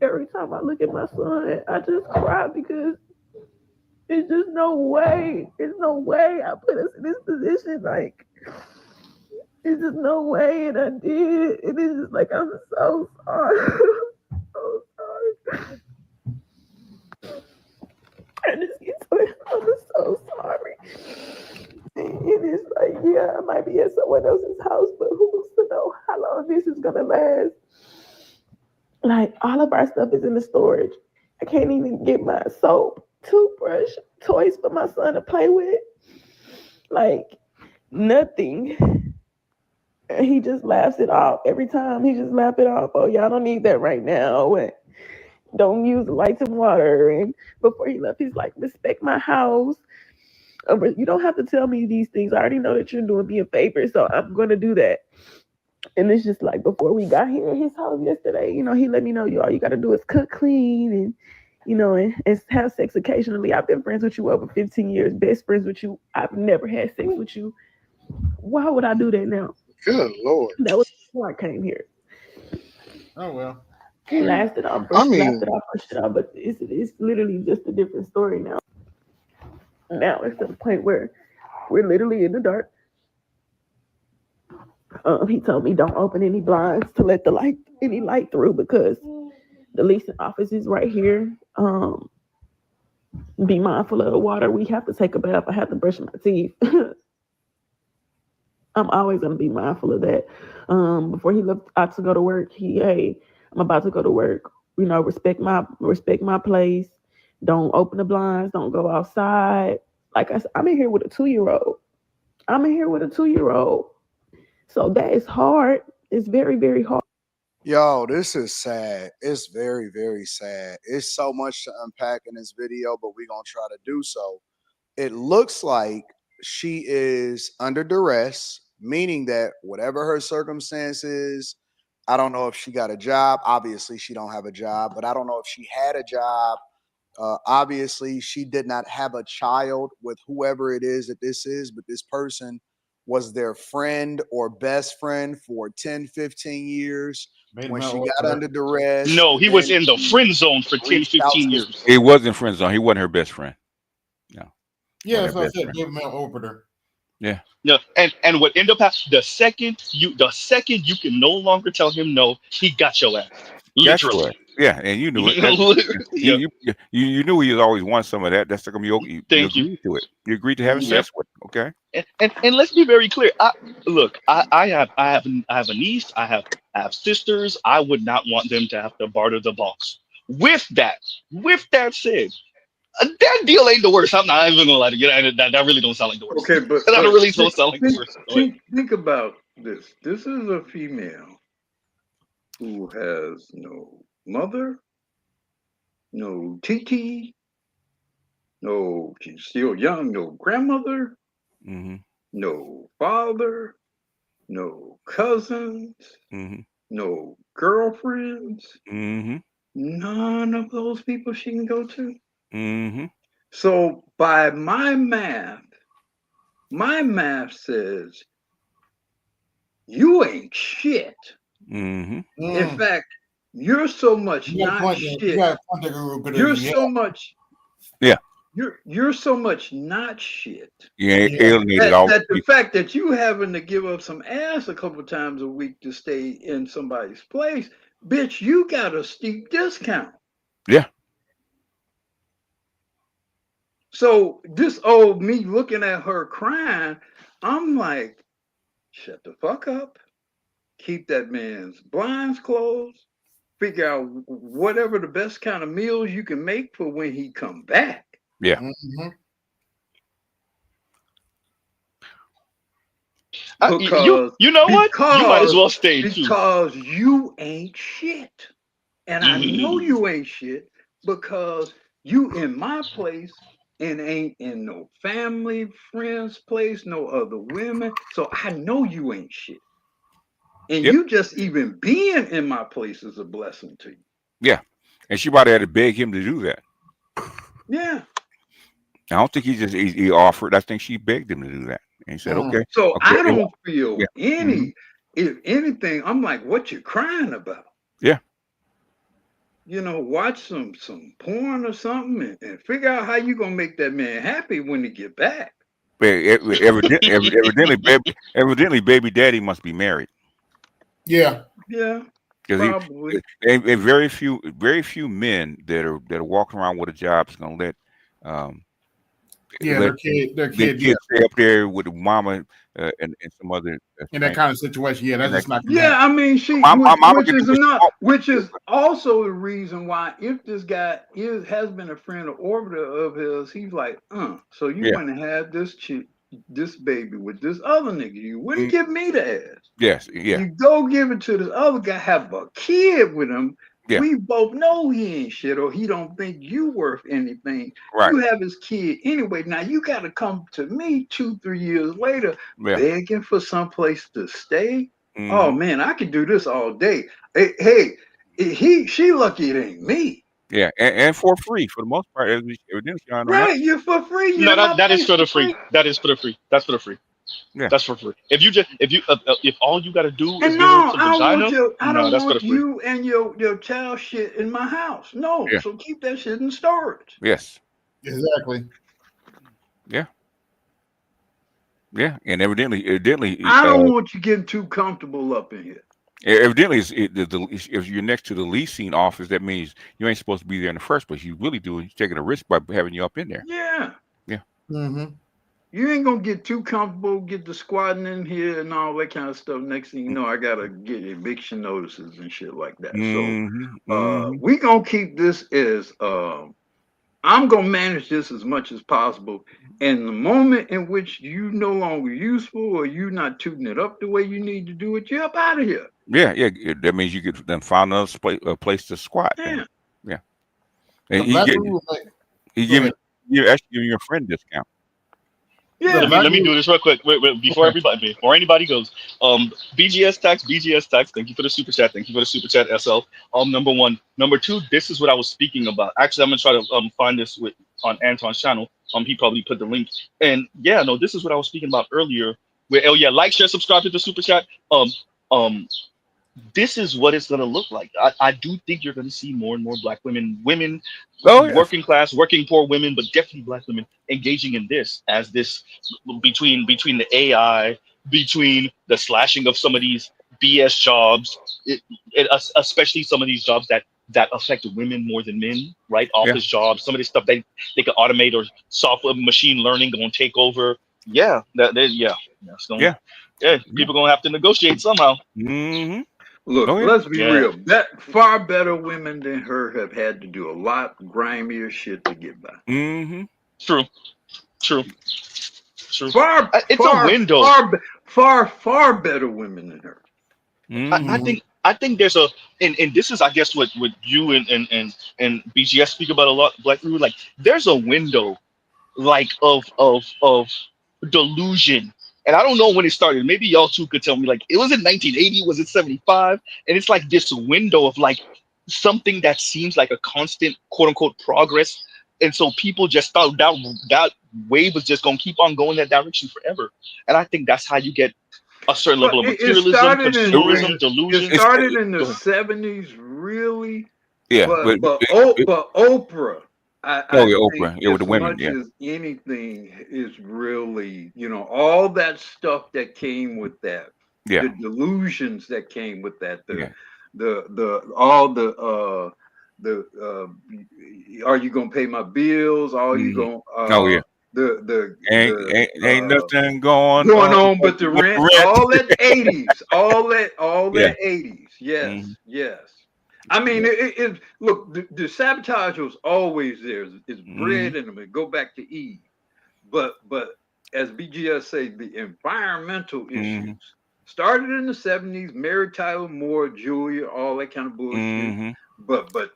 every time I look at my son, I just cry because it's just no way. There's no way I put us in this position. Like it's just no way, and I did. And it's just like I'm so sorry. So sorry. I just get to it. I'm just so sorry. And it's like, yeah, I might be at someone else's house, but who's to know how long this is gonna last? Like all of our stuff is in the storage. I can't even get my soap, toothbrush, toys for my son to play with. Like nothing. And he just laughs it off every time. He just laughs it off. Oh, y'all don't need that right now. And don't use lights and water. And before he left, he's like, respect my house. You don't have to tell me these things. I already know that you're doing me a favor, so I'm gonna do that. And it's just like before we got here at his house yesterday, he let me know, all you gotta do is cook, clean, and and have sex occasionally. I've been friends with you over 15 years, best friends with you. I've never had sex with you. Why would I do that now? Good Lord. That was before I came here. Oh well. Laughed it off, brushed it off, but it's literally just a different story now. Now it's to the point where we're literally in the dark. He told me don't open any blinds to let any light through because the leasing office is right here. Be mindful of the water. We have to take a bath. I have to brush my teeth. I'm always gonna be mindful of that. Before he left out to go to work, I'm about to go to work. Respect my place. Don't open the blinds. Don't go outside. Like I said, I'm in here with a 2-year-old. So that is hard. It's very, very hard. Yo, this is sad. It's very, very sad. It's so much to unpack in this video, but we're going to try to do so. It looks like she is under duress, meaning that whatever her circumstances, I don't know if she got a job. Obviously, she don't have a job, but I don't know if she had a job. Obviously, she did not have a child with whoever it is that this is, but this person was their friend or best friend for 10, 15 years. When she got under duress. No, he was in the friend zone for 10, 15 years. He wasn't friend zone. He wasn't her best friend. No. Yeah, that's what I said. Big male opener. Yeah. No, and what ended up happening, the second you can no longer tell him no, he got your ass. That's Literally. what. Yeah, and you knew it. Yeah. You knew he was always want some of that. That's gonna be okay. You Thank you. agreed to it. You agreed to having Yep. sex with him. Okay. And let's be very clear. I have a niece. I have sisters. I would not want them to have to barter the box. With that said, that deal ain't the worst. I'm not even gonna lie to you. That really don't sound like the worst. Okay, but That really don't sound like the worst. Go ahead. think about this. This is a female who has no mother, no TT, no, she's still young, no grandmother, Mm-hmm. no father, no cousins, Mm-hmm. no girlfriends, Mm-hmm. none of those people she can go to. Mm-hmm. So by my math says you ain't shit. Mm-hmm. In fact, you're so much You got a not point there. shit. You got a point there, Guru, but You're yeah. so much. Yeah. You're so much not shit. You alienated all That the people. fact that you having to give up some ass a couple times a week to stay in somebody's place, bitch, you got a steep discount. Yeah. So this old me looking at her crying, I'm like, shut the fuck up. Keep that man's blinds closed. Figure out whatever the best kind of meals you can make for when he come back. Yeah. Mm-hmm. You know what? You might as well stay too. Because you ain't shit. And I know you ain't shit because you in my place and ain't in no family, friends place, no other women. So I know you ain't shit. And you just even being in my place is a blessing to you. Yeah. And she probably had to beg him to do that. Yeah. I don't think he offered. I think she begged him to do that. And he said, okay. So Okay. I don't feel Mm-hmm. if anything, I'm like, what you crying about? Yeah. You know, watch some porn or something and figure out how you gonna make that man happy when he get back. Evidently, baby daddy must be married. Yeah. Yeah. Probably. And very few men that are walking around with a job is gonna let their kid stay up there with the mama and some other in that kind of situation. Yeah, that's just not gonna Yeah, happen. I mean, which is also the reason why if this guy has been a friend or orbiter of his, he's like, so you want to have this baby with this other nigga. You wouldn't give me the ass. Yes, yeah. You go give it to this other guy, have a kid with him. Yeah. We both know he ain't shit or he don't think you worth anything. Right. You have his kid anyway. Now you got to come to me 2-3 years later begging for someplace to stay. Mm-hmm. Oh man, I could do this all day. Hey, she lucky it ain't me. Yeah, and for free for the most part. Right, you're for free. No, that is for the free. That is for the free. That's for the free. Yeah, that's for free. If all you got to do is and give no, some I vagina, don't that's for the want free. you and your child shit in my house. No, so keep that shit in storage. Yes, exactly. Yeah, yeah, and evidently, I don't want you getting too comfortable up in here. Evidently, if you're next to the leasing office, that means you ain't supposed to be there in the first place. You really do. You're taking a risk by having you up in there. Yeah. Yeah. Mm-hmm. You ain't gonna get too comfortable, get the squatting in here and all that kind of stuff. Next thing you know, I gotta get eviction notices and shit like that. So we gonna keep this as I'm gonna manage this as much as possible. And the moment in which you no longer useful or you not tooting it up the way you need to do it, you're up out of here. Yeah, yeah. That means you could then find a place to squat. Yeah. Yeah. And he actually giving you a friend discount. Yeah. Let me do this real quick. Wait, before anybody goes. BGS tax. Thank you for the super chat. SL. Number one. Number two. This is what I was speaking about. Actually, I'm gonna try to find this on Anton's channel. He probably put the link. And yeah, no, this is what I was speaking about earlier. Where like, share, subscribe to the super chat. This is what it's gonna look like. I do think you're gonna see more and more black women, working class, working poor women, but definitely black women engaging in this as this between the AI, between the slashing of some of these BS jobs, especially some of these jobs that affect women more than men, right? Office jobs, some of this stuff they can automate, or software, machine learning going to take over. Yeah, that's going. Yeah, people gonna have to negotiate somehow. Mm-hmm. Look, let's be real. That far better women than her have had to do a lot grimier shit to get by. Mm-hmm. True. It's a window. Far better women than her. I think there's a, and this is, I guess, what you and BGS speak about a lot, Black Root. Like, there's a window, like of delusion. And I don't know when it started. Maybe y'all two could tell me. Like, it was in 1980, was it 75? And it's like this window of like something that seems like a constant, quote unquote, progress. And so people just thought that wave was just gonna keep on going that direction forever. And I think that's how you get a certain level of materialism, consumerism, delusion. It started in the 70s, really. Yeah, but Oprah. Oprah. Yeah, with the women. Much as anything is really, all that stuff that came with that. Yeah. The delusions that came with that. Are you gonna pay my bills? Are you gonna? Ain't nothing going on but the rent. All that 80s. All that 80s. Yes. Yes. I mean, look, the sabotage was always there. It's bred in them. It go back to Eve. But as BGS say, the environmental issues started in the 70s. Mary Tyler Moore, Julia, all that kind of bullshit. But by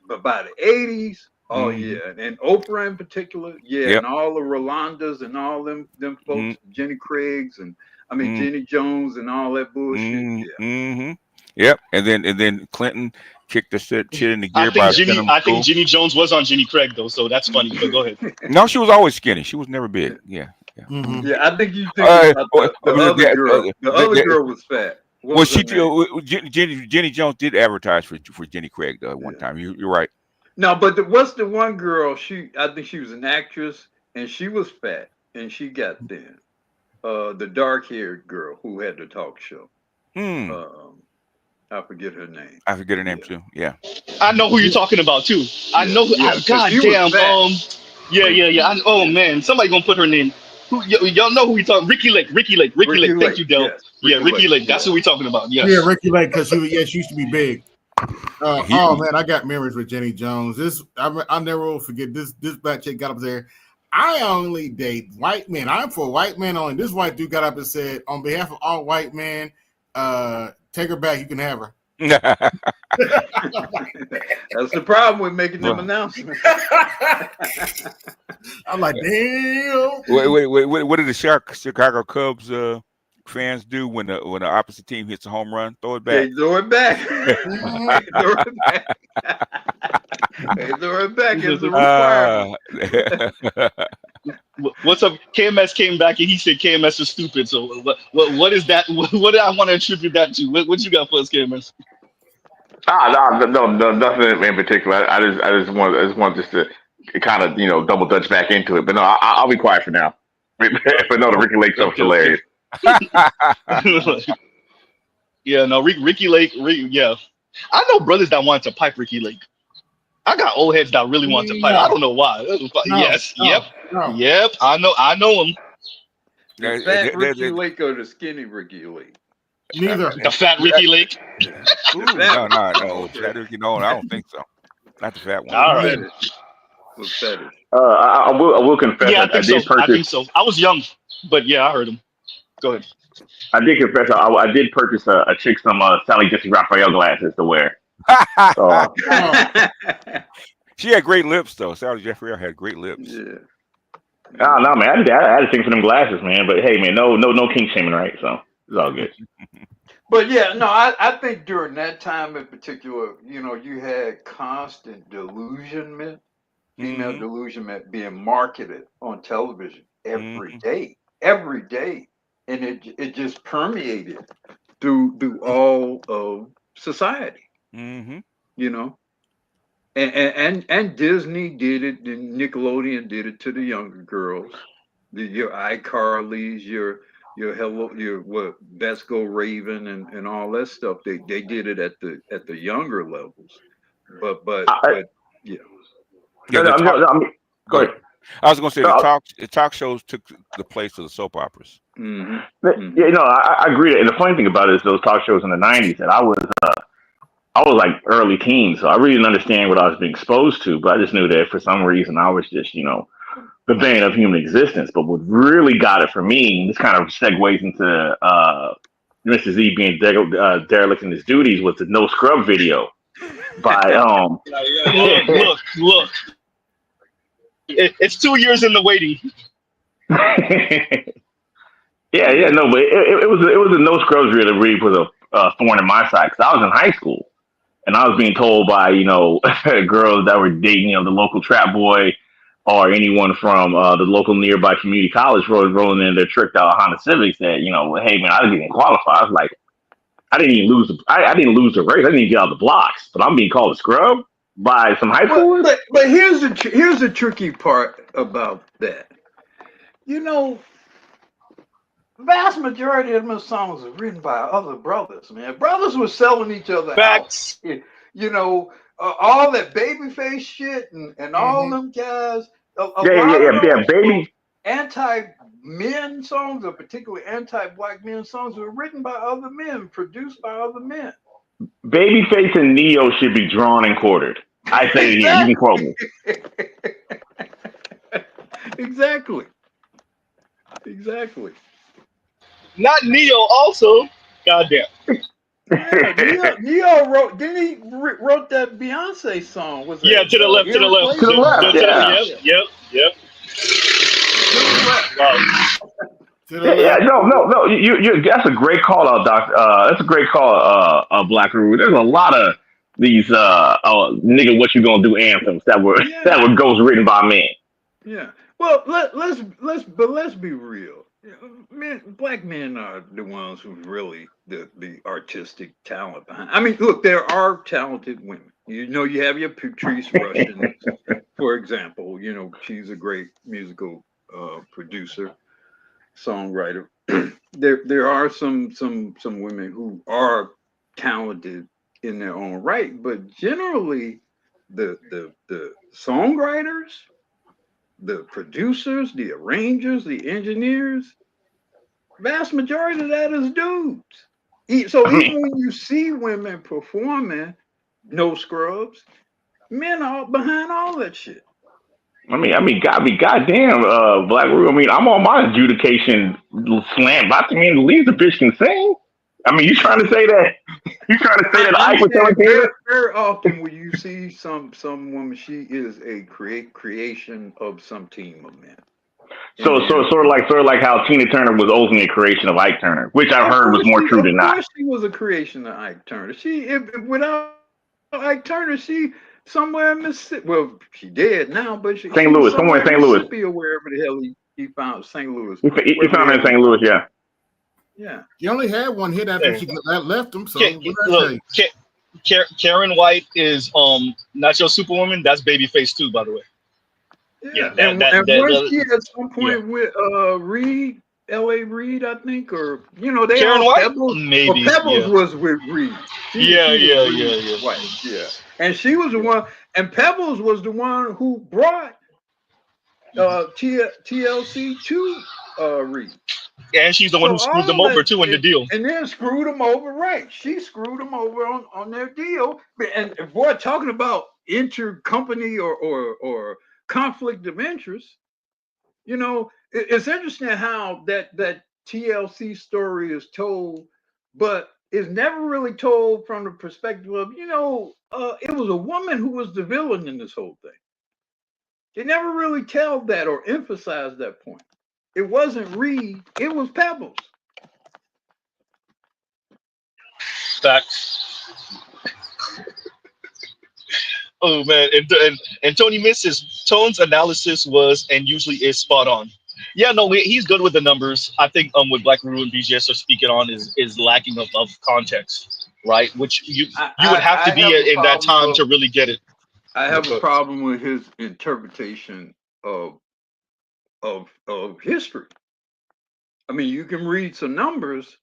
the 80s, and Oprah in particular, and all the Rolandas and all them folks, Jenny Craig's and Jenny Jones and all that bullshit. Yep, and then Clinton kicked the shit in the gear. I think Jenny Jones was on Jenny Craig though, so that's funny. But go ahead. No, she was always skinny. She was never big. Yeah. Yeah, I think you think about the other girl. The other girl was fat. Jenny Jones did advertise for Jenny Craig though at one time. You're right. No, but what's the one girl? I think she was an actress, and she was fat, and she got thin. The dark-haired girl who had the talk show. I forget her name. I forget her name too. Yeah. I know who you're talking about too. I know. God damn. Yeah. Oh man, somebody gonna put her name. Y'all know who we talking? Ricky Lake. Ricky Lake. Thank you, Del. Yes. Ricky Lake. That's who we talking about. Yes. Yeah, Ricky Lake, because she used to be big. Oh man, I got memories with Jenny Jones. I never will forget this black chick got up there. I only date white men. I'm for white men only. This white dude got up and said, on behalf of all white men, take her back. You can have her. That's the problem with making them announcements. I'm like, damn. What did the Chicago Cubs fans do when the opposite team hits a home run? Throw it back. They throw it back. They throw it back as a requirement. What's up? KMS came back and he said KMS is stupid. So what is that? What do I want to attribute that to? What you got for us, KMS? No, nothing in particular. I just want to kind of double dutch back into it. But no, I'll be quiet for now. But no, the Ricky Lake stuff is hilarious. Yeah, no, Ricky Lake. Yeah, I know brothers that want to pipe Ricky Lake. I got old heads that really want to pipe. I don't know why. Yep. I know him. The fat Ricky Lake or the skinny Ricky Lake? Neither. The fat Ricky Lake. No. Fat Ricky, no, I don't think so. Not the fat one. All right. I will confess. Yeah, I think so. I was young, but yeah, I heard him. Go ahead. I did confess. I did purchase a chick some Sally Jesse Raphael glasses to wear. She had great lips though. Sally Jeffrey had great lips. Yeah. Oh no, man! I had a thing for them glasses, man. But hey, man, no kink shaming, right? So it's all good. But yeah, no, I think during that time in particular, you had constant delusionment, female delusionment being marketed on television every day, and it just permeated through all of society. And Disney did it, and Nickelodeon did it to the younger girls, your iCarlys, your your hello, your what, Let's Go Raven, and all that stuff. They did it at the younger levels, but yeah. Yeah, the talk. Go Go ahead. ahead. I was going to say the talk shows took the place of the soap operas. Mm-hmm. Yeah, I agree. And the funny thing about it is those talk shows in the '90s, and I was like early teens, so I really didn't understand what I was being exposed to. But I just knew that for some reason I was just, the bane of human existence. But what really got it for me, and this kind of segues into Mr. Z being derelict in his duties, was the No Scrub video by Look. It's 2 years in the waiting. Yeah, no, but it was a No Scrubs video that really put a thorn in my side because I was in high school and I was being told by girls that were dating the local trap boy or anyone from the local nearby community college rolling in their tricked out Honda Civics that hey man, I didn't qualify. I was like, I didn't even lose I didn't lose the race. I didn't even get out the blocks, but I'm being called a scrub by some high schoolers. But here's the tricky part about that. Vast majority of them songs are written by other brothers, man. Brothers were selling each other Facts. out. All that babyface shit and all them guys. A lot of baby. Anti-men songs, or particularly anti-black men songs, were written by other men, produced by other men. Babyface and Neo should be drawn and quartered. I say it here. You can quote me. Exactly. Not Neo also. Goddamn. Yeah, Neo wrote. Didn't he wrote that Beyonce song? Was it? To the left. To the left. Yep. Yeah, no. You. That's a great call out, Doc. That's a great call, Black Roo. There's a lot of these nigga, what you gonna do anthems that were ghost written by men. Yeah. Well, let's be real. Black men are the ones who really the artistic talent behind. I mean, look, there are talented women. You have your Patrice Rushen, for example. She's a great musical producer, songwriter. There are some women who are talented in their own right, but generally, the songwriters, the producers, the arrangers, the engineers, vast majority of that is dudes. So even when you see women performing No Scrubs, men are behind all that shit. I mean, goddamn, Black Roo. I mean, I'm on my adjudication slant, but I mean, at least the bitch can sing. I mean, you trying to say that? You trying to say that I was telling you? Very often when you see some woman, she is a creation of some team of men. So sort of like how Tina Turner was ultimately a creation of Ike Turner, which I've heard was more true than not. Of course, she was a creation of Ike Turner. Without Ike Turner, she somewhere in Mississippi. Well, she dead now, but she St. Louis, somewhere in St. Louis, or wherever the hell he found St. Louis. He found her in St. Louis, yeah. Yeah, he only had one hit after she left him. So look, Karen White is not your Superwoman. That's Babyface too, by the way. Yeah, and was she at some point with Reed, L.A. Reed, I think, or they Karen all White, Pebbles. maybe. Pebbles was with Reed. Yeah. White, yeah, and she was the one, and Pebbles was the one who brought TLC to Reed. And she's the one who screwed them over too in the deal. And then screwed them over, right? She screwed them over on their deal. And boy, talking about intercompany or conflict of interest, it's interesting how that TLC story is told, but it's never really told from the perspective of, it was a woman who was the villain in this whole thing. They never really tell that or emphasize that point. It wasn't Reed, it was Pebbles. Facts. Oh man, and Tony Miss's Tone's analysis was and usually is spot on. Yeah, no, he's good with the numbers. I think what Black Roo and BGS are speaking on is lacking of context, right? Which you would have to be in that time to really get it. I have a problem with his interpretation of history. I mean, you can read some numbers,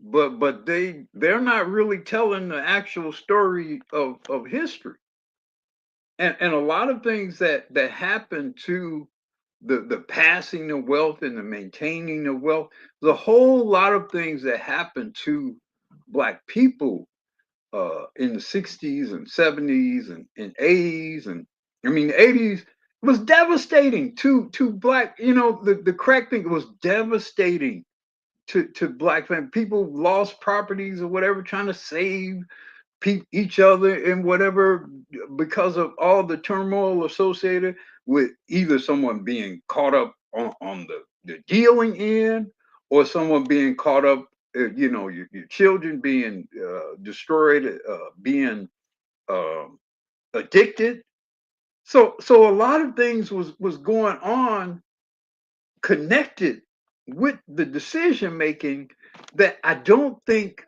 but they're not really telling the actual story of history. And a lot of things that happen to the passing of wealth and the maintaining of wealth, the whole lot of things that happen to Black people in the 60s and 70s and 80s. And I mean, the 80s was devastating to Black, the crack thing was devastating to Black families. People lost properties or whatever, trying to save each other and whatever, because of all the turmoil associated with either someone being caught up on the dealing end, or someone being caught up, your children being destroyed, being addicted. So a lot of things was going on connected with the decision making that I don't think,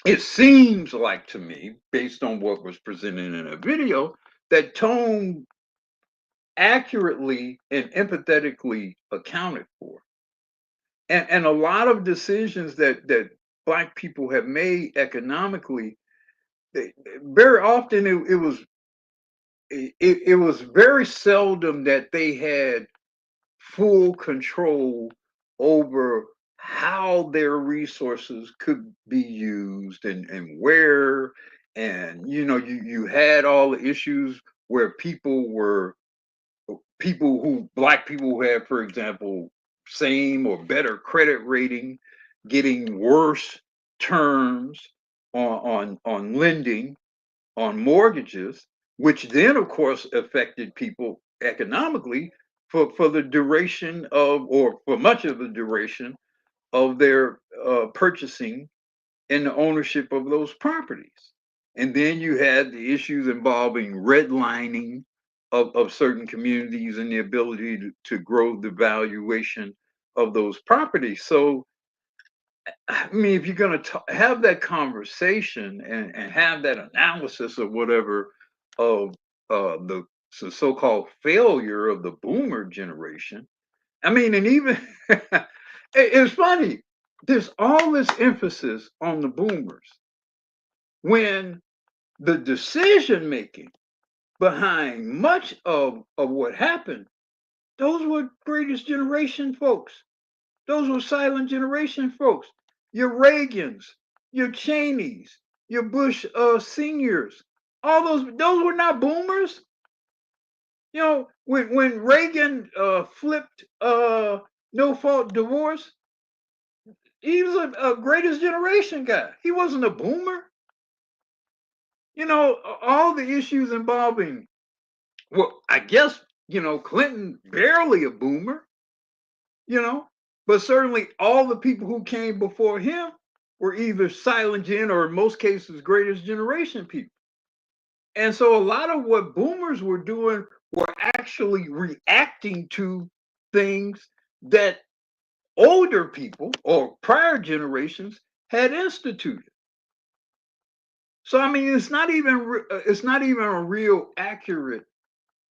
it seems like to me, based on what was presented in a video, that Tone accurately and empathetically accounted for. And a lot of decisions that Black people have made economically, very often it was very seldom that they had full control over how their resources could be used and where. And you had all the issues where Black people who had, for example, same or better credit rating, getting worse terms on lending, on mortgages, which then of course affected people economically for the duration of, or for much of the duration of their purchasing and the ownership of those properties. And then you had the issues involving redlining of certain communities and the ability to grow the valuation of those properties. So, I mean, if you're going to have that conversation and have that analysis of whatever, of the so-called failure of the boomer generation, I mean, and even it's funny, there's all this emphasis on the boomers when the decision making behind much of what happened, those were greatest generation folks. Those were silent generation folks. Your Reagans, your Cheneys, your Bush seniors, all those were not boomers. When Reagan flipped no fault divorce, he was a greatest generation guy. He wasn't a boomer. All the issues involving, well, I guess, Clinton, barely a boomer, but certainly all the people who came before him were either silent gen or in most cases greatest generation people. And so a lot of what boomers were doing were actually reacting to things that older people or prior generations had instituted. So I mean, it's not even a real accurate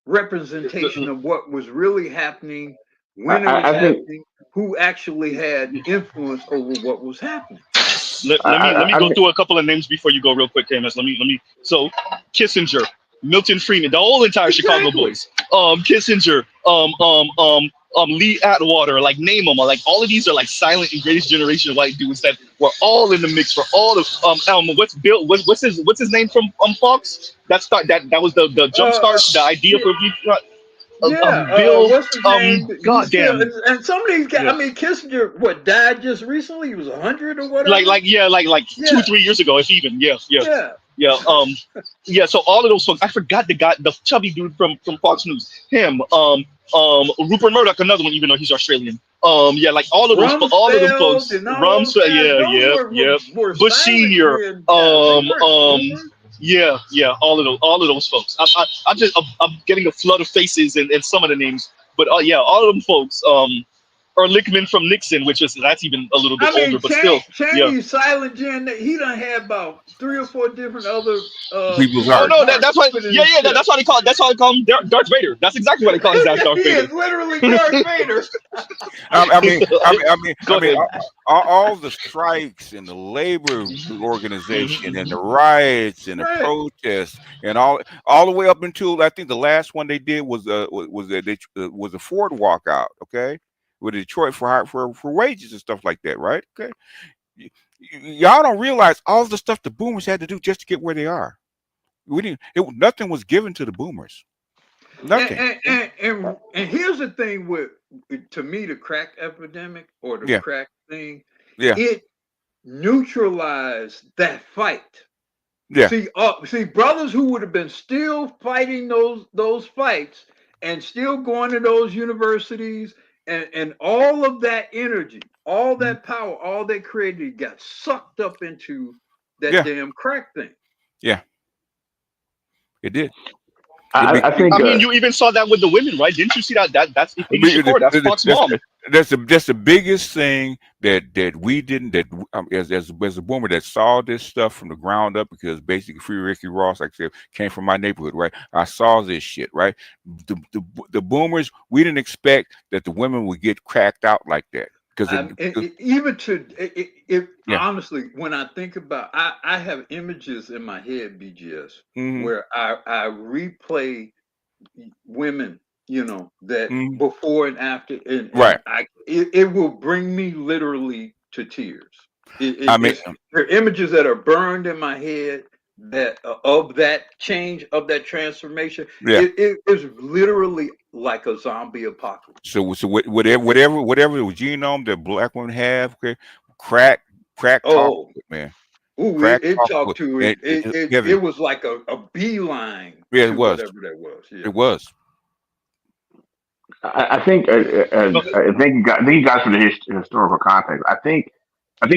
representation of what was really happening, when it was I think happening, who actually had influence over what was happening. Let me go through a couple of names before you go real quick, KMS. Let me. So Kissinger, Milton Friedman, the whole entire Chicago boys. Kissinger, Lee Atwater, like name them. Like all of these are like silent and greatest generation white dudes that were all in the mix for all of what's his name from Fox? That was the jump start, the idea for Bill. What's his name? Goddamn. And some of these guys, Yeah. I mean, Kissinger, died just recently? He was 100 or whatever. Like 2-3 years ago, if even. Yeah. So all of those folks, I forgot the chubby dude from Fox News. Him. Rupert Murdoch, another one, even though he's Australian. Like all of them folks. Rumsfeld, Bush Senior. All of those folks. I'm getting a flood of faces and some of the names, but all of them folks or Lickman from Nixon, that's even a little bit I mean, older, but still, yeah. Cheney, Silent Jen, he done had about 3 or 4 different other People's Oh heart. no, that's why. Yeah. That's why they call it. That's why they call him Darth Vader. That's exactly what they call his ass, Darth He Vader. is literally Darth Vader. I mean, all the strikes and the labor organization and the riots and the protests and all the way up until I think the last one they did was a Ford walkout, okay, with Detroit for wages and stuff like that, right? Okay, y'all don't realize all the stuff the boomers had to do just to get where they are. Nothing was given to the boomers. Nothing. And here's the thing with, to me, the crack epidemic or the crack thing, it neutralized that fight. Yeah. See, brothers who would have been still fighting those fights and still going to those universities and all of that energy, all that power, all that creativity got sucked up into that damn crack thing. Yeah. It did. I think. I mean, you even saw that with the women, right? Didn't you see that? That's Fox mom. That's the biggest thing that we didn't as a boomer that saw this stuff from the ground up, because basically Free Ricky Ross, like I said, came from my neighborhood, right? I saw this shit, right? The boomers, we didn't expect that the women would get cracked out like that. Honestly, when I think about, I have images in my head, BGS, where I replay women, that before and after, and it will bring me literally to tears. There are images that are burned in my head that of that change, of that transformation. It is literally like a zombie apocalypse. So whatever the genome that black women have, okay, crack talk, man. Ooh, it talked to it. It was like a beeline. Yeah, to it was. Whatever that was. Yeah. It was. I think. Thank you guys for the historical context. I think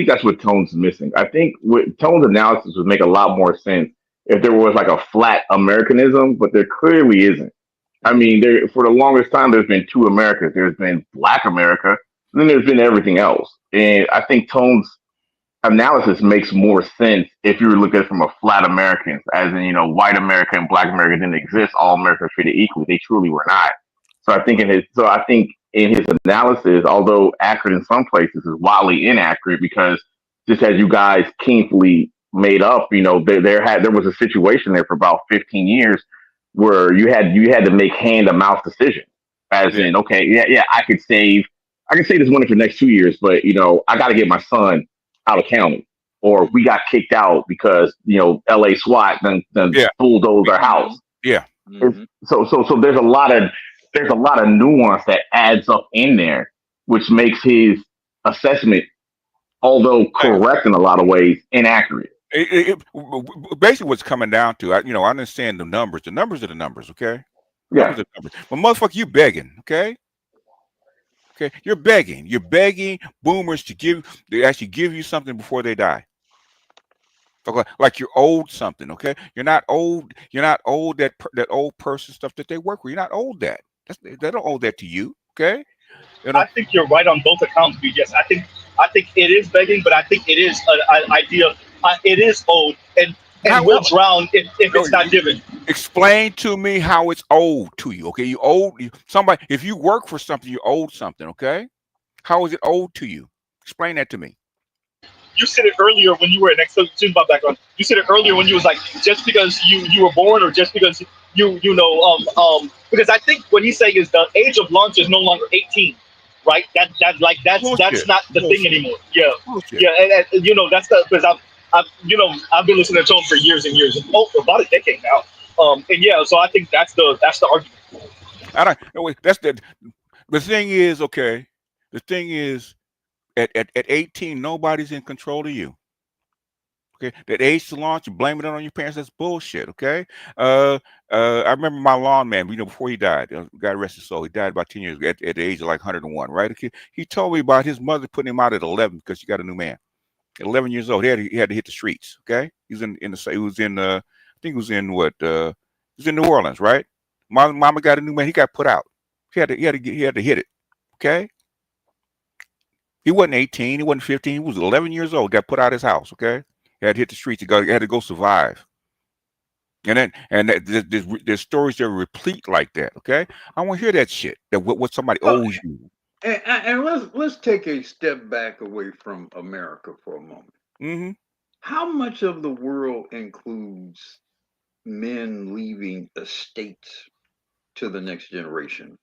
that's what Tone's missing. I think what Tone's analysis would make a lot more sense if there was like a flat Americanism, but there clearly isn't. I mean, for the longest time, there's been two Americas. There's been Black America, and then there's been everything else. And I think Tone's analysis makes more sense if you were looking at it from a flat Americans, as in, white America and Black America didn't exist. All America treated equally. They truly were not. So I think in his analysis, although accurate in some places, is wildly inaccurate, because just as you guys keenly made up, there was a situation there for about 15 years where you had to make hand-to-mouth decisions, as in, okay, I could save this money for the next 2 years, but I got to get my son out of county, or we got kicked out because LA SWAT done bulldozed our house. Yeah. So there's a lot of nuance that adds up in there, which makes his assessment, although correct in a lot of ways, inaccurate. Basically, what's coming down to, I understand the numbers. The numbers are the numbers, okay? Yeah. Numbers are numbers. But motherfucker, you begging, okay? Okay, you're begging. You're begging boomers to actually give you something before they die. Like you're owed something, okay? You're not owed. You're not owed that old person stuff that they work with. You're not owed that. They don't owe that to you, okay? I think you're right on both accounts, BGS. I think it is begging, but I think it is an idea. It is owed, and will drown if it's not given. Explain to me how it's owed to you, okay? You owe somebody. If you work for something, you owed something, okay? How is it owed to you? Explain that to me. You said it earlier when you were next to my background. You said it earlier when you was like, just because you were born, or just because because I think what he's saying is the age of launch is no longer 18, right? That's not the thing anymore. Yeah, and that's because I've been listening to Tone for years and years, about a decade now. So I think that's the argument. I don't know. That's the thing is, okay. The thing is, at 18, nobody's in control of you. Okay, that age to launch, you blame it on your parents. That's bullshit. Okay. I remember my lawn man. Before he died, God rest his soul. He died about 10 years ago at the age of like 101. Right. Okay. He told me about his mother putting him out at 11 because she got a new man. At 11 years old, he had to hit the streets. Okay. He was in New Orleans. Right. Mama got a new man. He got put out. He had to hit it. Okay. He wasn't 18. He wasn't 15. He was 11 years old. Got put out of his house. Okay, he had to hit the streets. He had to go survive. And there's stories that are replete like that. Okay, I want to hear that shit. That what somebody owes you. And let's take a step back away from America for a moment. Mm-hmm. How much of the world includes men leaving estates to the next generation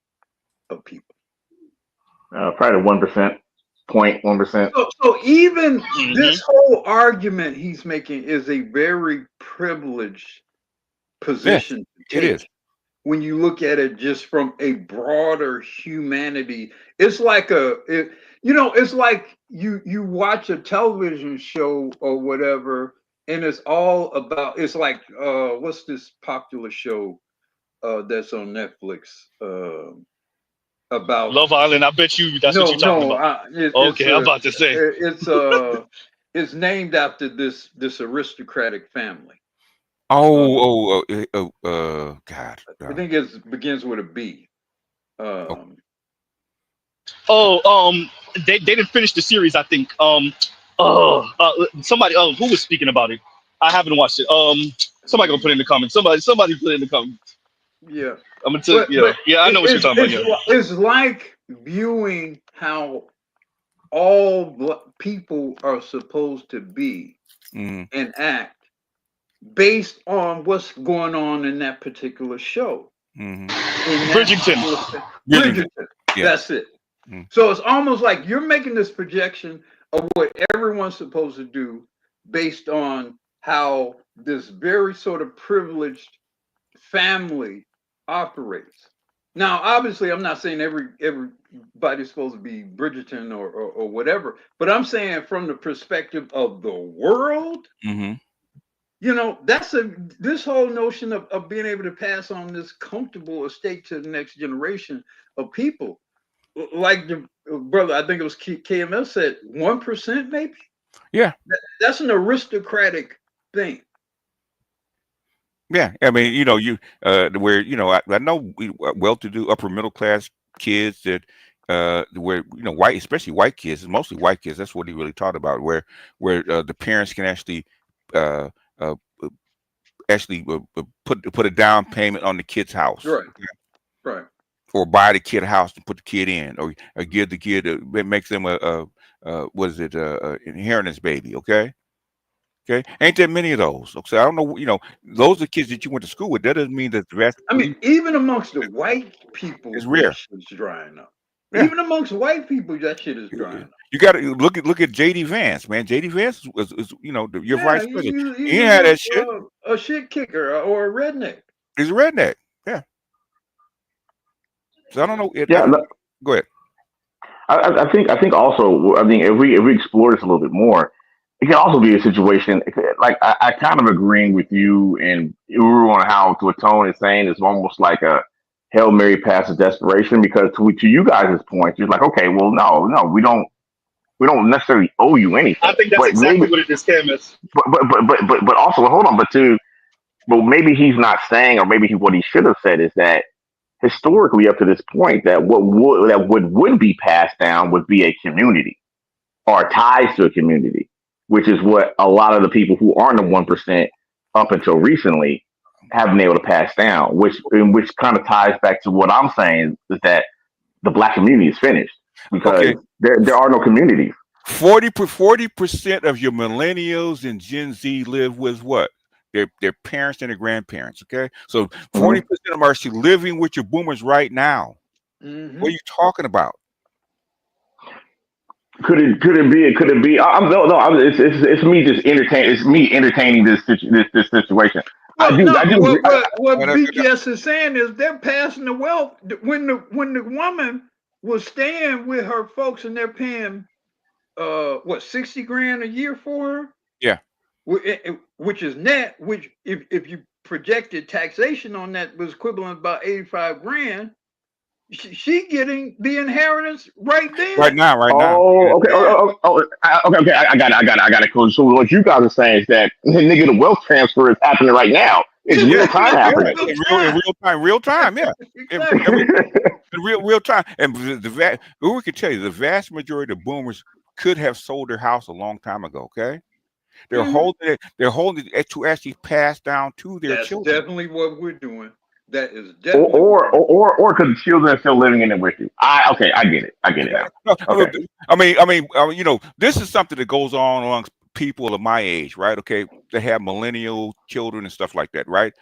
of people? Probably 1%, 0.1%. So even this whole argument he's making is a very privileged position to take. It is. When you look at it just from a broader humanity, it's like it's like you watch a television show or whatever, and it's all about, it's like what's this popular show that's on Netflix about Love Island? I bet you that's what you're talking about. I'm about to say it's named after this aristocratic family. God. I think it begins with a B. They didn't finish the series, I think. Somebody who was speaking about it. I haven't watched it. Somebody gonna put it in the comments. Somebody put it in the comments. Yeah. I'm gonna tell you. Yeah, I know what you're talking about. Yeah. It's like viewing how all people are supposed to be and act based on what's going on in that particular show. Bridgerton. That's it. So it's almost like you're making this projection of what everyone's supposed to do based on how this very sort of privileged family operates. Now, obviously, I'm not saying everybody's supposed to be Bridgerton or whatever, but I'm saying from the perspective of the world, that's this whole notion of being able to pass on this comfortable estate to the next generation of people. Like the brother, I think it was KML said 1% maybe. Yeah. That's an aristocratic thing. Yeah, I mean, where I know well-to-do upper middle class kids that where white, especially white kids, it's mostly white kids. That's what he really taught about, where the parents can actually put a down payment on the kid's house, right, or buy the kid a house to put the kid in, or give the kid it makes them inheritance baby, okay. Okay, ain't there many of those? Okay, I don't know. Those are kids that you went to school with. That doesn't mean that the rest. I mean, even amongst the white people, it's rare. It's drying up. Yeah. Even amongst white people, that shit is drying up. You got to look at JD Vance, man. JD Vance is your vice president. He had that shit. A shit kicker or a redneck. He's a redneck. Yeah. So I don't know. Go ahead. I think also. I think if we explore this a little bit more, it can also be a situation like I kind of agreeing with you and Uru on how to atone is saying it's almost like a Hail Mary pass of desperation, because to you guys' point, you're like, okay, well, no, we don't necessarily owe you anything. I think that's exactly what it is, Camus. But also, hold on, but maybe he's not saying, or maybe what he should have said is that historically up to this point, that what would be passed down would be a community or ties to a community, which is what a lot of the people who aren't the 1% up until recently have been able to pass down, which kind of ties back to what I'm saying is that the Black community is finished because there are no communities. 40% of your millennials and Gen Z live with what? Their parents and their grandparents. Okay, so 40% of them are actually living with your boomers right now. What are you talking about? Could it be? It's me just entertaining. It's me entertaining this situation. What BGS is saying is they're passing the wealth when the woman was staying with her folks and they're paying $60,000 a year for her. Yeah, which is net. Which if you projected taxation on that was equivalent about $85,000. She getting the inheritance right there. Right now. Okay. I got it. So what you guys are saying is that the wealth transfer is happening right now. It's real time Yeah, happening. in real time, yeah. Exactly. In real time. And we could tell you the vast majority of boomers could have sold their house a long time ago. Okay, they're holding it. They're holding it to actually pass down to their That's children. definitely what we're doing. That is Or definitely or because the children are still living in it with you. I get it. I get it now. No, Okay. I mean, you know, this is something that goes on amongst people of my age, right? Okay, they have millennial children and stuff like that, right?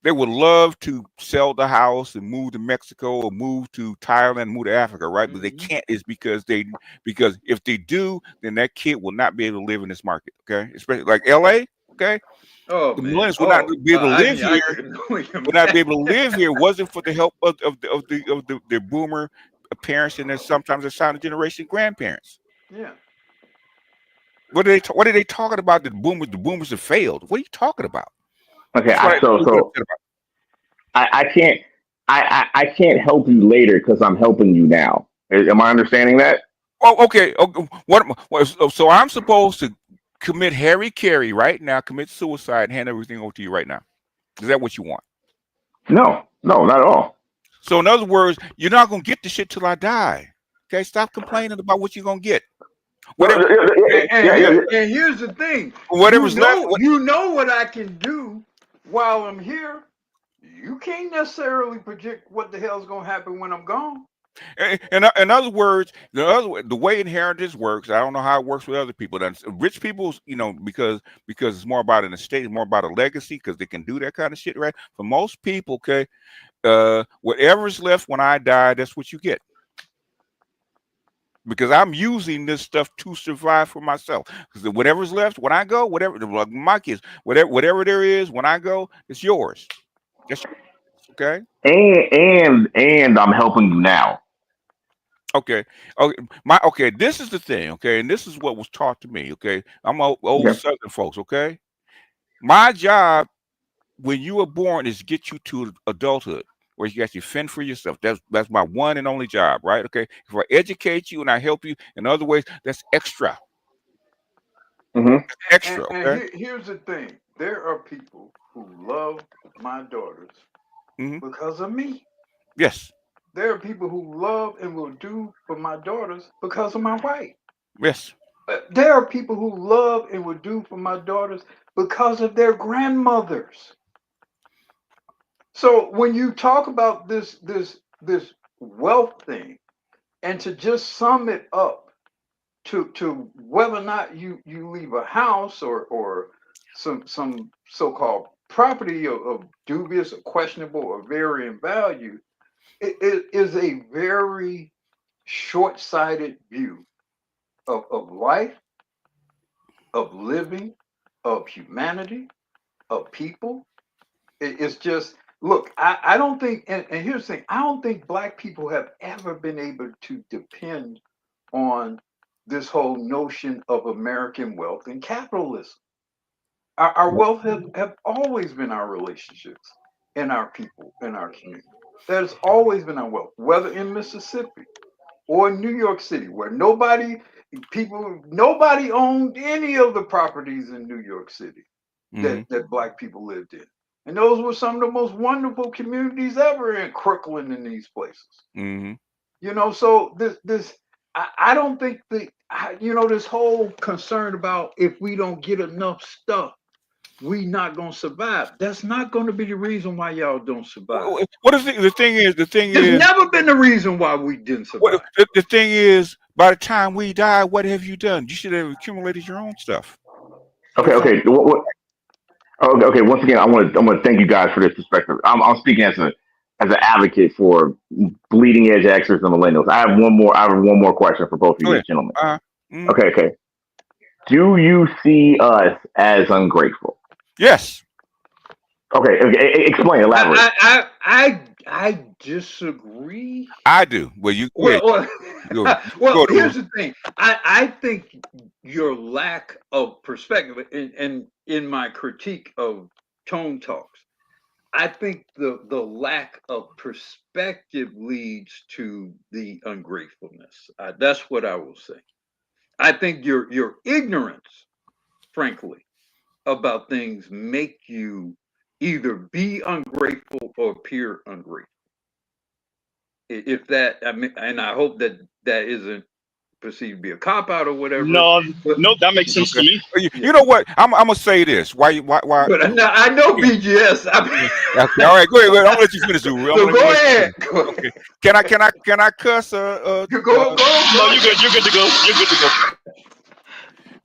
They would love to sell the house and move to Mexico or move to Thailand, move to Africa, right? But they can't is because if they do, then that kid will not be able to live in this market, okay? Especially like LA, okay? Oh The man! millennials would not be able to live I here. can only Would not be able to imagine. live here wasn't for the help of the boomer parents and then sometimes the silent generation grandparents. Yeah. What are they talking about? The boomers have failed. What are you talking about? Okay. That's what I can't I can't help you later because I'm helping you now. Am I understanding that? Oh, okay. So I'm supposed to commit Harry Carey right now, commit suicide, and hand everything over to you right now. Is that what you want? No, not at all. So in other words, you're not gonna get the shit till I die. Okay, stop complaining about what you're gonna get. Whatever. And here's the thing. Whatever's left. You know what I can do while I'm here. You can't necessarily predict what the hell's gonna happen when I'm gone. In other words, the way inheritance works, I don't know how it works with other people. That's rich people, you know, because it's more about an estate, it's more about a legacy, because they can do that kind of shit, right? For most people, okay, whatever's left when I die, that's what you get. Because I'm using this stuff to survive for myself. Because whatever's left when I go, whatever, like my kids, whatever there is when I go, it's yours. That's okay. And I'm helping you now. Okay. This is the thing, okay, and this is what was taught to me, okay. I'm old Southern folks, okay. My job when you were born is to get you to adulthood, where you actually fend for yourself. That's my one and only job, right? Okay. If I educate you and I help you in other ways, that's extra. Extra. Okay. And here's the thing: there are people who love my daughters because of me. Yes. There are people who love and will do for my daughters because of my wife. Yes. There are people who love and will do for my daughters because of their grandmothers. So when you talk about this wealth thing, and to just sum it up to whether or not you leave a house or some so-called property of dubious or questionable or varying value, it is a very short-sighted view of life, of living, of humanity, of people. It's just, look, I don't think, and here's the thing, I don't think Black people have ever been able to depend on this whole notion of American wealth and capitalism. Our wealth have always been our relationships and our people and our community. That has always been our wealth, whether in Mississippi or New York City, where nobody owned any of the properties in New York City that Black people lived in. And those were some of the most wonderful communities ever in Crooklyn and these places. You know, so I don't think this whole concern about if we don't get enough stuff, we not gonna survive. That's not gonna be the reason why y'all don't survive. What is the thing is? The thing There's is, never been the reason why we didn't survive. the thing is, by the time we die, what have you done? You should have accumulated your own stuff. Okay. Okay. Once again, I want to thank you guys for this perspective. I'm speaking as an advocate for bleeding edge experts and millennials. I have one more question for both of you gentlemen. Okay. Do you see us as ungrateful? Yes. Okay. Explain. Elaborate. I disagree. I do. Well, you. Well, go here's the thing. I think your lack of perspective, and in my critique of Tone Talks, I think the lack of perspective leads to the ungratefulness. That's what I will say. I think your ignorance, frankly, about things make you either be ungrateful or appear ungrateful. If that, I mean, and I hope that that isn't perceived to be a cop out or whatever. No, but, no, that makes sense to me. You know what? I'm gonna say this. Why? But I know BGS. Okay, all right, go ahead. I'm gonna let you finish. So go ahead. Okay. Can I cuss? Go. No, you're good. You're good to go. You're good to go.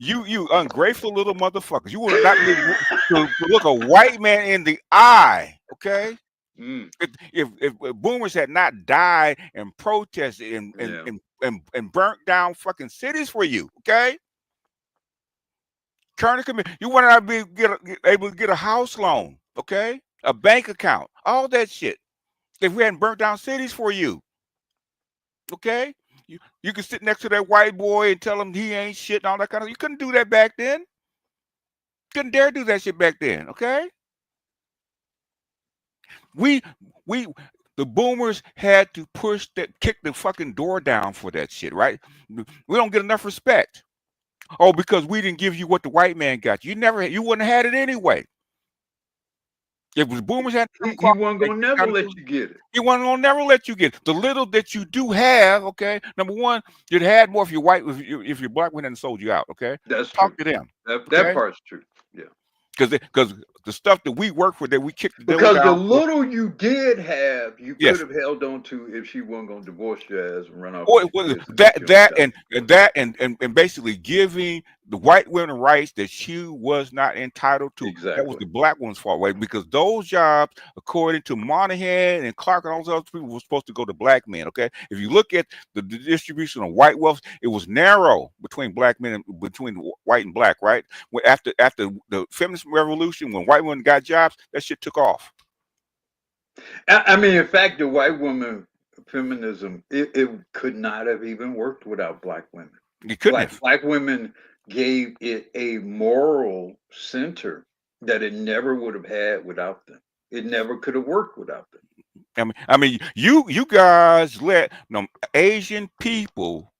You ungrateful little motherfuckers. You will not be able to look a white man in the eye. Okay. If boomers had not died and protested and burnt down fucking cities for you, okay? Current committee, you want to be able to get a house loan, okay? A bank account, all that shit. If we hadn't burnt down cities for you, okay? You could sit next to that white boy and tell him he ain't shit and all that kind of. You couldn't do that back then. Couldn't dare do that shit back then, okay? The boomers had to kick the fucking door down for that shit, right? We don't get enough respect. Oh, because we didn't give you what the white man got. You wouldn't have had it anyway. If the boomers had, he wasn't gonna never let you get it. He wasn't gonna never let you get it. The little that you do have, okay. Number one, you'd had more if you're white, if you're black, we hadn't sold you out, okay. That's talk true. to them. That part's true. Yeah. Because the stuff that we work for, that we kicked because the little you did have, you could have held on to if she wasn't going to divorce your ass and run off. And basically giving the white women rights that she was not entitled to. Exactly. That was the black woman's fault, right? Because those jobs, according to Monahan and Clark and all those other people, were supposed to go to black men. Okay, if you look at the distribution of white wealth, it was narrow between black men and between white and black, right? After the feminist revolution, when white women got jobs, that shit took off. I mean, in fact, the white woman feminism, it could not have even worked without black women. It couldn't have. Black women gave it a moral center that it never would have had without them. It never could have worked without them. I mean, you guys let Asian people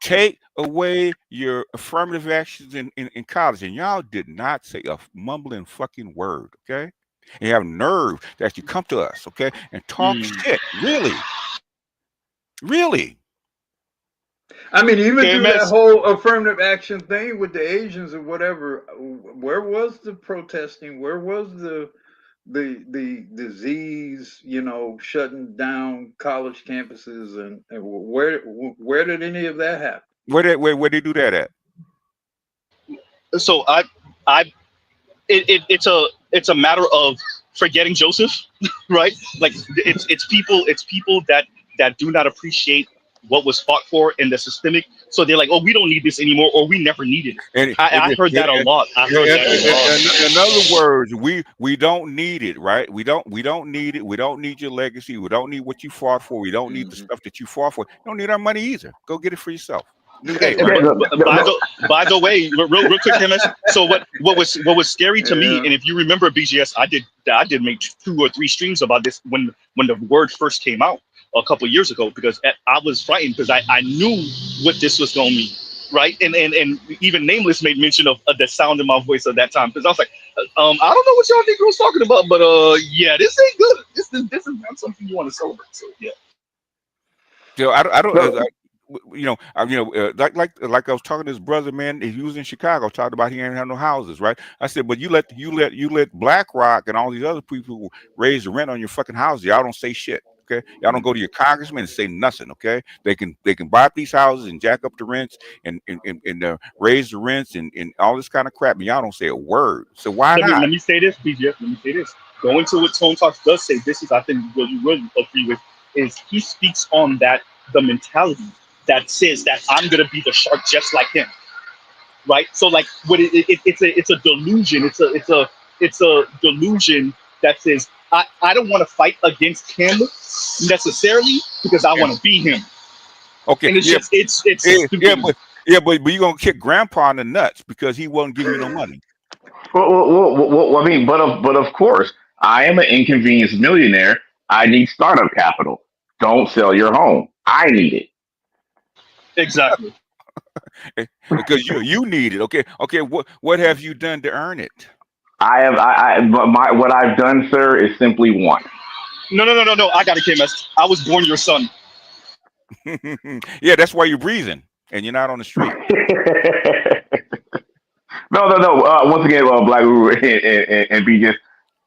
take away your affirmative actions in college, and y'all did not say a mumbling fucking word, okay? And you have nerve to actually come to us, okay, and talk shit. Really. I mean, even through that whole affirmative action thing with the Asians or whatever, where was the protesting? Where was the disease, shutting down college campuses, and where did any of that happen? Where did they do that at? So it's a matter of forgetting Joseph, right? Like it's people that do not appreciate what was fought for in the systemic, so they're like, oh, we don't need this anymore, or we never needed it. I heard that a lot. In other words, we don't need it, right? We don't need it. We don't need your legacy. We don't need what you fought for. We don't need the stuff that you fought for. You don't need our money either. Go get it for yourself. By the way, real quick, MS. So what was scary to me, and if you remember BGS, I did make 2 or 3 streams about this when the word first came out a couple of years ago, because I was frightened because I knew what this was going to mean, right? And even Nameless made mention of the sound in my voice at that time, because I was like, I don't know what y'all think I was talking about, but yeah, this ain't good. This is not something you want to celebrate. So yeah. I don't. Like I was talking to this brother, man. He was in Chicago, talked about he ain't have no houses, right? I said, but you let BlackRock and all these other people raise the rent on your fucking houses. Y'all don't say shit, okay? Y'all don't go to your congressman and say nothing, okay? They can buy up these houses and jack up the rents and raise the rents and all this kind of crap, and y'all don't say a word. So why not? Let me say this, BJ. Let me say this. Going to what Tone Talks does say, this is, I think, what you really agree with, is he speaks on the mentality that says that I'm gonna be the shark just like him, right? So like, what it's a delusion. It's a delusion that says I don't want to fight against him necessarily because I want to be him. Okay, and but you're gonna kick Grandpa in the nuts because he won't give you no money. Well, I mean, but of course, I am an inconvenienced millionaire. I need startup capital. Don't sell your home. I need it. Exactly. Because you need it. Okay. What have you done to earn it? What I've done, sir, is simply one. No. I got it, KMS. I was born your son. Yeah, that's why you're breathing and you're not on the street. No. Once again, Black Guru and BJ,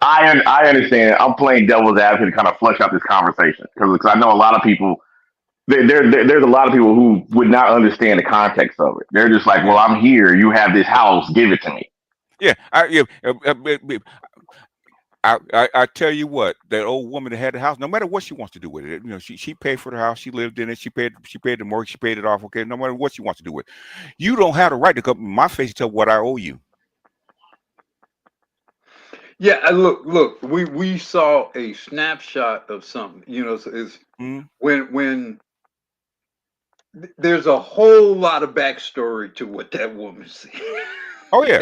I understand. I'm playing devil's advocate to kind of flush out this conversation because I know a lot of people. There's a lot of people who would not understand the context of it. They're just like, well, I'm here. You have this house. Give it to me. Yeah, I tell you what, that old woman that had the house, no matter what she wants to do with it, she paid for the house, she lived in it, she paid the mortgage, she paid it off. Okay, no matter what she wants to do with it, you don't have the right to come in my face and tell what I owe you. Yeah, look. We saw a snapshot of something. It's when there's a whole lot of backstory to what that woman said. Oh yeah,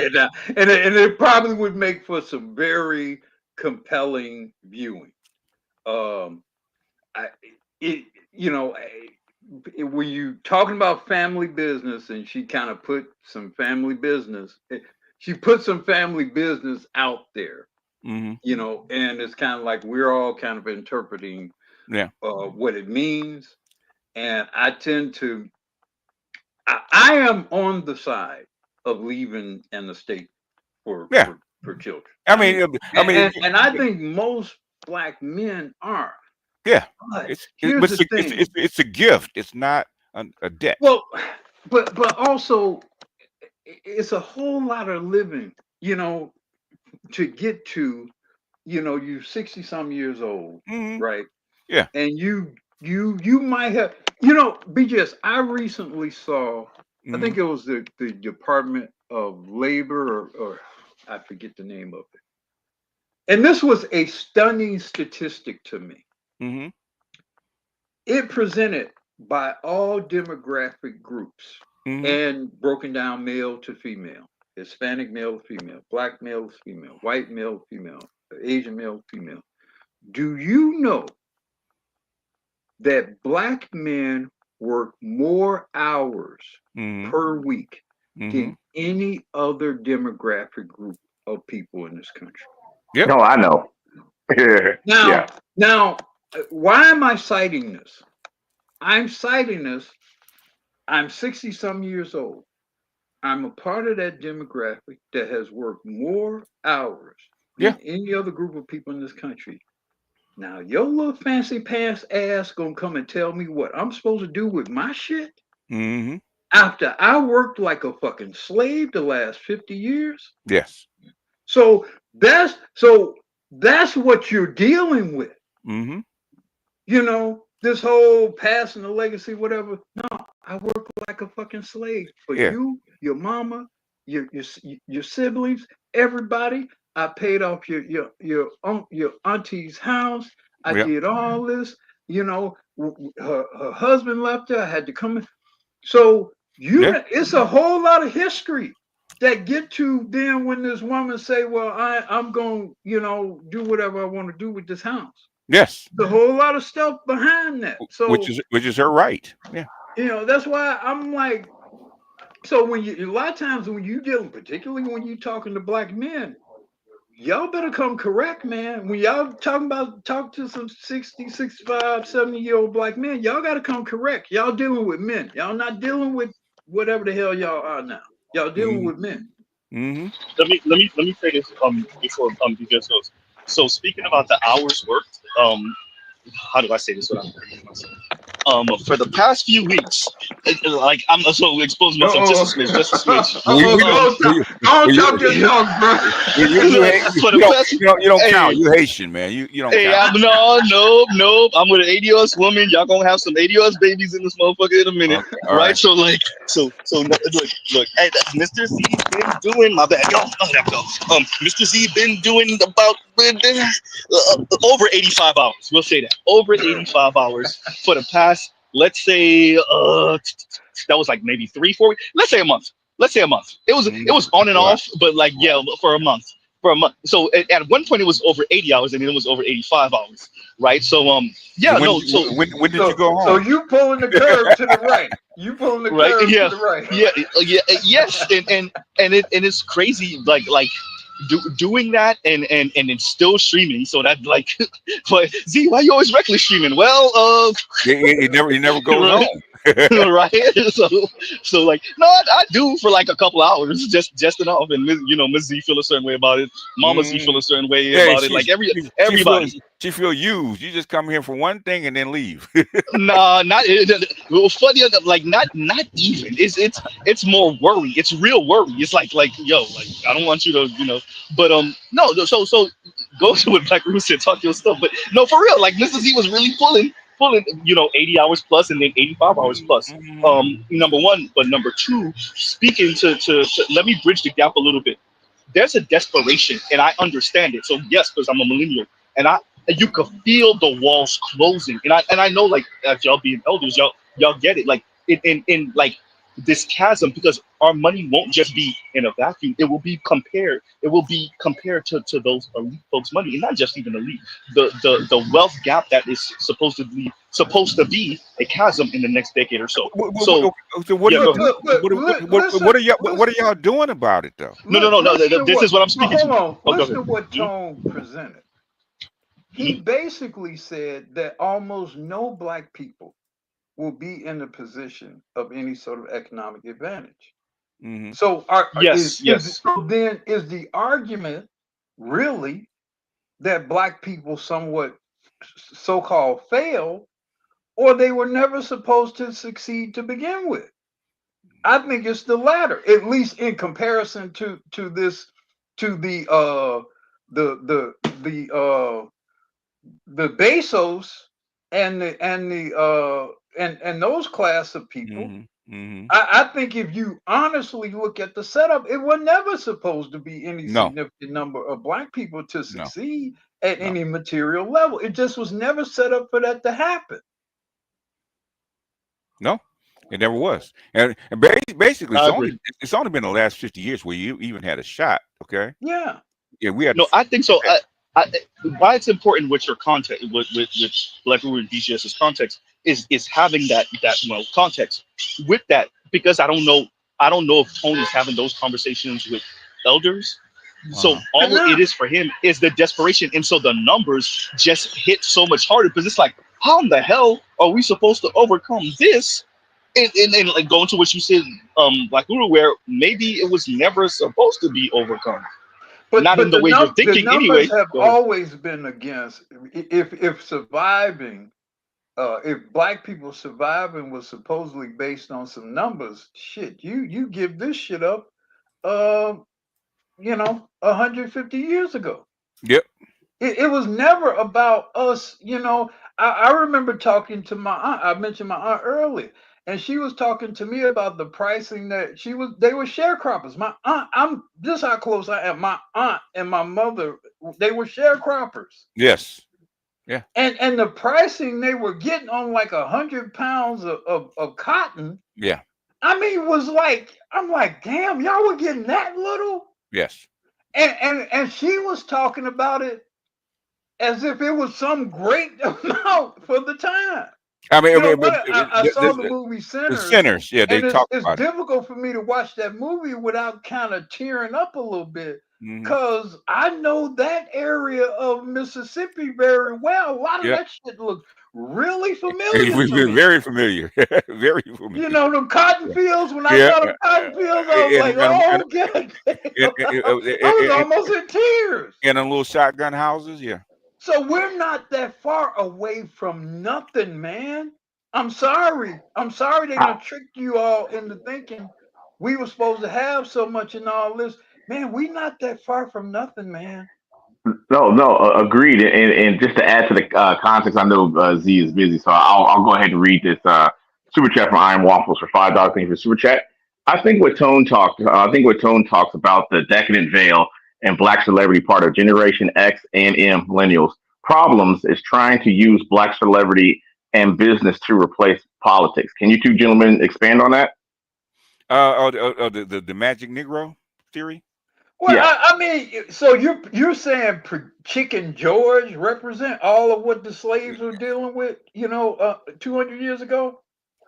and it probably would make for some very compelling viewing. When you talking about family business, and she kind of put some family business. She put some family business out there, and it's kind of like we're all kind of interpreting what it means. And I tend to, I am on the side of leaving an estate for children. I mean, and I think most Black men are. Yeah, But it's a gift. It's not a debt. Well, but also, it's a whole lot of living, to get to, you're 60 some years old, right? Yeah. And you might have, BJS, I recently saw, I think it was the Department of Labor or I forget the name of it. And this was a stunning statistic to me. It presented by all demographic groups and broken down male to female, Hispanic male to female, Black male to female, white male to female, Asian male to female. Do you know that Black men work more hours per week than any other demographic group of people in this country? No, I know. Now, why am I citing this? I'm citing this. I'm 60 some years old. I'm a part of that demographic that has worked more hours than any other group of people in this country. Now, your little fancy pants ass gonna come and tell me what I'm supposed to do with my shit? After I worked like a fucking slave the last 50 years? Yes. So that's what you're dealing with. This whole passing the legacy, whatever. No, I work like a fucking slave for you, your mama, your siblings, everybody. I paid off your auntie's house. I did all this. Her husband left her. I had to come in. So it's a whole lot of history that get to then when this woman say, well, I'm going to, do whatever I want to do with this house. Yes. The whole lot of stuff behind that. So which is her right. Yeah. That's why I'm like, so a lot of times when you dealing, particularly when you talking to Black men, y'all better come correct, man. When y'all talk to some 60, 65, 70-year-old Black men, y'all got to come correct. Y'all dealing with men. Y'all not dealing with whatever the hell y'all are now. Y'all dealing with men. Let me say this before BJ goes. So speaking about the hours worked, how do I say this without hurting myself? For the past few weeks, I'm also exposing myself just a smidge. Don't talk your talk, bro. You don't count. You Haitian, man. You don't count. No. I'm with an ADOS woman. Y'all gonna have some ADOS babies in this motherfucker in a minute, okay, right? So look. Hey, Mr. Z been doing my bad. Mr. Z been doing about over 85 hours. We'll say that over 85 hours for the past. Let's say that was like maybe 3-4 weeks. Let's say a month. It was on and off, but for a month. So at one point it was over 80 hours, and then it was over 85 hours, right? So when did you go home? So you pulling the curve to the right. You pulling the curve to the right. Yes, and it's crazy. Like doing that and it's still streaming. So that like, but Z, why you always reckless streaming? Well, It never goes right, home. right. So like, no, I do for like a couple hours, just enough. And Miss Z feel a certain way about it. Mama Z feel a certain way Yeah, about it. Like everybody. she feel used. You just come here for one thing and then leave. Nah, not well, funny. Like not even. It's more worry. It's real worry. It's like yo, like I don't want you to But no. So go to what Black Ruth said. Talk your stuff. But no, for real. Like Mr. Z was really pulling 80 hours plus and then 85 hours plus. Number one, but number two, speaking to let me bridge the gap a little bit. There's a desperation, and I understand it. So yes, because I'm a millennial, and you could feel the walls closing, and I know like as y'all being elders, y'all get it. Like in like this chasm, because our money won't just be in a vacuum. It will be compared. It will be compared to those elite folks' money, and not just even elite. The wealth gap that is supposed to be a chasm in the next decade or so. So what yeah, are y'all doing about it though? No. This is what I'm speaking hold to. on. Listen to what Tone presented. He basically said that almost no Black people will be in a position of any sort of economic advantage. So yes. Then is the argument really that Black people somewhat so-called fail, or they were never supposed to succeed to begin with? I think it's the latter, at least in comparison to the Bezos and those class of people. I think if you honestly look at the setup, it was never supposed to be any significant number of Black people to succeed at any material level. It just was never set up for that to happen. No, it never was. And basically, it's only been the last 50 years where you even had a shot. Okay. Yeah. Yeah, we had. No, I think so. Why it's important with your context, with Black Root and BGS's context, is having that context with that, because I don't know if Tony's having those conversations with elders. So all it is for him is the desperation, and so the numbers just hit so much harder, because it's like, how in the hell are we supposed to overcome this? And like going to what you said, Black Guru, where maybe it was never supposed to be overcome. But not in the way you're thinking. The numbers anyway, have always been against if surviving. If Black people surviving was supposedly based on some numbers, shit, you give this shit up, 150 years ago. Yep. It was never about us, I remember talking to my aunt. I mentioned my aunt earlier, and she was talking to me about the pricing that they were sharecroppers. My aunt, this how close I am. My aunt and my mother, they were sharecroppers. Yes. Yeah. And the pricing they were getting on like 100 pounds of cotton. Yeah. I mean, I'm like, damn, y'all were getting that little? Yes. And she was talking about it as if it was some great amount for the time. I mean, I saw the movie Sinners. The Sinners, yeah, they talk about it. It's difficult for me to watch that movie without kind of tearing up a little bit, because I know that area of Mississippi very well. A lot of that shit looks really familiar to me. Very familiar. Very familiar. Them cotton fields, when I saw the cotton fields, I was like, oh, God. I was almost in tears. In the little shotgun houses, yeah. So we're not that far away from nothing, man. I'm sorry they done tricked you all into thinking we were supposed to have so much and all this. Man, we not that far from nothing, man. No, agreed. And just to add to the context, I know Z is busy, so I'll go ahead and read this super chat from Iron Waffles for $5. Thank you for super chat. I think what Tone talks about the decadent veil and Black celebrity part of Generation X and M millennials problems is trying to use Black celebrity and business to replace politics. Can you two gentlemen expand on that? The Magic Negro theory. Well, yeah. I mean, so you're saying Chicken George represent all of what the slaves were dealing with, 200 years ago?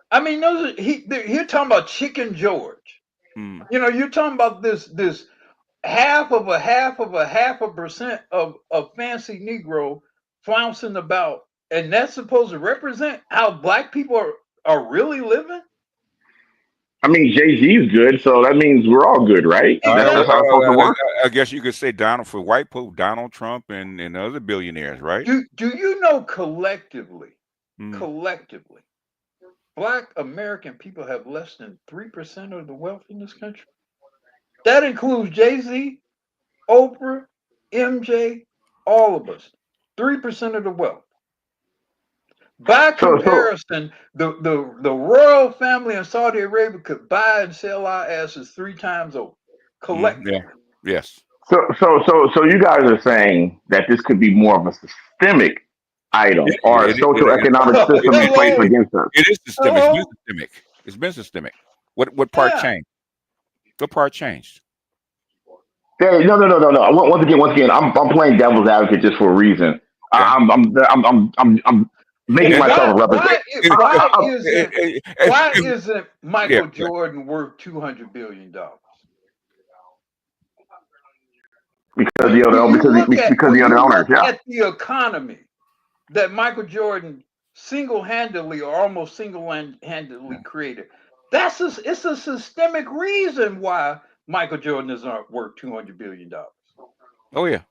I mean, you're talking about Chicken George. You're talking about this half of a percent of a fancy Negro flouncing about, and that's supposed to represent how black people are really living? I mean, Jay-Z is good, so that means we're all good, right? That's how it's supposed to work. I guess you could say Donald for white people, Donald Trump and other billionaires, right? Do you know collectively, black American people have less than 3% of the wealth in this country? That includes Jay-Z, Oprah, MJ, all of us. 3% of the wealth. By comparison, the royal family in Saudi Arabia could buy and sell our asses 3 times over, collectively. Yeah. Yes. So you guys are saying that this could be more of a systemic item or a social economic system in place against us. It is systemic. It's been systemic. It's been systemic. What part changed? What part changed? No. Once again, I'm playing devil's advocate just for a reason. I'm making myself a representative. Why isn't Michael Jordan worth $200 billion? Because the other owners, at the economy that Michael Jordan single-handedly or almost single-handedly created. It's a systemic reason why Michael Jordan is not worth $200 billion. Oh yeah.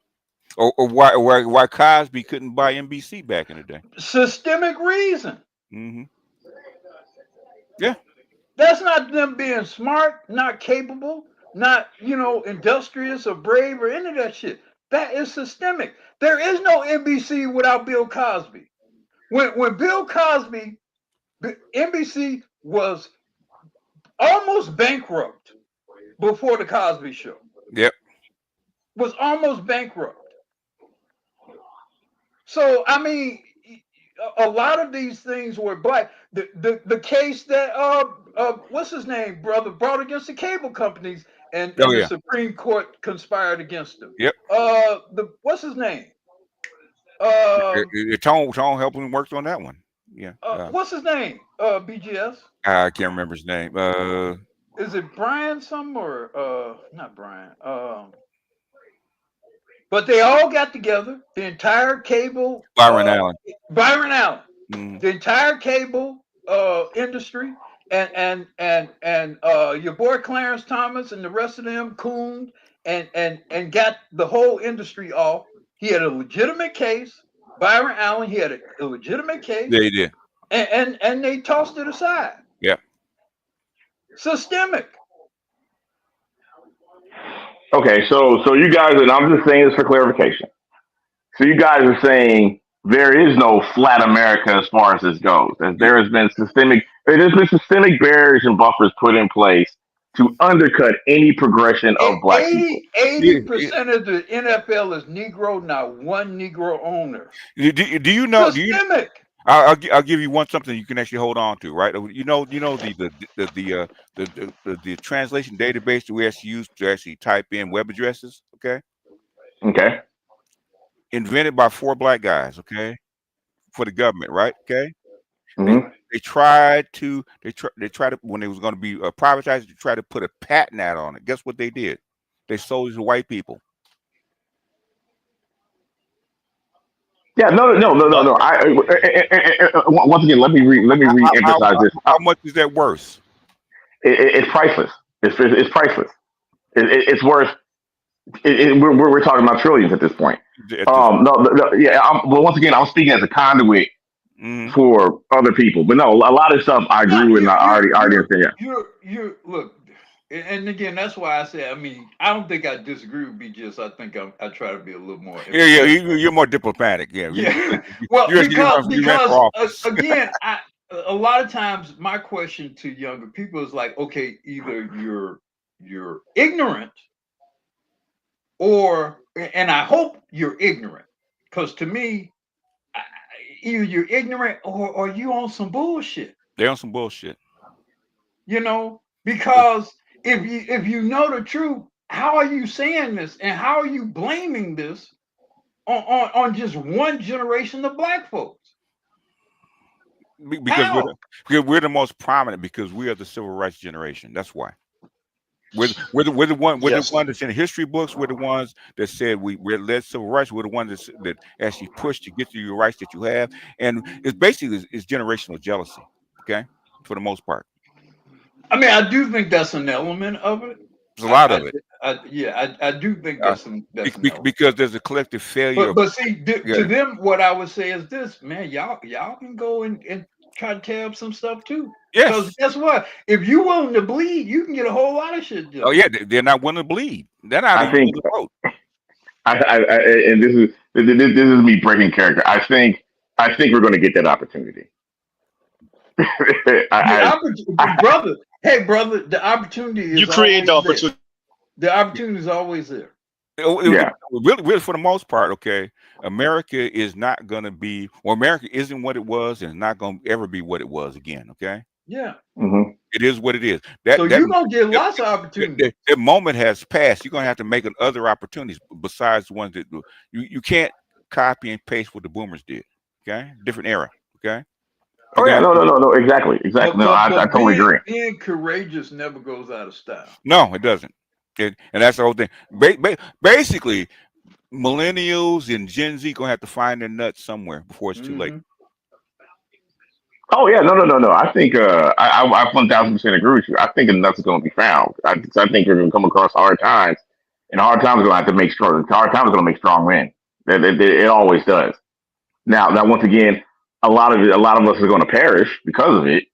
Or why Cosby couldn't buy NBC back in the day. Systemic reason. Mm-hmm. Yeah. That's not them being smart, not capable, not, industrious or brave or any of that shit. That is systemic. There is no NBC without Bill Cosby. When Bill Cosby, NBC was almost bankrupt before the Cosby Show. Yep. Was almost bankrupt. So, I mean, a lot of these things were black. The case that what's his name, brother, brought against the cable companies and the Supreme Court conspired against them. Yep. What's his name? Tone helped him worked on that one. Yeah. What's his name? BGS. I can't remember his name. Is it Brian something or not Brian? But they all got together, the entire cable. Byron Allen. Byron Allen. The entire cable industry and your boy Clarence Thomas and the rest of them cooned and got the whole industry off. He had a legitimate case. Byron Allen, he had a legitimate case. Yeah, he did. And they tossed it aside. Yeah. Systemic. Okay, so you guys, and I'm just saying this for clarification. So you guys are saying there is no flat America as far as this goes, as there has been systemic barriers and buffers put in place to undercut any progression of black people. 80% of the NFL is Negro, not one Negro owner. Do you know? Systemic. I'll give you something you can actually hold on to, right? You know the translation database that we actually use to actually type in web addresses. Okay. Invented by 4 black guys. Okay. For the government, right? Okay. Mm-hmm. They tried to when it was going to be privatized, to try to put a patent out on it. Guess what they did? They sold it to white people. Yeah, no. Once again, let me re-emphasize this. How much is that worth? It's priceless. It's priceless. It's worth. We're talking about trillions at this point. But once again, I'm speaking as a conduit for other people. But no, a lot of stuff I agree with. And I already understand. You look. And again, that's why I say, I mean, I don't think I disagree with BGS. I think I try to be a little more. Yeah, you're more diplomatic. Yeah. Well, because again, a lot of times my question to younger people is like, okay, either you're ignorant, and I hope you're ignorant, because to me, either you're ignorant or you on some bullshit. They're on some bullshit. Because if you know the truth, how are you saying this and how are you blaming this on just one generation of black folks? Because we're the most prominent, because we are the civil rights generation. That's why. We're the one Yes. that's in the history books. We're the ones that said we're led civil rights. We're the ones that actually pushed to get to your rights that you have, and it's basically it's generational jealousy. Okay, for the most part, I mean, I do think that's an element of it. there's a lot of it I do think that's an element. because there's a collective failure. But see, to Yeah. them, what I would say is this, man, y'all can go and try to tear up some stuff too. Because Yes. guess what? If you willing to bleed, you can get a whole lot of shit done. Oh yeah, they're not willing to bleed. They're not I even think willing to vote. and this is me breaking character. I think we're going to get that opportunity. Brother, hey brother, the opportunity is You create the always there. opportunity. The opportunity is always there. Yeah. Really, for the most part, okay, America is not going to be, or America isn't what it was, and it's not going to ever be what it was again. Okay, Yeah. Mm-hmm. it is what it is. So you're gonna get lots of opportunities. That moment has passed. You're going to have to make other opportunities besides the ones that you can't copy and paste what the boomers did. Okay, different era. Okay. Oh yeah, no, exactly. No, I totally agree. Being courageous never goes out of style. No, it doesn't. And that's the whole thing. Basically, millennials and Gen Z gonna have to find their nuts somewhere before it's too late. Oh yeah, no. I think I 1000% agree with you. I think the nuts are going to be found. I think we're going to come across hard times, and hard times are going to have to make strong. Hard times are going to make strong men. It always does. Now, once again, a lot of us are going to perish because of it.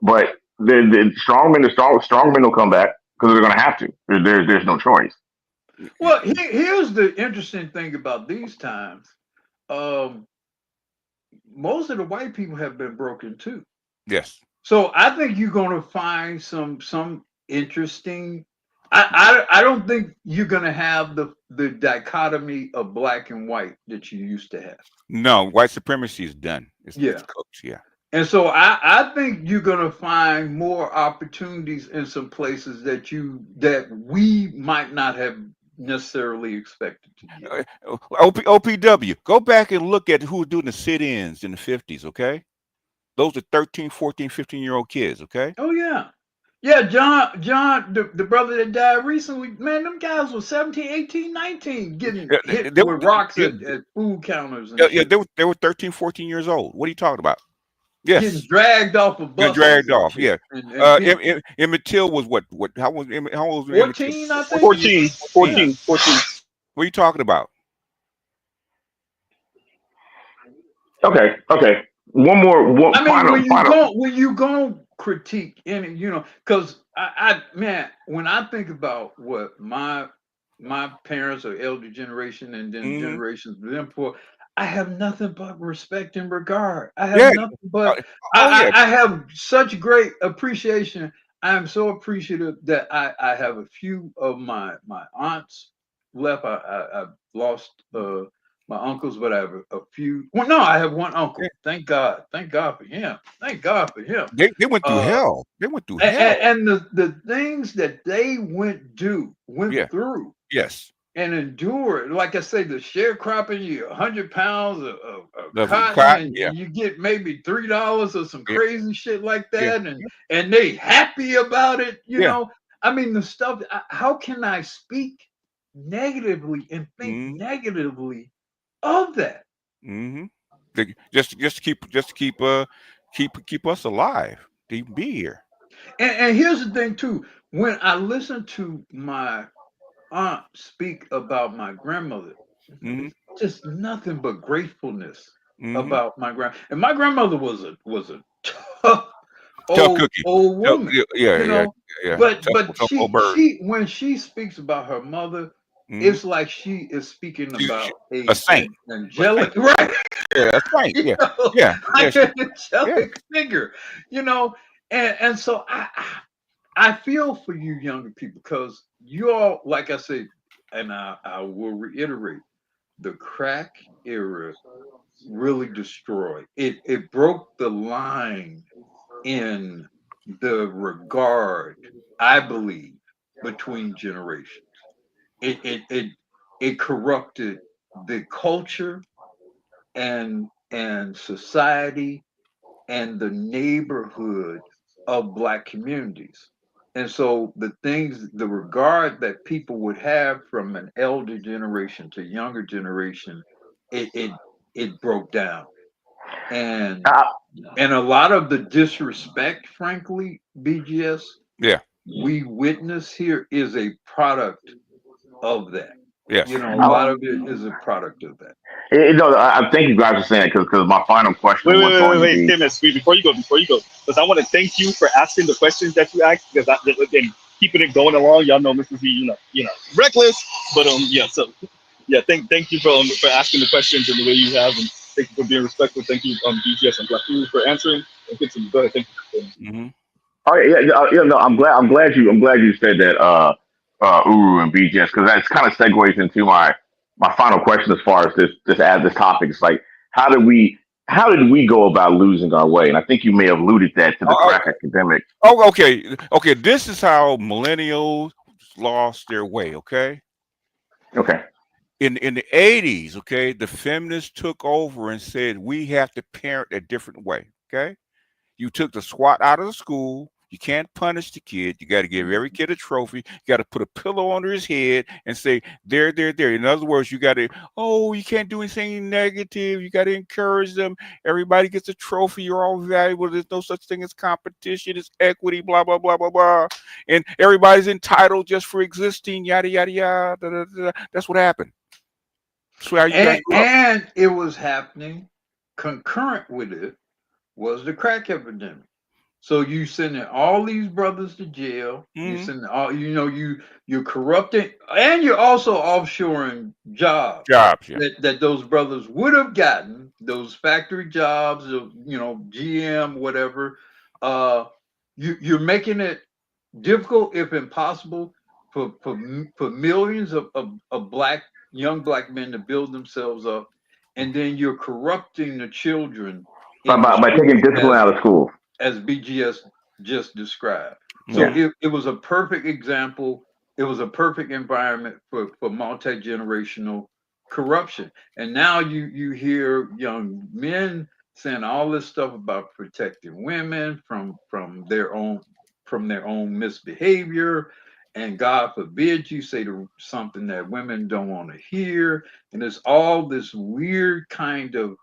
But the strong men will come back because they're going to have to. There's no choice. Well, here's the interesting thing about these times. Most of the white people have been broken too. Yes. So I think you're going to find some interesting. I don't think you're going to have the dichotomy of black and white that you used to have. No, white supremacy is done. It's cooked. Yeah. And so I think you're going to find more opportunities in some places that we might not have necessarily expected to get. OPW, go back and look at who was doing the sit-ins in the 50s, okay? Those are 13, 14, 15-year-old kids, okay? Oh, yeah. Yeah, John, the brother that died recently, man, them guys were 17, 18, 19, getting hit with rocks at food counters. And shit. They were 13, 14 years old. What are you talking about? Yes. Getting dragged off of buses. Dragged off, yeah. Emmett Till was what? How old was 14, I think? 14. What are you talking about? Okay. One more. When you go critique any, because man, when I think about what my parents or elder generation and then generations before, I have nothing but respect and regard. I have nothing but I have such great appreciation. I am so appreciative that I have a few of my aunts left. I've lost my uncles, but I have a few. Well, no, I have one uncle. Thank God for him. Thank God for him. They went through hell. They went through hell. And the things that they went through. Yes. And endured, like I say, the sharecropping, you 100 pounds of cotton, and you get maybe $3 or some crazy shit like that, and they happy about it, you know. I mean, the stuff. How can I speak negatively and think negatively of that? Just to keep us alive, to even be here. And here's the thing too. When I listen to my aunt speak about my grandmother, just nothing but gratefulness about my and my grandmother was a tough cookie, old woman. Yeah. But she when she speaks about her mother, it's like she is speaking about a saint, angelic, right? Yeah, a saint. Yeah, like an angelic figure, and so I feel for you younger people because you all, like I said, and I will reiterate, the crack era really destroyed. It broke the line in the regard, I believe, between generations. It corrupted the culture and society and the neighborhood of Black communities. And so the regard that people would have from an elder generation to younger generation, it broke down. And a lot of the disrespect, frankly, BGS, Yeah. we witness here is a product of that. Yes. You know, a lot of it is a product of that. No, I thank you guys for saying it because my final question was going to Wait, be. Tim, before you go, because I want to thank you for asking the questions that you asked, because again, keeping it going along. Y'all know Mrs. Z, reckless, but yeah. So yeah, thank you for asking the questions in the way you have, and thank you for being respectful. Thank you, BGS and Black Food for answering. And continue. Go ahead. Thank you. Mm-hmm. Oh yeah, no, I'm glad you said that, Uru and BGS, because that's kind of segues into my final question as far as this topic. It's like how did we go about losing our way? And I think you may have alluded that to the crack epidemic. Oh, okay. This is how millennials lost their way. Okay. Okay. In the 80s, okay, the feminists took over and said we have to parent a different way. Okay. You took the SWAT out of the school. You can't punish the kid. You got to give every kid a trophy. You got to put a pillow under his head and say, there. In other words, you got to, you can't do anything negative. You got to encourage them. Everybody gets a trophy. You're all valuable. There's no such thing as competition. It's equity, blah, blah, blah, blah, blah. And everybody's entitled just for existing, yada, yada, yada. Da, da, da. That's what happened. So how you guys grew up. And it was happening concurrent with it was the crack epidemic. So you sending all these brothers to jail. Mm-hmm. You sending all, you're corrupting, and you're also offshoring jobs. Jobs, yeah. That those brothers would have gotten, those factory jobs, GM, whatever. You're making it difficult, if impossible, for millions of young black men to build themselves up, and then you're corrupting the children By taking discipline out of school, as BGS just described. So it was a perfect example. It was a perfect environment for multi-generational corruption. And now you hear young men saying all this stuff about protecting women from their own misbehavior. And God forbid you say something that women don't want to hear. And it's all this weird kind of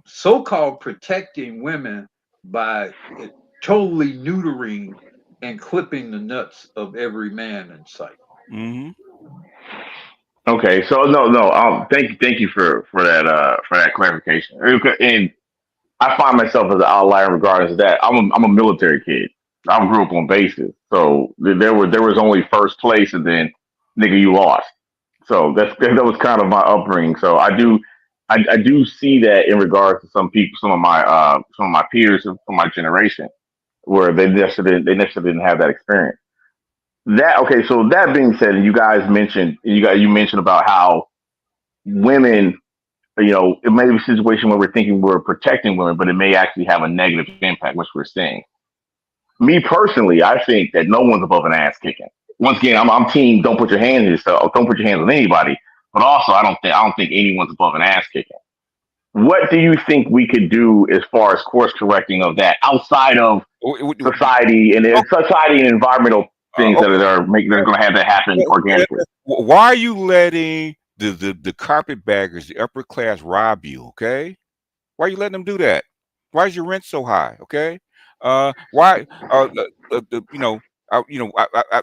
so-called protecting women by totally neutering and clipping the nuts of every man in sight. Mm-hmm. Okay, so no. Thank you for that clarification. And I find myself as an outlier in regards to that. I'm a military kid. I grew up on bases, so there was only first place, and then nigga, you lost. So that was kind of my upbringing. So I do see that in regards to some people, some of my peers from my generation, where they necessarily didn't have that experience. So that being said, and you mentioned about how women, it may be a situation where we're thinking we're protecting women, but it may actually have a negative impact, which we're seeing. Me personally, I think that no one's above an ass kicking. Once again, I'm team. Don't put your hands on yourself. Don't put your hands on anybody. But also, I don't think anyone's above an ass kicking. What do you think we could do as far as course correcting of that outside of society and environmental things that are going to have that happen organically? Why are you letting the carpetbaggers, the upper class, rob you? Okay, why are you letting them do that? Why is your rent so high? Okay, why?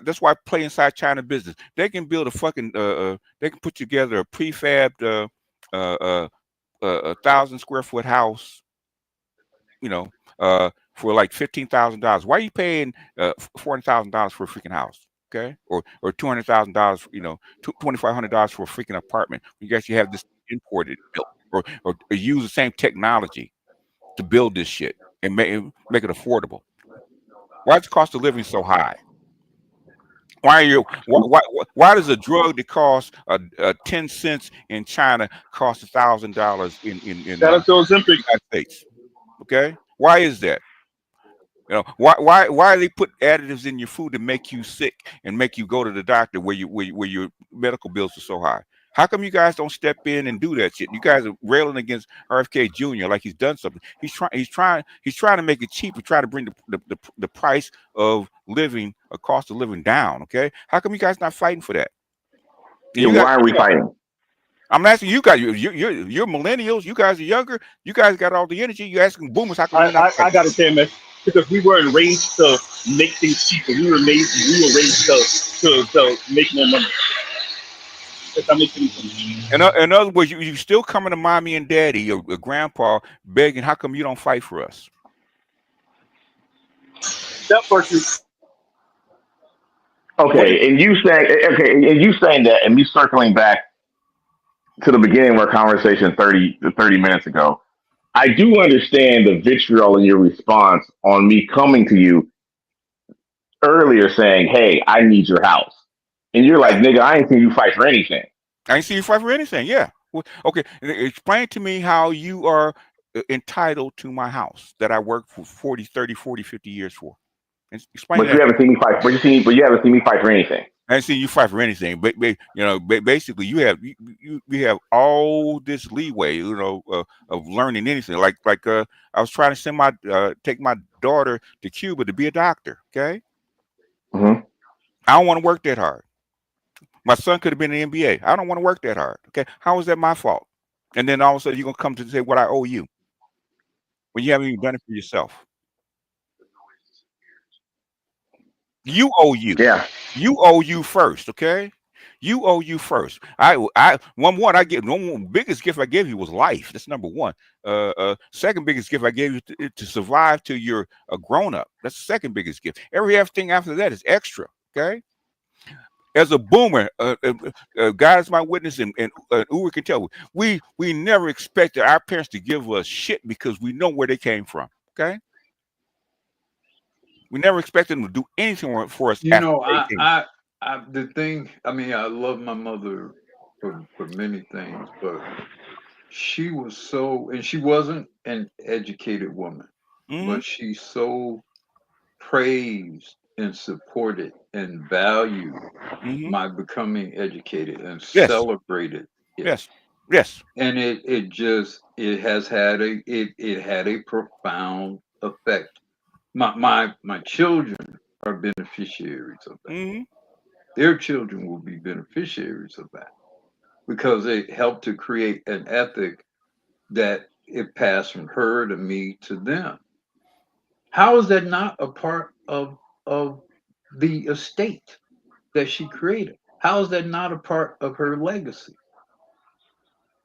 That's why I play inside China business. They can build a fucking. They can put together a prefabbed 1,000 square foot house. For like $15,000. Why are you paying $400,000 for a freaking house? Okay, or $200,000, $2,500 for a freaking apartment. You actually have this imported, built, or use the same technology to build this shit and make it affordable. Why is the cost of living so high? Why does a drug that costs 10 cents in China cost $1,000 in the United States? Okay, why is that? Why do they put additives in your food to make you sick and make you go to the doctor where your medical bills are so high? How come you guys don't step in and do that shit? You guys are railing against RFK Jr. like he's done something. He's trying to make it cheap and try to bring the price of living, a cost of living down. Okay, how come you guys not fighting for that? Yeah, why are we fighting? I'm asking you guys. You're millennials. You guys are younger. You guys got all the energy. You asking boomers how come you're not fighting? I gotta say, man, because we weren't raised to make things cheaper. We were raised to make more money. If that makes any sense. In other words, you still coming to mommy and daddy or grandpa begging, how come you don't fight for us? That person. Okay, and you saying that, and me circling back to the beginning of our conversation 30 minutes ago, I do understand the vitriol in your response on me coming to you earlier saying, hey, I need your house. And you're like, nigga, I ain't seen you fight for anything. I ain't seen you fight for anything, yeah. Well, okay, explain to me how you are entitled to my house that I worked for 40, 30, 40, 50 years for. Explain but that. You haven't seen me fight. But you haven't seen me fight for anything. I ain't seen you fight for anything, but basically you have all this leeway, of learning anything. Like I was trying to take my daughter to Cuba to be a doctor. Okay, mm-hmm. I don't want to work that hard. My son could have been in the NBA. I don't want to work that hard. Okay, how is that my fault? And then all of a sudden you're gonna come to say what I owe you when you haven't even done it for yourself. You owe you. Yeah. You owe you first, okay? You owe you first. One biggest gift I gave you was life. That's number one. Second biggest gift I gave you to survive till you're a grown up. That's the second biggest gift. Everything after that is extra, okay? As a boomer, God is my witness, and Uwe can tell. We never expected our parents to give us shit because we know where they came from, okay? We never expected them to do anything for us. You know, I the thing. I mean, I love my mother for many things, but she was so, and she wasn't an educated woman, but she so praised and supported and valued my becoming educated and celebrated it. Yes. And it has had a profound effect. My children are beneficiaries of that. Their children will be beneficiaries of that because it helped to create an ethic that it passed from her to me to them. How is that not a part of the estate that she created? How is that not a part of her legacy?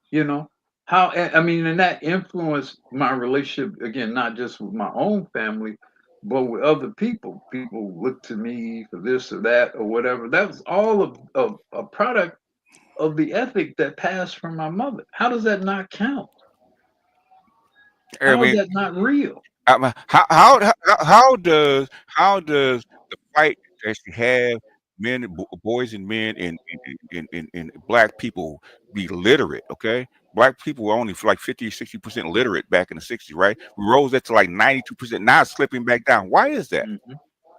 You know, how, I mean, and that influenced my relationship again, not just with my own family, but with other people. People look to me for this or that or whatever. That was all of a product of the ethic that passed from my mother. How does that not count? How is that not real? How does the fight that you have boys and men and black people be literate? Okay, black people were only like 50 or 60% literate back in the 60s, right? We rose that to like 92%. Now it's slipping back down. Why is that?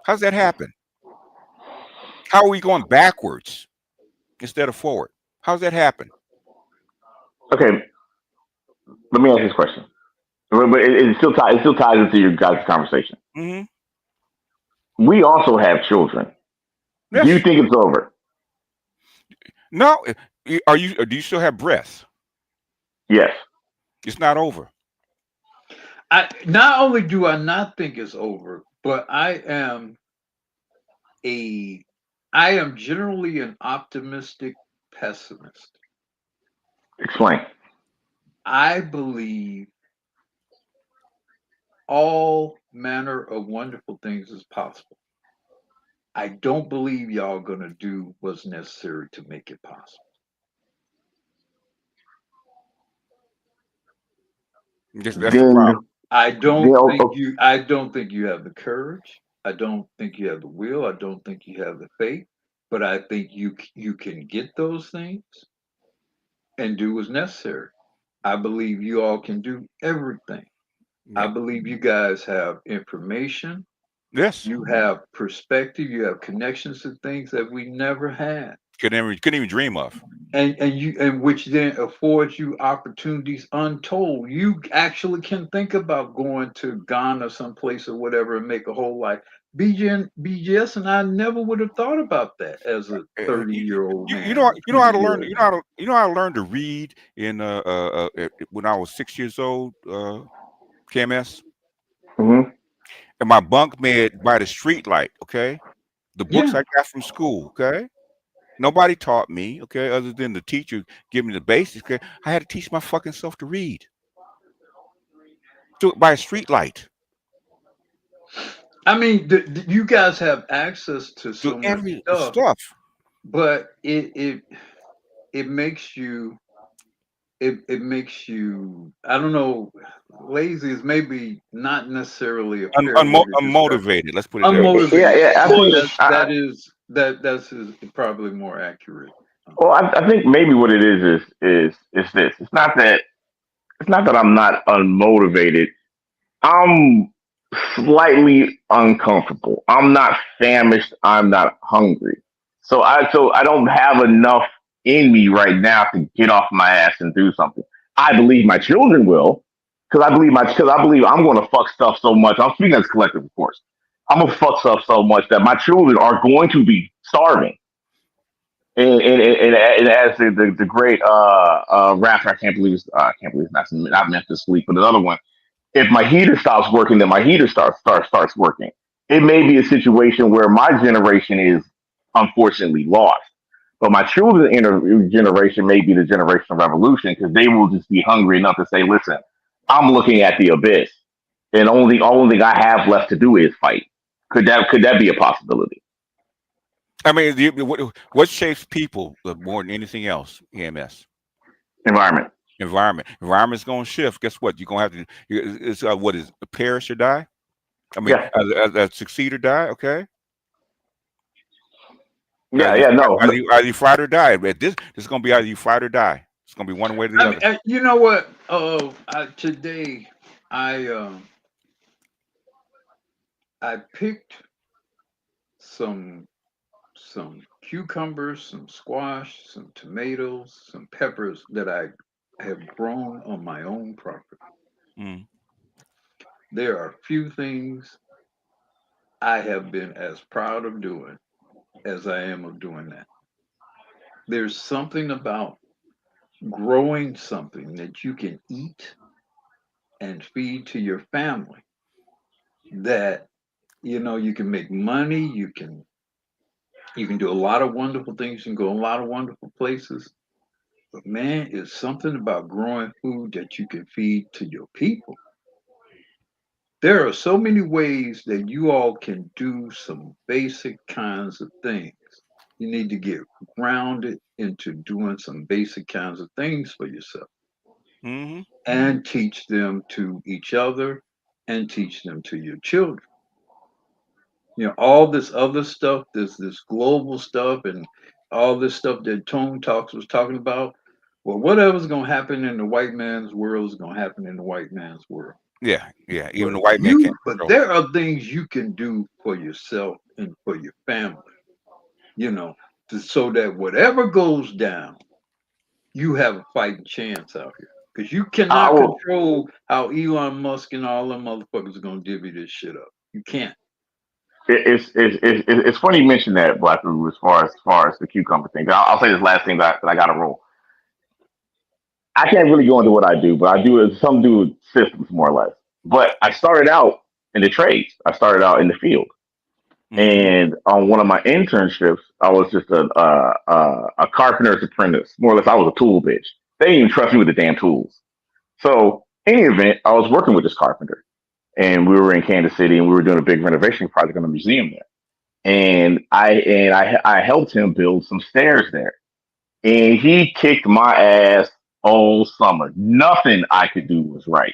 How's that happen? How are we going backwards instead of forward? How's that happen? Okay, let me ask this question. But it still ties into your guys' conversation. We also have children. Yes. Do you think it's over? No. Do you still have breath? Yes. It's not over. Not only do I not think it's over, but I am generally an optimistic pessimist. Explain. I believe all manner of wonderful things is possible. I don't believe y'all gonna do what's necessary to make it possible. That's the problem. I don't think you have the courage. I don't think you have the will. I don't think you have the faith. But I think you can get those things and do what's necessary. I believe you all can do everything. I believe you guys have information. Yes. You have perspective. You have connections to things that we never had. Couldn't even dream of. and which then affords you opportunities untold. You actually can think about going to Ghana someplace or whatever and make a whole life. BGS and I never would have thought about that as a 30-year-old man, or You know how to learn. 20-year-old You know how to learn to read in when I was 6 years old. KMS. Mhm. And my bunk bed by the street light. Okay, the books Yeah. I got from school. Okay. Nobody taught me, okay, other than the teacher giving me the basics. Okay, I had to teach my fucking self to read. Do it by a street light. I mean, you guys have access to Do so much every stuff, stuff. but it makes you it makes you, I don't know, lazy is maybe not necessarily a fair way to describe it. Unmotivated. Let's put it that way. Yeah, Unmotivated. yeah. I think. That's probably more accurate. Well, I think maybe what it is this. It's not that I'm not unmotivated. I'm slightly uncomfortable. I'm not famished. I'm not hungry. So I don't have enough in me right now to get off my ass and do something. I believe my children will, because I believe I'm going to fuck stuff so much. I'm speaking as collective, of course. I'm gonna fuck stuff so much that my children are going to be starving. And as the great rapper, I can't believe it's not Memphis Bleak, but another one. If my heater stops working, then my heater starts working. It may be a situation where my generation is unfortunately lost, but my children's generation may be the generation of revolution because they will just be hungry enough to say, "Listen, I'm looking at the abyss, and only thing I have left to do is fight." Could that be a possibility? I mean, what shapes people more than anything else? EMS. Environment. Environment's going to shift. Guess what? You're going to have to. It's what is it, perish or die? I mean, Yeah. succeed or die. Okay. Yeah. No. Either you fight or die. But this is going to be either you fight or die. It's going to be one way or the other. You know what? Today I picked some cucumbers, some squash, some tomatoes, some peppers that I have grown on my own property. Mm. There are few things I have been as proud of doing as I am of doing that. There's something about growing something that you can eat and feed to your family that you can make money, you can do a lot of wonderful things, you can go a lot of wonderful places. But man, it's something about growing food that you can feed to your people. There are so many ways that you all can do some basic kinds of things. You need to get grounded into doing some basic kinds of things for yourself Mm-hmm. and teach them to each other and teach them to your children. All this other stuff, this global stuff and all this stuff that Tone Talks was talking about. Well, whatever's going to happen in the white man's world is going to happen in the white man's world. Yeah. Even the white man can't. But there are things you can do for yourself and for your family, so that whatever goes down, you have a fighting chance out here. Because you cannot control how Elon Musk and all them motherfuckers are going to divvy this shit up. You can't. It's funny you mention that, Black Roo, as far as the cucumber thing. I'll say this last thing that I got to roll. I can't really go into what I do, but I do some do systems more or less. But I started out in the trades. I started out in the field, and on one of my internships, I was just a carpenter's apprentice. More or less, I was a tool bitch. They didn't even trust me with the damn tools. So, in any event, I was working with this carpenter, and we were in Kansas City, and we were doing a big renovation project on a museum there. And I helped him build some stairs there, and he kicked my ass all summer. Nothing I could do was right.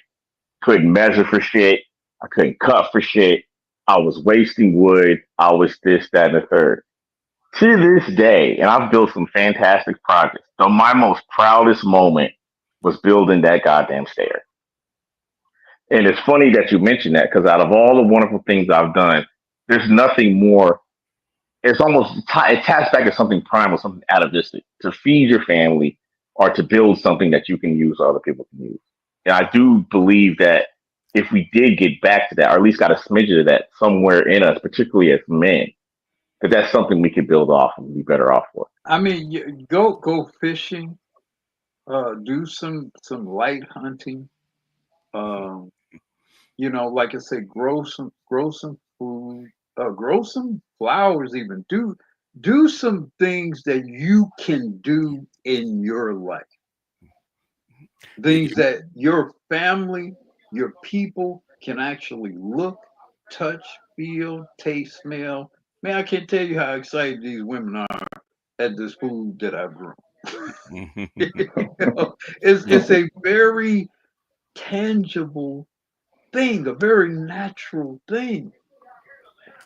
Couldn't measure for shit. I couldn't cut for shit. I was wasting wood. I was this, that, and the third. To this day, and I've built some fantastic projects, though my most proudest moment was building that goddamn stair. And it's funny that you mentioned that, because out of all the wonderful things I've done, there's nothing more it's almost it taps back to something primal, something atavistic, to feed your family or to build something that you can use, or other people can use. And I do believe that if we did get back to that, or at least got a smidgen of that somewhere in us, particularly as men, that that's something we could build off and be better off for. I mean, go fishing, do some light hunting. Um, like I say, grow some food, grow some flowers, even do some things that you can do in your life. Things that your family, your people can actually look, touch, feel, taste, smell. Man, I can't tell you how excited these women are at this food that I've grown. It's a very tangible thing, a very natural thing.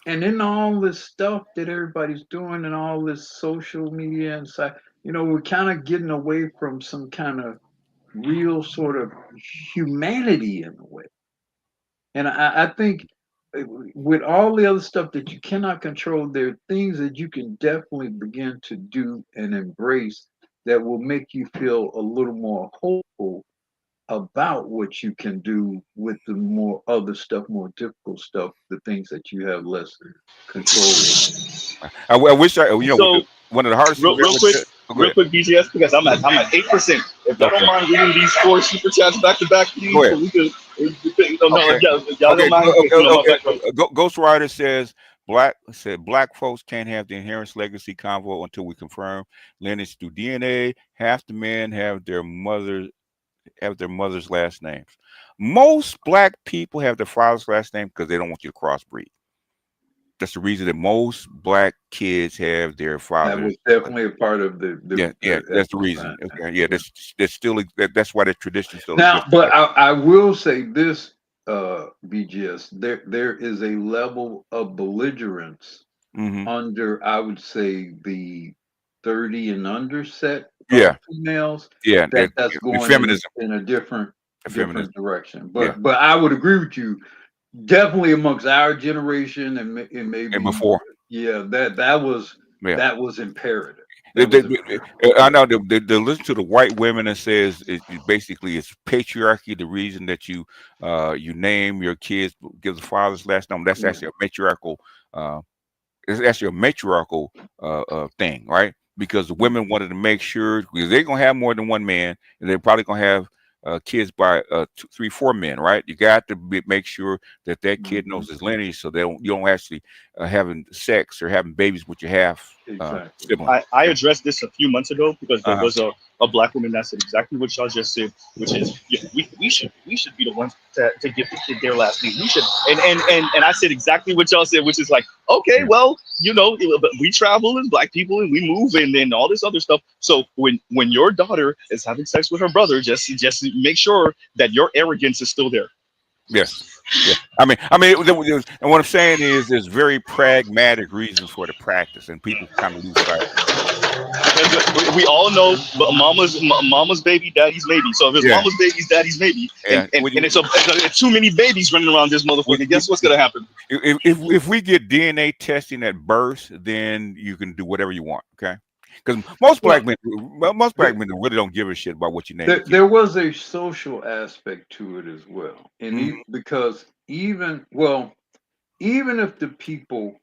And in all this stuff that everybody's doing and all this social media and stuff, we're kind of getting away from some kind of real sort of humanity in a way. And I think with all the other stuff that you cannot control, there are things that you can definitely begin to do and embrace that will make you feel a little more hopeful about what you can do with the more other stuff, more difficult stuff, the things that you have less control over. I wish So one of the hardest things. real quick, BGS, because I'm at 8%. If y'all don't mind reading these 4 super chats back to back, please, Go ahead. so we can. Y'all don't mind. Ghost Rider says black folks can't have the inheritance legacy convo until we confirm lineage through DNA. Half the men have their mother's last names. Most black people have their father's last name because they don't want you to crossbreed. That's the reason that most black kids have their father. That was definitely a part of the that's the reason. Okay, yeah, that's still that's why the tradition still now. exists. But I will say this, BGS, there is a level of belligerence under, I would say, the 30 and under set of females. Yeah, that's going feminism in a different direction. But yeah. I would agree with you. Definitely amongst our generation and maybe before. Yeah, that was imperative. I know they listen to the white women and says basically it's patriarchy. The reason that you name your kids, give the father's last name. That's actually a matriarchal. It's actually a matriarchal thing, right? Because the women wanted to make sure, because they're gonna have more than one man, and they're probably gonna have kids by 2, 3, 4 men, right? You got to make sure that kid knows his lineage, so you don't actually having sex or having babies with your half sibling. I addressed this a few months ago because there was a black woman that said exactly what y'all just said, which is we should be the ones to give the kid their last name. We should, and I said exactly what y'all said, which is like, okay, well, but we travel as black people and we move and all this other stuff. So when your daughter is having sex with her brother, just make sure that your arrogance is still there. Yes. Yeah. I mean, and what I'm saying is, there's very pragmatic reasons for the practice, and people kind of lose sight. We all know, but mama's baby, daddy's maybe. So if it's mama's baby's daddy's maybe, and it's too many babies running around this motherfucker, guess what's gonna happen? If we get DNA testing at birth, then you can do whatever you want. Okay. Because most black men really don't give a shit about what you name. There was a social aspect to it as well, and because even if the people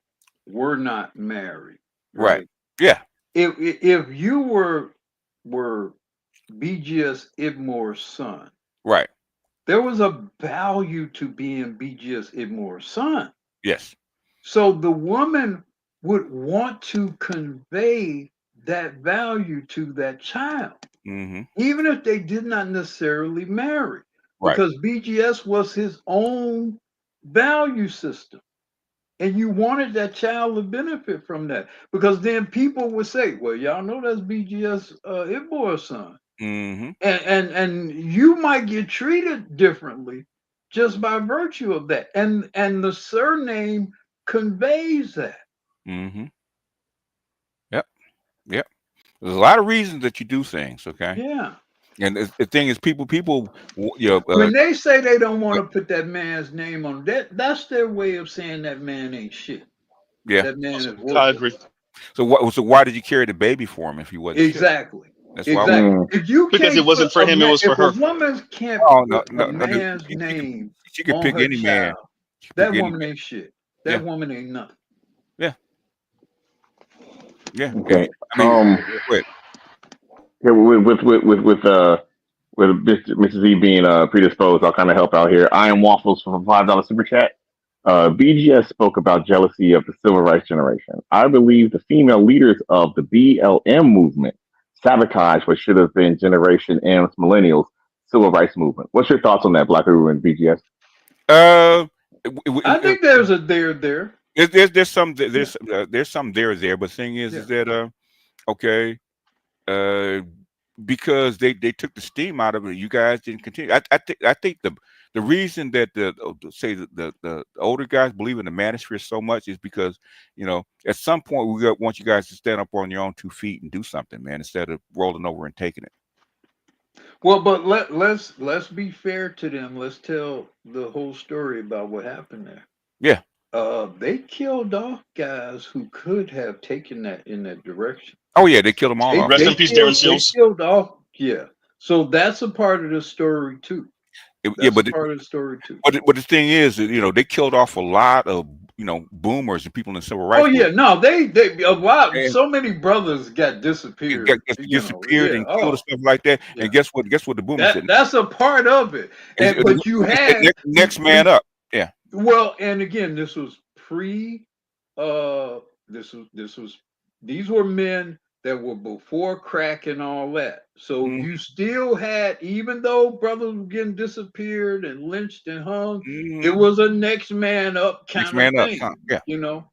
were not married, right? Yeah. If you were BGS Idmore's son, right? There was a value to being BGS Idmore's son. Yes. So the woman would want to convey that value to that child, even if they did not necessarily marry, because BGS was his own value system. And you wanted that child to benefit from that, because then people would say, well, y'all know that's BGS Idmore's son. And you might get treated differently just by virtue of that. And the surname conveys that. Yep. There's a lot of reasons that you do things, okay? Yeah. And the thing is, people, when they say they don't want to put that man's name on that, that's their way of saying that man ain't shit. Yeah. That man is I worthless. agree. So what? So why did you carry the baby for him if he wasn't shit? Exactly. That's why. Exactly. If you Because can't it wasn't put for him, it was for if a her. woman can't Oh no, put a no, no. man's She name could on pick her any man. child, She could pick that any woman man. ain't shit. Yeah. That woman ain't nothing. Yeah. Yeah. Okay. I mean, wait. Yeah, with Mrs. Z being predisposed, I'll kind of help out here. I am Waffles from $5 super chat. BGS spoke about jealousy of the civil rights generation. I believe the female leaders of the BLM movement sabotaged what should have been Generation M's millennials civil rights movement. What's your thoughts on that, Black Guru and BGS? I think there's a there. There's some there, but the thing is that okay, because they took the steam out of it, you guys didn't continue. I think the reason that the older guys believe in the manosphere so much is because, you know, at some point we want you guys to stand up on your own 2 feet and do something, man, instead of rolling over and taking it. Well, but let's be fair to them. Let's tell the whole story about what happened there. Yeah. They killed off guys who could have taken that in that direction. Oh yeah, they killed them all off. Rest in peace, Darren They Seals. killed off, yeah. So that's a part of the story too. Yeah, but part of the story too. But the thing is that, you know, they killed off a lot of, you know, boomers and people in the civil rights. Oh yeah, no, they a lot. And So many brothers got disappeared. disappeared and killed and stuff like that. And guess what? Guess what the boomers said? That's a part of it. And but you had next man up. Yeah. Well, and again, this was these were men that were before crack and all that. So you still had, even though brothers were getting disappeared and lynched and hung, it was a next man up kind of thing. Yeah. You know.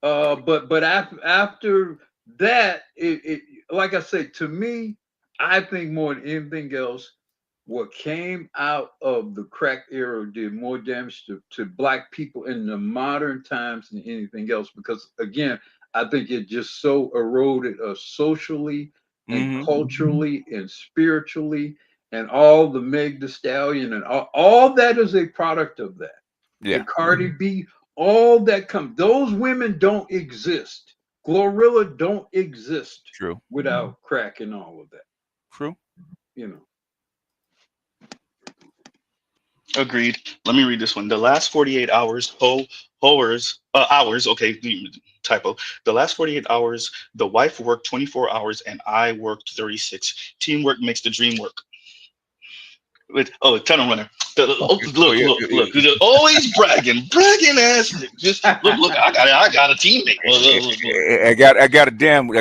But after that, it like I say, to me, I think more than anything else, what came out of the crack era did more damage to Black people in the modern times than anything else. Because again, I think it just so eroded us socially and culturally and spiritually, and all the Meg Thee Stallion and all that is a product of that. Yeah. The Cardi B, all that those women don't exist. Glorilla don't exist. True. Without crack and all of that. True. You know. Agreed. Let me read this one. The last 48 hours, hours, okay, typo. The last 48 hours, the wife worked 24 hours and I worked 36. Teamwork makes the dream work. Tunnel runner. Look. Always bragging ass. Just look. I got a teammate. I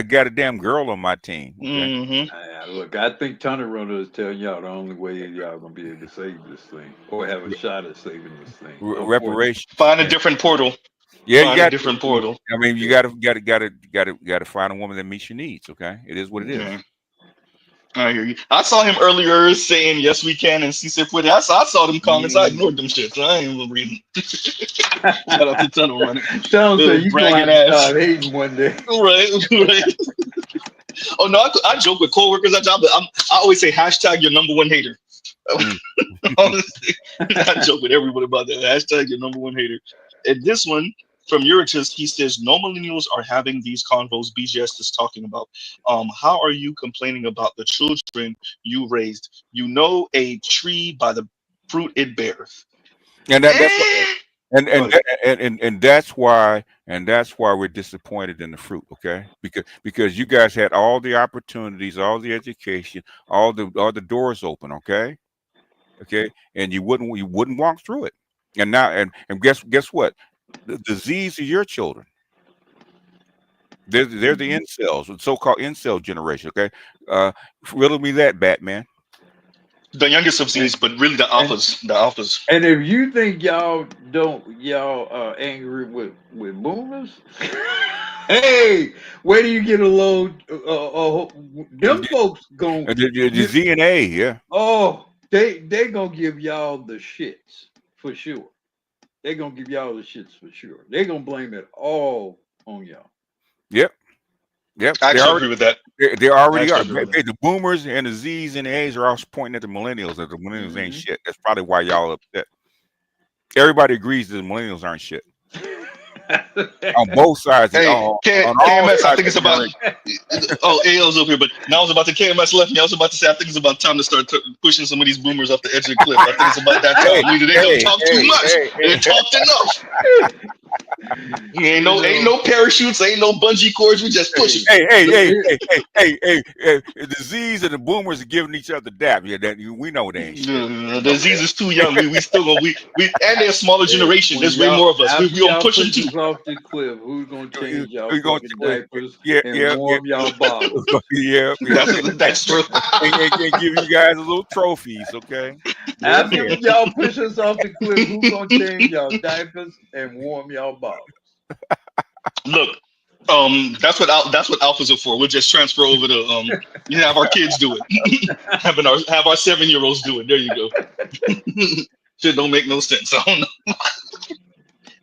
got a damn girl on my team. Okay? Look, I think Tunnel runner is telling y'all the only way y'all gonna be able to save this thing or have a shot at saving this thing. Reparation. Find a different portal. Yeah, find you got a different portal. I mean, you gotta find a woman that meets your needs. Okay, it is what it is. I hear you. I saw him earlier saying yes we can and si se puede. I saw them comments. I ignored them shit. So I ain't even reading. Shout out to Tunnel Runner. Tunnel said you bragging gonna ass. start hating one day. Right. Oh no, I joke with coworkers at job, but I always say hashtag your number one hater. Honestly, I joke with everyone about that. Hashtag your number one hater. And this one from Eurytus, he says, no millennials are having these convos BGS is talking about. How are you complaining about the children you raised? You know a tree by the fruit it bears. And that's why we're disappointed in the fruit, okay? Because you guys had all the opportunities, all the education, all the doors open, okay? Okay, and you wouldn't walk through it. And now and guess what? The disease of your children. They're the incels, the so-called incel generation, okay? Riddle me that, Batman. The youngest of these, but really the alphas. And if you think y'all angry with boomers, hey, where do you get a load? Them folks going the Z and A, yeah. Oh, they gonna give y'all the shits for sure. They're gonna give y'all the shits for sure. They're gonna blame it all on y'all. Yep. I actually agree with that. They already are. The boomers and the Z's and the A's are all pointing at the millennials. That the millennials ain't shit. That's probably why y'all upset. Everybody agrees that the millennials aren't shit. On both sides. Hey, On all KMS, I sides think it's of the about. generation. Oh, AL's over here, but now I was about to KMS left me. I was about to say I think it's about time to start pushing some of these boomers off the edge of the cliff. I think it's about that time. Either they don't talk too much, they talked enough. Ain't no parachutes, ain't no bungee cords. We just push it. Hey, the Z's and the boomers are giving each other dap. Yeah, we know they ain't shit. The Z's is too young. We still gonna and they're a smaller generation. There's way more of us. We gonna push them too. Off the cliff. Who's gonna change y'all gonna, fucking diapers and warm y'all bottles? That's true. and give you guys a little trophies, okay? After y'all push us off the cliff, who's gonna change y'all diapers and warm y'all bottles? Look, that's what alphas are for. We'll just transfer over to have our kids do it. have our 7-year-olds do it. There you go. Shit don't make no sense. I don't know.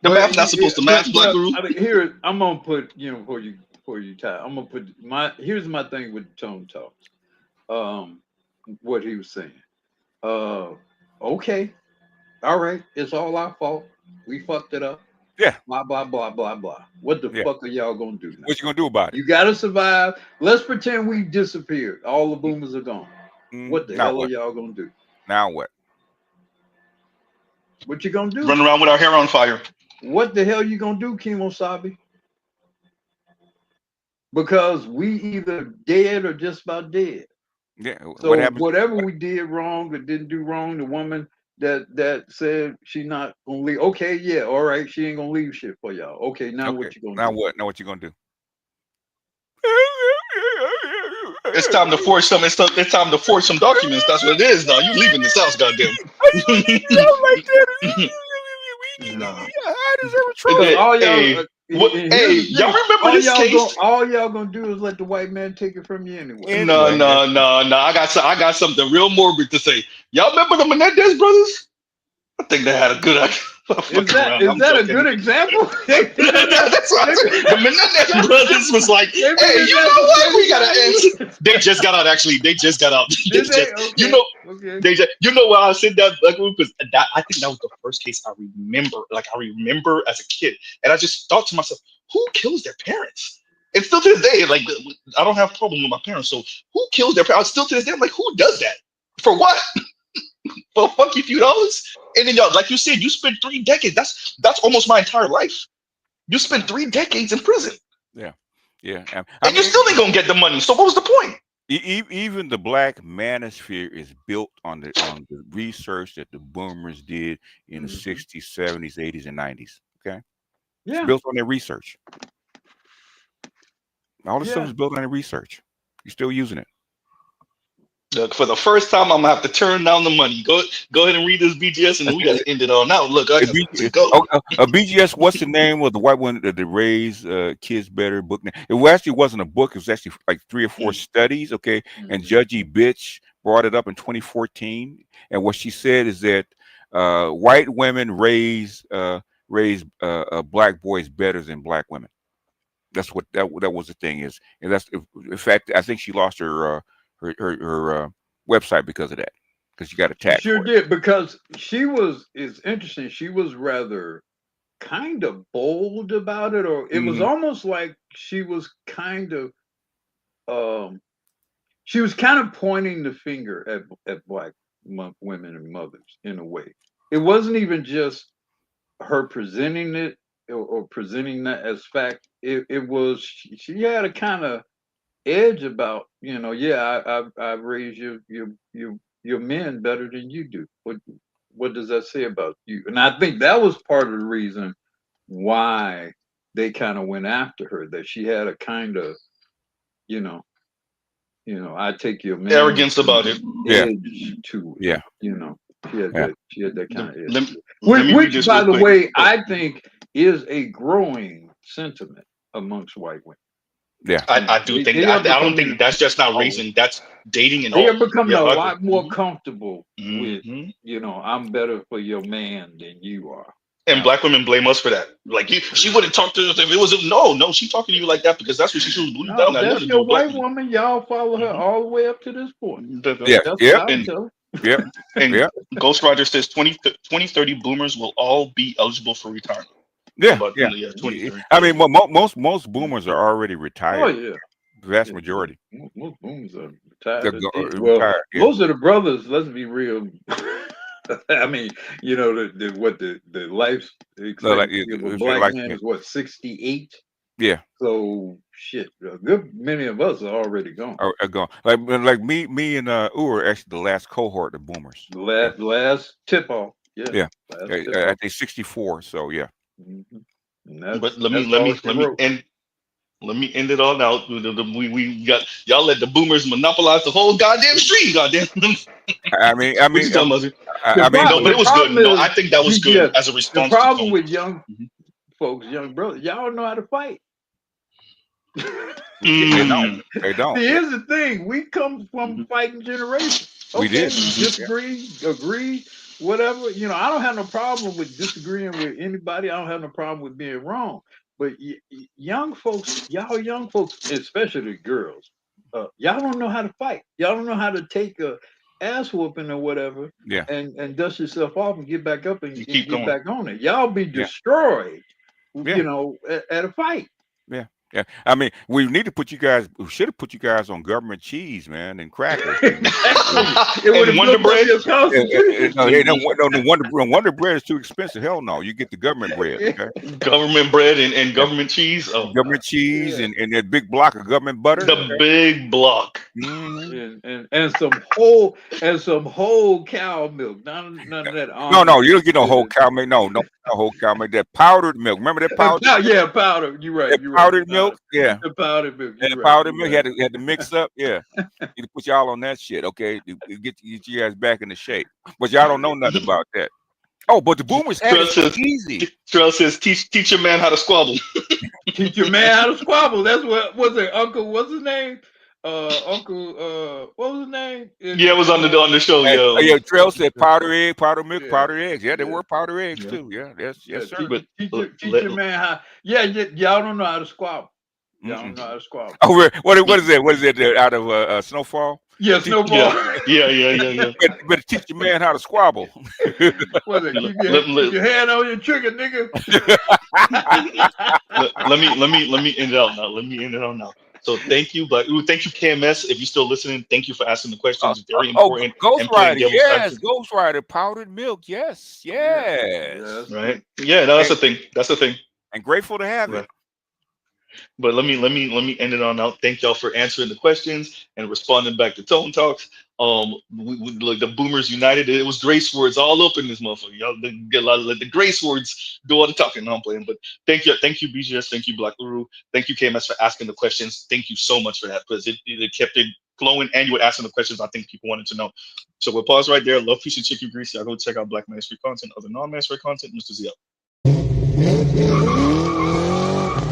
The math not supposed to match, Black Guru. I mean, here I'm gonna put before you tie. I'm gonna put here's my thing with Tone Talks. What he was saying. Okay, all right, it's all our fault. We fucked it up. Yeah. Blah blah blah blah blah. What the fuck are y'all gonna do now? What you gonna do about it? You gotta survive. Let's pretend we disappeared. All the boomers are gone. What the hell are y'all gonna do? Now what? What you gonna do? Run around with our hair on fire. What the hell you gonna do, Kimosabe? Because we either dead or just about dead. Yeah. So whatever we did wrong or didn't do wrong, the woman that said she not gonna leave. Okay, yeah, all right, she ain't gonna leave shit for y'all. Okay, now what you gonna do? Now what you gonna do? It's time to forge some. It's time to forge some documents. That's what it is. Now you leaving this house, goddamn. Nah. I deserve a trophy. All y'all, y'all remember this case? All y'all gonna do is let the white man take it from you anyway. No. I got something real morbid to say. Y'all remember the Menendez brothers? I think they had a good. Is that a good example? That's right. The Menendez brothers was like, hey, you know what? We gotta end. They just got out. Actually, they just got out. You know why I said that? Because I think that was the first case I remember. Like I remember as a kid, and I just thought to myself, who kills their parents? And still to this day, like I don't have a problem with my parents. So who kills their parents? Still to this day, I'm like, who does that? For what? For a funky few dollars? And then y'all, like you said, you spent 3 decades. That's almost my entire life. You spent 3 decades in prison. Yeah. And you still ain't gonna get the money. So what was the point? Even the black manosphere is built on the research that the boomers did in the 60s, 70s, 80s, and 90s. Okay. Yeah. It's built on their research. All this stuff is built on their research. You're still using it. Look, for the first time, I'm gonna have to turn down the money. Go ahead and read this BGS, and then we gotta end it all now. Look, I got to go. BGS. What's the name of the white one that raised kids better book? It actually wasn't a book. It was actually like 3 or 4 studies. Okay, and Judgy Bitch brought it up in 2014, and what she said is that white women raise black boys better than black women. That's what that was the thing is, and that's in fact I think she lost her website because of that, because she got attacked. Sure did, because it's interesting. She was rather kind of bold about it, or it was almost like she was kind of pointing the finger at black women and mothers in a way. It wasn't even just her presenting it or presenting that as fact. It was she had a kind of edge about, I've raised your men better than you do. What does that say about you? And I think that was part of the reason why they kind of went after her, that she had a kind of, I take your men arrogance about it. Edge to it. Yeah. She had that kind of edge. Which by the way, I think is a growing sentiment amongst white women. Yeah, I do think that. I don't think that's just not raising. That's dating and they all. have become a lot more comfortable with, I'm better for your man than you are. And black women blame us for that. Like she wouldn't talk to us if it was no. She talking to you like that because that's what she should believe down. That's your white woman. Y'all follow her all the way up to this point. And Ghost Roger says 2030 boomers will all be eligible for retirement. Yeah, about yeah. 2030. I mean, most boomers are already Oh retired. yeah. Vast Yeah, majority. most boomers are They're retired. Well, retired. Yeah. most of the brothers, let's be real. I mean, you know, the life No, like expectancy of a if you black like, man is what, 68? yeah, So shit, a good many of us are already gone. are gone. Like me and are actually the last cohort of boomers. The last tip off. Yeah. Yeah, Last I tip off. think 64. So yeah. Mm-hmm. And But that's all she wrote. Let me end it all out. We got y'all let the boomers monopolize the whole goddamn street. Goddamn. I mean, What you talking about? The No, but it was good. problem No, is, I think that was good as a the response to problem Tone. with young folks, young brothers, y'all know how to fight. They don't. They don't. See, here's the thing: we come from fighting generation. We Okay, did. disagree, agree, whatever. You know, I don't have no problem with disagreeing with anybody. I don't have no problem with being wrong. But young folks, y'all young folks, especially girls, y'all don't know how to fight. Y'all don't know how to take a ass whooping or whatever, Yeah. and dust yourself off and get back up and keep get going. back on it. Y'all be Yeah. destroyed, Yeah. you know, at a fight. Yeah. Yeah, I mean, we need to put you guys. We should have put you guys on government cheese, man, and crackers. It would have Wonder Bread. No, the Wonder Bread is too expensive. Hell no, you get the government bread. Okay? Government bread and government cheese. Oh, government cheese and that big block of government butter. the big block. And some whole cow milk. None of that. No, you don't get no whole cow milk. No whole cow milk. That powdered milk. Remember that powdered? Yeah, powder. You're right. That powdered milk. Yeah. The powdered milk. That powdered milk. You had to mix up. Yeah. You put y'all on that shit. Okay. You get you guys back into shape. But y'all don't know nothing about that. Oh, but the boomers had it so easy. Trell says, teach your man how to squabble. Teach your man how to squabble. That's what was it, Uncle? What's his name? Uncle. What was his name? Yeah, it was on the show. Yeah. Trell said powder egg, powder milk, powder eggs. Yeah, they were powder eggs too. Yeah, yes, sir. Teach your man how. Yeah, y'all don't know how to squabble. Y'all don't know how to squabble. Oh, what is that? What is it out of Snowfall? Yeah, Snowfall. Yeah. Better teach your man how to squabble. What is it? Keep your hand on your trigger, nigga. let me end it out now. Let me end it out now. So thank you, thank you, KMS. If you're still listening, thank you for asking the questions. Very important. Ghostwriter, yes, Ghostwriter, powdered milk, yes. Right. Yeah, no, that's the thing. That's the thing. And grateful to have it. But let me end it on out. Thank y'all for answering the questions and responding back to Tone Talks. Like the Boomers United, it was grace words all up in this motherfucker. Y'all get a lot of let the grace words do all the talking. No, I'm playing, but thank you, BGS, thank you, Black Uru, thank you, KMS, for asking the questions. Thank you so much for that, because it kept it flowing, and you were asking the questions I think people wanted to know. So we'll pause right there. Love, peace, and chicken grease. Y'all go check out Black Man's Free content, other non-man's free content. Mr. Z out.